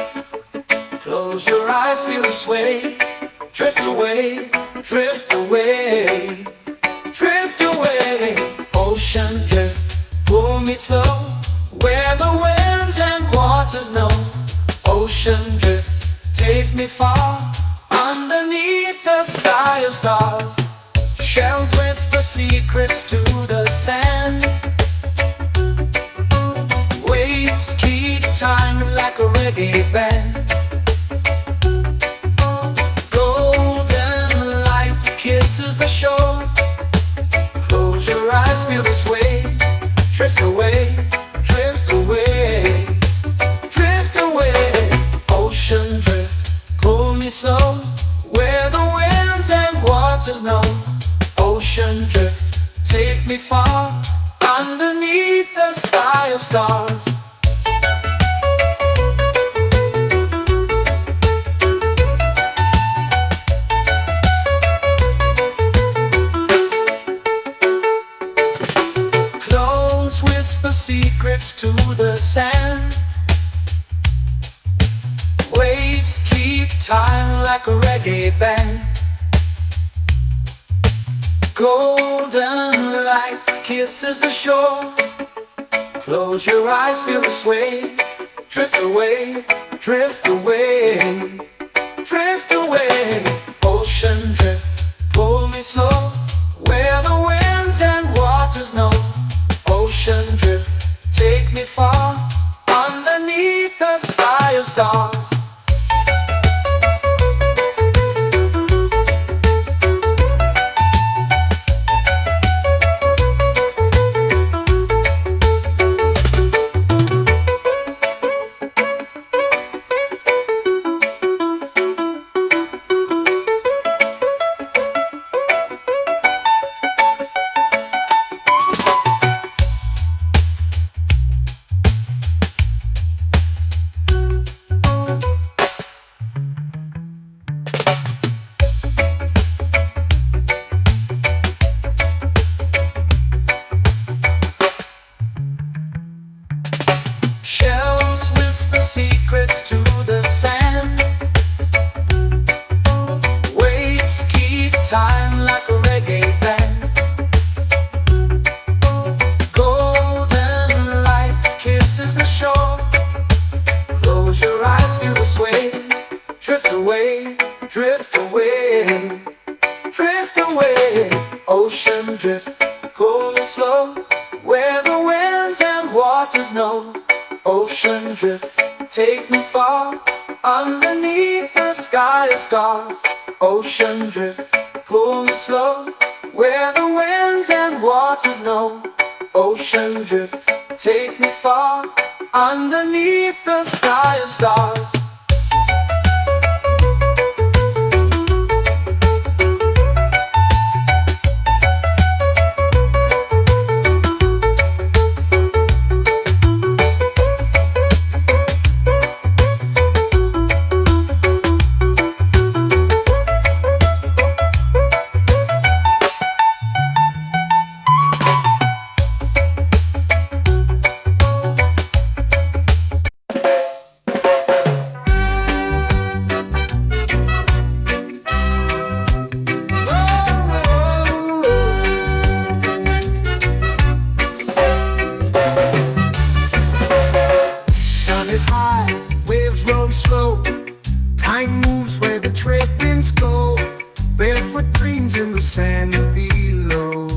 Close your eyes, feel the sway. Drift away, drift away, drift away. Ocean drift, pull me slow, where the winds and waters know. Ocean drift, take me far, underneath the sky of stars. Shells whisper secrets to the sand. Waves keep time like a reggae band. Golden light kisses the shore. Close your eyes, feel the sway. Drift away, drift away, drift away. Ocean drift, pull me slow, where the winds and waters know. Ocean drift, take me far, underneath the sky of stars. Close whisper secrets to the sand. Waves keep time like a reggae band. Golden light kisses the shore. Close your eyes, feel the sway. Drift away, drift away, drift away. Ocean drift, pull me slow, where the winds and waters know. Ocean drift, take me far, underneath the sky of stars. Shells whisper secrets to the sand. Waves keep time like a reggae band. Golden light kisses the shore. Close your eyes, feel the sway. Drift away, drift away, drift away. Ocean drift, pull me slow, where the winds and waters know. Ocean drift, take me far, underneath the sky of stars. Ocean drift, pull me slow, where the winds and waters know. Ocean drift, take me far, underneath the sky of stars. Time moves where the trade winds go. Barefoot dreams in the sand below.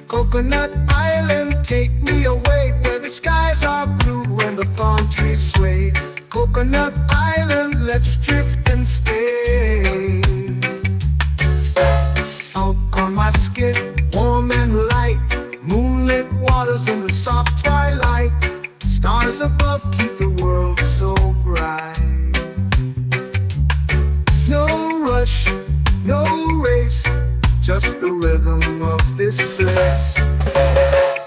Coconut Island, take me away, where the skies are blue and the palm trees sway. Coconut Island, let's drift and stay. Out on my skin, warm and light, moonlit waters in the soft twilight. Stars above keep the world so bright. No rush, no race, just the rhythm of this place.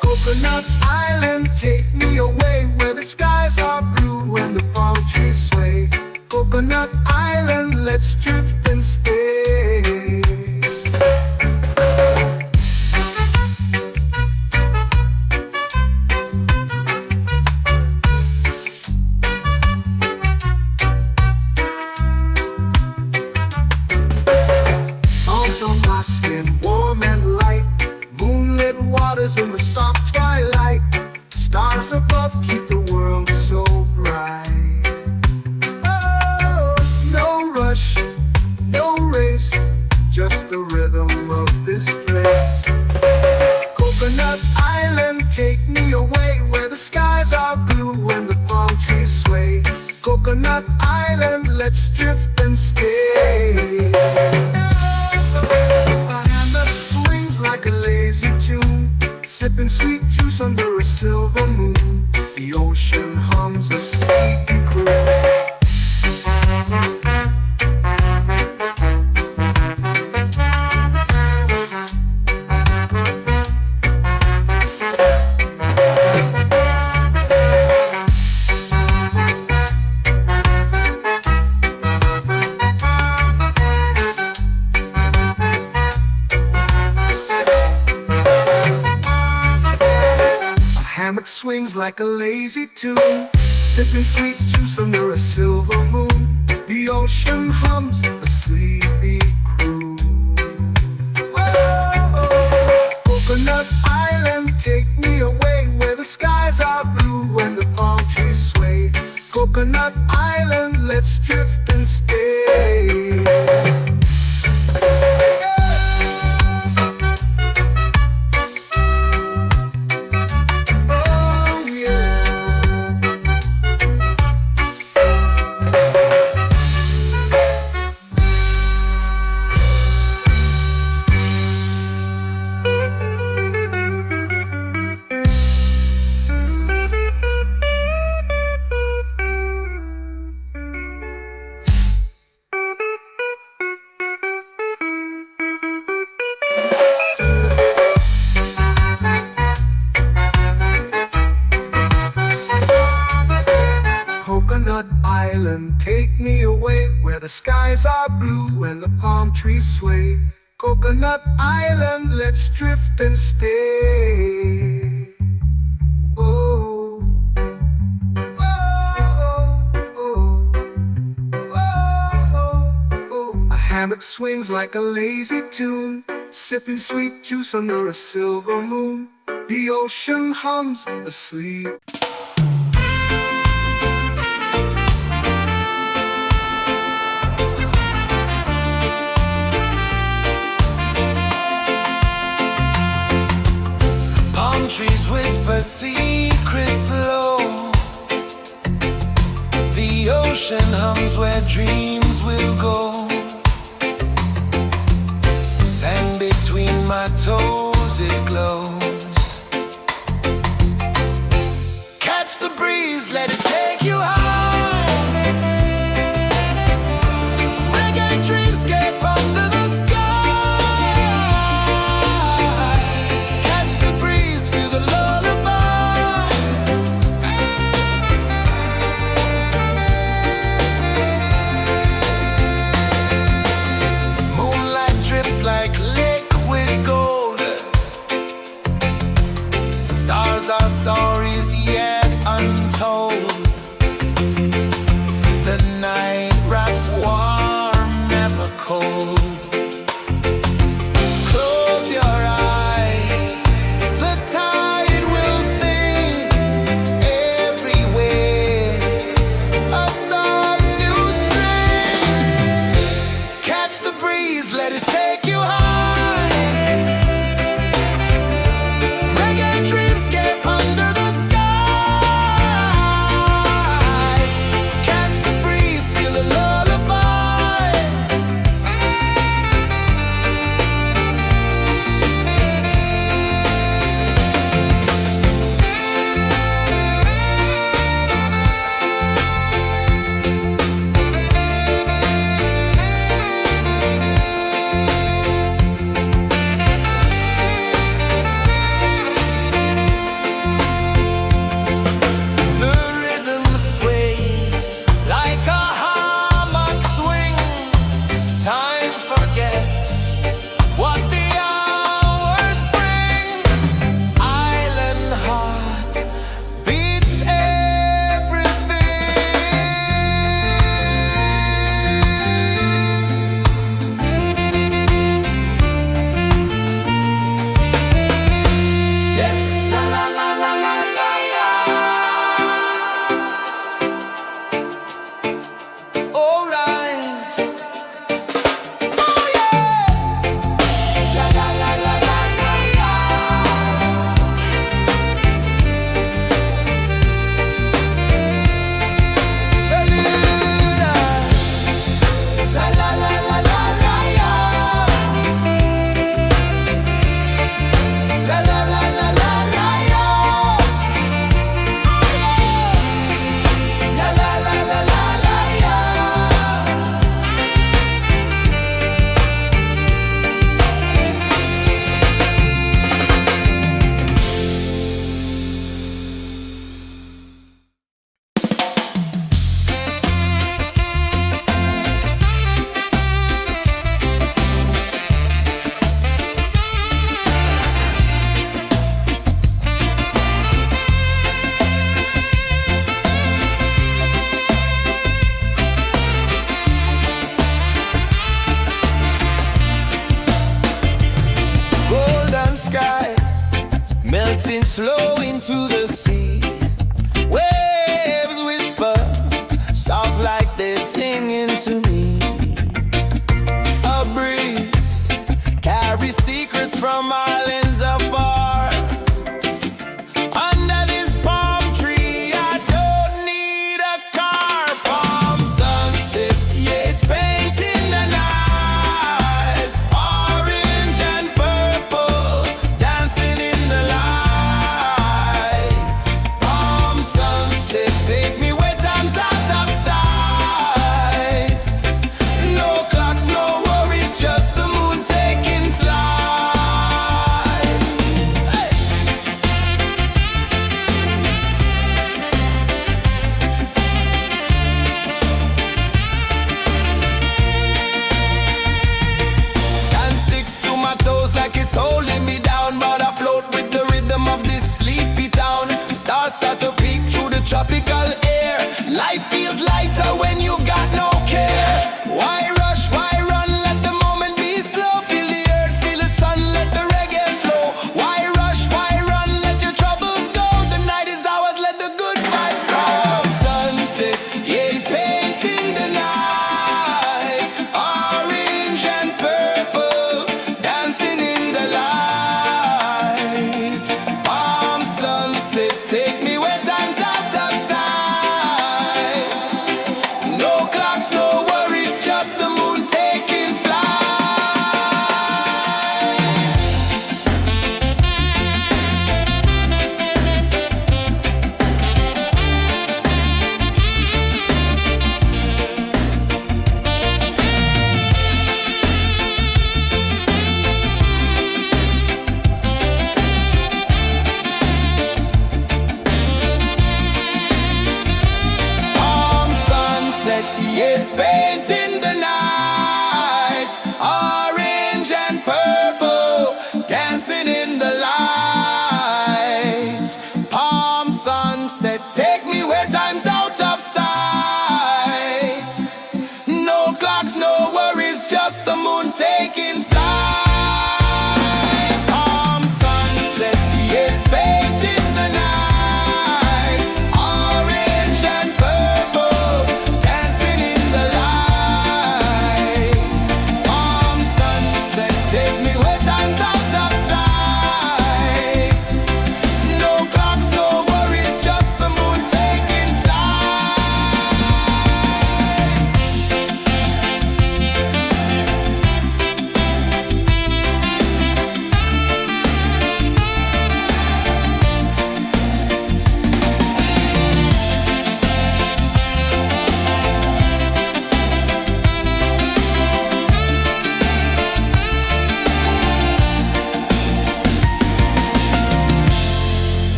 Coconut Island, take me away, where the skies are blue and the palm trees sway. keep the world so bright. Oh, no rush, no race, just the rhythm of this place. Coconut Island, take me away where the skies are blue and the palm trees sway. Coconut Island, let's drift and stay. A hand that swings like a lazy tune, sipping sweet juice under a silver moon. The ocean hums a sleepy croon. Hammock swings like a lazy tune, sipping sweet juice under a silver moon. The ocean hums a sleepy croon. Whoa, Coconut Island, take me away where the skies are blue and the palm trees sway. Coconut Island, let's drift and stay. Coconut Island, take me away where the skies are blue and the palm trees sway. Coconut Island, let's drift and stay. Oh, oh, oh, oh, oh. A hammock swings like a lazy tune, sipping sweet juice under a silver moon. The ocean hums asleep. Trees whisper secrets low. The ocean hums where dreams will go. Sand between my toes, it glows. Catch the breeze, let it take you high. Reggae dreamscape under the sky. Catch the breeze, feel the lullaby. Moonlight drips like liquid gold. Stars are stories yet untold.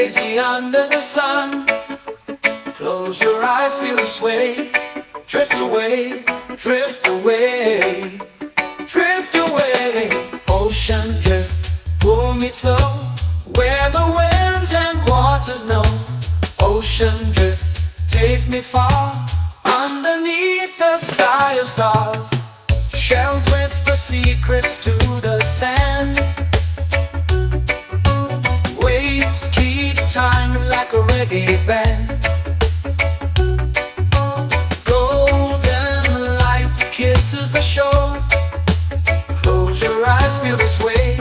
lazy under the sun. Close your eyes, feel the sway. Drift away, drift away, drift away. Ocean drift, pull me slow, where the winds and waters know. Ocean drift, take me far, underneath the sky of stars. Shells whisper secrets to the sand. Waves keep time like a reggae band. Golden light kisses the shore. Close your eyes, feel the sway.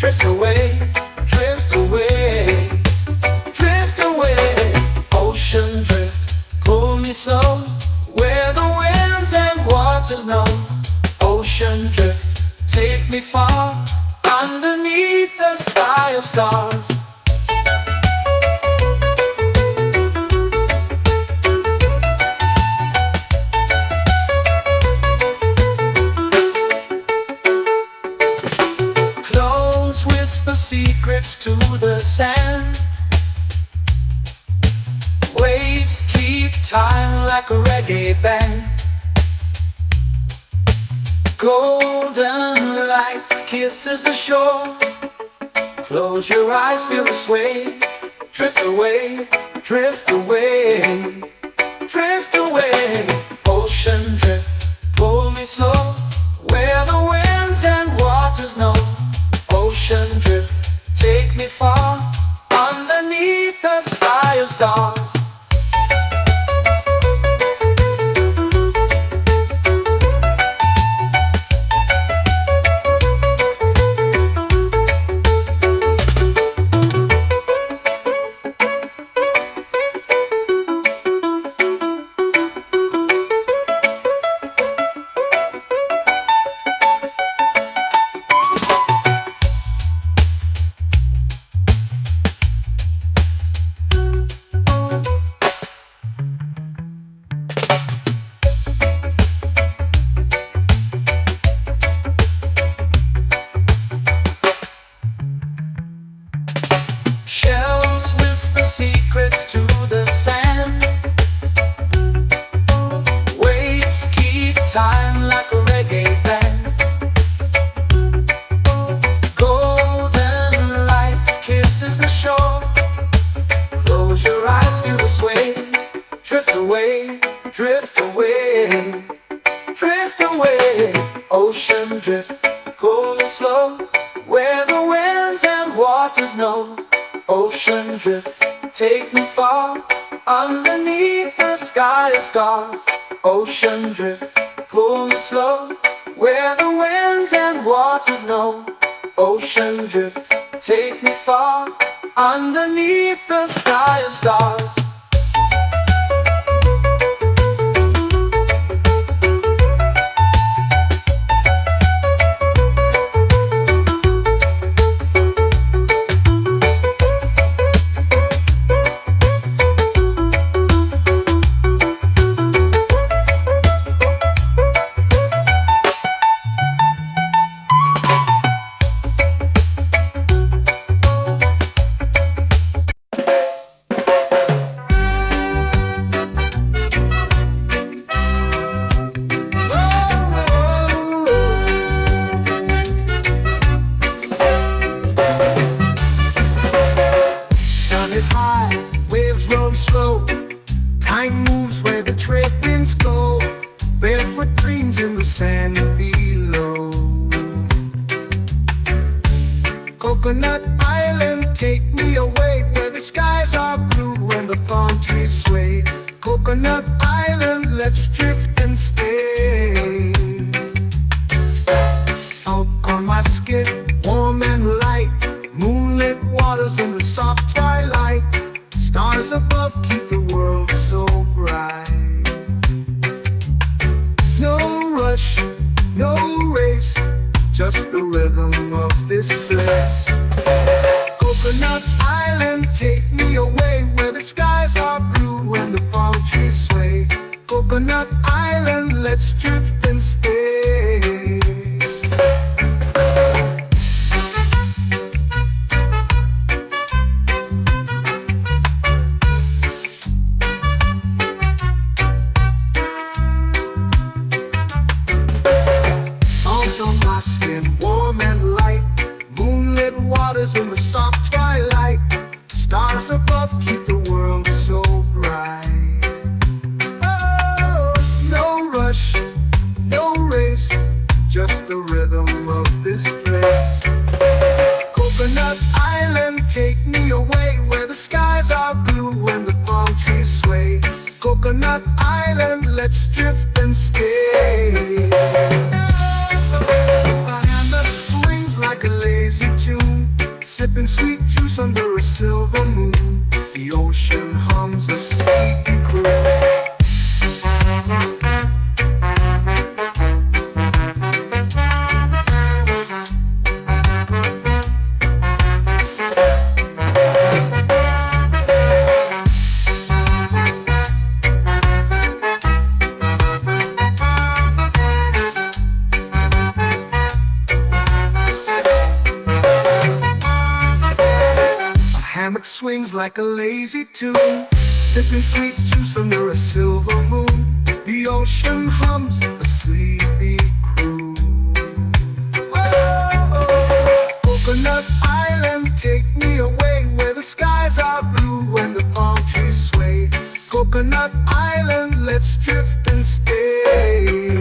Drift away, drift away, drift away. Ocean drift, pull me slow, where the winds and waters know. Ocean drift, take me far, underneath the sky of stars. Close whisper secrets to the sand. Waves keep time like a reggae band. Golden light kisses the shore. Close your eyes, feel the sway. Drift away, drift away, drift away. Ocean drift, pull me slow, where the winds and waters know. Ocean drift, take me far, underneath the sky of stars. Shells whisper secrets to the sand. Waves keep time like a reggae band. Golden light kisses the shore. Close your eyes, feel the sway. Drift away, drift away, drift away. Ocean drift, pull me slow, where the winds and waters know. Ocean drift, take me far, underneath the sky of stars. Ocean drift, pull me slow, where the winds and waters know. Ocean drift, take me far, underneath the sky of stars. Is high, waves roll slow. Time moves where the trade winds go. Barefoot dreams in the sand below. Coconut Island, take me away, where the skies are blue and the palm trees sway. Coconut Island, let's drift and stay. Out on my skin, warm and light, moonlit waters in the soft twilight. Stars above keep the world so bright. No rush, no race, just the rhythm of this place. Coconut Island, take me away, where the skies are blue and the palm trees sway. Coconut Island. soft twilight. Stars above keep the world so bright. Oh, no rush, no race, just the rhythm of this place. Coconut Island, take me away where the skies are blue and the palm trees sway. Coconut Island, let's drift and stay. A hand that swings like a lazy tune, sipping sweet juice under a silver moon. The ocean hums a sleepy croon. Hammock swings like a lazy tune, sipping sweet juice under a silver moon. The ocean hums a sleepy croon. Whoa, Coconut Island, take me away where the skies are blue and the palm trees sway. Coconut Island, let's drift and stay.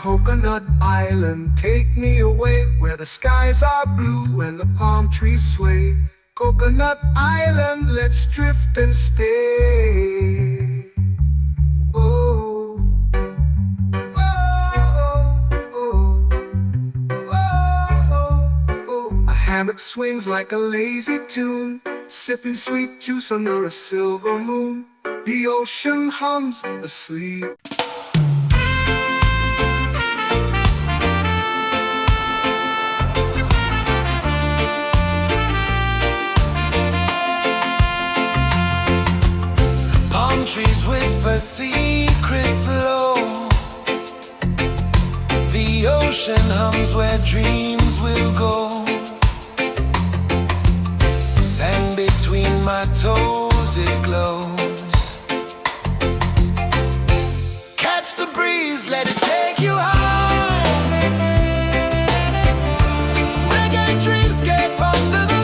Coconut Island, take me away where the skies are blue and the palm trees sway. Coconut Island, let's drift and stay. Oh, oh, oh, oh, oh. A hammock swings like a lazy tune, sipping sweet juice under a silver moon. The ocean hums asleep. Trees whisper secrets low. The ocean hums where dreams will go. Sand between my toes, it glows. Catch the breeze, let it take you high. Reggae dreamscape under the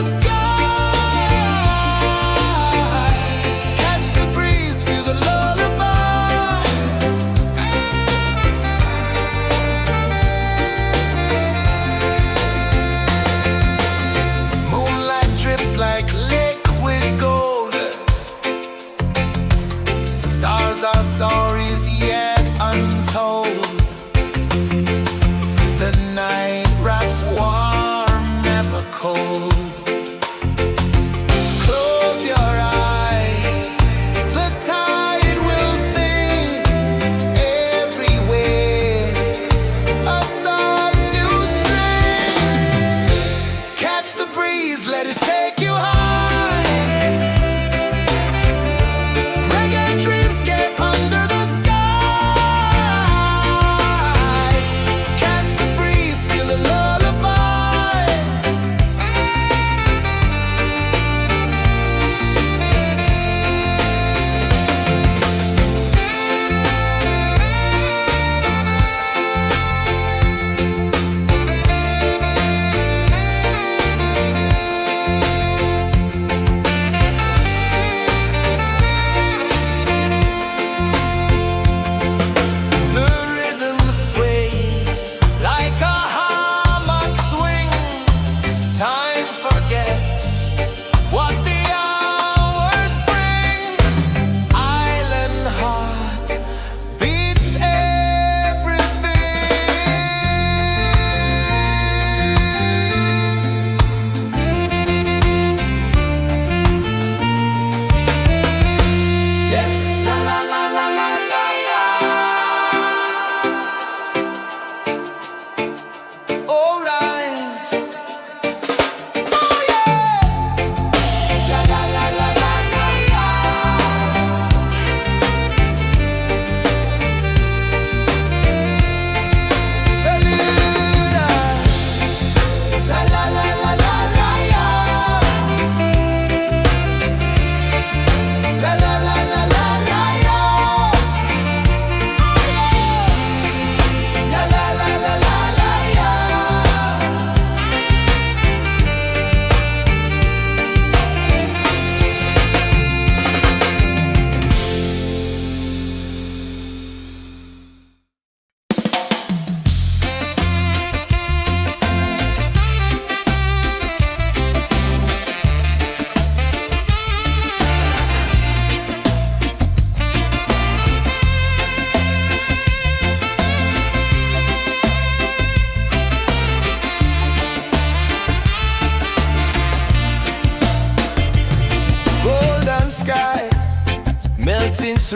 our stories yet untold. The night wraps warm, never cold. Close your eyes, the tide will sing everywhere. A soft new string. Catch the breeze, let it take you high. Reggae dreamscape under the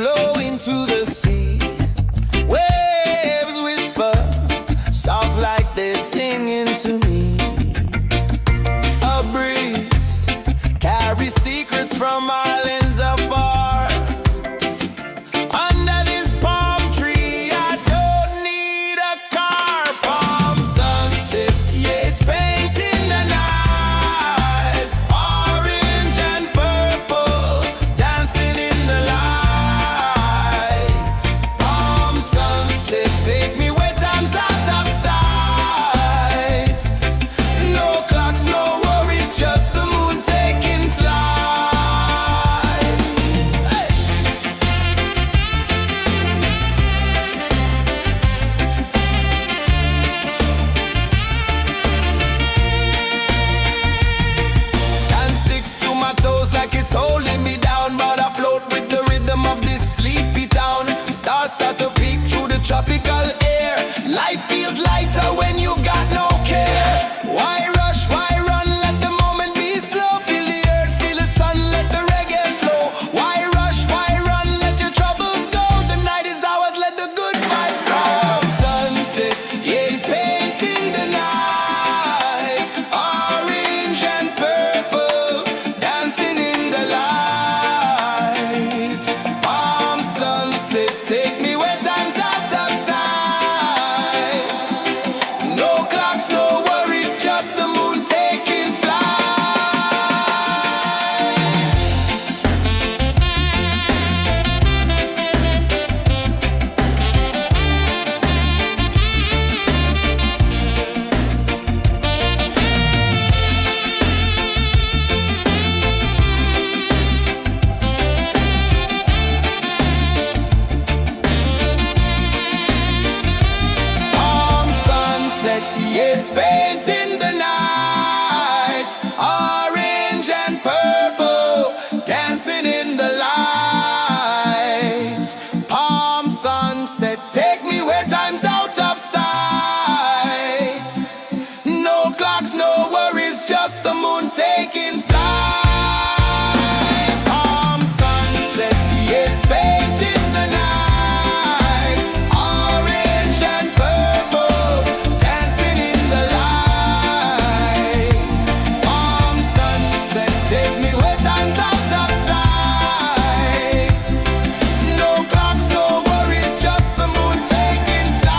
flow into the sea. Waves whisper, soft like they're singing to me. A breeze carries secrets from islands afar. Under this palm tree, I don't need a car. Palm sunset, yeah, it's painting the night. Orange and purple, dancing in the light. Palm sunset, take me where time's out of sight. No clocks, no worries, just the moon taking flight. Hey! Sand sticks to my toes like it's holding me down, but I float with the rhythm of this sleepy town. Stars start to peek through the tropical air. Life feels lighter when you've got no care. Why rush, why run, let the moment be slow. Feel the earth, feel the sun, let the reggae flow. Why rush, why run, let your troubles go. The night is ours, let the good vibes grow. Sunset, yeah, it's painting the night. Orange and purple, dancing in the light. Palm sunset, take me where time's out of sight. No clocks, no worries, just the moon taking flight. Palm sunset, yeah, it's painting the night. Orange and purple, dancing in the light. Palm sunset, take me where time's out of sight. No clocks, no worries, just the moon taking flight. Palm sunset, yeah, it's painting the night. Orange and purple, dancing in the light. Palm sunset, take me where time's out of sight. No clocks, no worries, just the moon taking flight.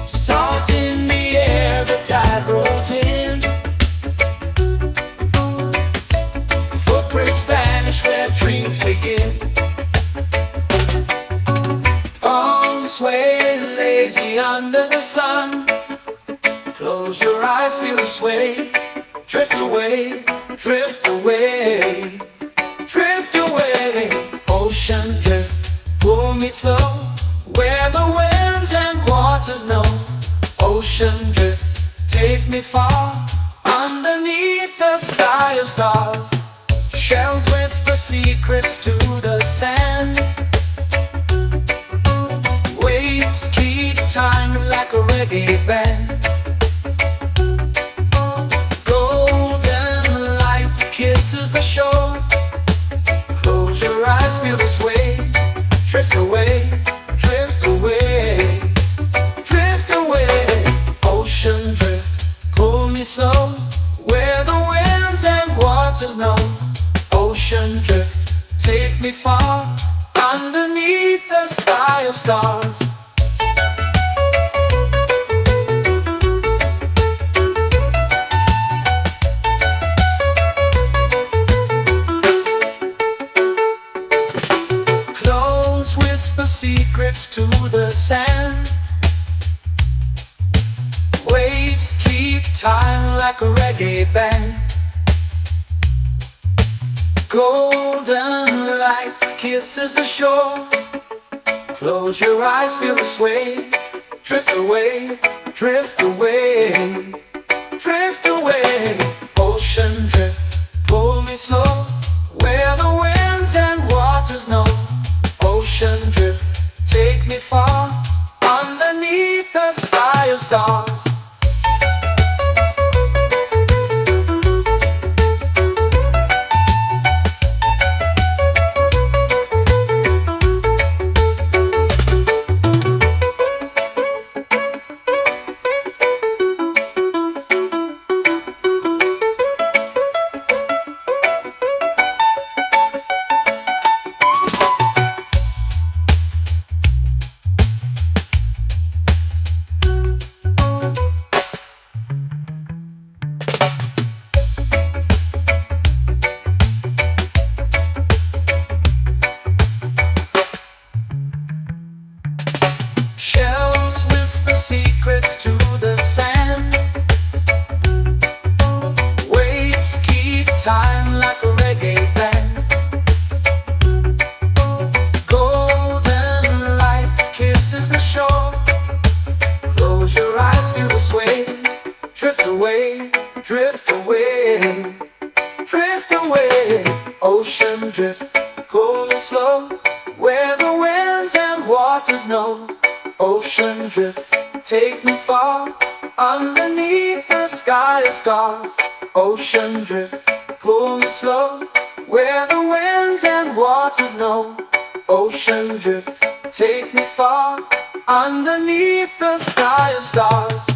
Salt in the air, the tide rolls in. Footprints vanish where dreams begin. Arms sway lazy under the sun. Close your eyes, feel the sway. Drift away, drift away, drift away. Ocean drift, pull me slow, where the winds and waters know. Ocean drift, take me far, underneath the sky of stars. Shells whisper secrets to the sand. Waves keep time like a reggae band. Golden light kisses the shore. Close your eyes, feel the sway. Drift away, drift away, drift away. Ocean drift, pull me slow, where the winds and waters know. Ocean drift, take me far, underneath the sky of stars. Clothes whisper secrets to the sand. Waves keep time like a reggae band. Golden light kisses the shore. Close your eyes, feel the sway. Drift away, drift away, drift away. Ocean drift, pull me slow, where the winds and waters know. Ocean drift, take me far, underneath the sky of stars. Shells whisper secrets to the sand. Waves keep time like a reggae band. Golden light kisses the shore. Close your eyes, feel the sway. Drift away, drift away, drift away. Ocean drift, cool and slow, where the winds and waters know. Ocean drift, take me far, underneath the sky of stars. Ocean drift, pull me slow, where the winds and waters know. Ocean drift, take me far, underneath the sky of stars.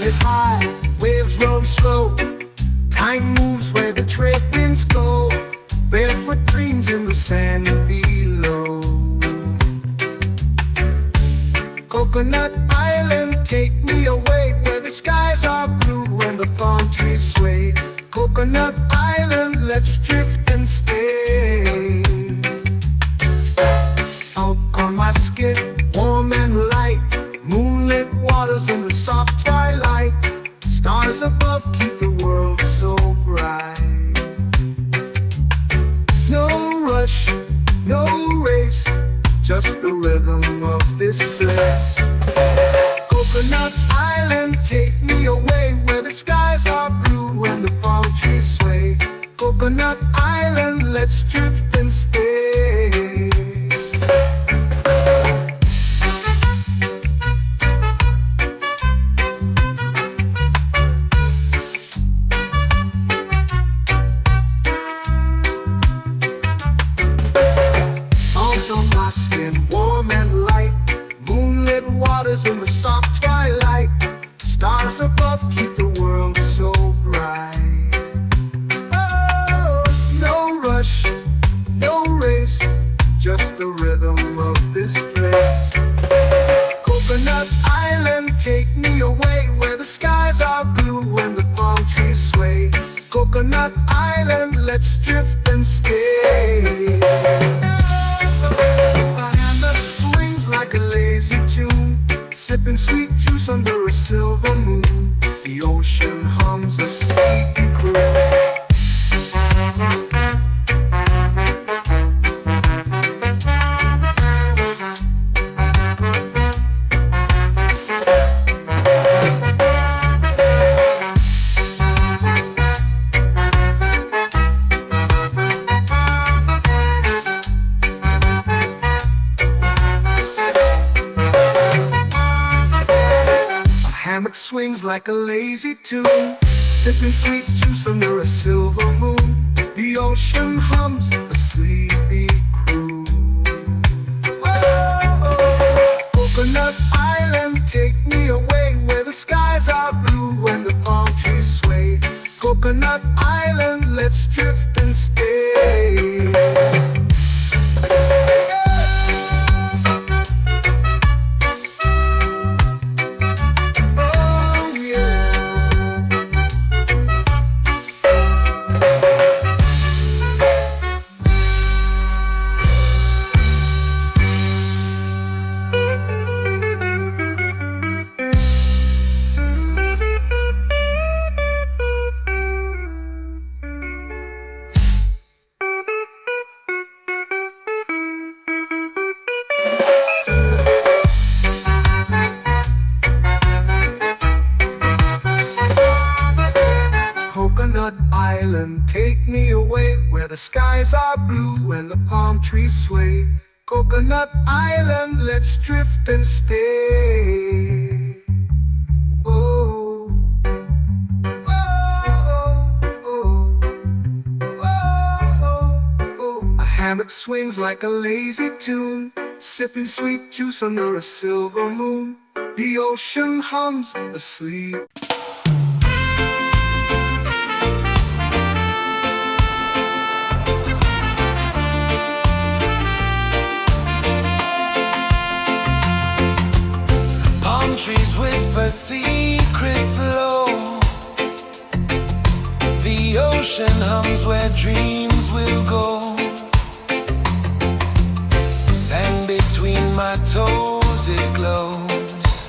Is high, waves roll slow. Time moves where the trade winds go. Barefoot dreams in the sand below. Coconut Island, take me away, where the skies are blue and the palm trees sway. Coconut Island, let's drift and stay. Out on my skin, warm and light, moonlit waters in the soft twilight. Stars above keep the world so bright. No rush, no race, just the rhythm of this place. Coconut Island, take me away, where the skies are blue and the palm trees sway. Coconut Island, let's drift and stay. My skin warm and light, moonlit waters in the soft twilight. Stars above keep the world so bright. Oh, no rush, no race, just the rhythm of this place. Coconut Island, take me away, where the skies are blue and the palm trees sway. Coconut Island, let's drift and stay. Like a lazy tune, sipping sweet juice under a silver moon. The ocean hums a sleepy croon. Swings like a lazy tune, sipping sweet juice under a silver moon. The ocean hums a sleepy croon. Whoa, Coconut Island, take island, take me away where the skies are blue and the palm trees sway. Coconut Island, let's drift and stay. Oh, oh, oh, oh. A hammock swings like a lazy tune, sipping sweet juice under a silver moon. The ocean hums asleep. Palm trees whisper secrets low. The ocean hums where dreams will go. Sand between my toes, it glows.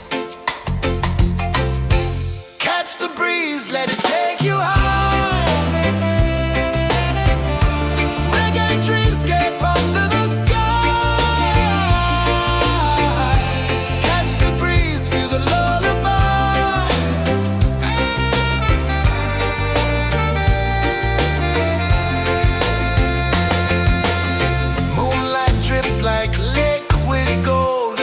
Catch the breeze, let it take you high. Reggae dreamscape under the sky. Catch the breeze, feel the lullaby. Moonlight drips like liquid gold.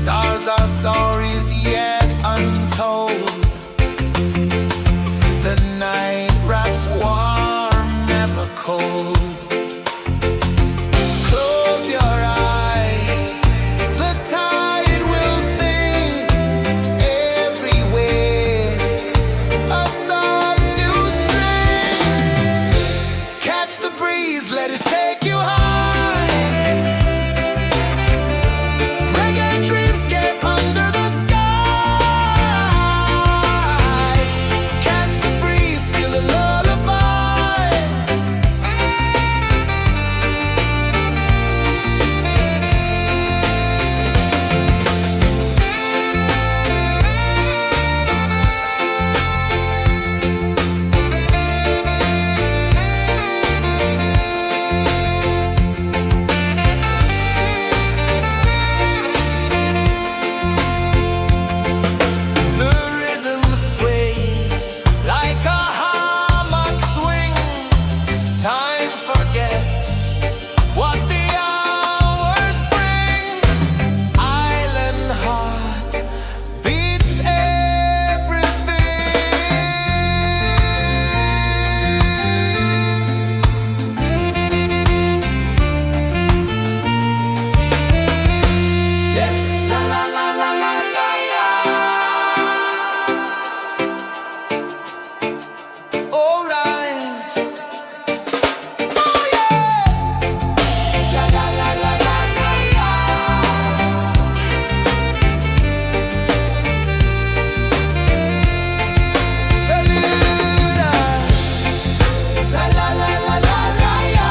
Stars are stories yet untold. The night wraps warm, never cold. Close your eyes, the tide will sing everywhere. A soft new string. Catch the breeze, let it take you high. Reggae dreamscape under the sky. Catch the breeze, feel the lullaby. The rhythm sways like a hammock swing. Time forgets what the hours bring. Island heart beats everything. Yeah. La la la la la la la. All right. Oh yeah. La la la la la la la. La la la la la la la.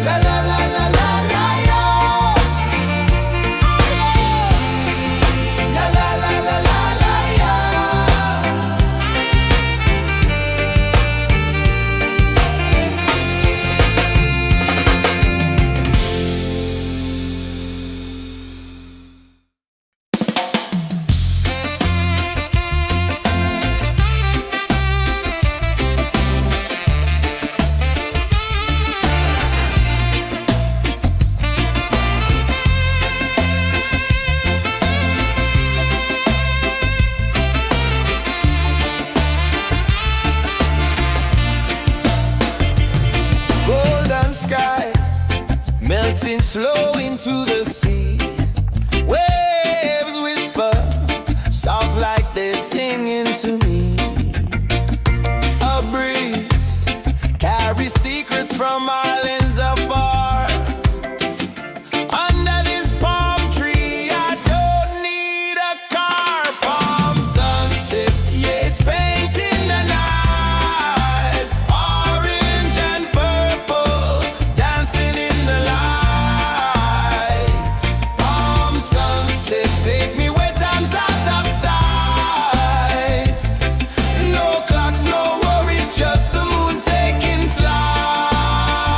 La la la la la la la. La la la la la la la. Golden sky melting slow into the sea. Waves whisper soft like they're singing to me. A breeze carries secrets from islands afar. Under this palm tree, I don't need a car. Palm sunset, yeah, it's painting the night. Orange and purple, dancing in the light. Palm sunset, take me where time's out of sight. No clocks, no worries, just the moon taking flight.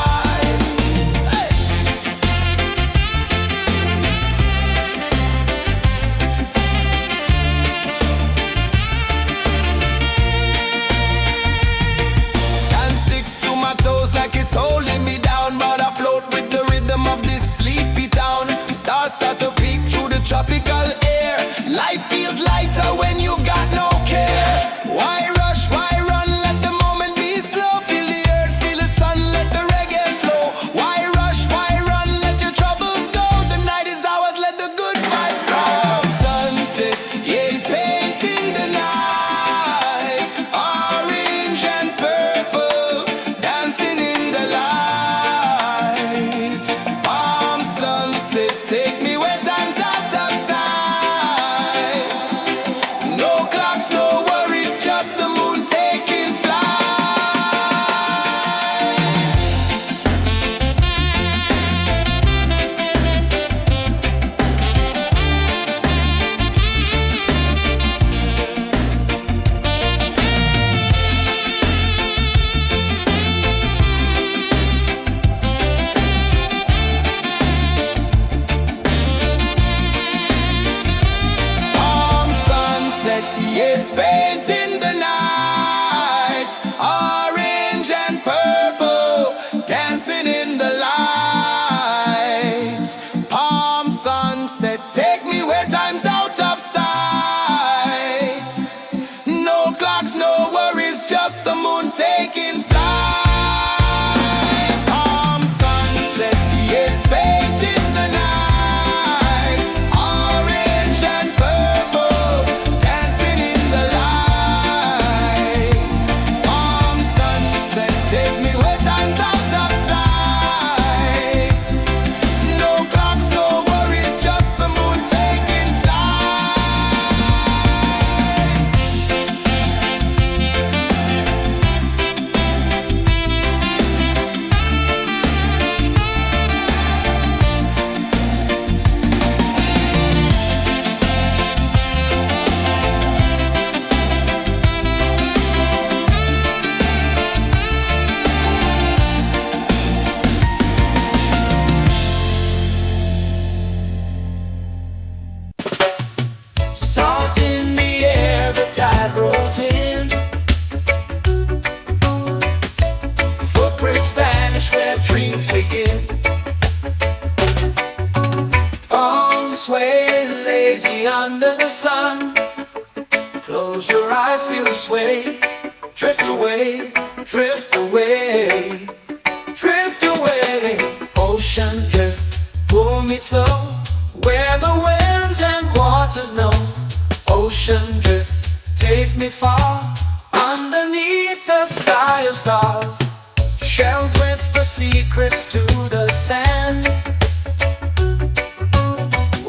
Close your eyes, feel the sway. Drift away, drift away, drift away. Ocean drift, pull me slow, where the winds and waters know. Ocean drift, take me far, underneath the sky of stars. Shells whisper secrets to the sand.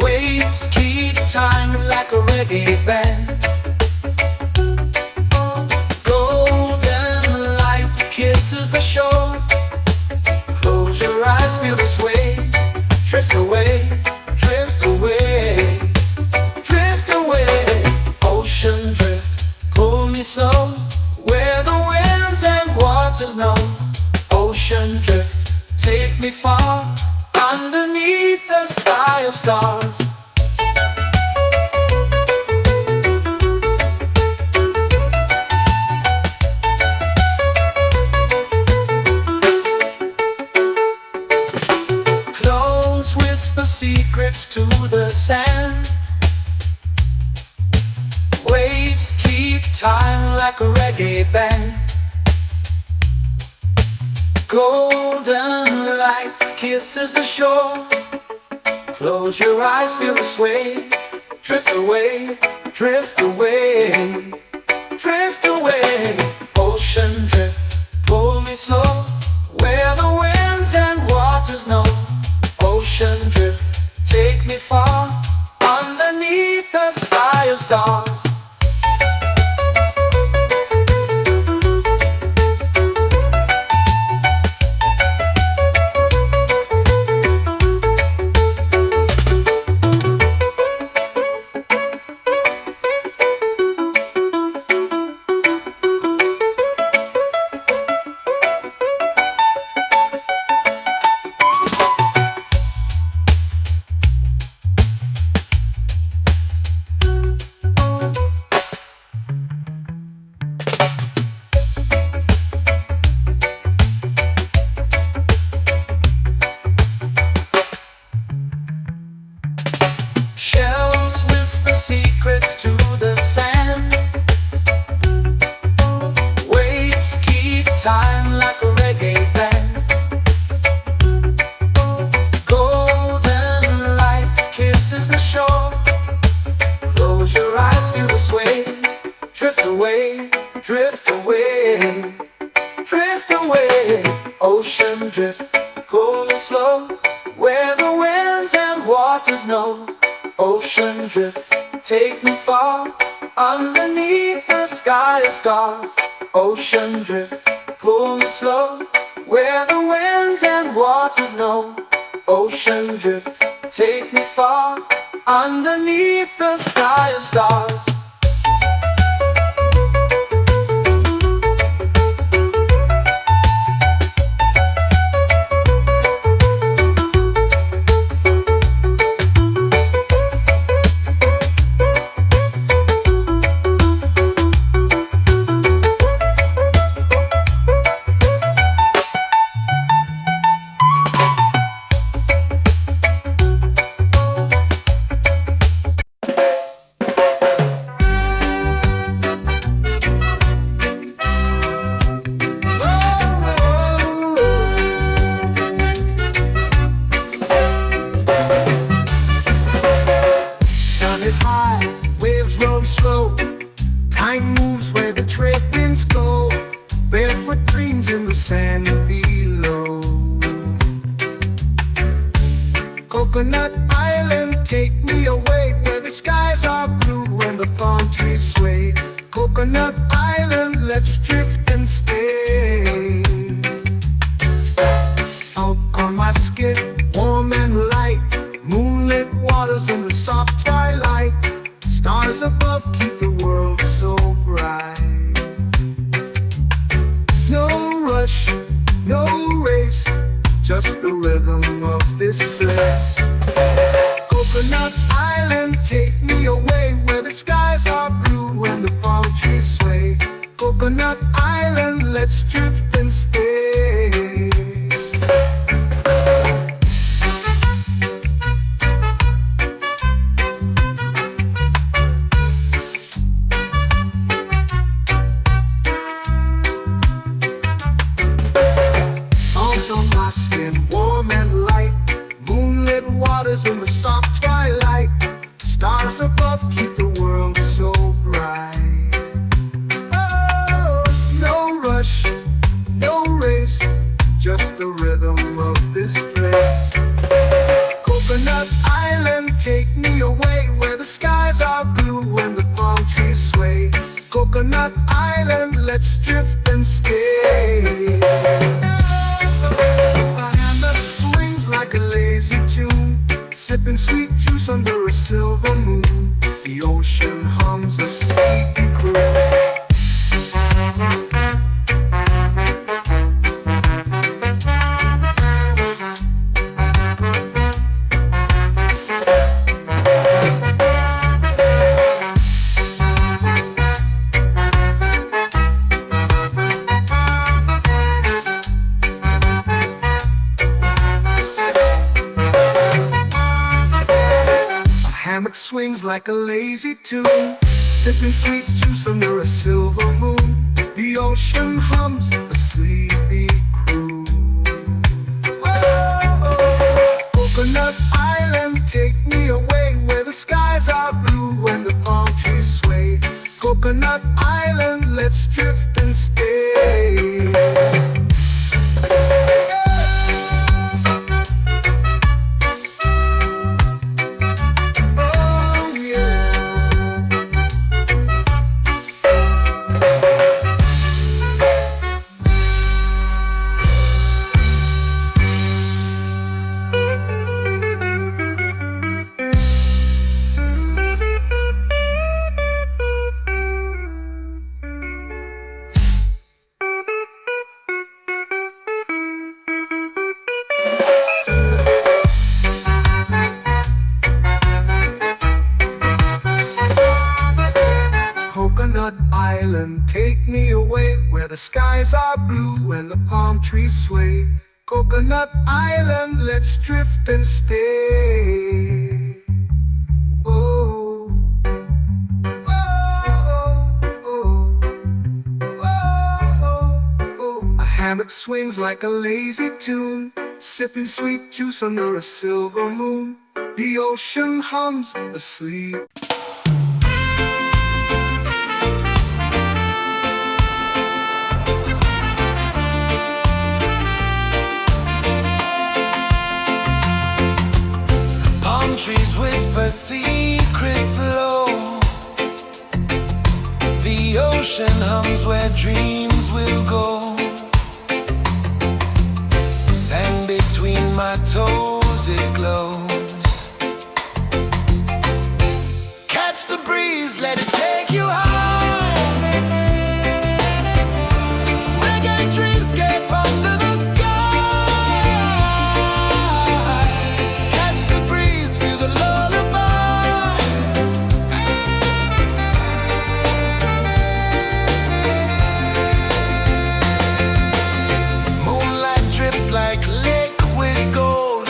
Waves keep time like a reggae band. Golden light kisses the shore. Close your eyes, feel the sway. Drift away, drift away, drift away. Ocean drift, pull me slow, where the winds and waters know. Ocean drift, take me far, underneath the sky of stars. Clones whisper secrets to the sand. Waves keep time like a reggae band. Golden light kisses the shore. Close your eyes, feel the sway. Drift away, drift away, drift away. Ocean drift, pull me slow, where the winds and waters know. Ocean drift, take me far, underneath the sky of stars. Shells whisper secrets to the sand. Waves keep time like a reggae band. Golden light kisses the shore. Close your eyes, feel the sway. Drift away, drift away, drift away. Ocean drift, pull me slow, where the winds and waters know. Ocean drift, take me far, underneath the sky of stars. Ocean drift, pull me slow, where the winds and waters know. Ocean drift, take me far, underneath the sky of stars. Time moves where the trade winds go. Barefoot dreams in the sand below. Coconut Island, take me away, where the skies are blue and the palm trees sway. Coconut Island, let's drift and stay. Out on my skin, warm and light, moonlit waters in the soft twilight. Stars above keep the world so bright. No rush, no race, just the rhythm of this place. Coconut Island, take me away, where the skies are blue and the palm trees sway. Coconut Island, let's drift and stay. sipping sweet juice under a silver moon. The ocean hums a sleepy croon. Hammock swings like a lazy tune, sipping sweet juice under a silver moon. The ocean hums a sleepy croon. Whoa, Coconut Island, take me away where the skies are blue and the palm trees sway. Coconut Island, let's drift and stay. Coconut Island, take me away where the skies are blue and the palm trees sway. Coconut Island, let's drift and stay. Oh, oh, oh, oh, oh. A hammock swings like a lazy tune, sipping sweet juice under a silver moon. The ocean hums asleep. Trees whisper secrets low. The ocean hums where dreams will go. Sand between my toes, it glows. Catch the breeze, let it take you high. Reggae dreamscape under the like liquid gold.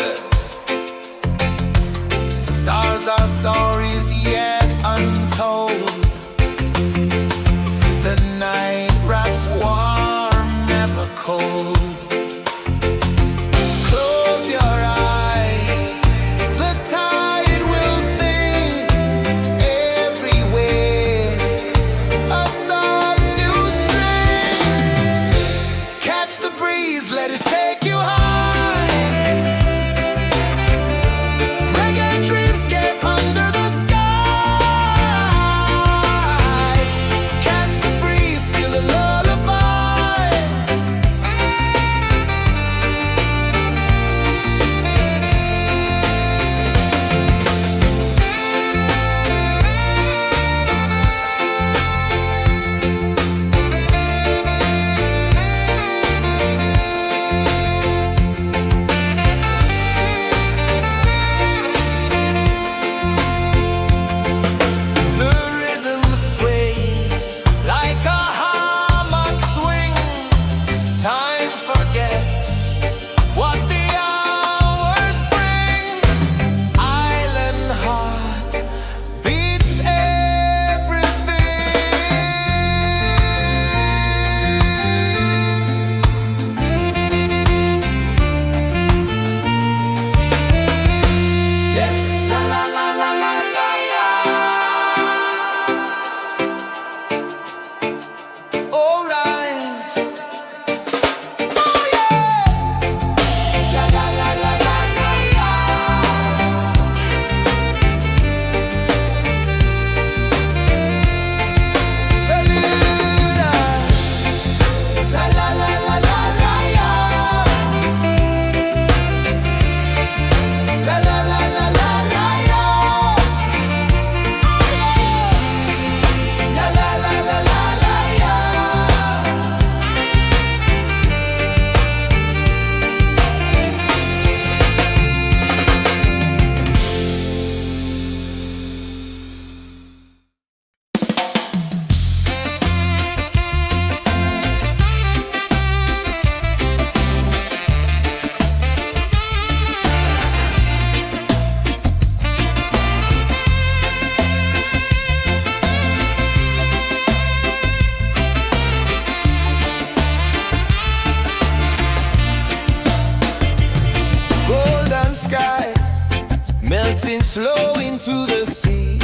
flow into the sea.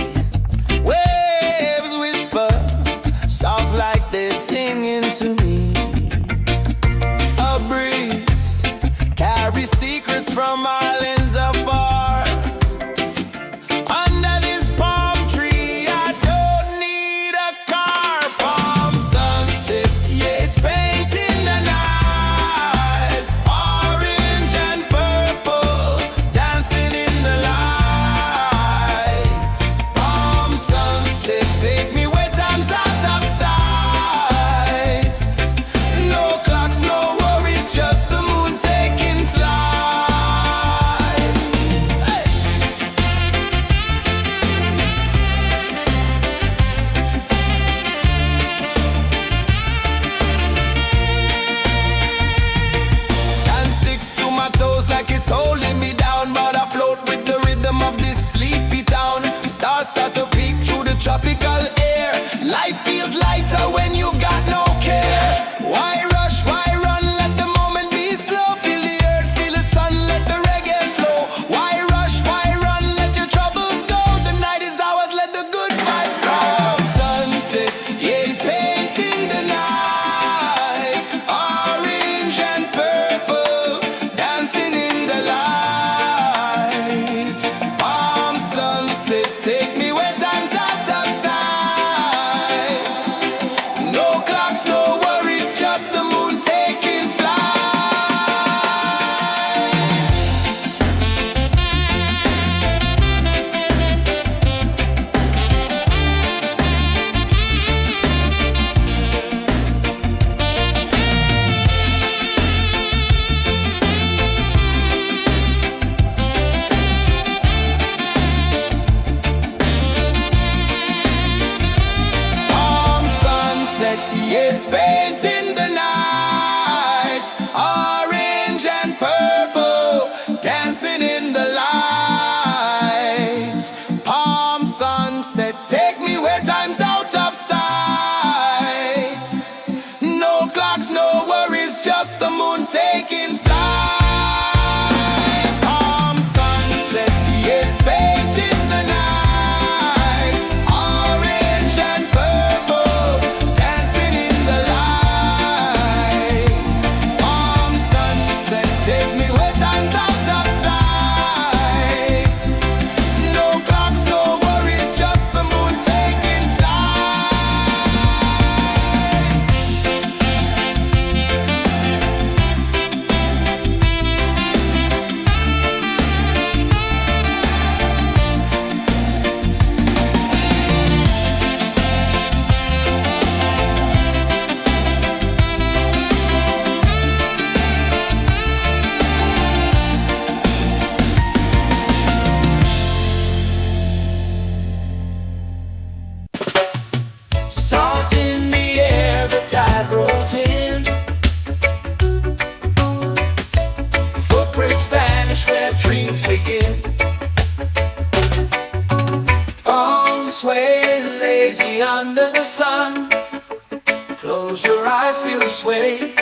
Waves whisper, soft like they're singing to me. A breeze carries secrets from islands afar. Under this palm tree, I don't need a car. Palm sunset, yeah, it's painting the night. Orange and purple, dancing in the light. Palm sunset, take me where time's out of sight. No clocks, no worries, just the moon taking flight. Hey! Sand sticks to my toes like it's holding me down, but I float with the rhythm of this sleepy town. Stars start to peek through the tropical air. Life feels lighter when you've got no care. Why rush, why run, let the moment be slow. Feel the earth, feel the sun, let the reggae flow. Why rush, why run, let your troubles go. The night is ours, let the good vibes grow. Sunset, yeah, it's painting the night. Orange and purple, dancing in the light. Palm sunset, take me where time's out of sight. No clocks, no worries, just the moon taking flight. Palm sunset, yeah, it's painting the night. Orange and purple, dancing in the light. Palm sunset, take me where time's out of sight. No clocks, no worries, just the moon taking flight. Palm sunset, yeah, it's painting the night. Orange and purple, dancing in the light. Palm sunset, take me where time's out of sight. No clocks, no worries, just the moon taking flight. Salt in the air, the tide rolls in. Footprints vanish where dreams begin. Arms sway lazy under the sun. Close your eyes, feel the sway.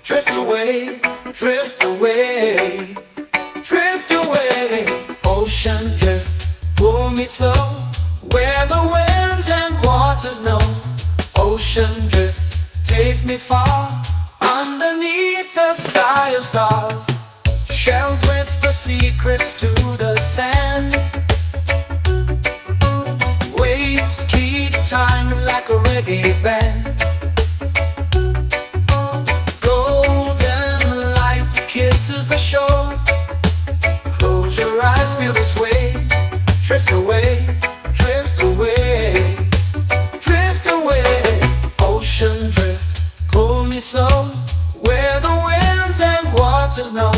Drift away, drift away, drift away. Ocean drift, pull me slow, where the winds and waters know. Ocean drift, take me far, underneath the sky of stars. Shells whisper secrets to the sand. Waves keep time like a reggae band. Golden light kisses the shore. Close your eyes, feel the sway. Drift away, drift away, drift away. Ocean drift, pull me slow, where the winds and waters know.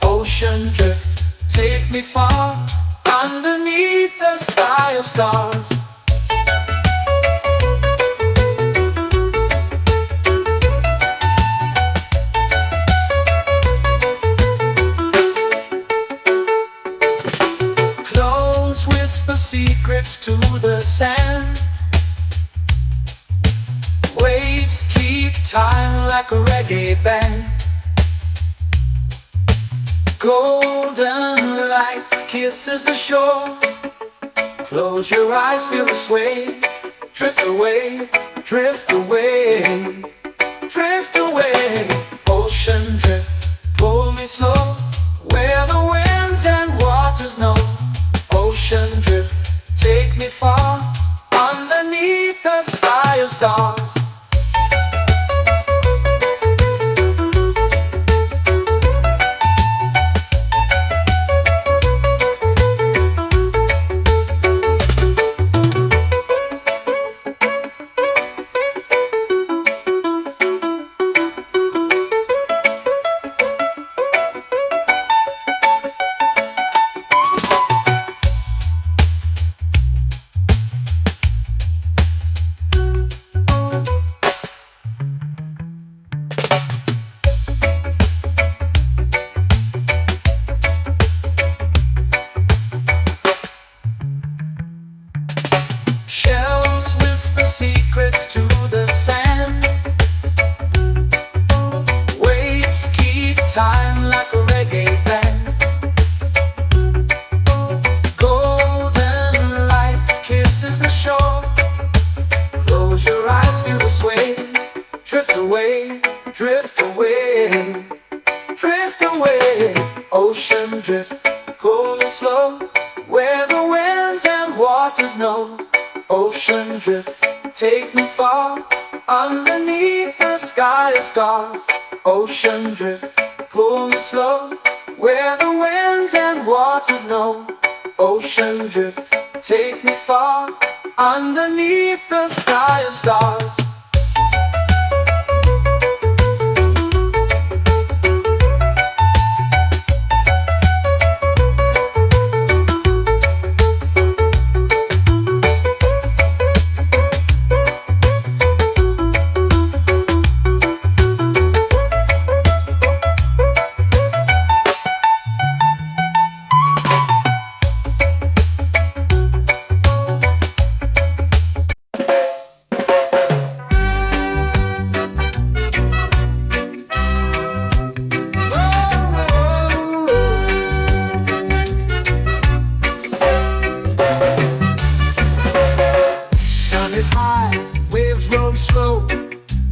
Ocean drift, take me far, underneath the sky of stars. Close whisper secrets to the sand. Waves keep time like a reggae band. Golden light kisses the shore. Close your eyes, feel the sway. Drift away, drift away, drift away. Ocean drift, pull me slow, where the winds and waters know. Ocean drift, take me far, underneath the sky of stars. Shells whisper secrets to the sand. Waves keep time like a reggae band. Golden light kisses the shore. Close your eyes, feel the sway. Drift away, drift away, drift away. Ocean drift, cool and slow, where the winds and waters know. Ocean drift, take me far, underneath the sky of stars. Ocean drift, pull me slow, where the winds and waters know. Ocean drift, take me far, underneath the sky of stars.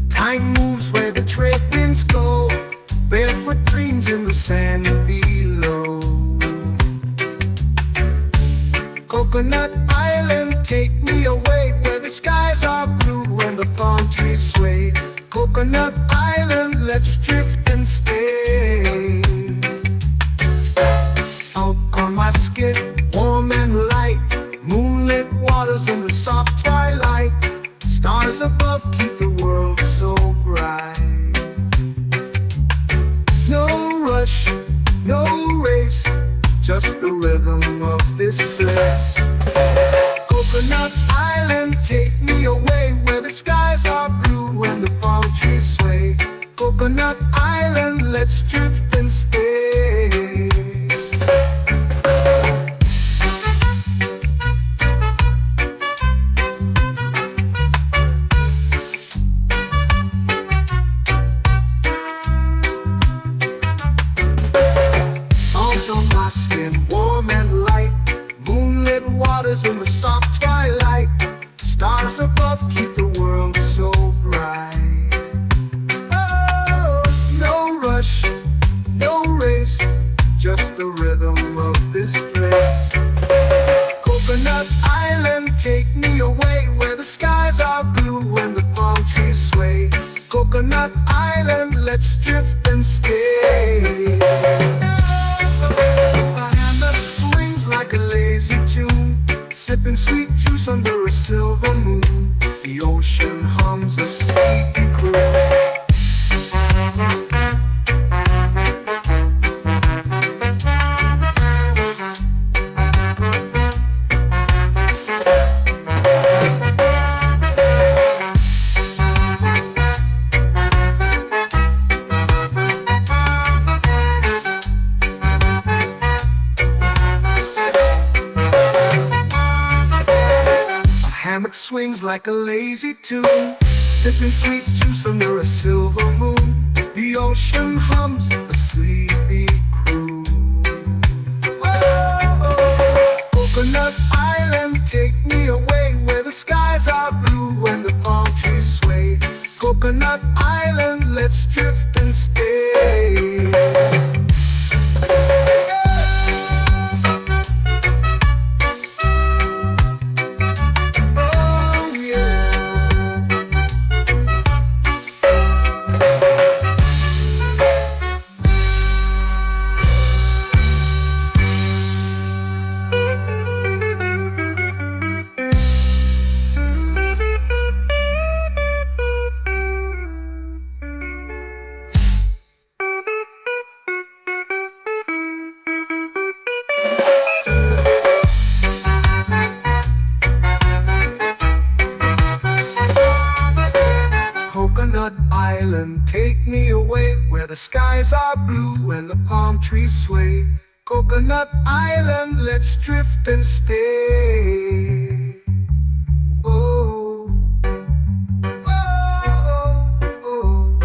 Time moves where the trade winds go. Barefoot dreams in the sand below. Coconut Island, take me away, where the skies are blue and the palm trees sway. Coconut Island, let's drift and stay. Out on my skin, warm and light, moonlit waters in the soft twilight. Stars above keep the world so bright. No rush, no race, just the rhythm of this place. Coconut Island, take me away, where the skies are blue and the palm trees sway. Coconut Island, let's drift and stay. My skin warm and light, moonlit waters in the soft twilight. Stars above keep the world so bright. Oh, no rush, no race, just the rhythm of this place. Coconut Island, take me away, where the skies are blue and the palm trees sway. Coconut Island, let's drift and stay. Sipping sweet juice under a silver moon. The ocean hums a sleepy croon. Hammock swings like a lazy tune, sipping sweet juice under a silver moon. The ocean hums a sleepy croon. Coconut Island, let's drift and stay. Oh yeah. Coconut Island, take me away where the skies are blue and the palm trees sway. Coconut Island, let's drift and stay. Oh, oh, oh,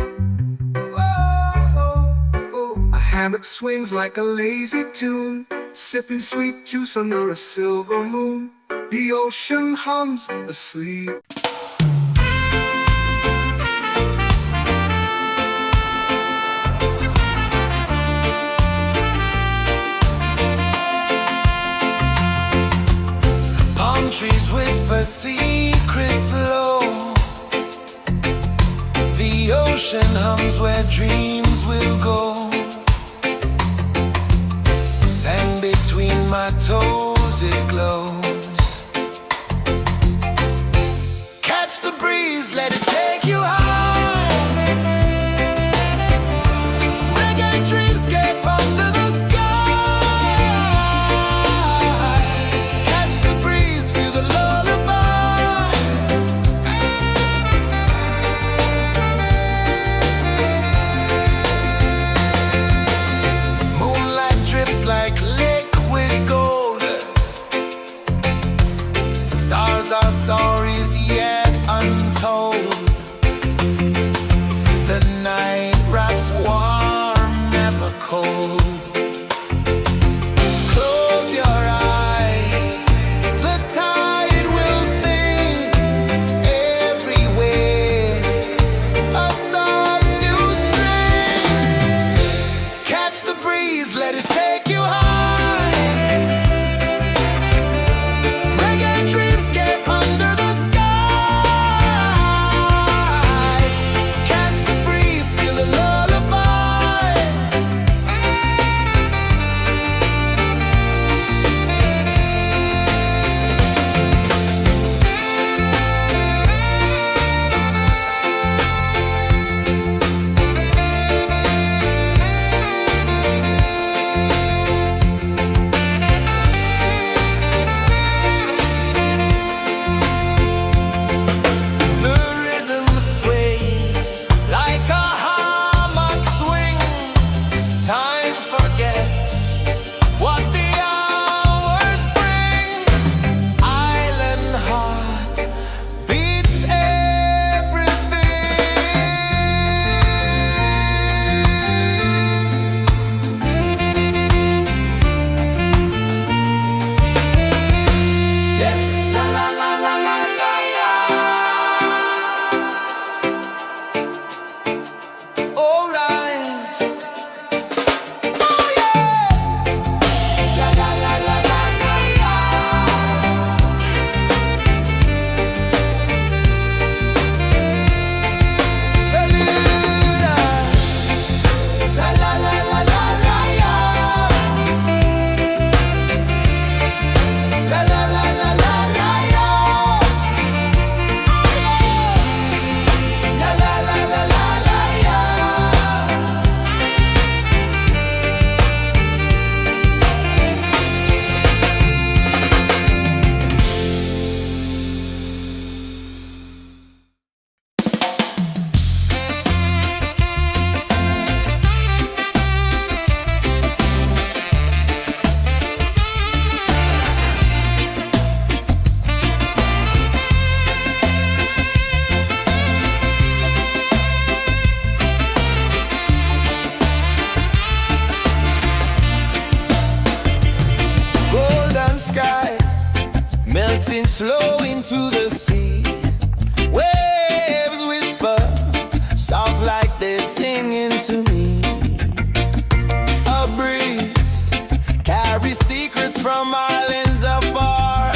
oh, oh. A hammock swings like a lazy tune, sipping sweet juice under a silver moon. The ocean hums asleep. Trees whisper secrets low. The ocean hums where dreams will go. Sand between my toes, it glows. Catch the breeze, let it take you high. Reggae dreamscape under the sky. Catch the breeze, feel the lullaby. Moonlight drips like liquid gold. Stars are stories yet untold. The night wraps warm, never cold. Close your eyes, the tide will sing everywhere. A soft new string. Catch the breeze, let it take you high. Reggae dreamscape under the sky. Catch the breeze, feel the lullaby. The rhythm sways like a hammock swing. Time forgets what the hours bring. Island heart beats everything. Yeah. La la la la la la la. All right. Oh yeah. La la la la la la la. Beluga. La la la la la la la. La la la la la la la. La la la la la la la. Golden sky melting slow into the sea. Waves whisper secrets from islands afar.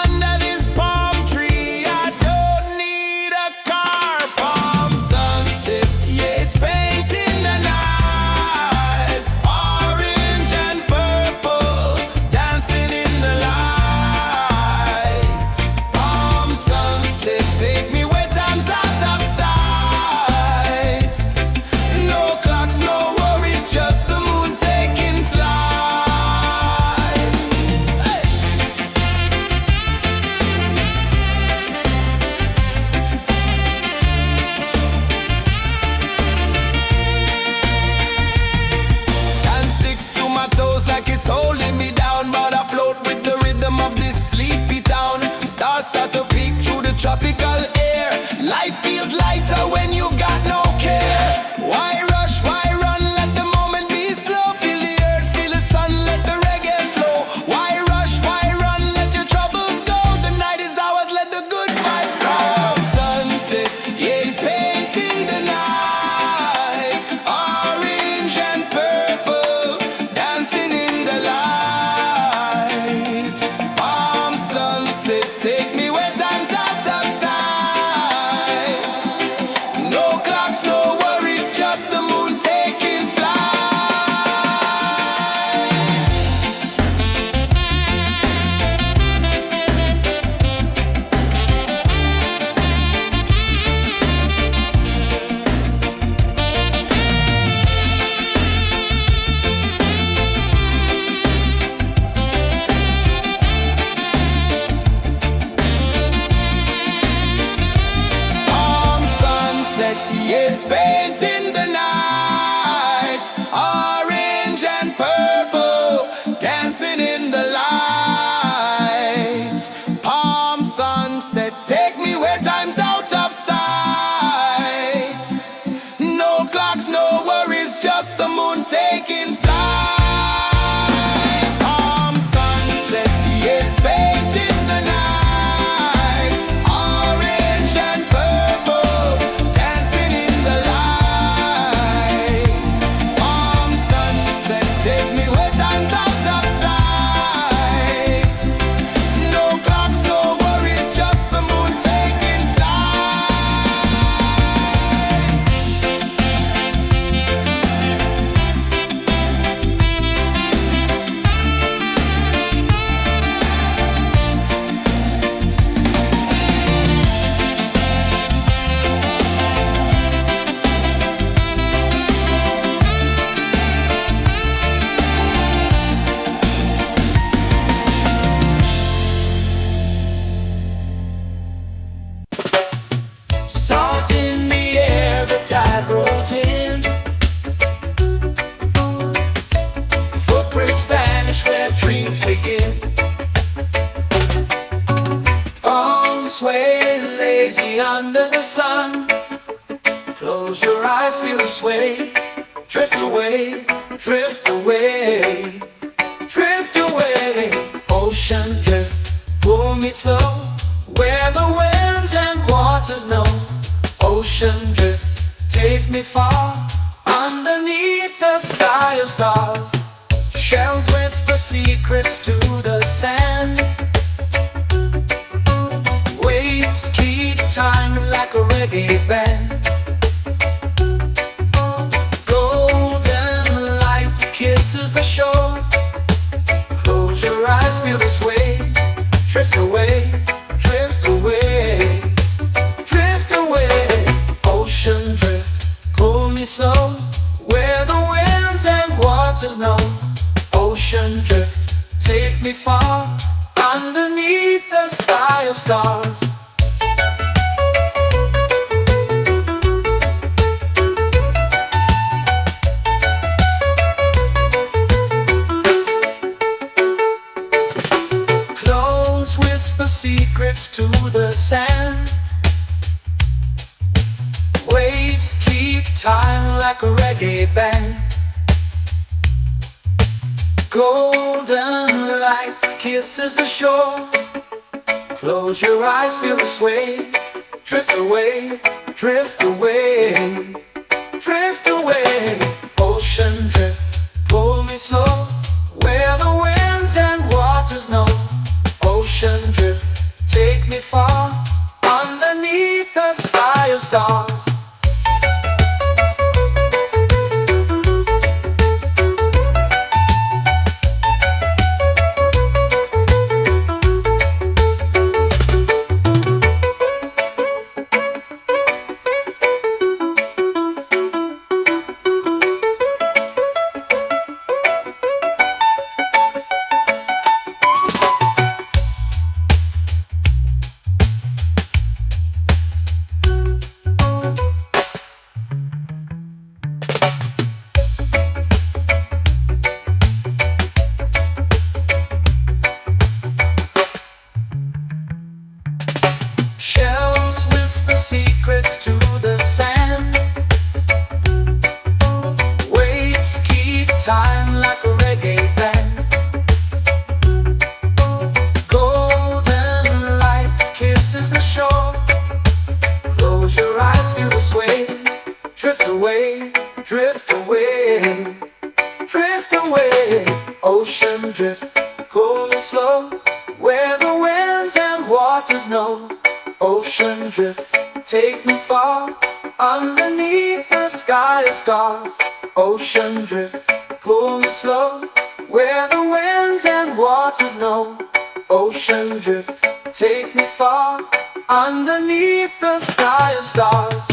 Under this palm tree, I don't need a car. Palm sunset, yeah, it's painting the night. Orange and purple, dancing in the light. Palm sunset, take me where time's out of sight. No clocks, no worries, just the moon taking flight. Hey! Sand sticks to my toes like it's holding me down, but I float with the rhythm of this sleepy town. Stars start to peek through the tropical air. Life feels lighter when you've got no care. Why rush, why run, let the moment be slow. Feel the earth, feel the sun, let the reggae flow. Why rush, why run, let your troubles go. The night is ours, let the good vibes grow. Sunset, yeah, it's painting the night. Orange and purple, dancing in the light. Palm sunset, take me where time's out of sight. No clocks, no worries, just the moon taking flight. Palm sunset, yeah, it's painting the night. Orange and purple, dancing in the light. Palm sunset, take me where time's out of sight. No clocks, no worries, just the moon taking flight. Palm sunset, yeah, it's painting the night. Orange and purple, dancing in the light. Palm sunset, take me where time's out of sight. No clocks, no worries, just the moon taking flight. Salt in the air, the tide rolls in. Footprints vanish where dreams begin. Arms sway lazy under the sun. Close your eyes, feel the sway. Drift away, drift away, drift away. Ocean drift, pull me slow, where the winds and waters know. Ocean drift, take me far, underneath the sky of stars. Shells whisper secrets to the sand. Waves keep time like a reggae band. Golden light kisses the shore. Close your eyes, feel the sway. Drift away, drift away, drift away. Ocean drift, pull me slow, where the winds and waters know. Ocean drift, take me far, underneath the sky of stars. Close whisper secrets to the sand. Waves keep time like a reggae band. Golden light kisses the shore. Close your eyes, feel the sway. Drift away, drift away, drift away. Ocean drift, pull me slow, where Ocean drift, pull me slow, where the winds and waters know. Ocean drift, take me far, underneath the sky of stars. Ocean drift, pull me slow, where the winds and waters know. Ocean drift, take me far, underneath the sky of stars.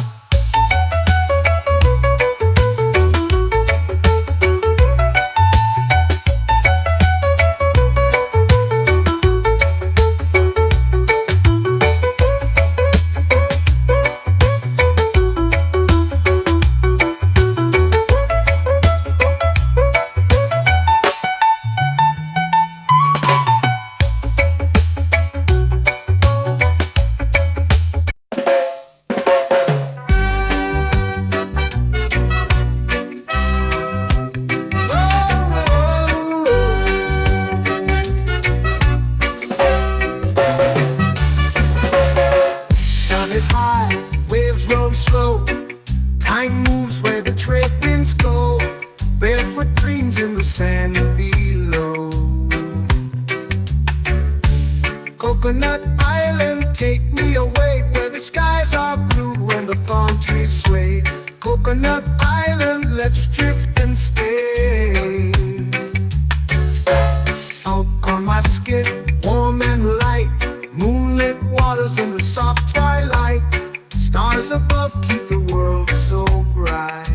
Time moves where the trade winds go, barefoot dreams in the sand below. Coconut Island, take me away, where the skies are blue and the palm trees sway. Coconut Island, let's drift and stay. Out on my skin, warm and light, moonlit waters in the soft twilight. Stars above keep the world so bright.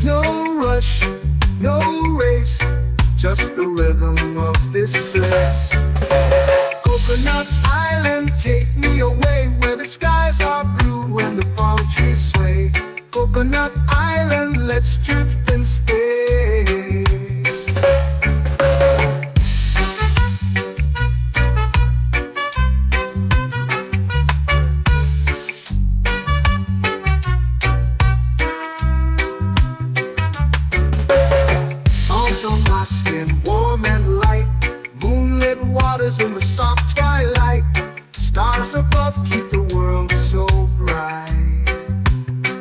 No rush, no race, just the rhythm of this place. Coconut Island, take me away, where the skies are blue and the palm trees sway. Coconut Island, let's drift and stay. In the soft twilight, stars above keep the world so bright.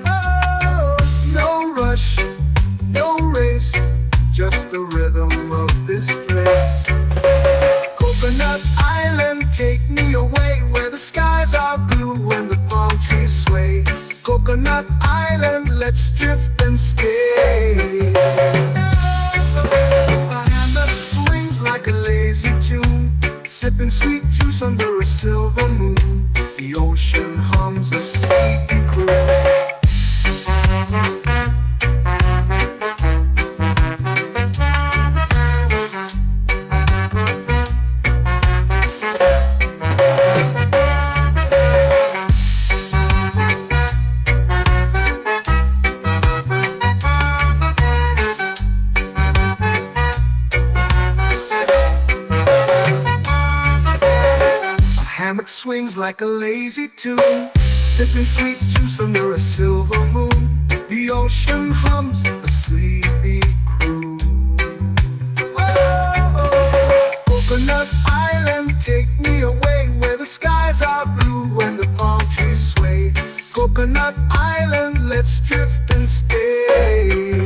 Oh, no rush, no race, just the rhythm of this place. Coconut Island, take me away, where the skies are blue and the palm trees sway. Coconut Island, let's drift and stay. A hand that swings like a lazy tune, sipping sweet juice under a silver moon. The ocean hums a sleepy croon. Hammock swings like a lazy tune, sipping sweet juice under a silver moon. The ocean hums a sleepy croon. Whoa, Coconut Island, take me away, where the skies are blue and the palm trees sway. Coconut Island, let's drift and stay.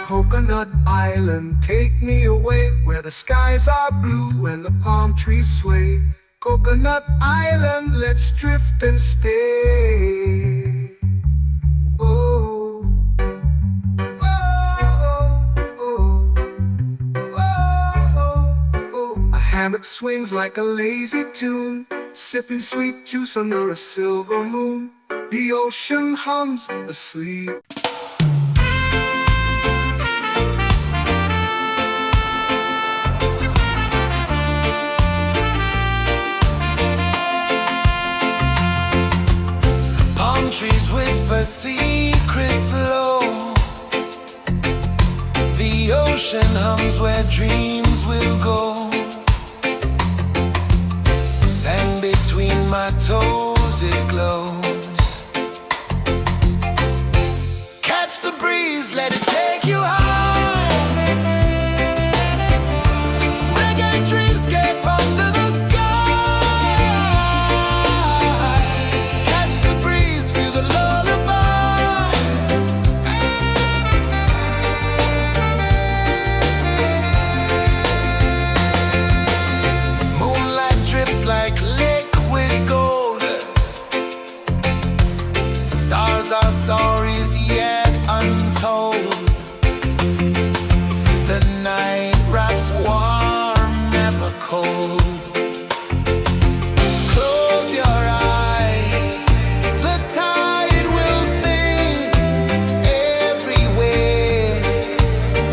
Coconut Island, take me away, where the skies are blue and the palm trees sway. Coconut Island, let's drift and stay. Oh, oh, oh, oh, oh. A hammock swings like a lazy tune, sipping sweet juice under a silver moon. The ocean hums asleep. secrets low. The ocean hums where dreams will go. Sand between my toes, it glows. Catch the breeze, let it take you high. Reggae dreamscape under the sky. Catch the breeze, feel the lullaby. Moonlight drips like liquid gold. Stars are stories yet untold. The night wraps warm, never cold. Close your eyes, the tide will sing everywhere.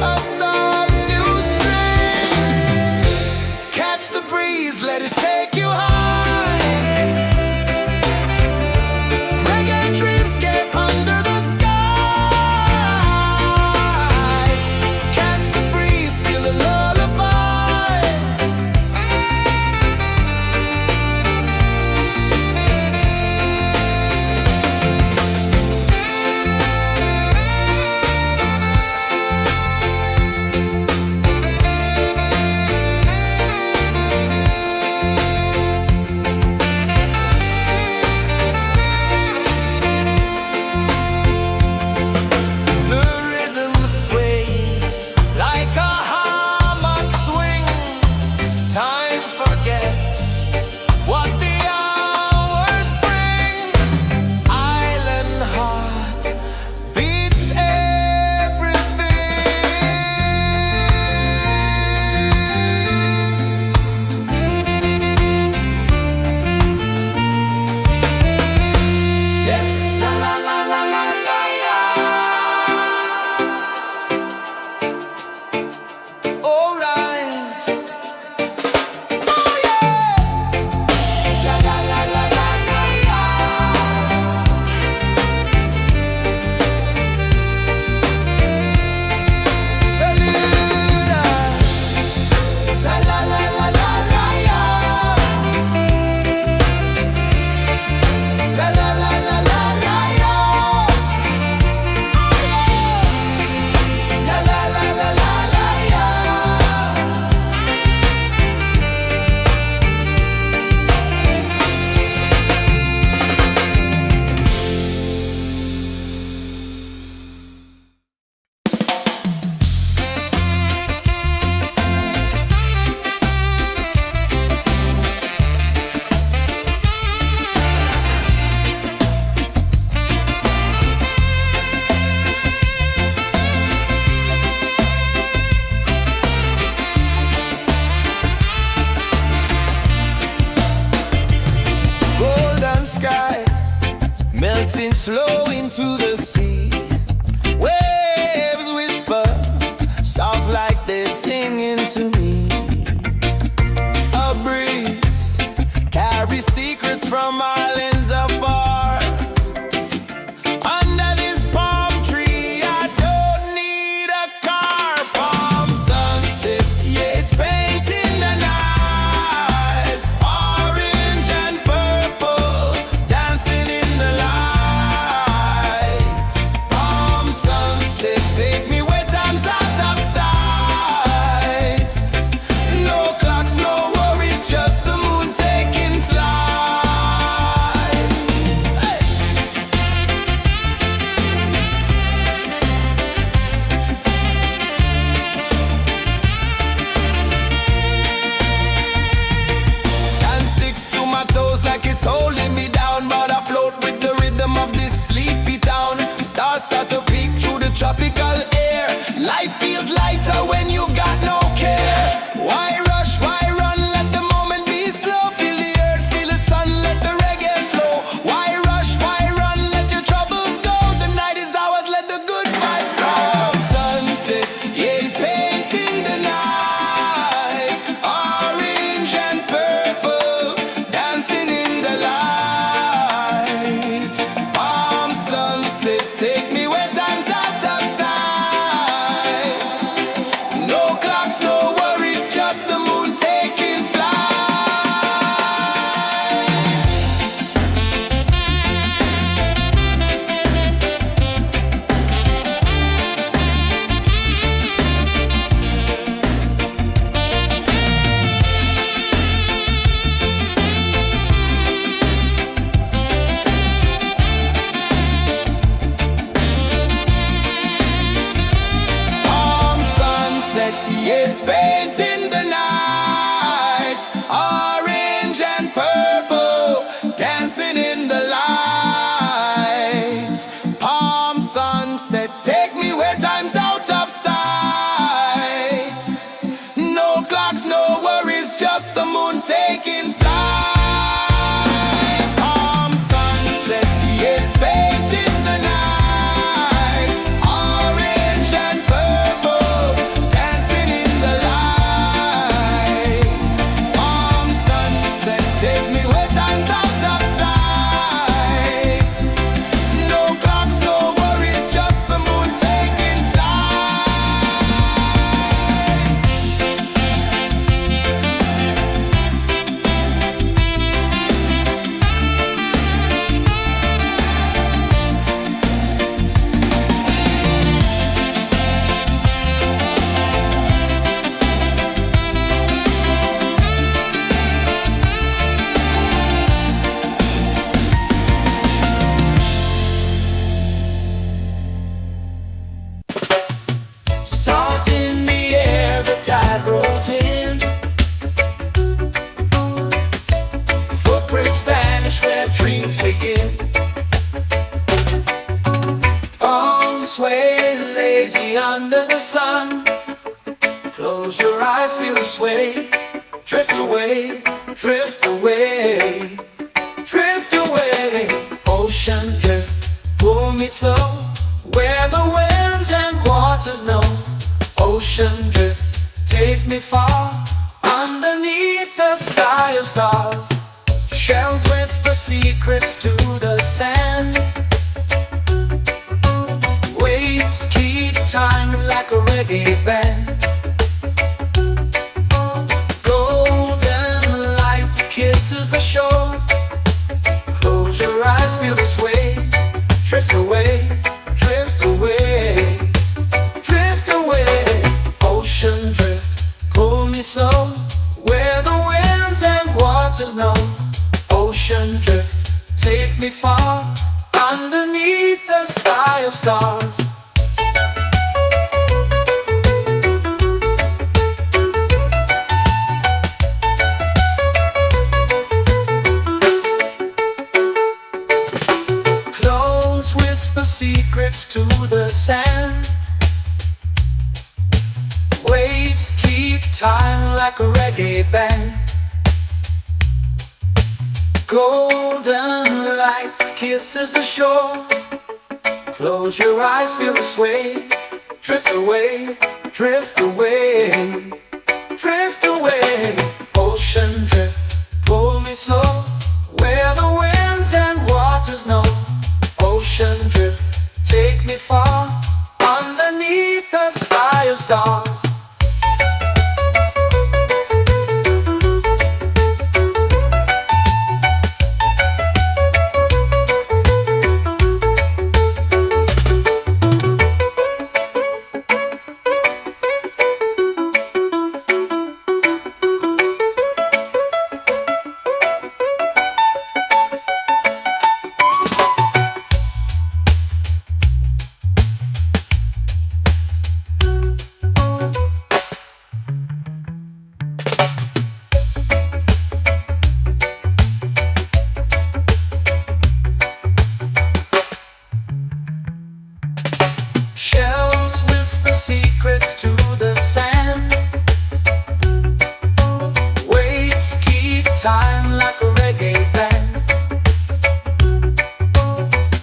A soft new string. Catch the breeze, let it take you high. Reggae dreamscape under the sky. Catch the breeze, feel the lullaby. The rhythm sways like a hammock swing. Time forgets what the hours bring. Island heart beats everything. Yeah. La la la la la la la. All right. Oh yeah. La la la la la la la. Beluga. La la la la la la la. La la la la la la la. La la la la la la la. Golden sky melting slow into the sea. Waves whisper soft like they're singing to me. A breeze carries secrets from islands afar. Under this palm tree, I don't need a car. Palm sunset, yeah, it's painting the night. Orange and purple, dancing in the light. Palm sunset, take me where time's out of sight. No clocks, no worries, just the moon taking flight. eyes feel the sway. Drift away, drift away, drift away. Ocean drift, pull me slow, where the winds and waters know. Ocean drift, take me far, underneath the sky of stars. Shells whisper secrets to the sand. Waves keep time like a reggae band. Golden light kisses the shore. Close your eyes, feel the sway. Drift away, drift away, drift away. Ocean drift, pull me slow, where the winds and waters know. Ocean drift, take me far, underneath the sky of stars. Close whisper secrets to the sand. Waves keep time like a reggae band. Golden light kisses the shore. Close your eyes, feel the sway. Drift away, drift away, drift away. Ocean drift, pull me slow, where the winds and waters know. Ocean drift, take me far, underneath the sky of stars. Shells whisper secrets to the sand. Waves keep time like a reggae band.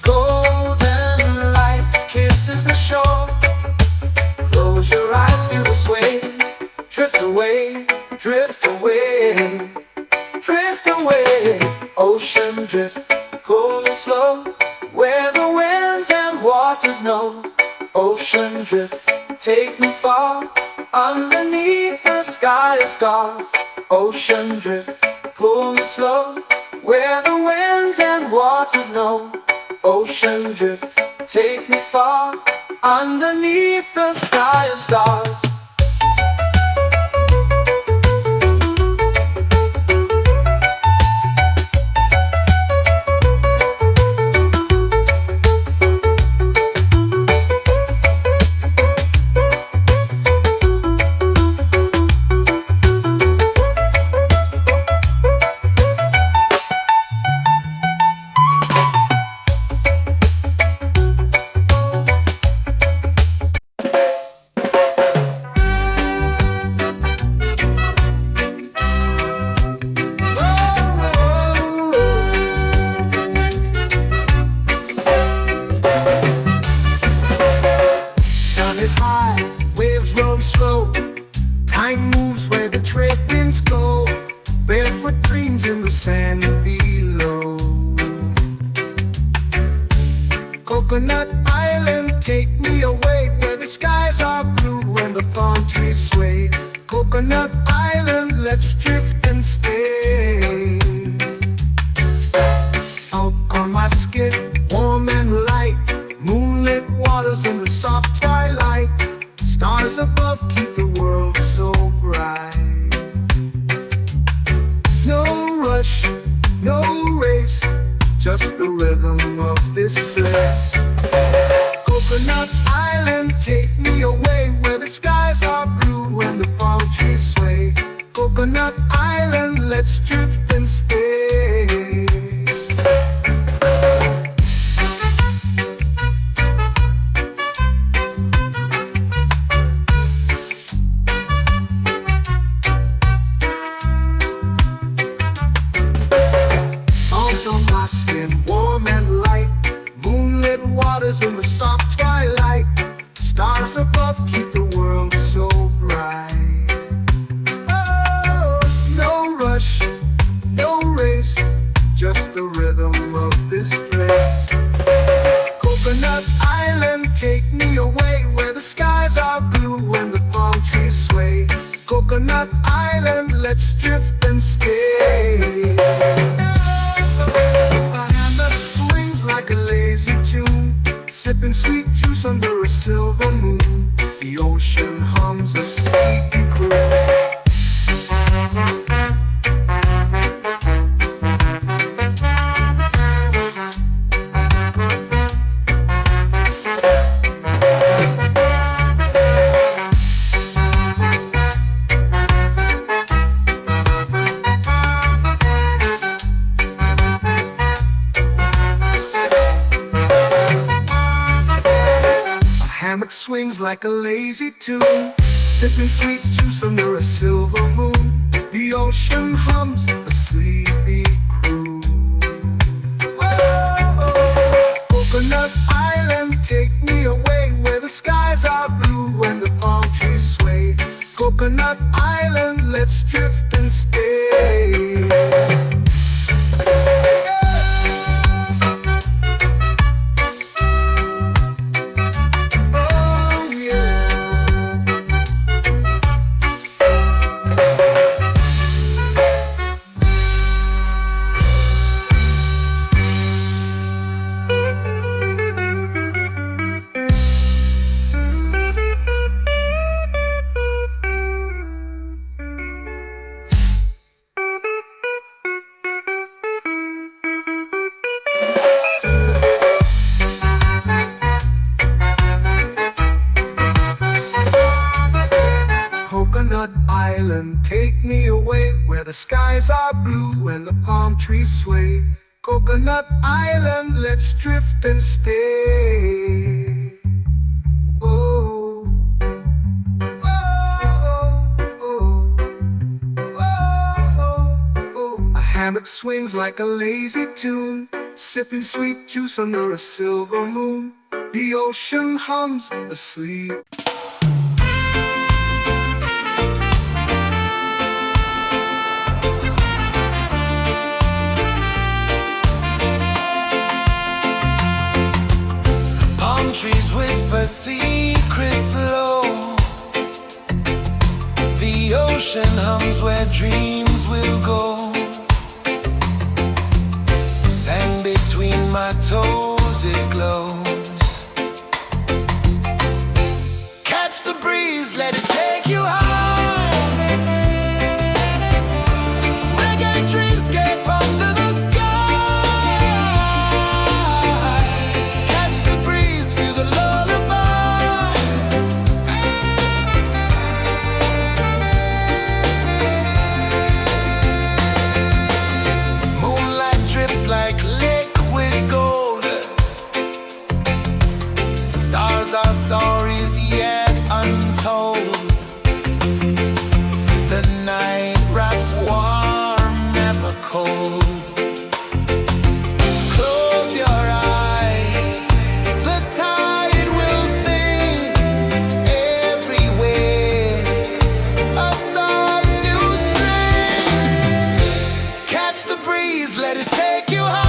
Golden light kisses the shore. Close your eyes, feel the sway. Drift away, drift away, drift away. Ocean drift, pull me slow, where the winds and waters know. Ocean drift, take me far, underneath the sky of stars. Ocean drift, pull me slow, where the winds and waters know. Ocean drift, take me far, underneath the sky of stars. Is high, waves roll slow. Time moves where the trade winds go. Barefoot dreams in the sand below. Coconut Island, take me away, where the skies are blue and the palm trees sway. Coconut Island, let's drift and stay. Out on my skin, warm and light, moonlit waters in the soft twilight. Stars above keep the world so bright. No rush, no race, just the rhythm of this place. Coconut Island, take me away, where the skies are blue and the palm trees sway. Coconut Island, let's drift and stay. my skin warm and light. Moonlit waters in the soft twilight. Stars above keep the world so bright. Oh, no rush, no race, just the rhythm of this place. Coconut Island, take me away where the skies are blue and the palm trees sway. Coconut Island, let's drift and stay. A hand that swings like a lazy tune, sipping sweet juice under a silver moon. The ocean hums a sleepy croon. Hammock swings like a lazy tune, sipping sweet juice under a silver moon. The ocean hums a sleepy croon. Whoa, Coconut Island, take me away where the skies are blue and the palm trees sway. Coconut Island, let's drift and stay. Coconut Island, take me away where the skies are blue and the palm trees sway. Coconut Island, let's drift and stay. Oh, oh, oh, oh, oh. A hammock swings like a lazy tune, sipping sweet juice under a silver moon. The ocean hums asleep. Trees whisper secrets low. The ocean hums where dreams will go. Sand between my toes, it glows. Catch the breeze, let it take you high. Reggae dreamscape under the stories yet untold. The night wraps warm, never cold. Close your eyes, the tide will sing everywhere. A soft new string. Catch the breeze, let it take you high.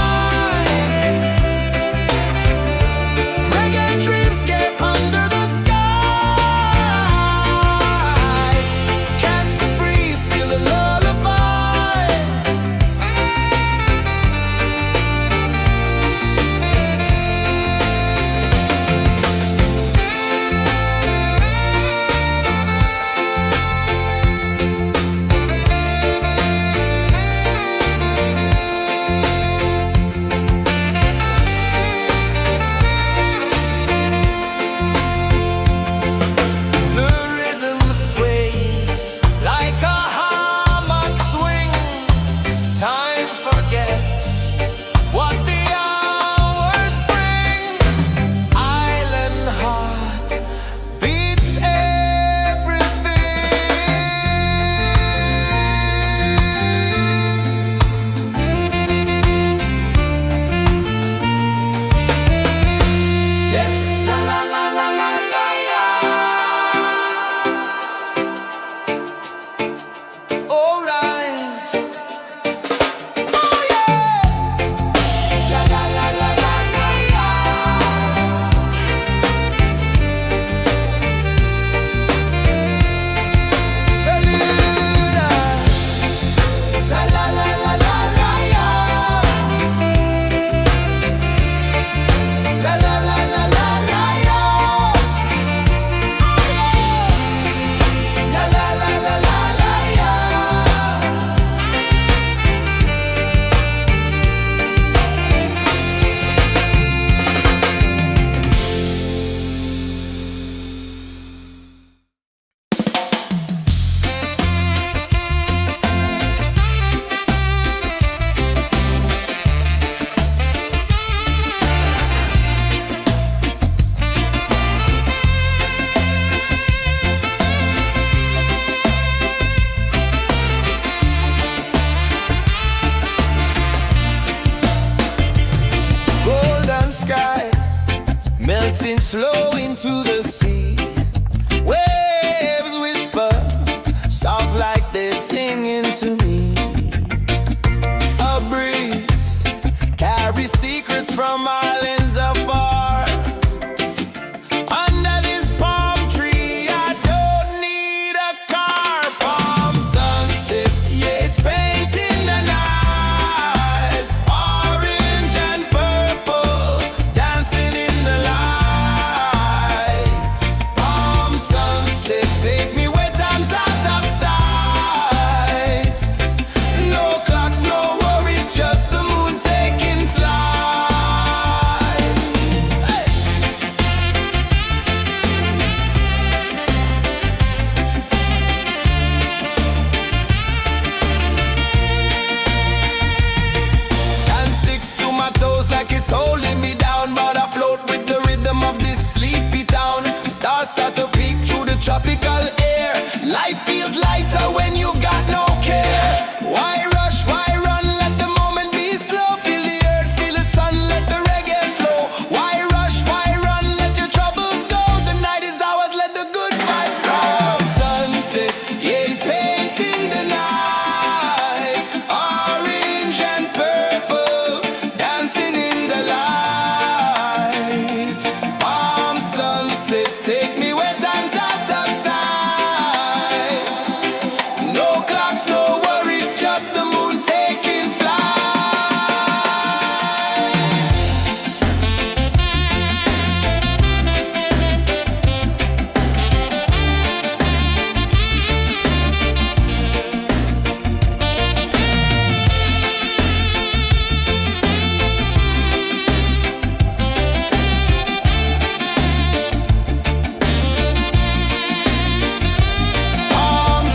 drifting slow into the sea. Waves whisper, soft like they're singing to me. A breeze carries secrets from islands afar. Under this palm tree, I don't need a car. Palm sunset, yeah, it's painting the night. Orange and purple, dancing in the light. Palm sunset, take me where time's out of sight. No clocks, no worries, just the moon taking flight. Hey! Sand sticks to my toes like it's holding me down, but I float with the rhythm of this sleepy town. Stars start to peek through the tropical air. Life feels lighter when you've got no care. Why rush, why run, let the moment be slow. Feel the earth, feel the sun, let the reggae flow. Why rush, why run, let your troubles go. The night is ours, let the good vibes grow. Sunset, yeah, it's painting the night. Orange and purple, dancing in the light. Palm sunset, take me where time's out of sight. No clocks, no worries, just the moon taking flight. Palm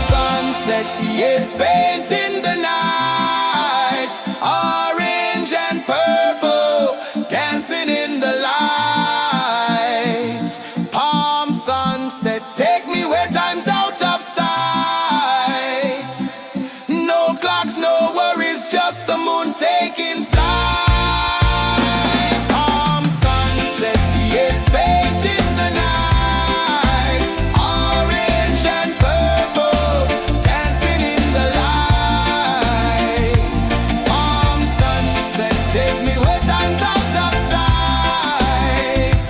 sunset, yeah, it's painting the night. Orange and purple, dancing in the light. Palm sunset, take me where time's out of sight. No clocks, no worries, just the moon taking flight. Palm sunset, yeah, it's painting the night. Orange and purple, dancing in the light. Palm sunset, take me where time's out of sight.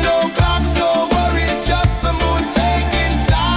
No clocks, no worries, just the moon taking flight.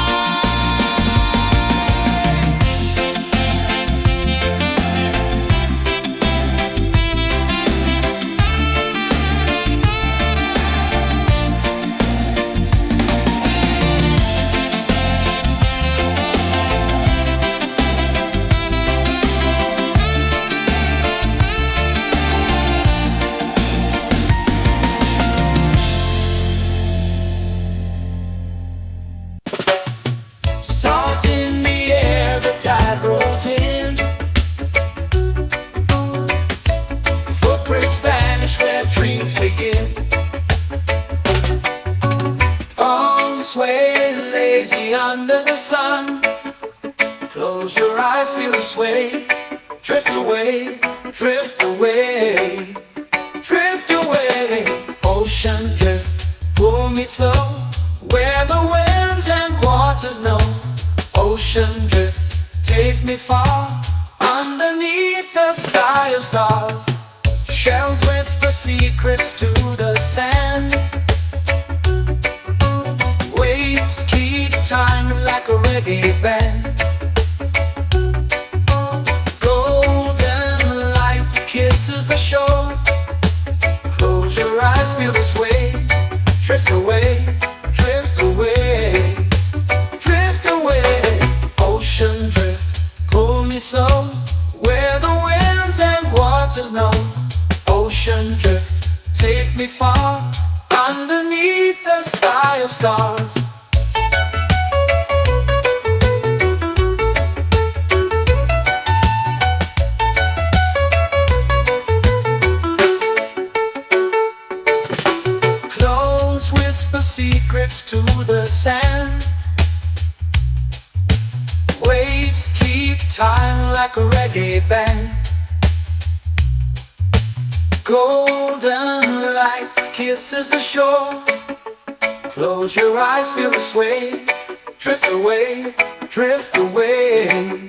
Salt in the air, the tide rolls in. Footprints vanish where dreams begin. Arms sway lazy under the sun. Close your eyes, feel the sway. Drift away, drift away, drift away. Ocean drift, pull me slow, where the winds and waters know. Ocean drift, take me far, underneath the sky of stars. Shells whisper secrets to the sand. Waves keep time like a reggae band. Golden light kisses the shore. Close your eyes, feel the sway. Drift away, drift away, drift away. Ocean drift, pull me slow, where the winds and waters know. Ocean drift, take me far, underneath the sky of stars. Clones whisper secrets to the sand. Waves keep time like a reggae band. Golden light kisses the shore. Close your eyes, feel the sway. Drift away, drift away,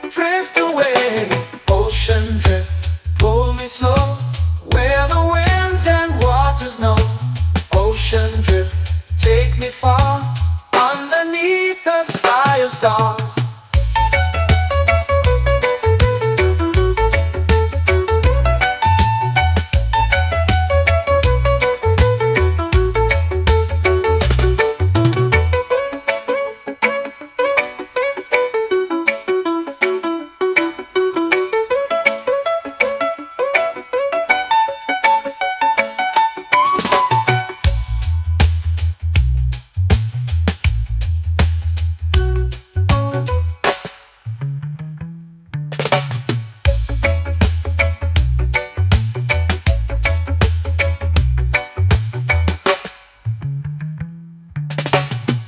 drift away. Ocean drift, pull me slow, where the winds and waters know. Ocean drift, take me far, underneath the sky of stars.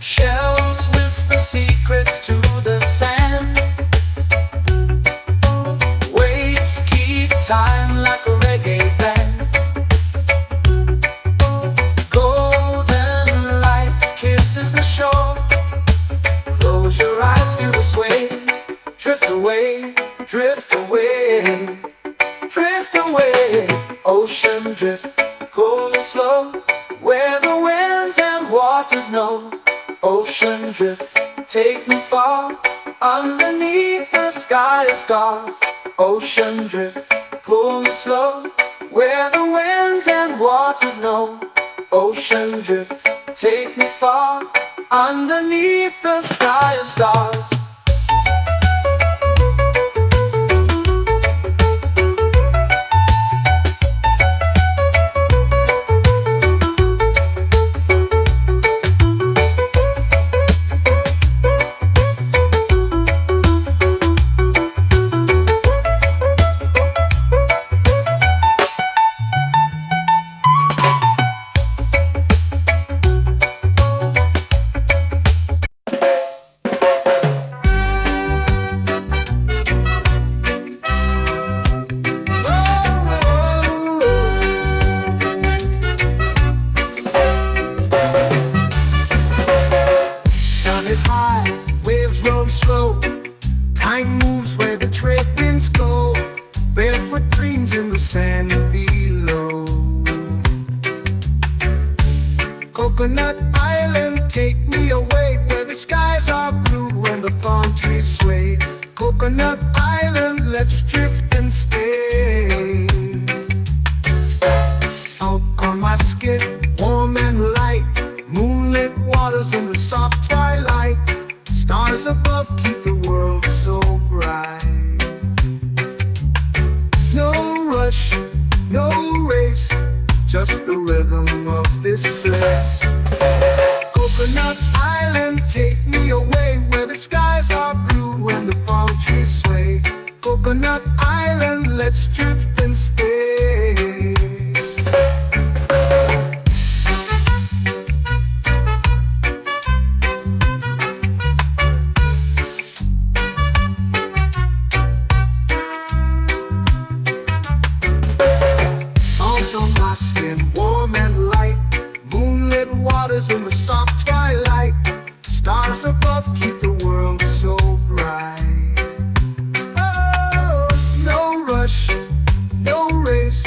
Shells whisper secrets to the sand. Waves keep time like a reggae band. Golden light kisses the shore. Close your eyes, feel the sway. Drift away, drift away, drift away. Ocean drift, cool and slow, where the winds and waters know. Ocean drift, take me far, underneath the sky of stars. Ocean drift, pull me slow, where the winds and waters know. Ocean drift, take me far, underneath the sky of stars. Is high, waves roll slow. Time moves where the trade winds go. Barefoot dreams in the sand below. Coconut Island, take me away, where the skies are blue and the palm trees sway. Coconut Island, let's drift and stay. Out on my skin, warm and light, moonlit waters in the soft twilight. Stars above keep the world so bright. No rush, no race, just the rhythm of this place. Coconut Island, take me away, where the skies are blue and the palm trees sway. Coconut Island, let's drift and stay. In the soft twilight, stars above keep the world so bright. Oh, no rush, no race,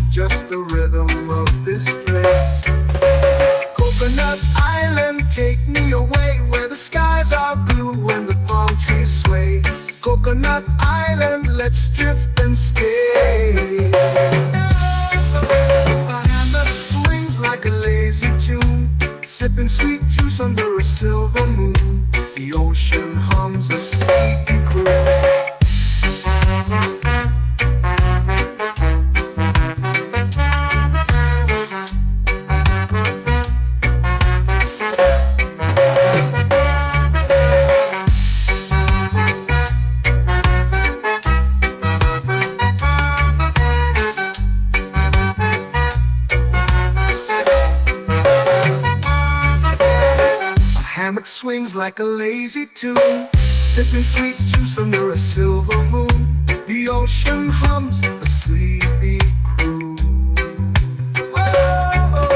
just the rhythm of this place. Coconut Island, take me away, where the skies are blue and the palm trees sway. Coconut Island, let's drift and stay. A hand that swings like a lazy tune, sipping sweet juice under a silver moon. The ocean hums a sleepy croon. Swings like a lazy tune, sipping sweet juice under a silver moon. The ocean hums a sleepy croon. Whoa.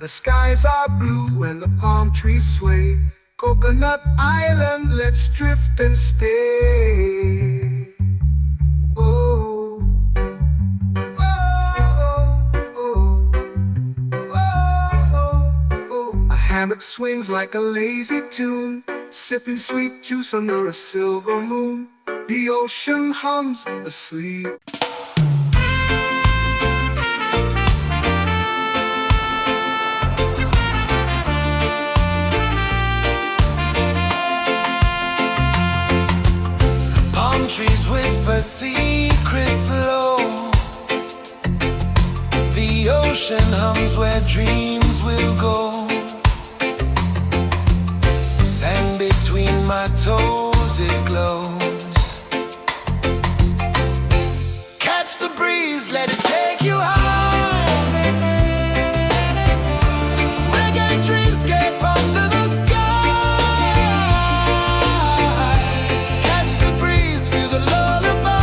the skies are blue and the palm trees sway. Coconut Island, let's drift and stay. Oh, oh, oh, oh, oh. A hammock swings like a lazy tune, sipping sweet juice under a silver moon. The ocean hums asleep. Palm trees whisper secrets low. The ocean hums where dreams will go. Sand between my toes, it glows. Catch the breeze, let it take you high. Reggae dreamscape under the sky. Catch the breeze, feel the lullaby.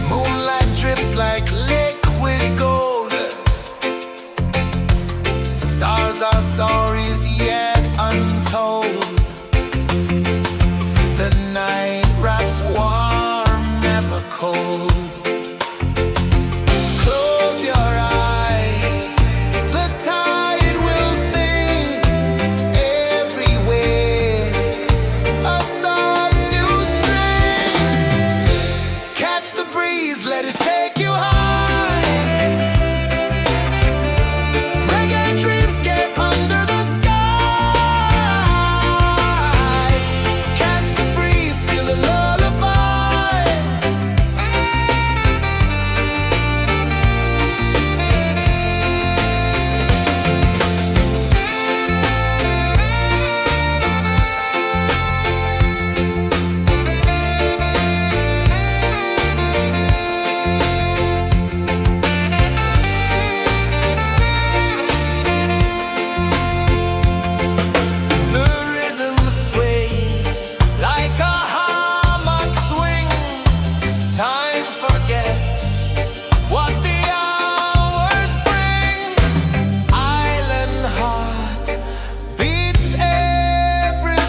Moonlight drips like liquid gold. Stars are stories yet untold. The night wraps warm, never cold. Close your eyes, the tide will sing everywhere. A soft new string. Catch the breeze, let it take you high. Reggae dreamscape under the sky. Catch the breeze, feel the lullaby. The rhythm sways like a hammock swing. Time forgets what the hours bring. Island heart beats everything.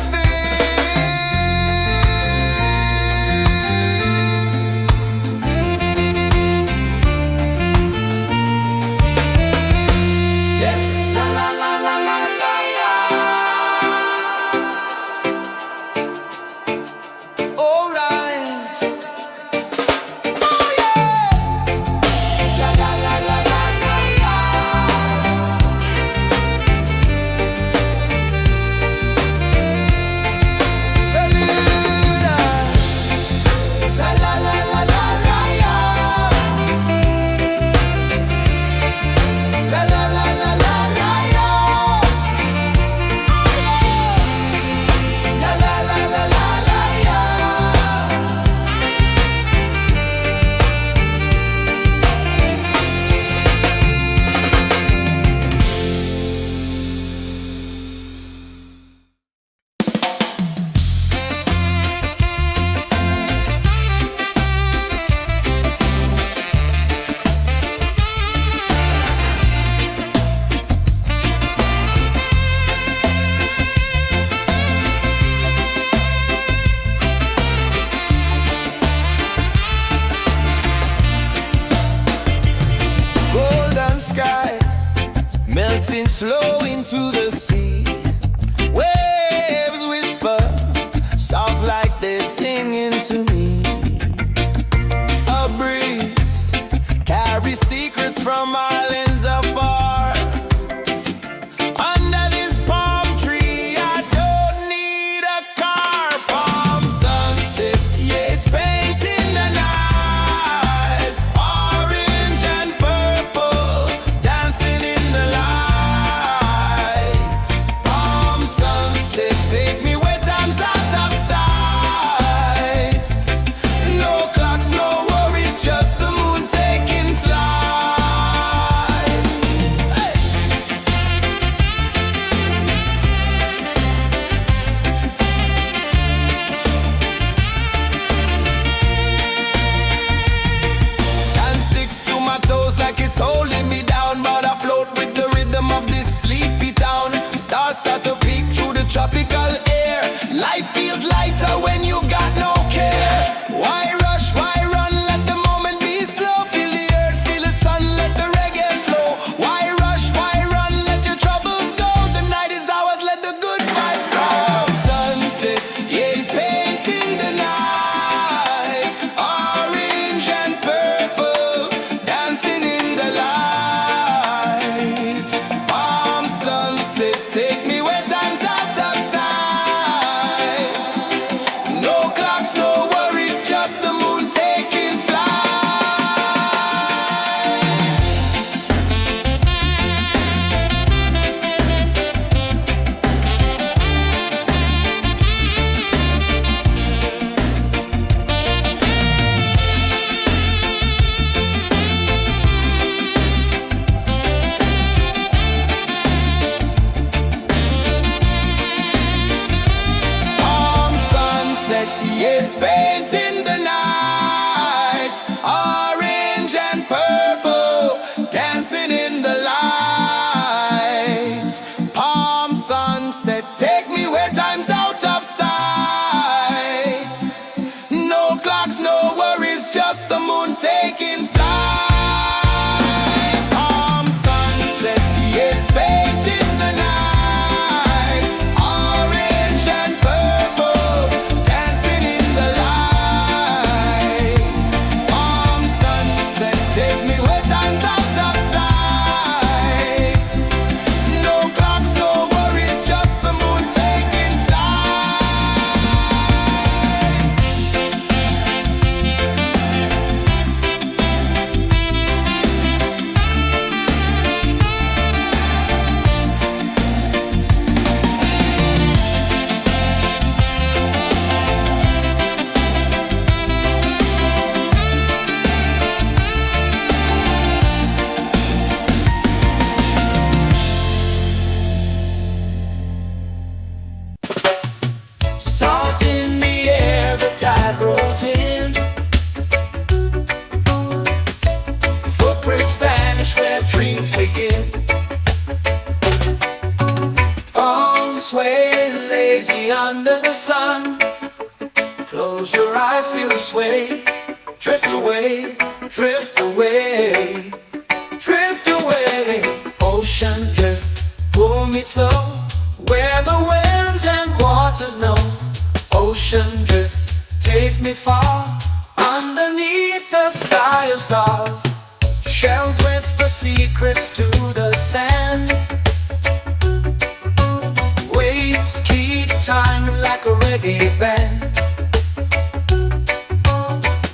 Yeah. La la la la la la la. All right. Oh yeah. La la la la la la la. La la la la la la la. La la la la la la la. La la la la la la la. Golden sky melting slow into the sea. Waves whisper soft like they're singing to me. A breeze carries secrets from islands afar. Under this palm tree, I don't need a car. Palm sunset, yeah, it's painting the night. Orange and purple dancing in the light. where dreams begin. Arms sway lazy under the sun. Close your eyes, feel the sway. Drift away, drift away, drift away. Ocean drift, pull me slow, where the winds and waters know. Ocean drift, take me far, underneath the sky of stars. Shells whisper secrets to the sand. Waves keep time like a reggae band.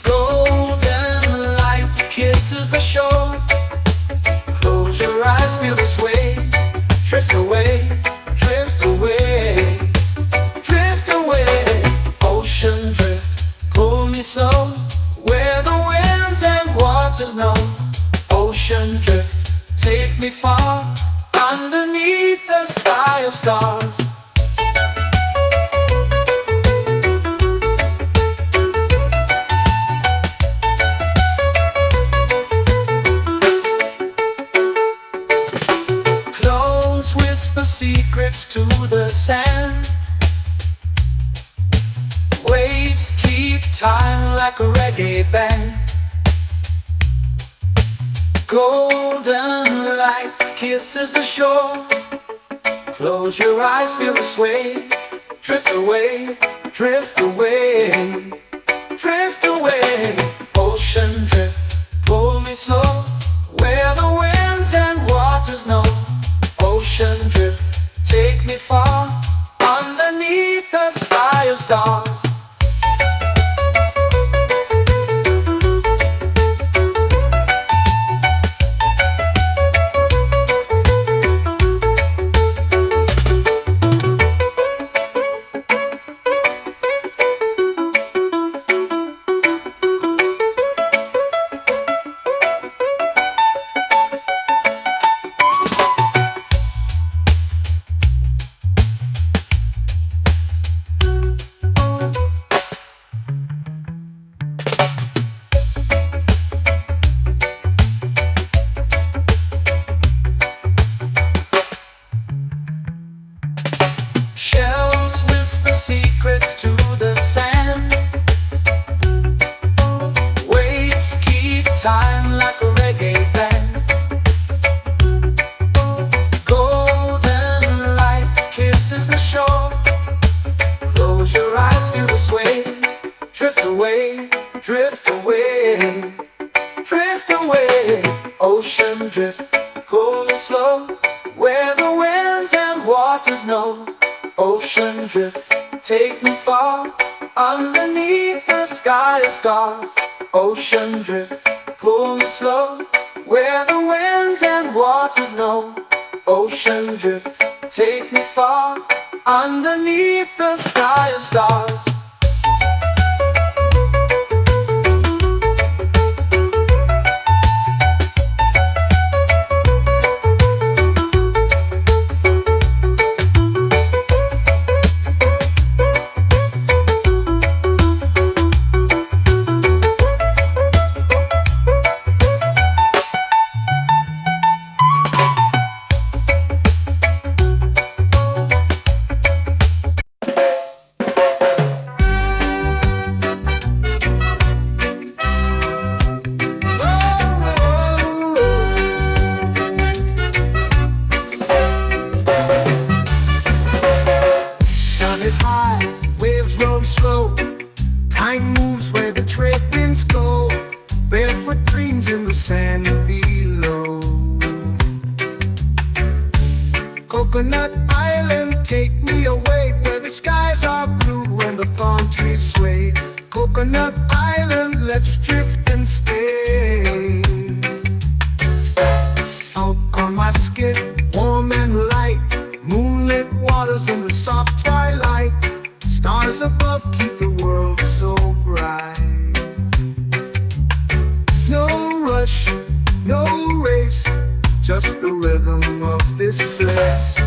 Golden light kisses the shore. Close your eyes, feel the sway. Drift away, drift away, drift away. Ocean drift, pull me slow, where the winds and waters know. Ocean drift, take me far, underneath the sky of stars. Clones whisper secrets to the sand. Waves keep time like a reggae band. Golden light kisses the shore. Close your eyes, feel the sway. Drift away, drift away, drift away. Ocean drift, pull me slow, where the winds and waters know. Ocean drift, take me far, underneath the sky of stars. Shells whisper secrets to the sand. Waves keep time like a reggae band. Golden light kisses the shore. Close your eyes, feel the sway. Drift away, drift away, drift away. Ocean drift, pull me slow, where the winds and waters know. Ocean drift, take me far, underneath the sky of stars. Ocean drift, pull me slow, where the winds and waters know. Ocean drift, take me far, underneath the sky of stars. Time moves where the trade winds go. Barefoot dreams in the sand below. Coconut Island, take me away, where the skies are blue and the palm trees sway. Coconut Island, let's drift and stay. Out on my skin, warm and light, moonlit waters in the soft twilight. Stars above keep the world so bright. No rush, no race, just the rhythm of this place.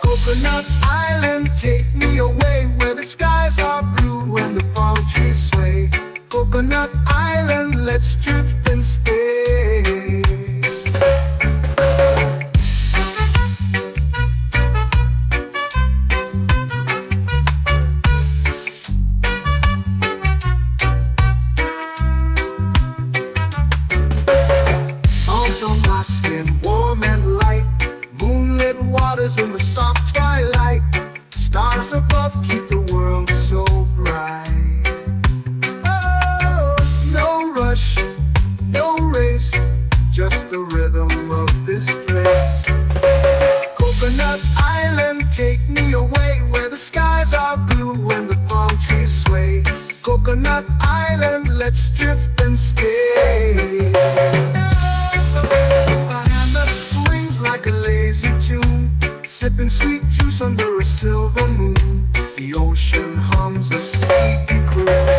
Coconut Island, take me away, where the skies are blue and the palm trees sway. Coconut Island, let's drift and stay. drift and stay. A hand that swings like a lazy tune, sipping sweet juice under a silver moon. The ocean hums a sleepy croon.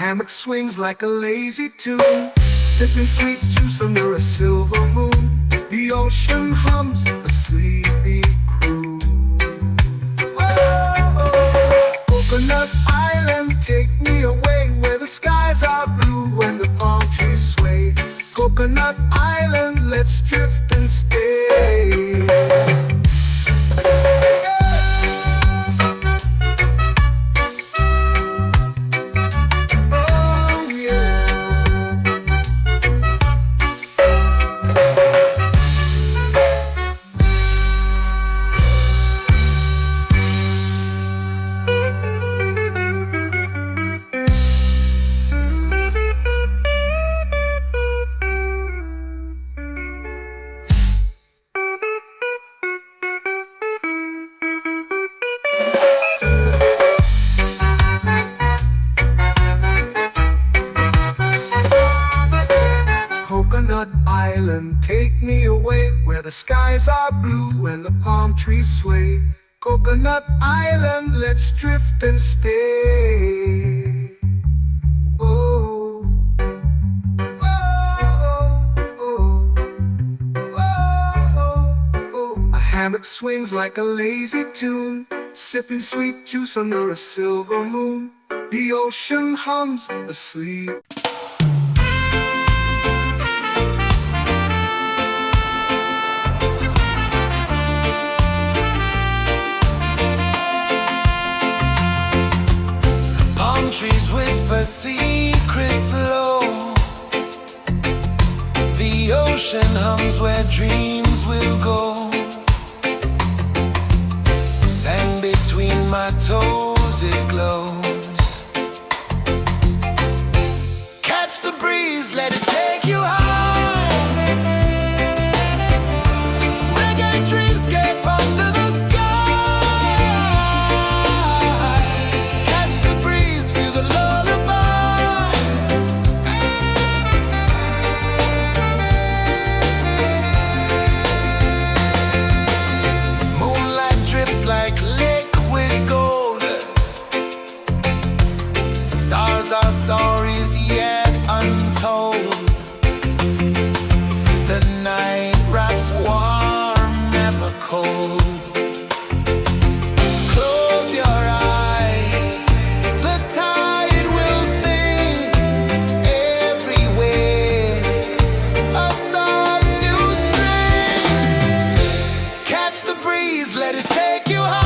Hammock swings like a lazy tune, sipping sweet juice under a silver moon. The ocean hums a sleepy croon. Whoa, Coconut Island, take me away where the skies are blue and the palm trees sway. Coconut Island, let's drift and stay. Coconut Island, take me away where the skies are blue and the palm trees sway. Coconut Island, let's drift and stay. Oh, oh, oh, oh, oh. A hammock swings like a lazy tune, sipping sweet juice under a silver moon. The ocean hums asleep. Trees whisper secrets low. The ocean hums where dreams will go. Sand between my toes, it glows. Catch the breeze, let it take you high. Reggae dreamscape under the our stories yet untold. The night wraps warm, never cold. Close your eyes, the tide will sing everywhere. A soft new string. Catch the breeze, let it take you high.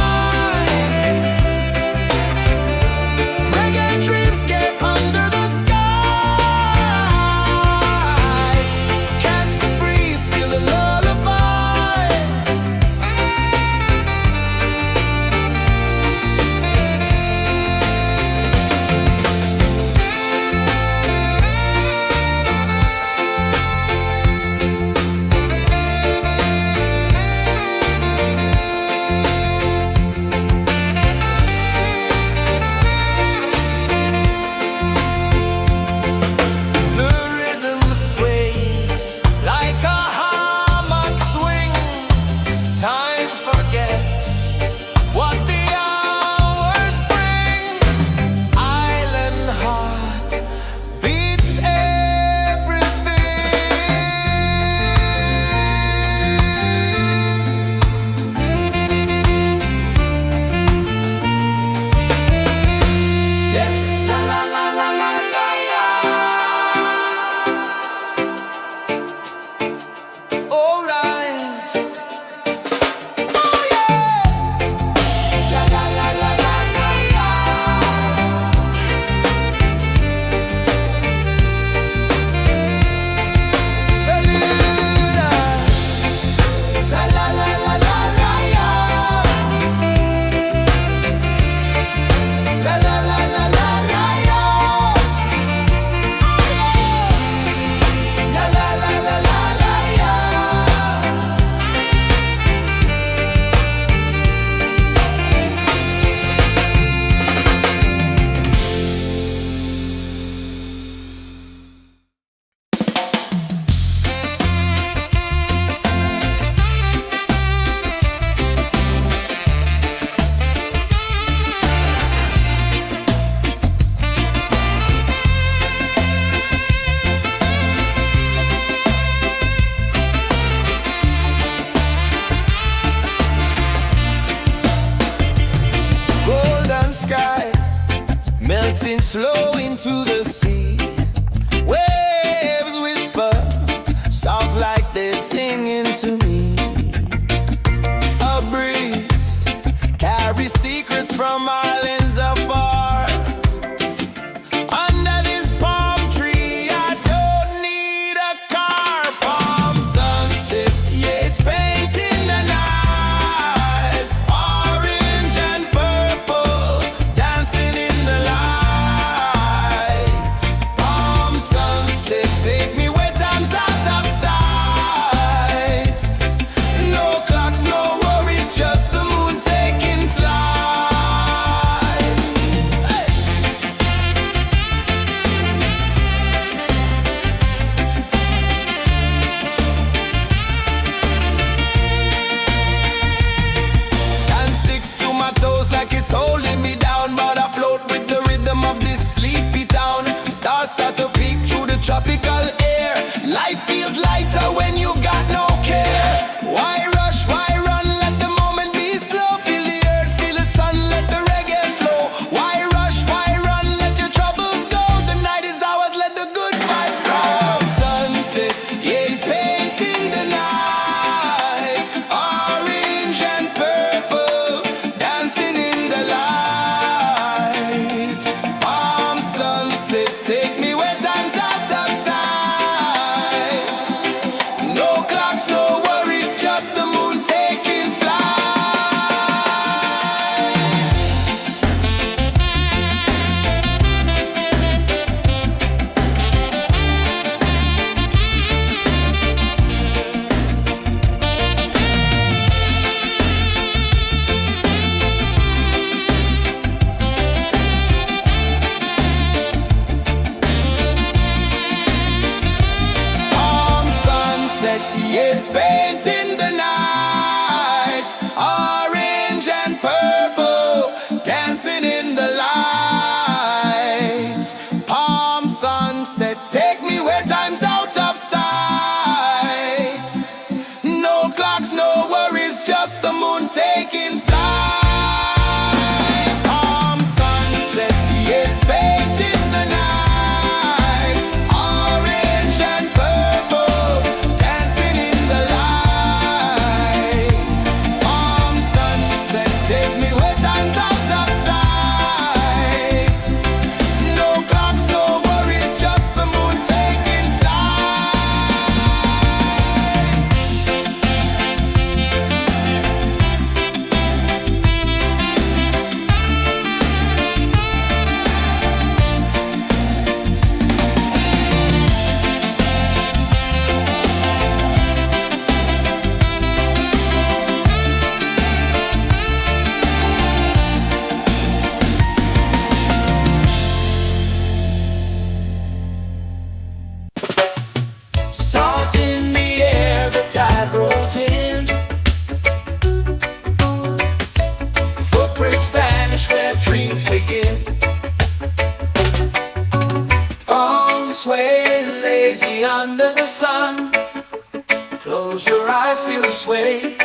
sway.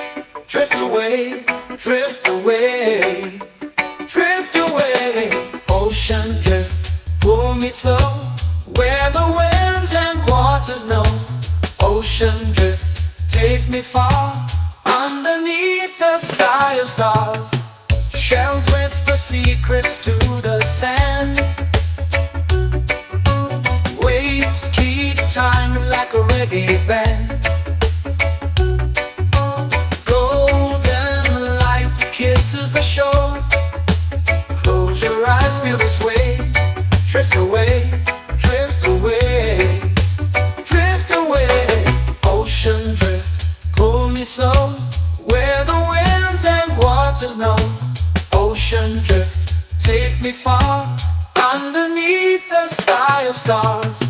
Drift away, drift away, drift away. Ocean drift, pull me slow, where the winds and waters know. Ocean drift, take me far, underneath the sky of stars. Shells whisper secrets to the sand. Waves keep time like a reggae band. Golden light kisses the shore. Close your eyes, feel the sway. Drift away, drift away, drift away. Ocean drift, pull me slow, where the winds and waters know. Ocean drift, take me far, underneath the sky of stars.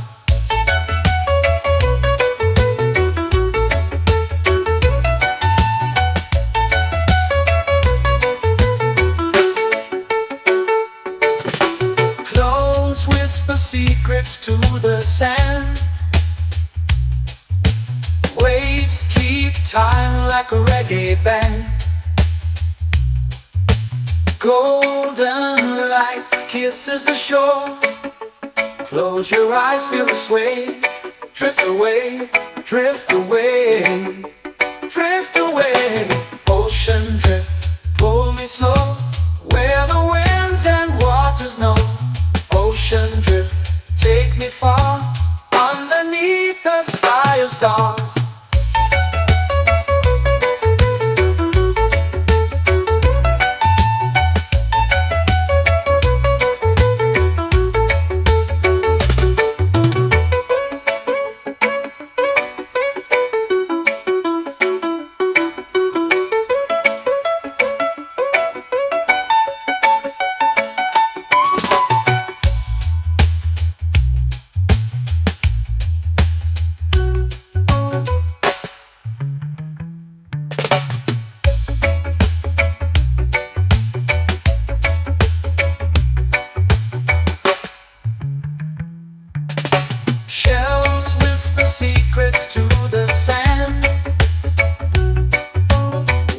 Close whisper secrets to the sand. Waves keep time like a reggae band. Golden light kisses the shore. Close your eyes, feel the sway. Drift away, drift away, drift away. Ocean drift, pull me slow, where the winds and waters know. Ocean drift, take me far, underneath the sky of stars. Shells whisper secrets to the sand.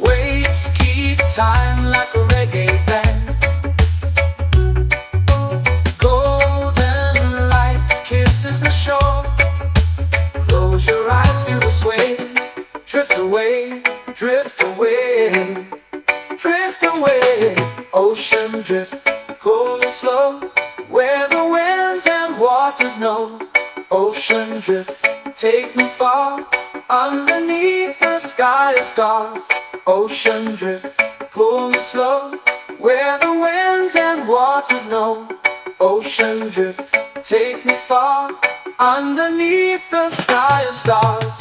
Waves keep time like a reggae band. Golden light kisses the shore. Close your eyes, feel the sway. Drift away, drift away, drift away. Ocean drift, pull me slow, where the winds and waters know. Ocean drift, take me far, underneath the sky of stars. Ocean drift, pull me slow, where the winds and waters know. Ocean drift, take me far, underneath the sky of stars.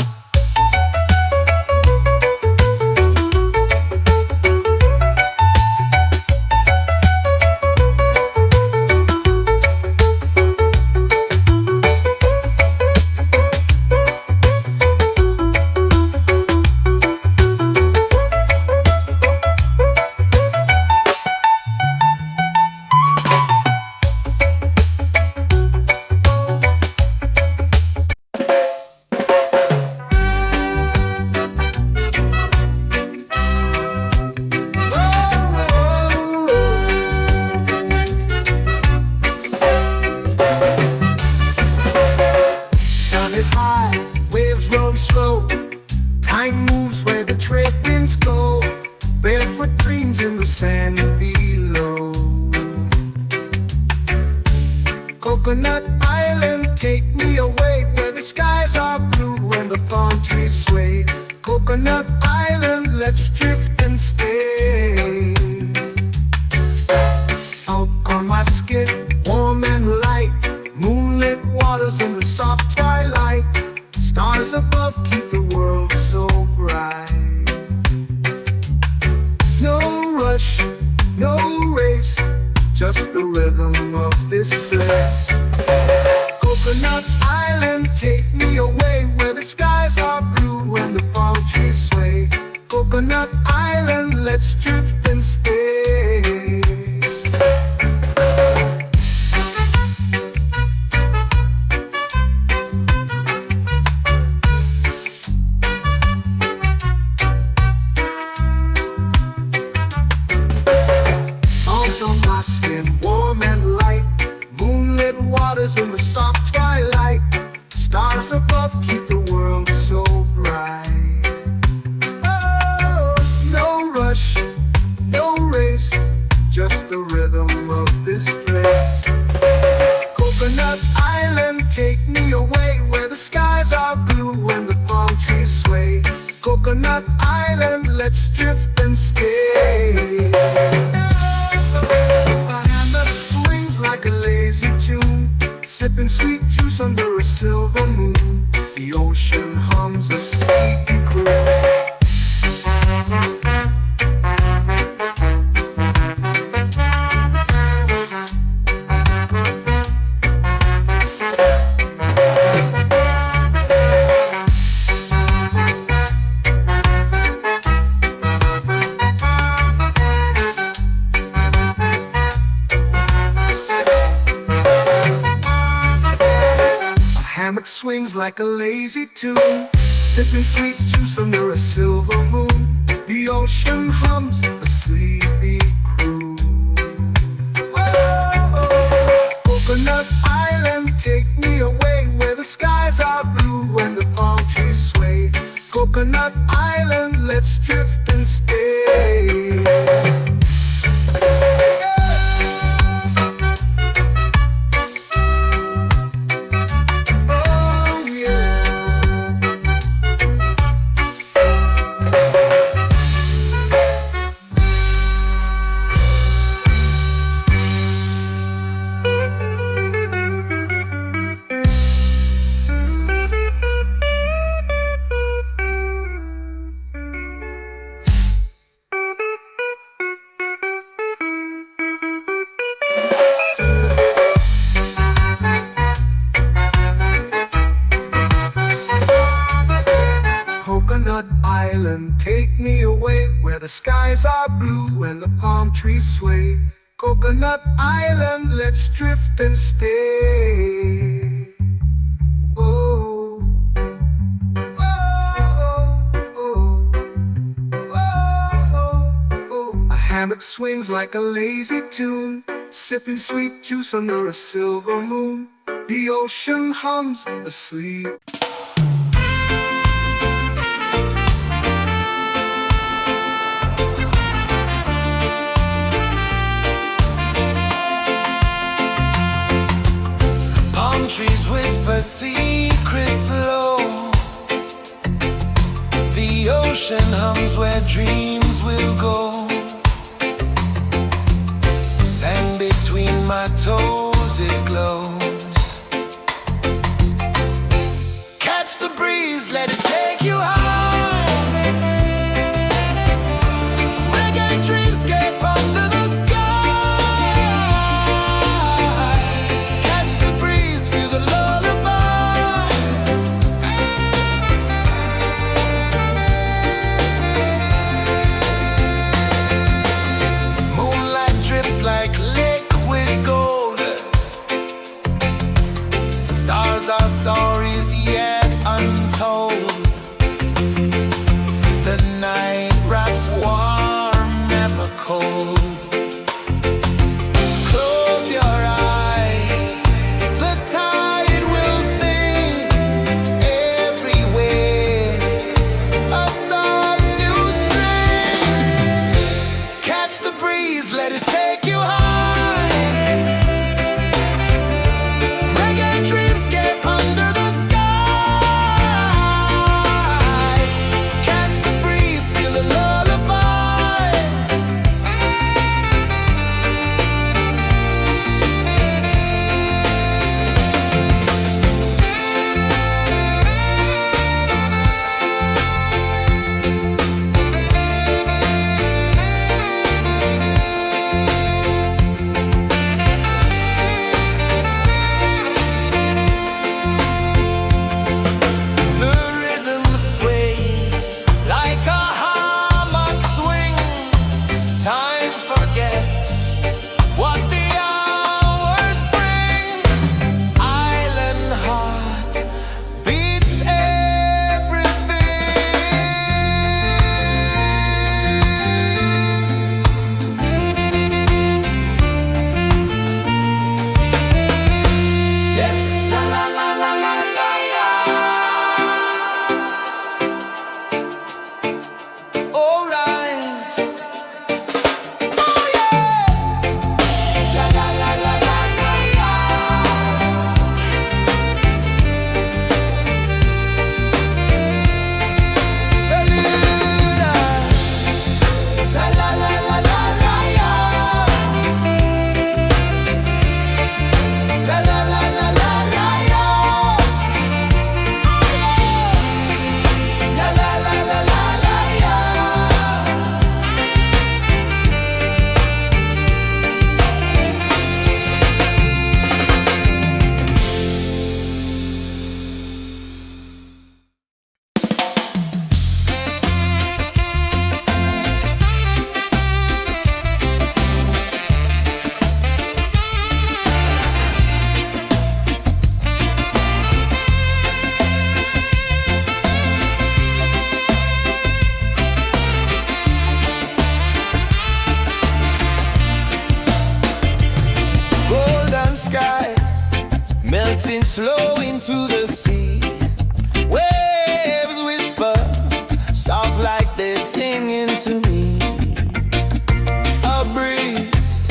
Time moves where the trade winds go. Barefoot dreams in the sand below. Coconut Island, take me away, where the skies are blue and the palm trees sway. Coconut Island, let's drift and stay. Out on my skin, warm and light, moonlit waters in the soft twilight. Stars above keep the world so bright. No rush, no race, just the rhythm of this place. Coconut Island, take me away, where the skies are blue and the palm trees sway. Coconut Island, let's drift and stay. let's drift and stay. A hand that swings like a lazy tune, sipping sweet juice under a silver moon. The ocean hums a sleepy croon. Hammock swings like a lazy tune, sipping sweet juice under a silver moon. The ocean hums a sleepy croon. Whoa, Coconut Island, take me away where the skies are blue and the palm trees sway. Coconut Island, let's drift and stay. Coconut Island, take me away where the skies are blue and the palm trees sway. Coconut Island, let's drift and stay. Oh, oh, oh, oh, oh. A hammock swings like a lazy tune, sipping sweet juice under a silver moon. The ocean hums asleep. Trees whisper secrets low. The ocean hums where dreams will go. Sand between my toes, it glows. Catch the breeze, let it take you high. Reggae dreamscape under the sky. flow into the sea. Waves whisper, soft like they're singing to me. A breeze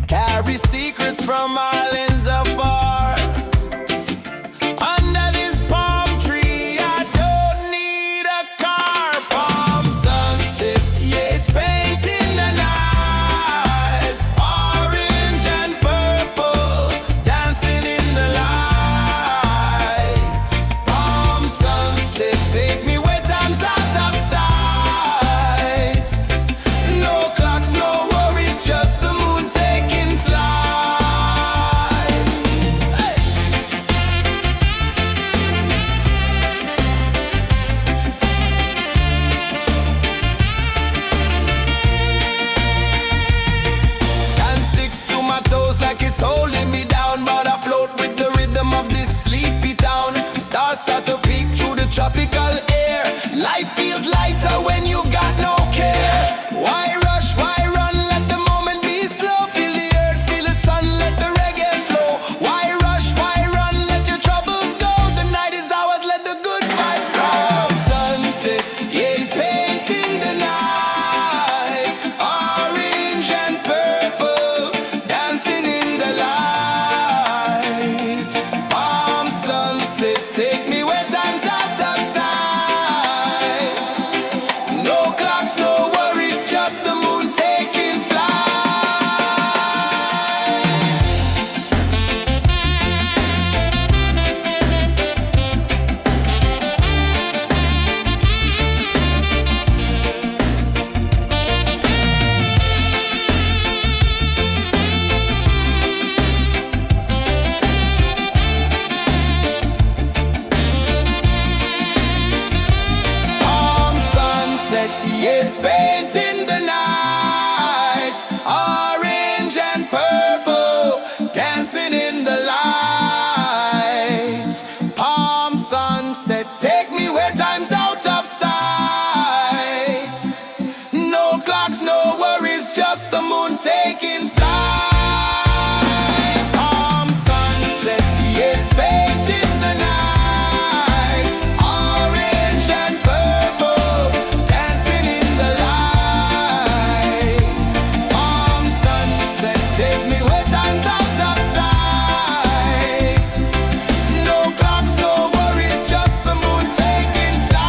carries secrets from islands afar. Under this palm tree, I don't need a car. Palm sunset, yeah, it's painting the night. Orange and purple, dancing in the light. Palm sunset, take me where time's out of sight. No clocks, no worries, just the moon taking flight. Hey! Sand sticks to my toes like it's holding me down, but I float with the rhythm of this sleepy town. Stars start to peek through the tropical air. Life feels lighter when you've got no care. Why rush, why run, let the moment be slow. Feel the earth, feel the sun, let the reggae flow. Why rush, why run, let your troubles go. The night is ours, let the good vibes grow. Sunset, yeah, it's painting the night. Orange and purple, dancing in the light. Palm sunset, take me where time's out of sight. No clocks, no worries, just the moon taking flight. Palm sunset, yeah, it's painting the night. Orange and purple, dancing in the light. Palm sunset, take me where time's out of sight. No clocks, no worries, just the moon taking flight. Palm sunset, yeah, it's painting the night. Orange and purple, dancing in the light. Palm sunset, take me where time's out of sight. No clocks, no worries, just the moon taking flight.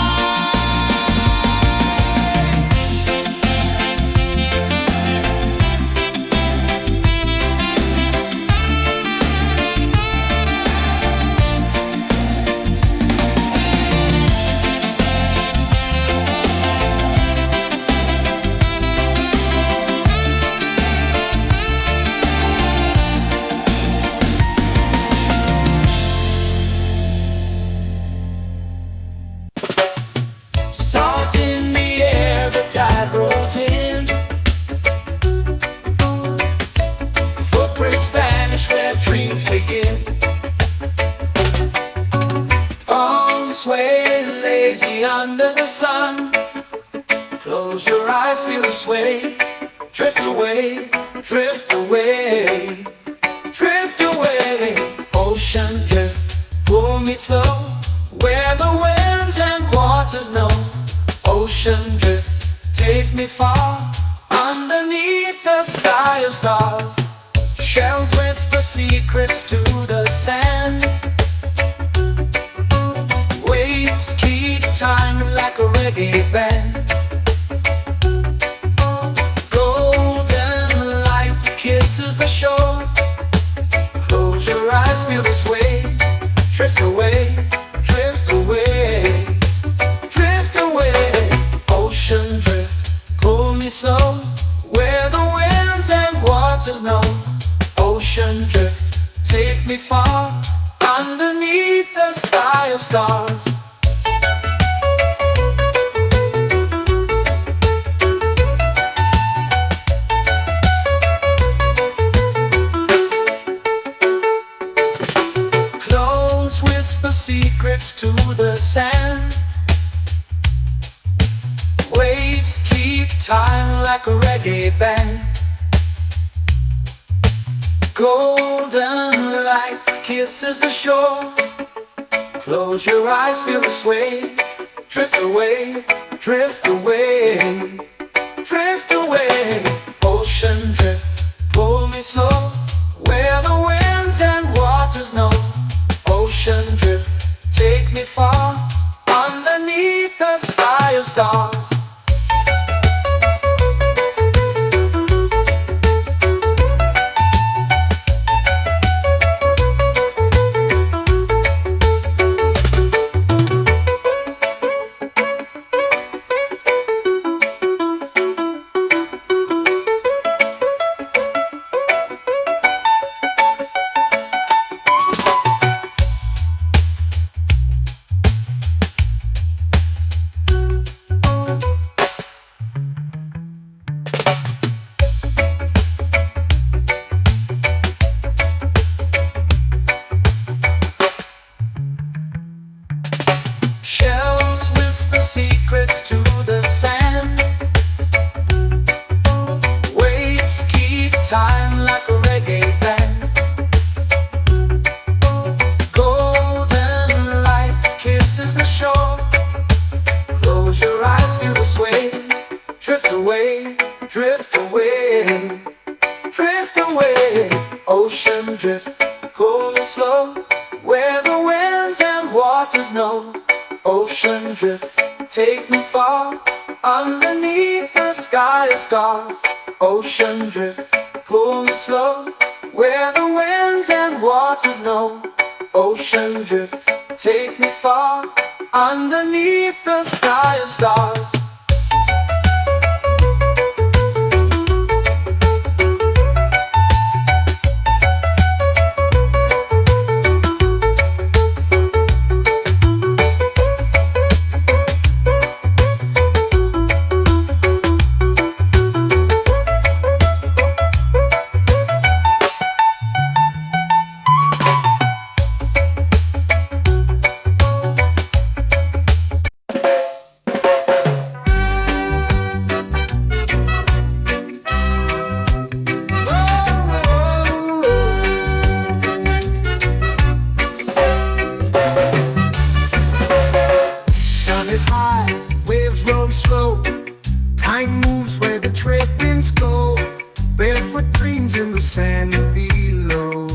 Salt in the air, the tide rolls in. Footprints vanish where dreams begin. All sway lazy under the sun. Close your eyes, feel the sway. Drift away, drift away, drift away. Ocean drift, pull me slow, where the winds and waters know. Ocean drift, take me far, underneath the sky of stars. Shells whisper secrets to the sand. Waves keep time like a reggae band. Golden light kisses the shore. Close your eyes, feel the sway. Drift away, drift away, drift away. Ocean drift, pull me slow, where the winds and waters know. Ocean drift, take me far, underneath the sky of stars. Close whisper secrets to the sand. Waves keep time like a reggae band. Golden light kisses the shore. Close your eyes, feel the sway. Drift away, drift away, drift away. Ocean drift, pull me slow, where the winds and waters know. Ocean drift, take me far, underneath the sky of stars. Shells whisper secrets to the sand. Waves keep time like a reggae band. Golden light kisses the shore. Close your eyes, feel the sway. Drift away, drift away, drift away. Ocean drift, pull me slow, where the winds and waters know. Ocean drift, take me far, underneath the sky of stars. Ocean drift, pull me slow, where the winds and waters know. Ocean drift, take me far, underneath the sky of stars. Slow. Time moves where the trade winds go. Barefoot dreams in the sand below.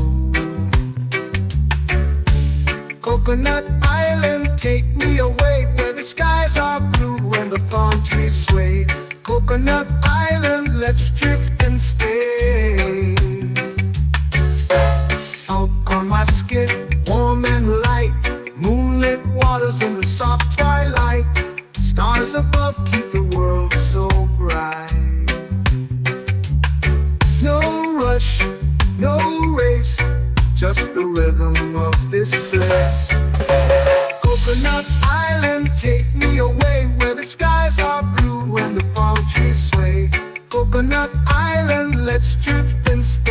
Coconut Island, take me away, where the skies are blue and the palm trees sway. Coconut Island, let's drift and stay. Out on my skin, warm and light, moonlit waters in the soft twilight. Stars above keep the world so bright. No rush, no race, just the rhythm of this place. Coconut Island, take me away, where the skies are blue and the palm trees sway. Coconut Island, let's drift and stay.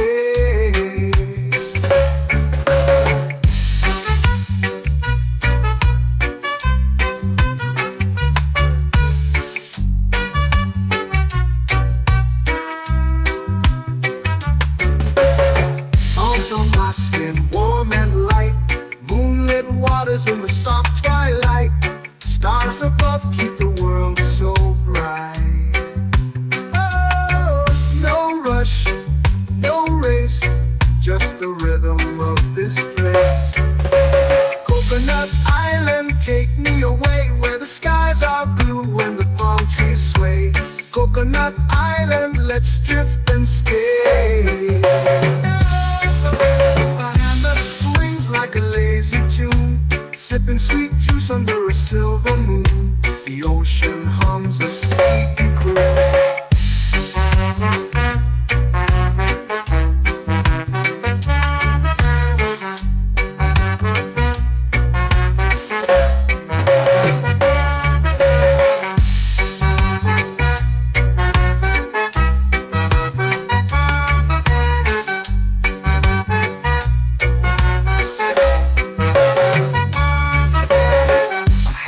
In the soft twilight, stars above keep the world so bright. Oh, no rush, no race, just the rhythm of this place. Coconut Island, take me away, where the skies are blue and the palm trees sway. Coconut Island, let's drift and stay. A hand that swings like a lazy tune, sipping sweet juice under a silver moon. The ocean hums a sleepy croon.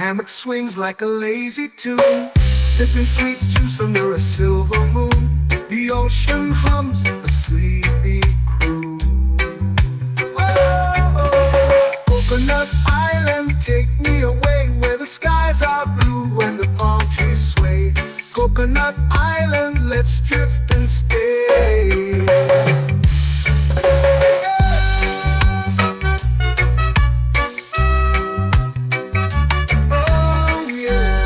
Hammock swings like a lazy tune, sipping sweet juice under a silver moon. The ocean hums a sleepy croon. island, let's drift and stay. Oh yeah.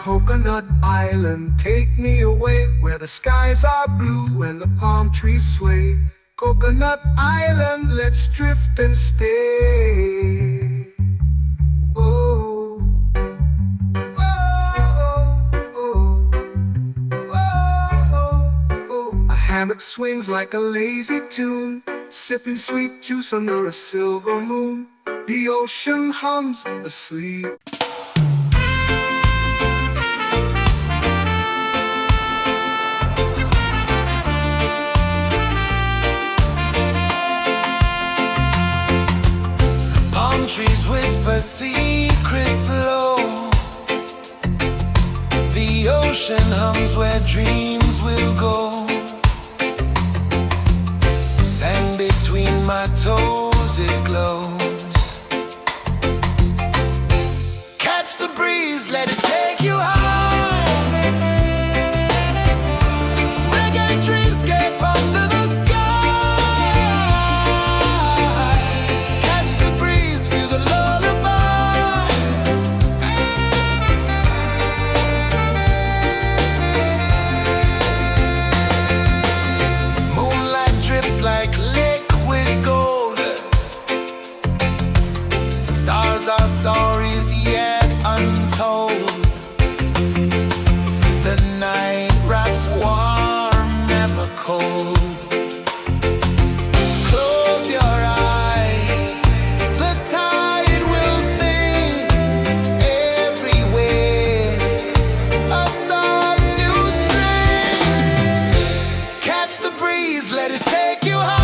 Coconut Island, take me away where the skies are blue and the palm trees sway. Coconut Island, let's drift and stay. Oh, oh, oh, oh, oh. A hammock swings like a lazy tune, sipping sweet juice under a silver moon. The ocean hums asleep. Trees whisper secrets low. The ocean hums where dreams will go. Sand between my toes, it glows. Catch the breeze, let it take you high. Reggae dreamscape under the sky. Our stories yet untold. The night wraps warm, never cold. Close your eyes, the tide will sing everywhere. A soft new string. Catch the breeze, let it take you high.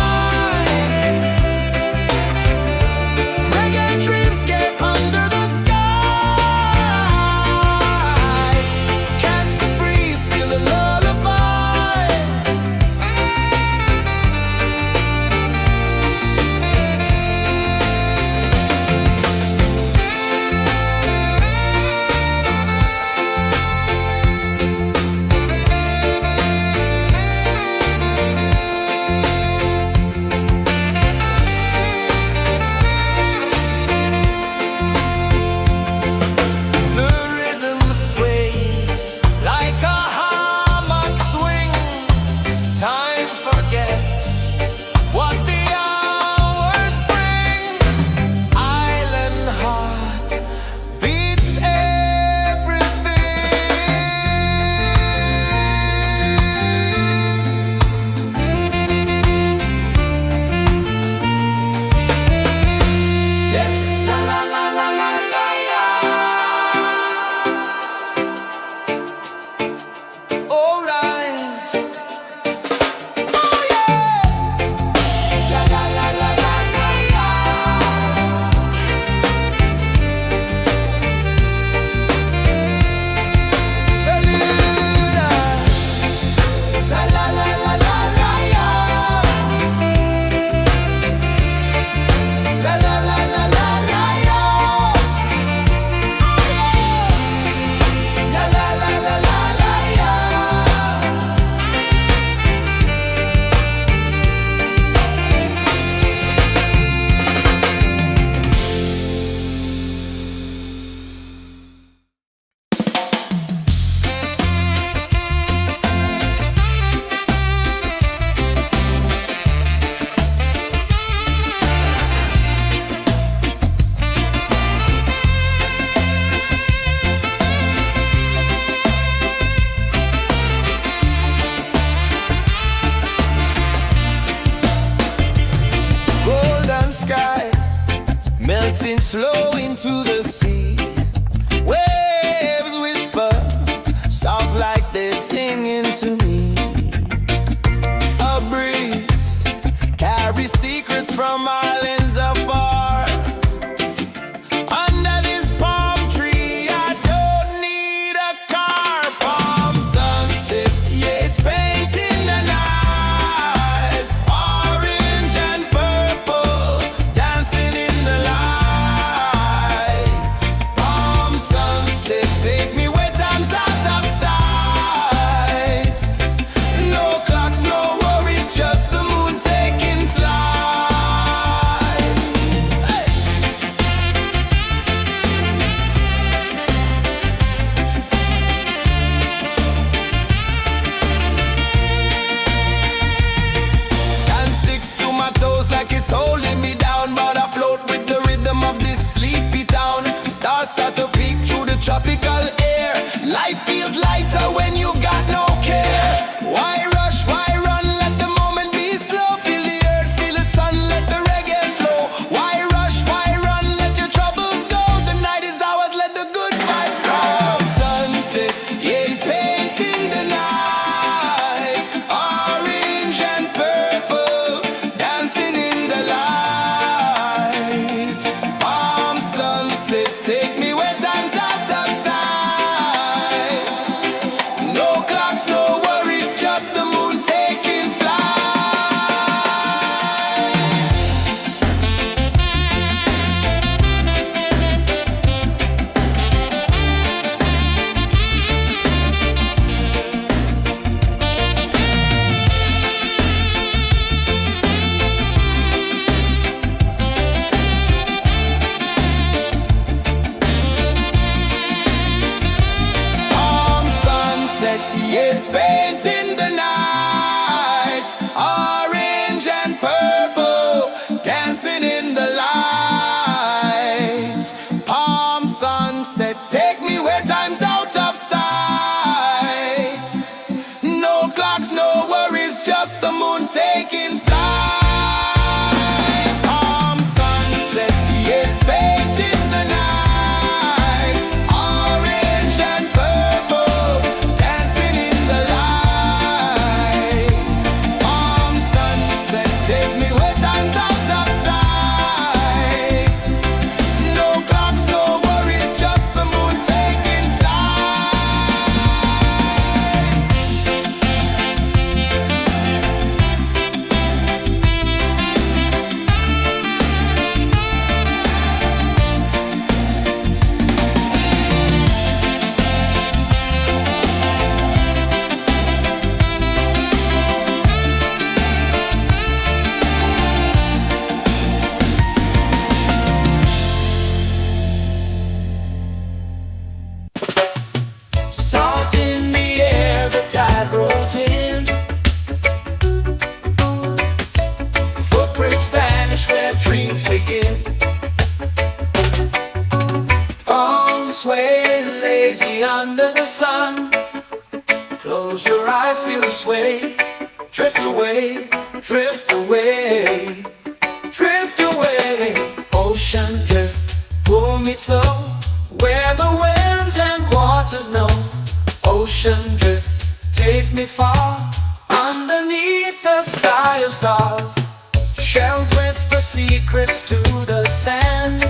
slow into the sea. Waves whisper, soft It's painting the night, orange and purple, dancing in the light. Palm sunset, take me where time's out of sight. No clocks, no worries, just the moon taking flight. Palm sunset, it's painting the night, orange and purple, dancing in the light. Palm sunset, take me where time's out of sight. No clocks, no worries, just the moon taking flight. Salt in the air, the tide rolls in. Footprints vanish where dreams begin. Arms sway lazy under the sun. Close your eyes, feel the sway. Drift away, drift away, drift away. Ocean drift, pull me slow, where the winds and waters know. Ocean drift, take me far, underneath the sky of stars. Shells whisper secrets to the sand.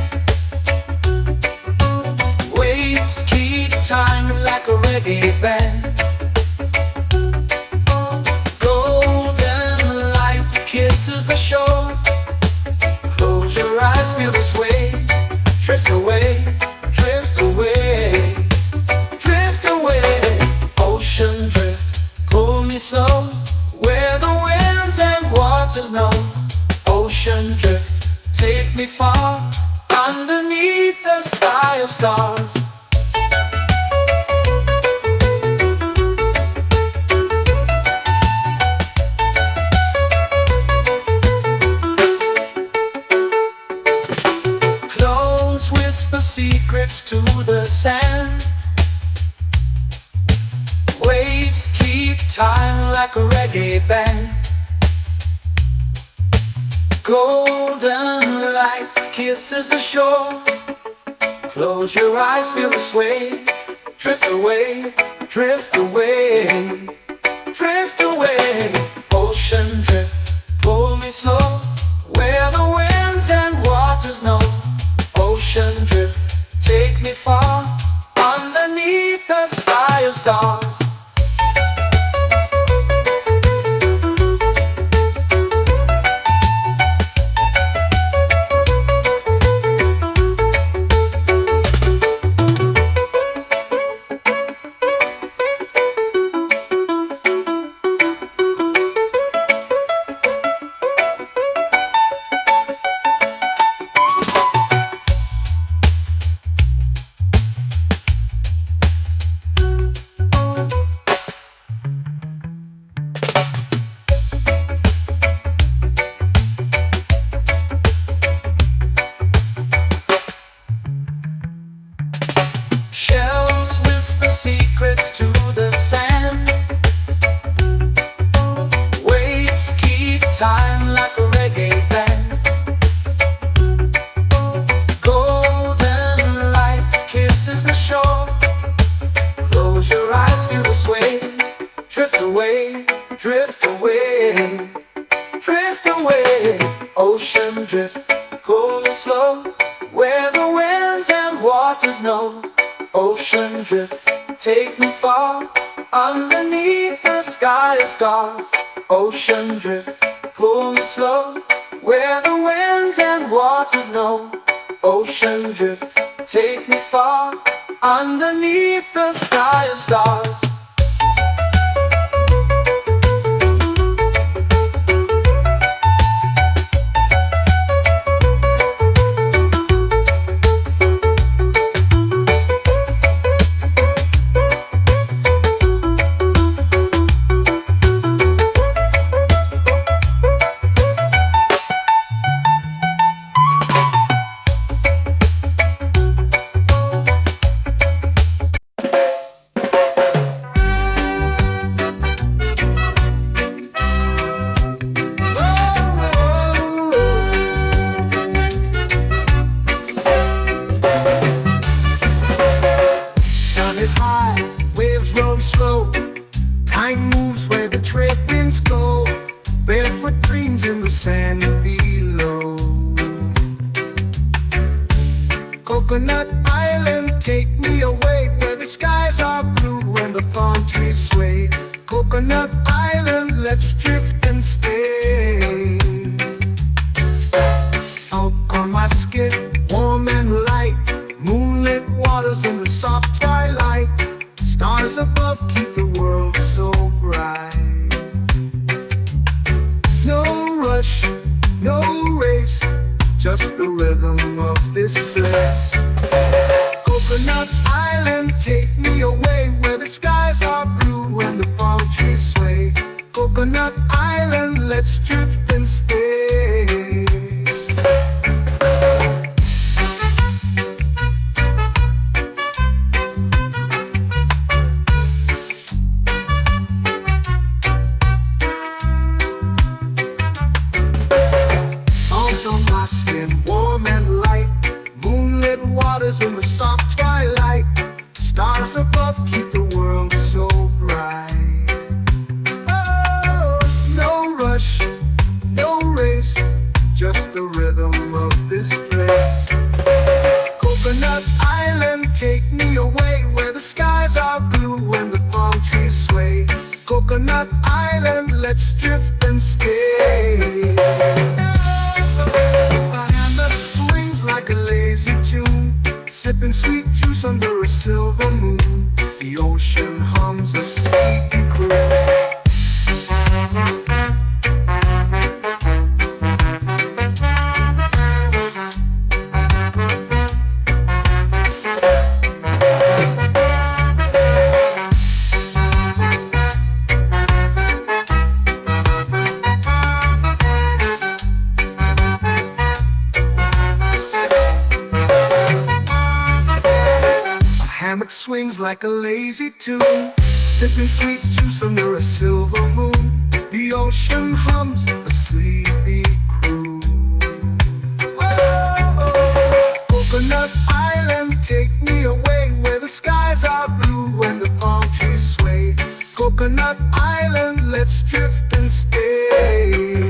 Waves keep time like a reggae band. Golden light kisses the shore. Close your eyes, feel the sway. Drift away, drift away, drift away. Ocean drift, pull me slow, where the winds and waters know. Ocean drift, take me far, underneath the sky of stars. Close whisper secrets to the sand. Waves keep time like a reggae band. Golden light kisses the shore. Close your eyes, feel the sway. Drift away, drift away, drift away. Ocean drift, pull me slow, where the winds and waters know. Ocean drift, take me far, underneath the sky of stars. Shells whisper secrets to the sand. Waves keep time like a reggae band. Golden light kisses the shore. Close your eyes, feel the sway. Drift away, drift away, drift away. Ocean drift, pull me slow, where the winds and waters know. Ocean drift, take me far, underneath the sky of stars. Ocean drift, pull me slow, where the winds and waters know. Ocean drift, take me far, underneath the sky of stars. Coconut Island, let's drift and stay. Out on my skin, warm and light, moonlit waters in the soft twilight, stars above keep the world so bright. No rush, no race, just the rhythm of this place. Coconut Island, take me away where the skies are blue and the palm trees sway. Coconut Island, let's drift and stay. Salt on my skin, warm and light, moonlit waters in the soft twilight, stars above keep the world so bright. Oh, no rush, no race, just the rhythm of this place. Coconut Island, take me away where the skies are blue and the palm trees sway. Coconut Island, let's drift and stay. A hand that swings like a lazy tune, sipping sweet juice under a silver moon. The ocean hums a sleepy croon. Hammock swings like a lazy tune, sipping sweet juice under a silver moon. The ocean hums a sleepy croon. Whoa, Coconut Island, take me away where the skies are blue and the palm trees sway. Coconut Island, let's drift and stay.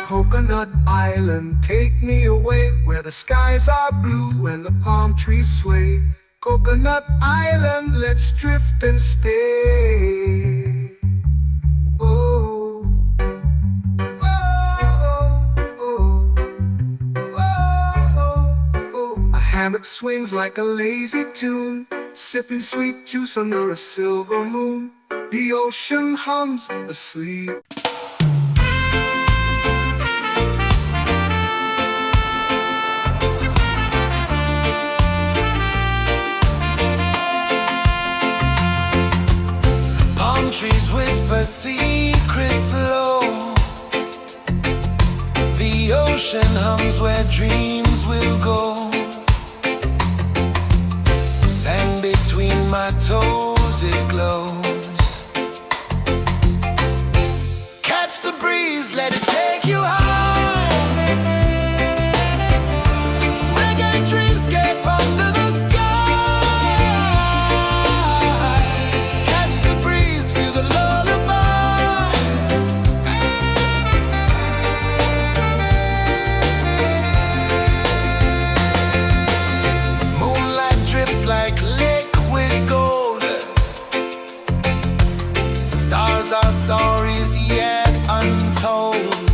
Coconut Island, take me away where the skies are blue and the palm trees sway. Coconut Island, let's drift and stay. Oh, oh, oh, oh, oh. A hammock swings like a lazy tune, sipping sweet juice under a silver moon. The ocean hums asleep. Trees whisper secrets low. The ocean hums where dreams will go. Sand between my toes, it glows. Catch the breeze, let it take you high. Reggae dreamscape under the our stories yet untold.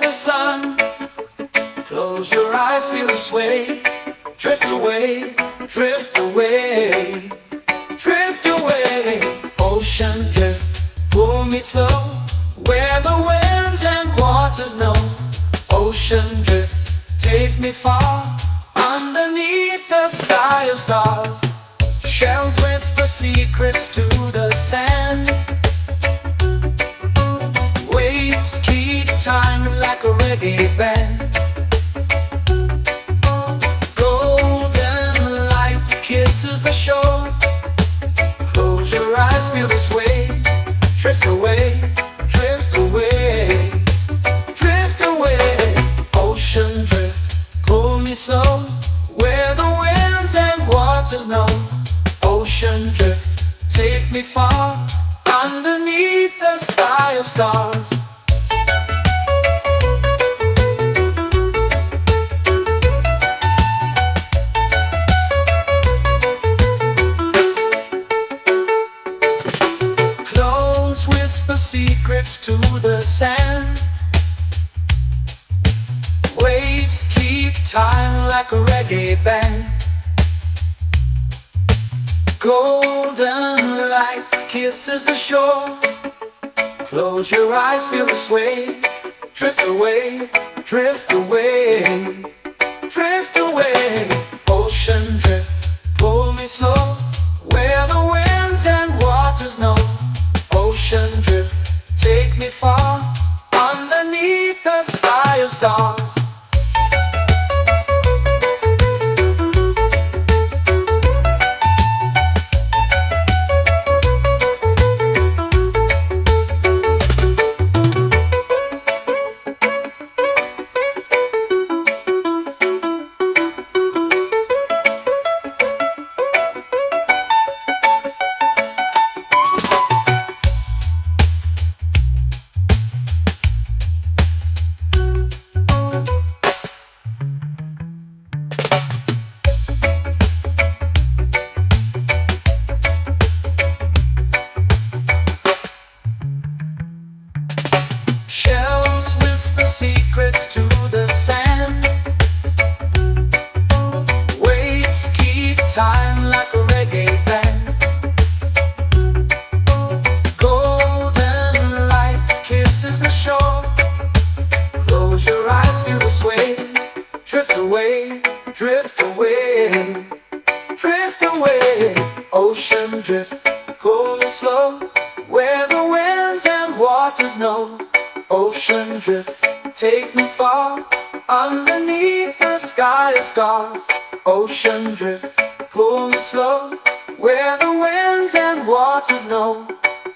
the sun. Close your eyes, feel the sway. Drift away, drift away, drift away. Ocean drift, pull me slow, where the winds and waters know. Ocean drift, take me far, underneath the sky of stars. Shells whisper secrets to the sand. Waves keep time like a reggae band. Golden light kisses the shore. Close your eyes, feel the sway. Drift away, drift away, drift away. Ocean drift, pull me slow, where the winds and waters know. Ocean drift, take me far, underneath the sky of stars. Close whisper secrets to the sand. Waves keep time like a reggae band. Golden light kisses the shore. Close your eyes, feel the sway. Drift away, drift away, drift away. Ocean drift, pull me slow, where the winds and waters know. Ocean drift, take me far, underneath the sky of stars. Shells whisper secrets to the sand. Waves keep time like a reggae band. Golden light kisses the shore. Close your eyes, feel the sway. Drift away, drift away, drift away. Ocean drift, pull me slow, where the winds and waters know. Ocean drift, take me far, underneath the sky of stars. Ocean drift, pull me slow, where the winds and waters know.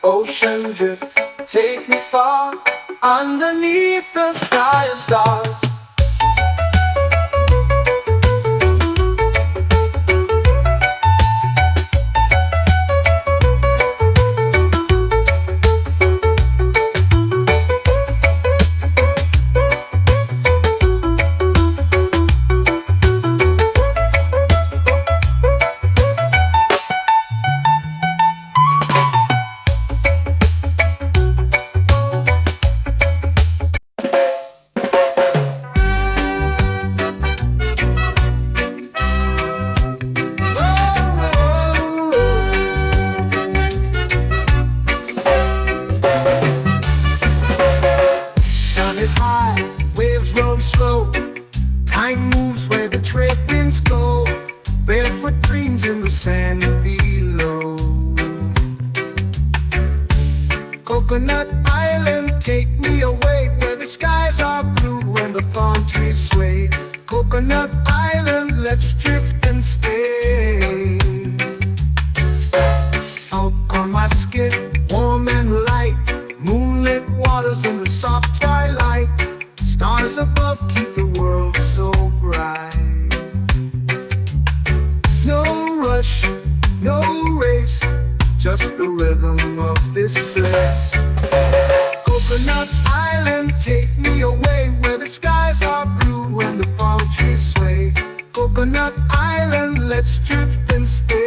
Ocean drift, take me far, underneath the sky of stars. Is high, waves roll slow. Time moves where the trade winds go. Barefoot dreams in the sand below. Coconut Island, take me away, where the skies are blue and the palm trees sway. Coconut Island, let's drift and stay. Out on my skin, warm and light, moonlit waters in the soft twilight. Stars above keep the world so bright. No rush, no race, just the rhythm of this place. Coconut Island, take me away, where the skies are blue and the palm trees sway. Coconut Island, let's drift and stay.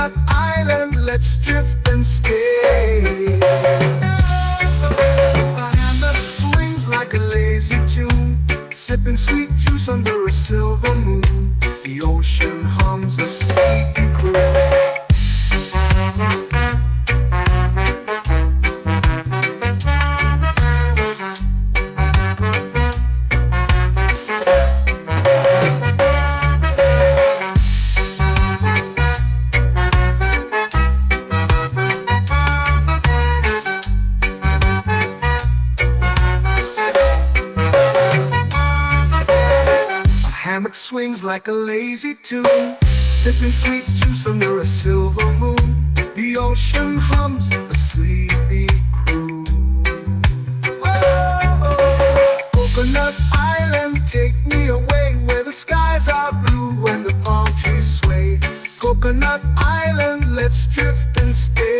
Coconut Island, let's drift and stay. A hand that swings like a lazy tune, sipping sweet juice under a silver moon. The ocean hums a sleepy croon. Hammock swings like a lazy tune, sipping sweet juice under a silver moon. The ocean hums a sleepy croon. Oh, Coconut Island, take me away where the skies are blue and the palm trees sway. Coconut Island, let's drift and stay.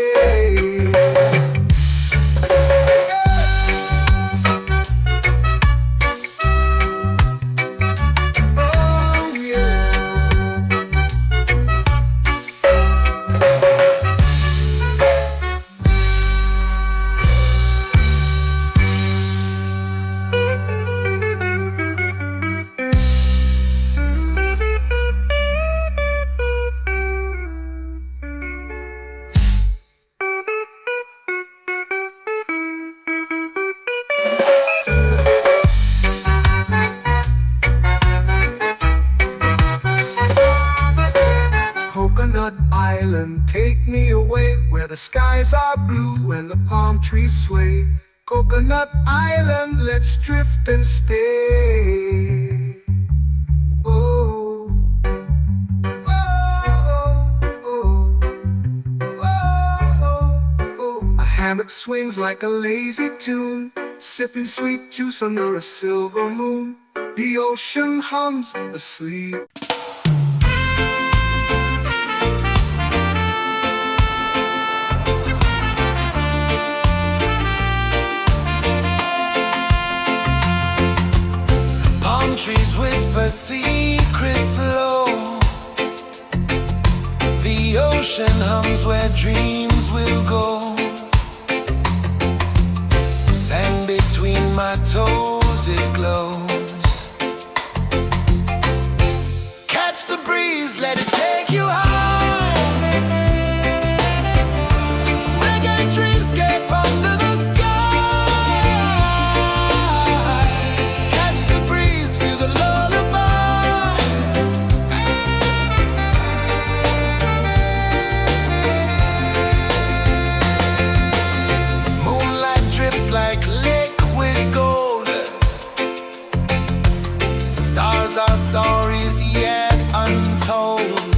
Coconut Island, take me away where the skies are blue and the palm trees sway. Coconut Island, let's drift and stay. Oh, oh, oh, oh, oh. A hammock swings like a lazy tune, sipping sweet juice under a silver moon. The ocean hums asleep. Trees whisper secrets low. The ocean hums where dreams will go. Sand between my toes, it glows. Catch the breeze, let it take you high. Reggae dreamscape under the our stories yet untold.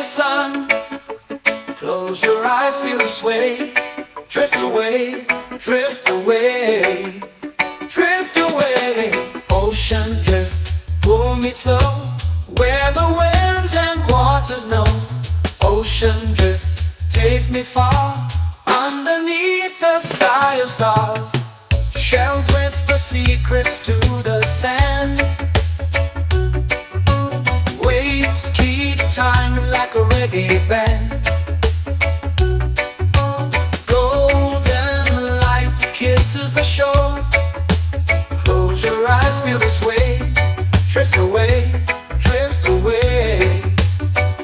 the sun. Close your eyes, feel the sway. Drift away, drift away, drift away. Ocean drift, pull me slow, where the winds and waters know. Ocean drift, take me far, underneath the sky of stars. Shells whisper secrets to the sand. Waves keep time like a reggae band. Golden light kisses the shore. Close your eyes, feel the sway. Drift away, drift away,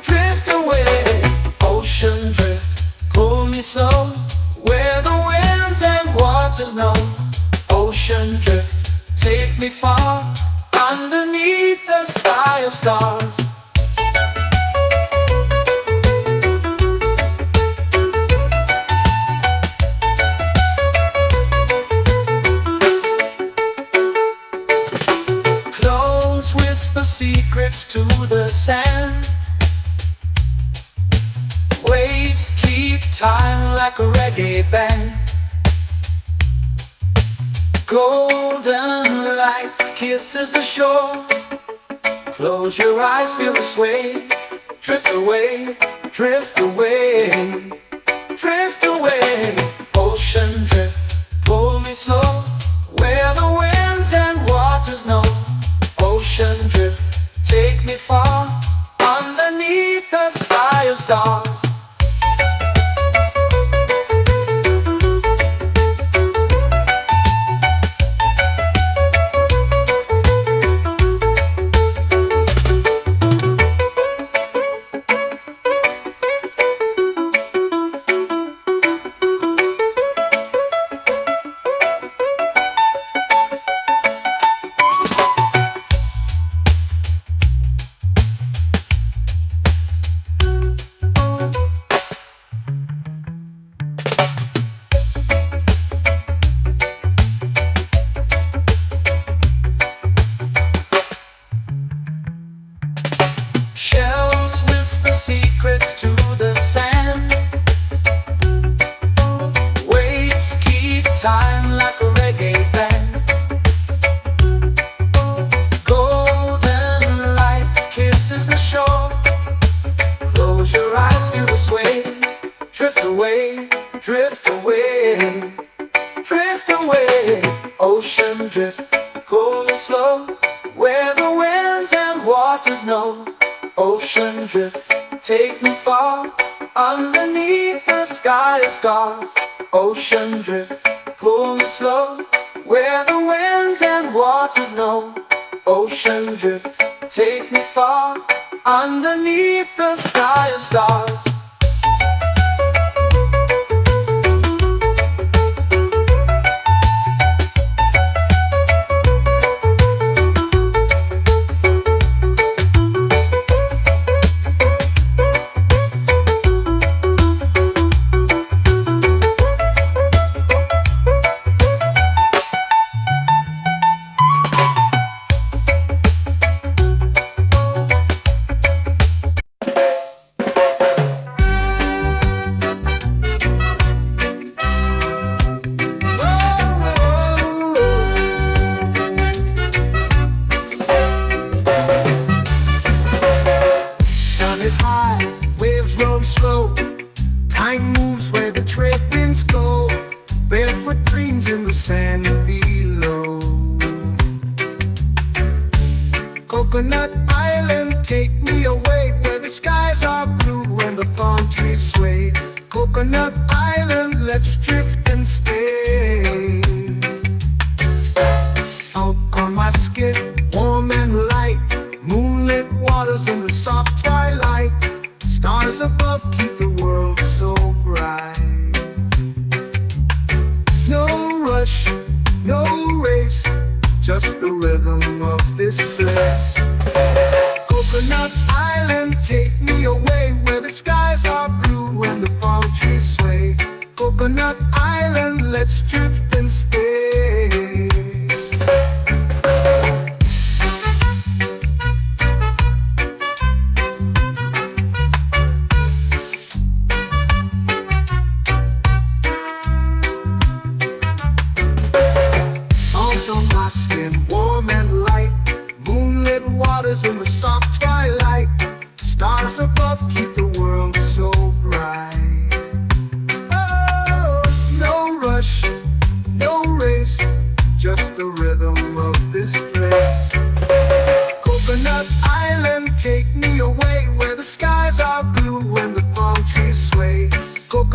drift away. Ocean drift, pull me slow, where the winds and waters know. Ocean drift, take me far, underneath the sky of stars. Close whisper secrets to the sand. Waves keep time like a reggae band. Golden light kisses the shore. Close your eyes, feel the sway. Drift away, drift away, drift away. Ocean drift, pull me slow, where the winds and waters know. Ocean drift, take me far, underneath the sky of stars. Shells whisper secrets to the sand. Waves keep time like a reggae band. Golden light kisses the shore. Close your eyes, feel the sway. Drift away, drift away, drift away. Ocean drift, pull me slow, where the winds and waters know. Ocean drift, take me far, underneath the sky of stars. Ocean drift, pull me slow, where the winds and waters know. Ocean drift, take me far, underneath the sky of stars. Time moves where the trade winds go. Barefoot dreams in the sand below. Coconut Island, take me away, where the skies are blue and the palm trees sway. Coconut Island, let's drift and stay. Out on my skin, warm and light, moonlit waters in the soft twilight. Stars above keep the world so bright. No rush, no race, just the rhythm of this place. Coconut Island, take me away, where the skies are blue and the palm trees sway. Coconut Island.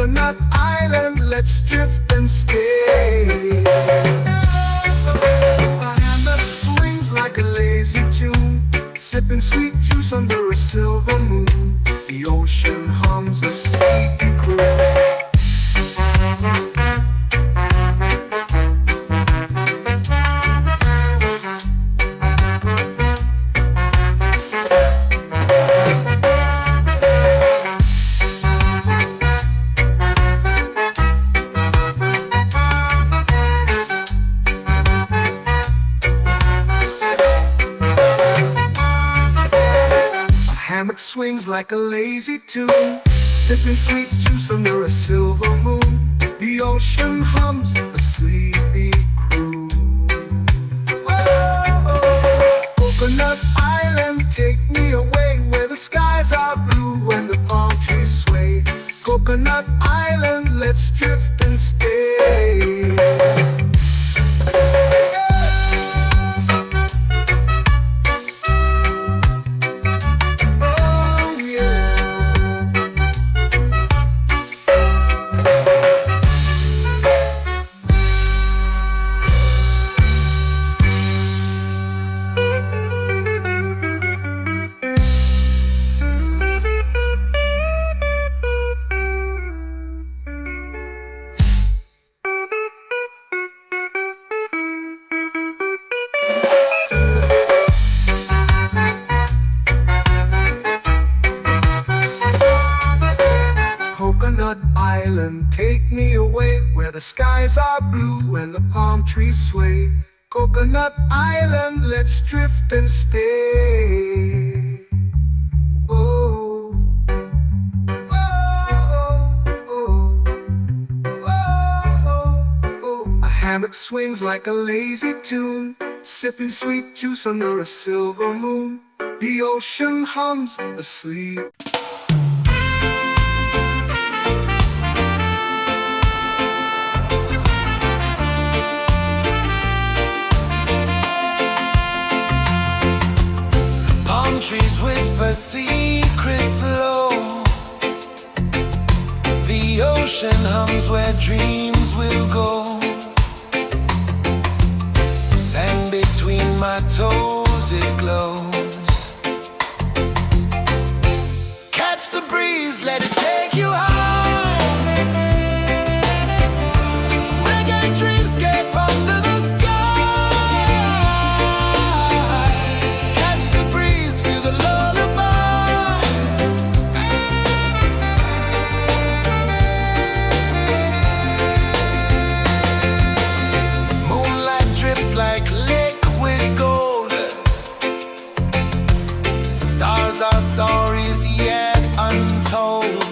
Coconut Island, let's drift and stay. A hand that swings like a lazy tune, sipping sweet juice under a silver moon. The ocean hums a sleepy croon. Hammock swings like a lazy tune, sipping sweet juice under a silver moon. The ocean hums a sleepy croon. Oh, Coconut Island, take me away where the skies are blue and the palm trees sway. Coconut Island, let's drift and stay. Coconut Island, take me away where the skies are blue and the palm trees sway. Coconut Island, let's drift and stay. Oh, oh, oh, oh, oh. A hammock swings like a lazy tune, sipping sweet juice under a silver moon. The ocean hums asleep. Trees whisper secrets low. The ocean hums where dreams will go. Sand between my toes, it glows. Catch the breeze, let it take you high. Reggae dreamscape under the sky. Our stories yet untold.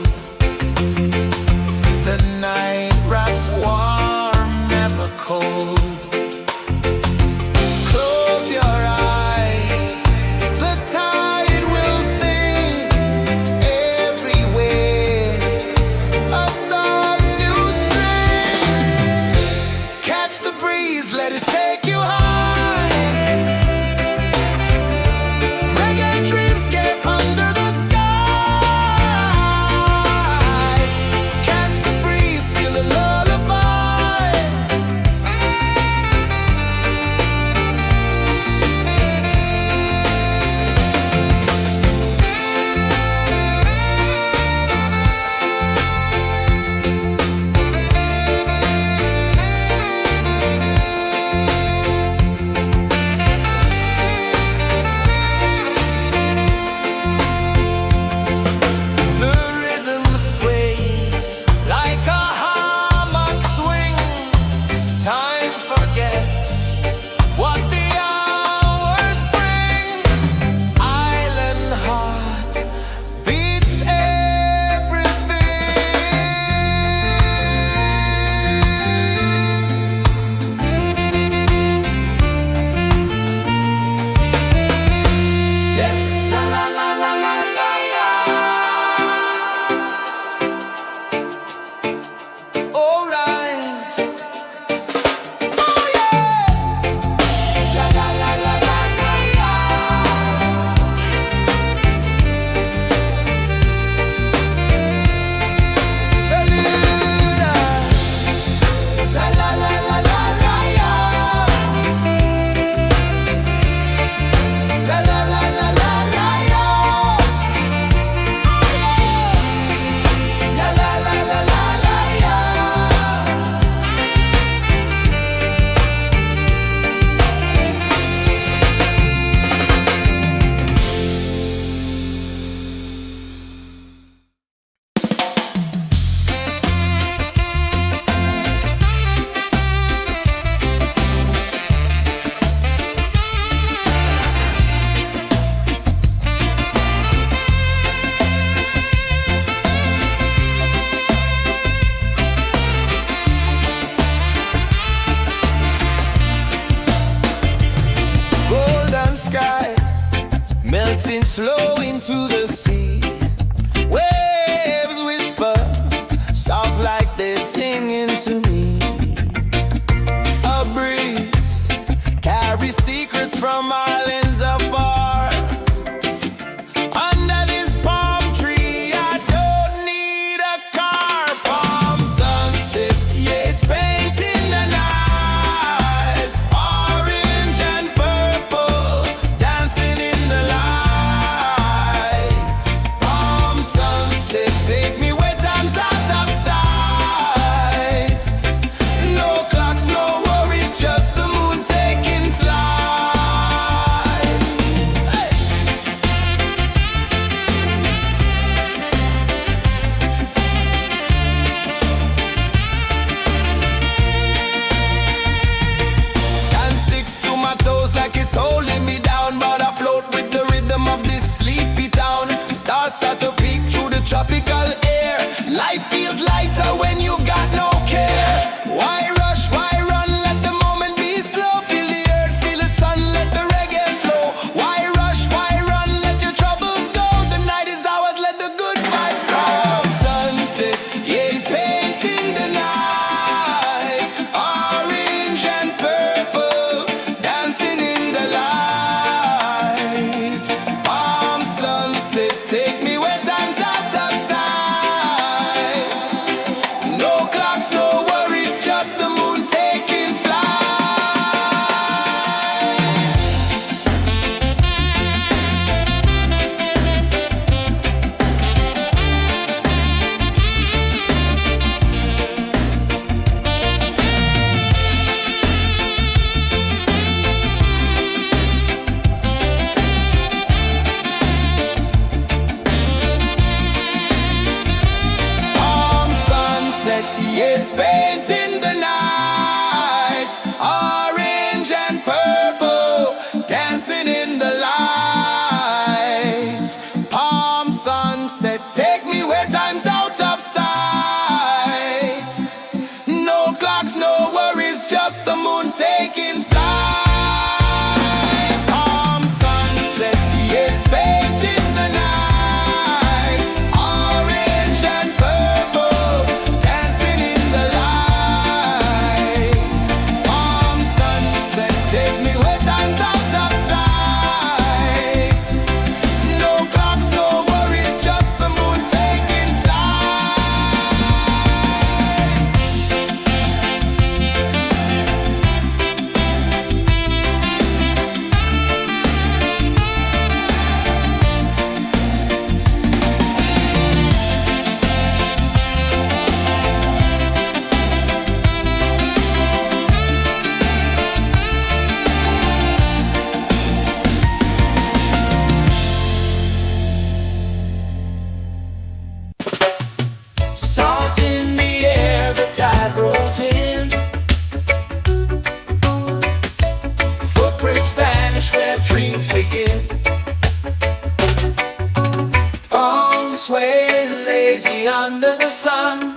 lazy under the sun.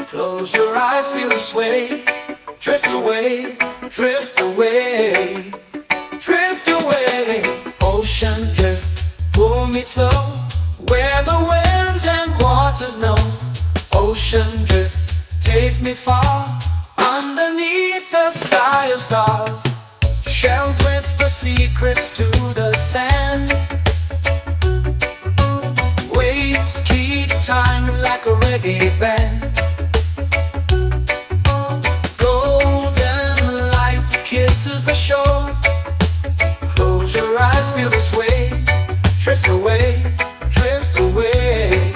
Close your eyes, feel the sway. Drift away, drift away, drift away. Ocean drift, pull me slow, where the winds and waters know. Ocean drift, take me far, underneath the sky of stars. Shells whisper secrets to the sand. Waves keep time like a reggae band. Golden light kisses the shore. Close your eyes, feel the sway. Drift away, drift away,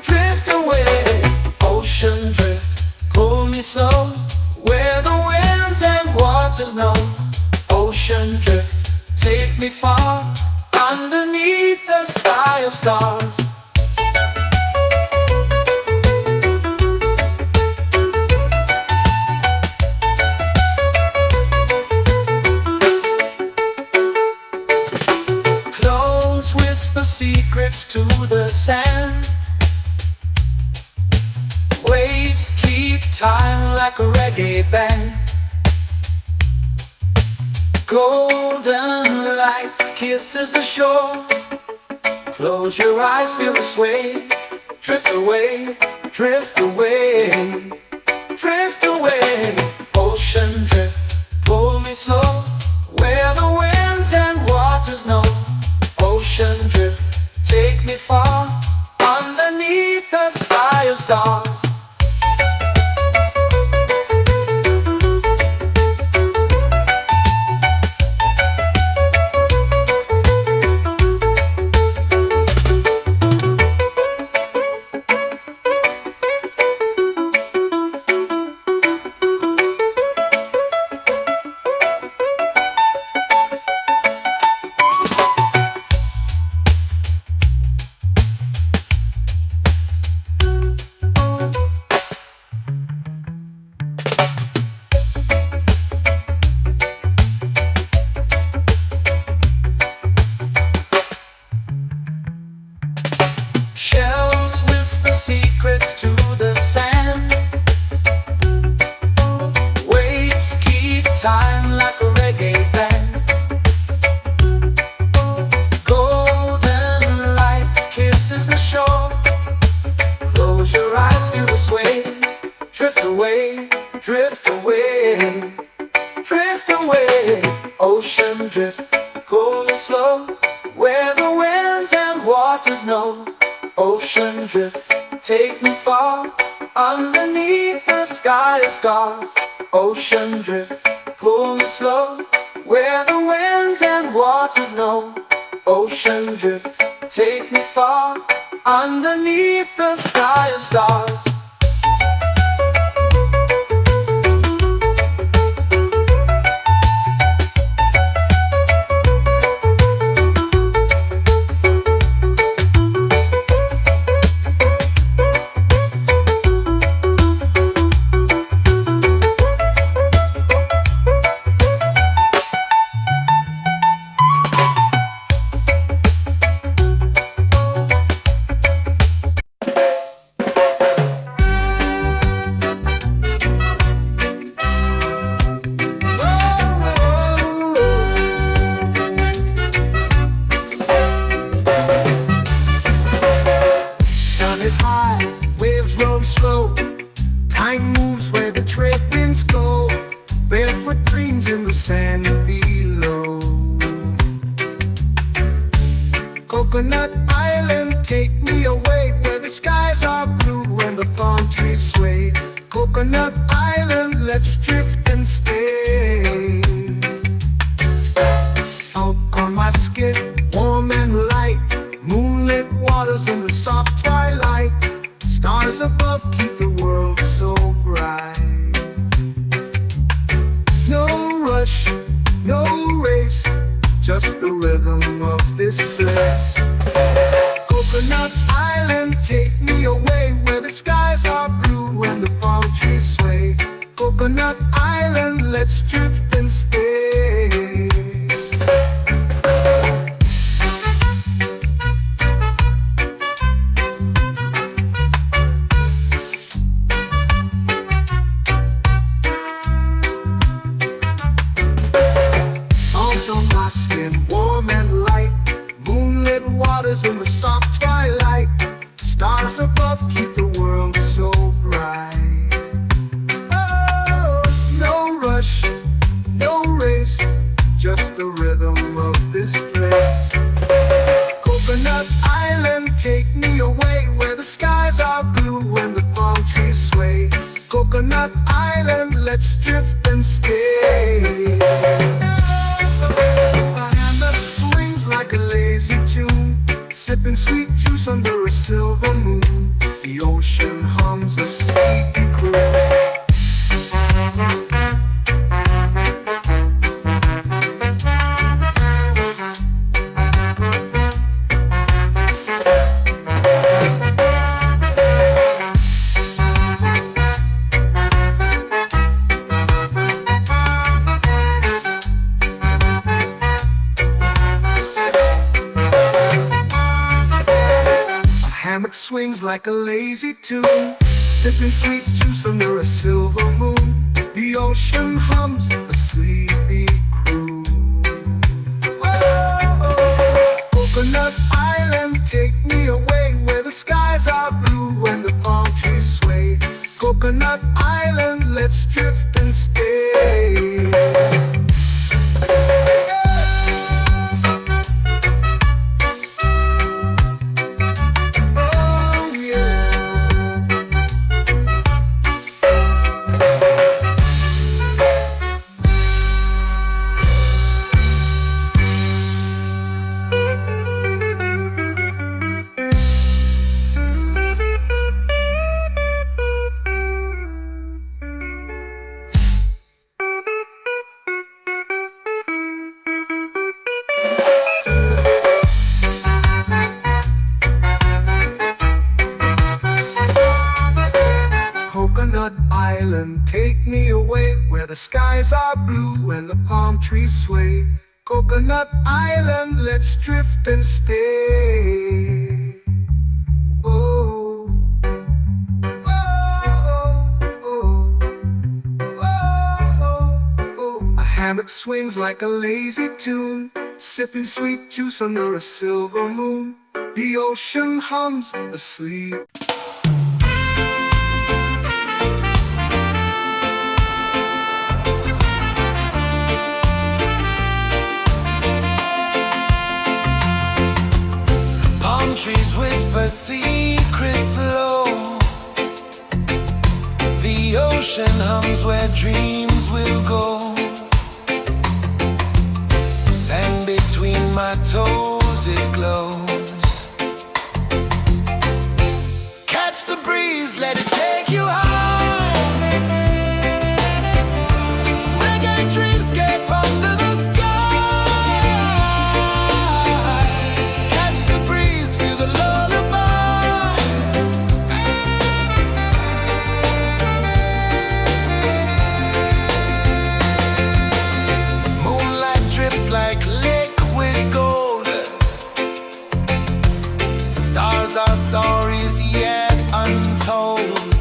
drift away. Ocean drift, pull me slow, where the winds and waters know. Ocean drift, take me far, underneath the sky of stars. Clones whisper secrets to the sand. Waves keep time like a reggae band. Golden light kisses the shore. Close your eyes, feel the sway. Drift away, drift away, drift away. Ocean drift, pull me slow, where the winds and waters know. Ocean drift, take me far, underneath the sky of stars. Shells whisper secrets to the sand. Waves keep time like a reggae band. Golden light kisses the shore. Close your eyes, feel the sway. Drift away, drift away, drift away. Ocean drift, cool and slow, where the winds and waters know. Ocean drift, take me far, underneath the sky of stars. Ocean drift, pull me slow, where the winds and waters know. Ocean drift, take me far, underneath the sky of stars. Time moves where the trade winds go. Barefoot dreams in the sand below. Coconut Island, take me away, where the skies are blue and the palm trees sway. Coconut Island, let's drift and stay. Out on my skin, warm and light, moonlit waters in the soft twilight. Stars above keep the world so bright. No rush, no race, just the rhythm of this place. Coconut Island, take me away, where the skies are blue and the palm trees sway. above keep the world so bright. Oh, no rush, no race, just the rhythm of this place. Coconut Island, take me away where the skies are blue and the palm trees sway. Coconut Island, let's drift and stay. A hand that swings like a lazy tune, sipping sweet juice under a silver moon. The ocean hums a sleepy croon. Hammock swings like a lazy tune, sipping sweet juice under a silver moon. The ocean hums a sleepy croon. Whoa, Coconut Island, take me away where the skies are blue and the palm trees sway. Coconut Island, let's drift and stay. Coconut Island, take me away where the skies are blue and the palm trees sway. Coconut Island, let's drift and stay. Oh, oh, oh, oh, oh. A hammock swings like a lazy tune, sipping sweet juice under a silver moon. The ocean hums asleep. Trees whisper secrets low. The ocean hums where dreams will go. Sand between my toes, it glows. Catch the breeze, let it take you high. Reggae dreamscape under the sky. Our stories yet untold.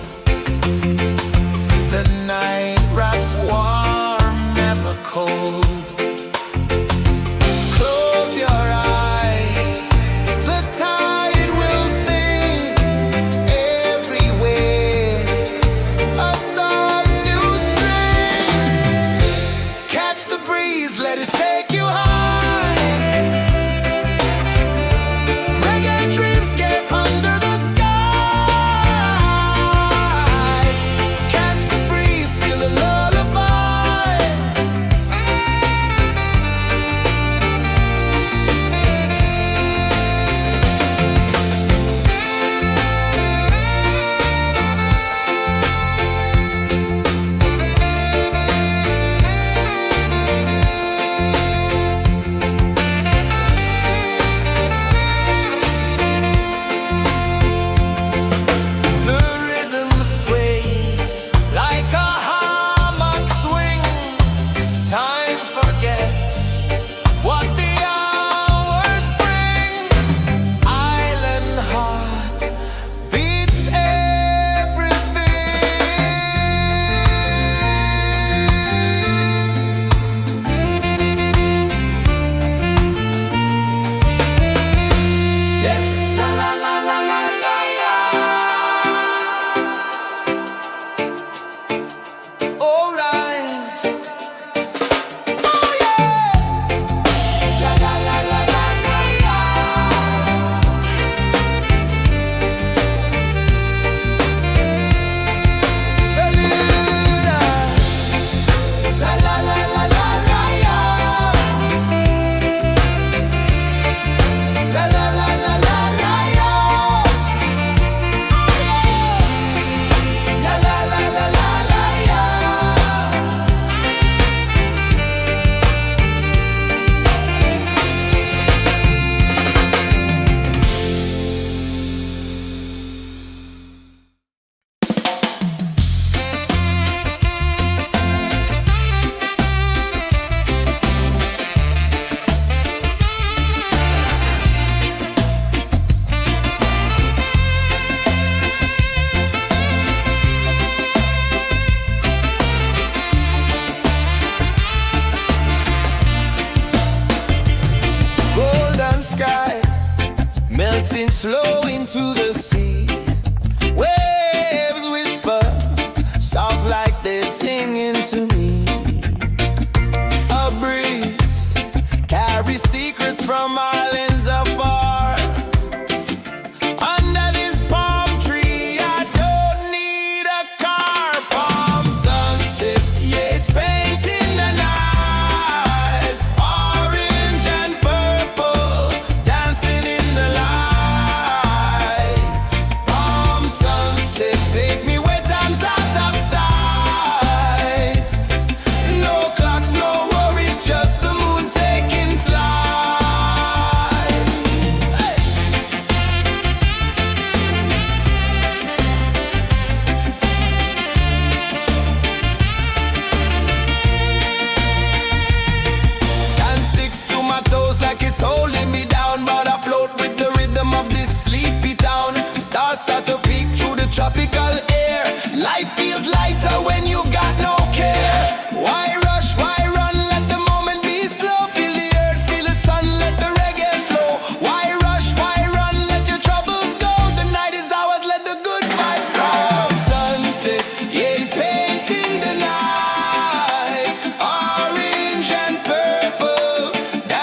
Stars start to peek through the tropical air. Life feels lighter when you've got no care. Why rush, why run, let the moment be slow. Feel the earth, feel the sun, let the reggae flow. Why rush, why run, let your troubles go. The night is ours, let the good vibes grow. Sunset, yeah, it's painting the night. Orange and purple,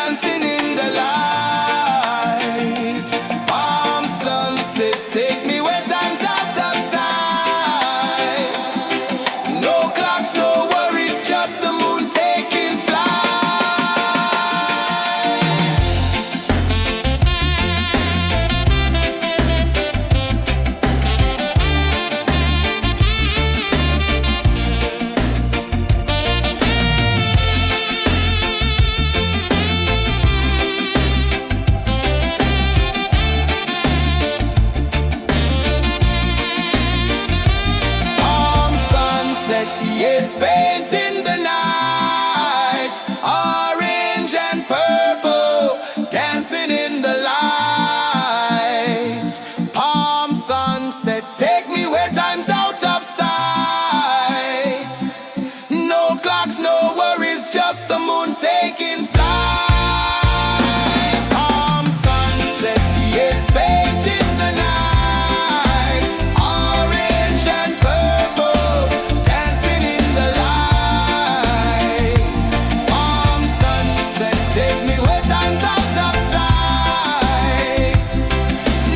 dancing in the light. Palm sunset, take me where time's out of sight. No clocks, no worries, just the moon taking flight. Palm sunset, yeah, it's painting the night. Orange and purple, dancing in the light. Palm sunset, take me where time's out of sight. No clocks, no worries, just the moon taking flight. Palm sunset, yeah, it's painting the night. Orange and purple, dancing in the light. Palm sunset, take me where time's out of sight.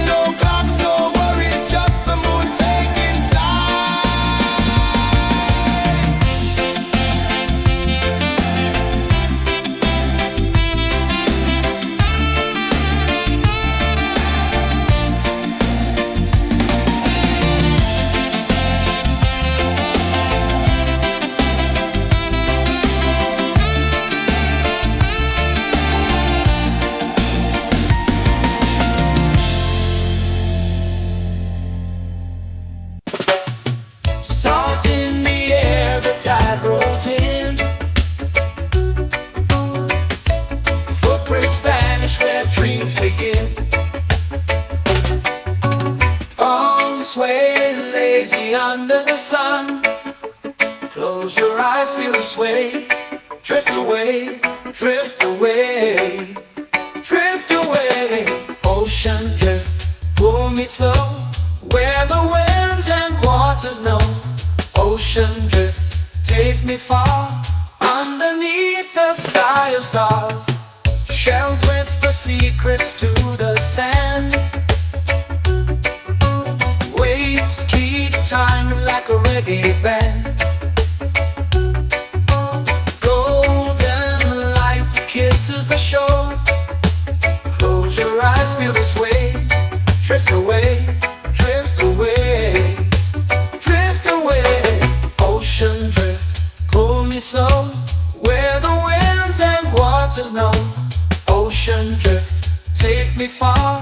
No clocks, no worries, just the moon taking flight. Salt in the air, the tide rolls in. Footprints vanish where dreams begin. Arms sway lazy under the sun. Close your eyes, feel the sway. Drift away, drift away, drift away. Ocean drift, pull me slow, where the winds and waters know. Ocean drift, take me far, underneath the sky of stars. Shells whisper secrets to the sand. Waves keep time like a reggae band. Golden light kisses the shore. Close your eyes, feel the sway. Drift away, drift away, drift away. Ocean drift, pull me slow, where the winds and waters know. Ocean drift, take me far,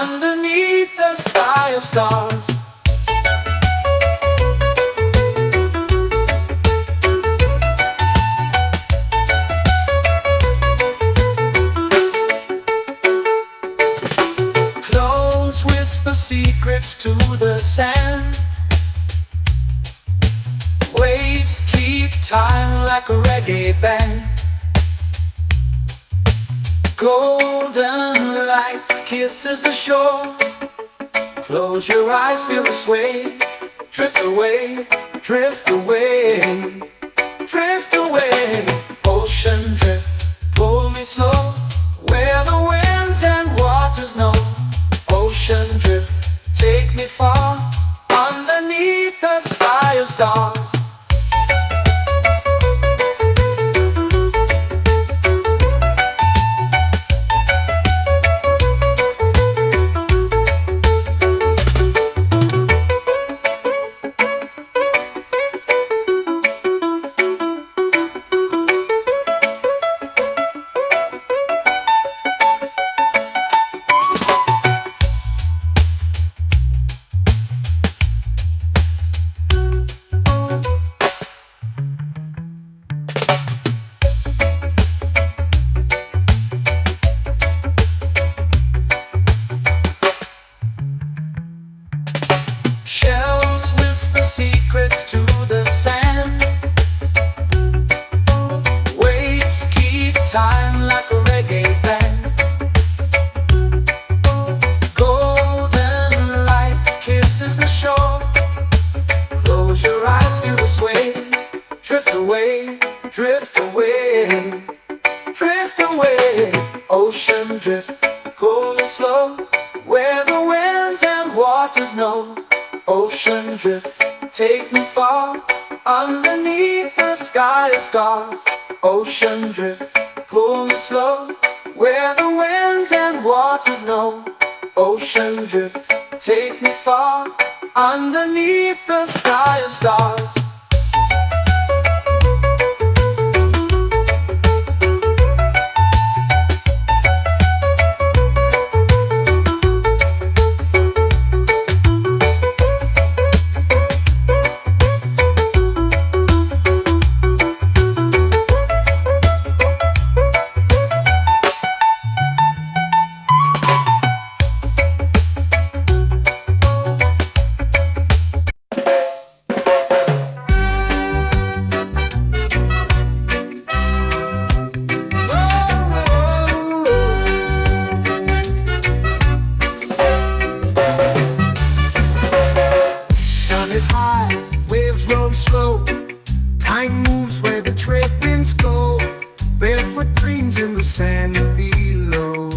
underneath the sky of stars. Close whisper secrets to the sand. Waves keep time like a reggae band. Golden light kisses the shore. Close your eyes, feel the sway. Drift away, drift away, drift away. Ocean drift, pull me slow, where the winds and waters know. Ocean drift, take me far, underneath the sky of stars. secrets to the sand. Waves keep time like a reggae band. Golden light kisses the shore. Close your eyes, feel the sway. Drift away, drift away, drift away. Ocean drift, cool and slow, where the winds and waters know. Ocean drift, take me far, underneath the sky of stars. Ocean drift, pull me slow, where the winds and waters know. Ocean drift, take me far, underneath the sky of stars. Slow. Time moves where the trade winds go. Barefoot dreams in the sand below.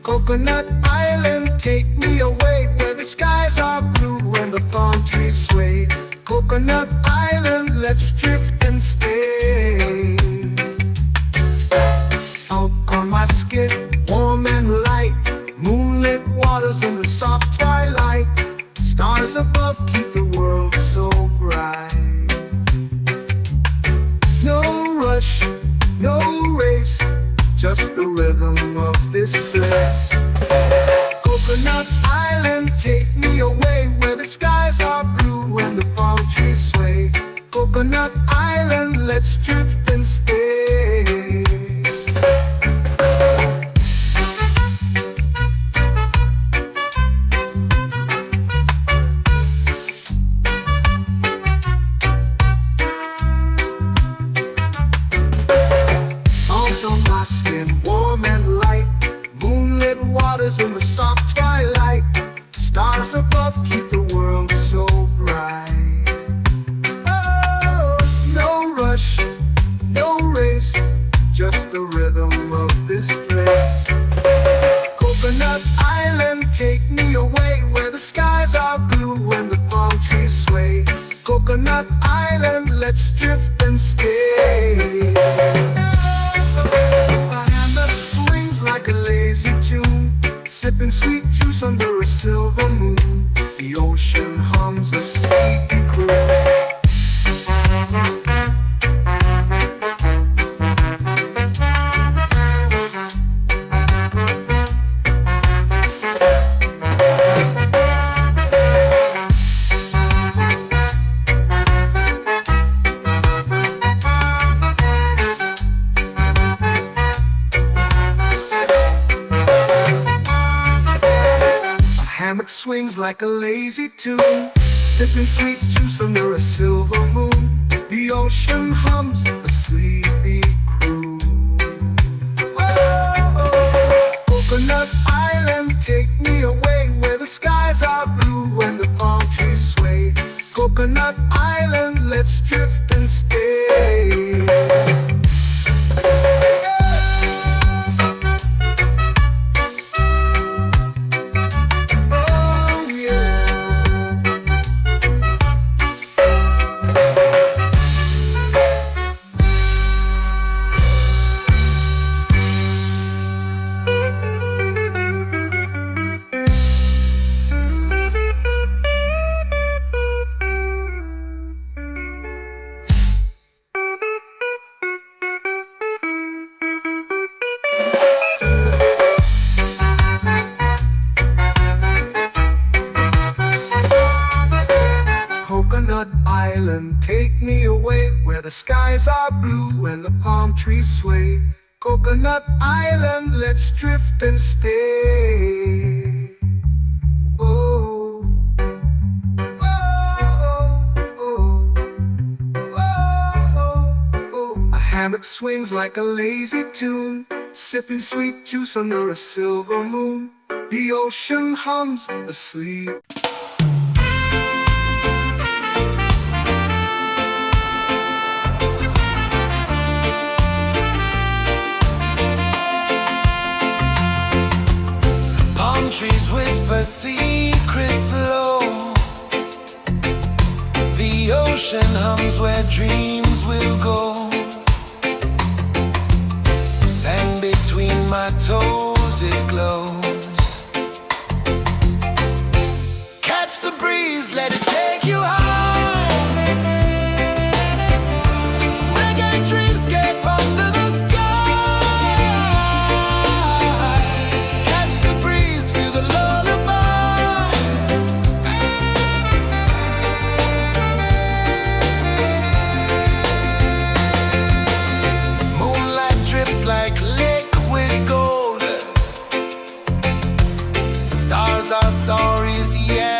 Coconut Island, take me away, where the skies are blue and the palm trees sway. Coconut Island, let's drift and stay. Out on my skin, warm and light, moonlit waters in the soft twilight. Stars above keep the world so bright. No rush, no race, just the rhythm of this place. Coconut Island, take me away, where the skies are blue and the palm trees sway. Coconut Island, let's drift and stay. In the soft twilight, stars above keep the world so bright. Oh, no rush, no race, just the rhythm of this place. Coconut Island, take me away, where the skies are blue and the palm trees sway. Coconut Island, let's drift and stay. A hand that swings like a lazy tune, sipping sweet juice under a silver moon. The ocean hums a sleepy croon. Hammock swings like a lazy tune, sipping sweet juice under a silver moon. The ocean hums a sleepy croon. Oh, Coconut Island, take me away, where the skies are blue and the palm trees sway. Coconut Island, let's drift and stay. Coconut Island, take me away, where the skies are blue and the palm trees sway. Coconut Island, let's drift and stay. Oh. that swings like a lazy tune, sipping sweet juice under a silver moon. The ocean hums asleep. Palm trees whisper secrets low. The ocean hums where dreams will go. Sand between my toes, it glows. Catch the breeze, let it take you high. Reggae dreamscape under the sky. Catch the breeze, feel the lullaby. Moonlight drips like liquid gold. Stars are stories, yeah.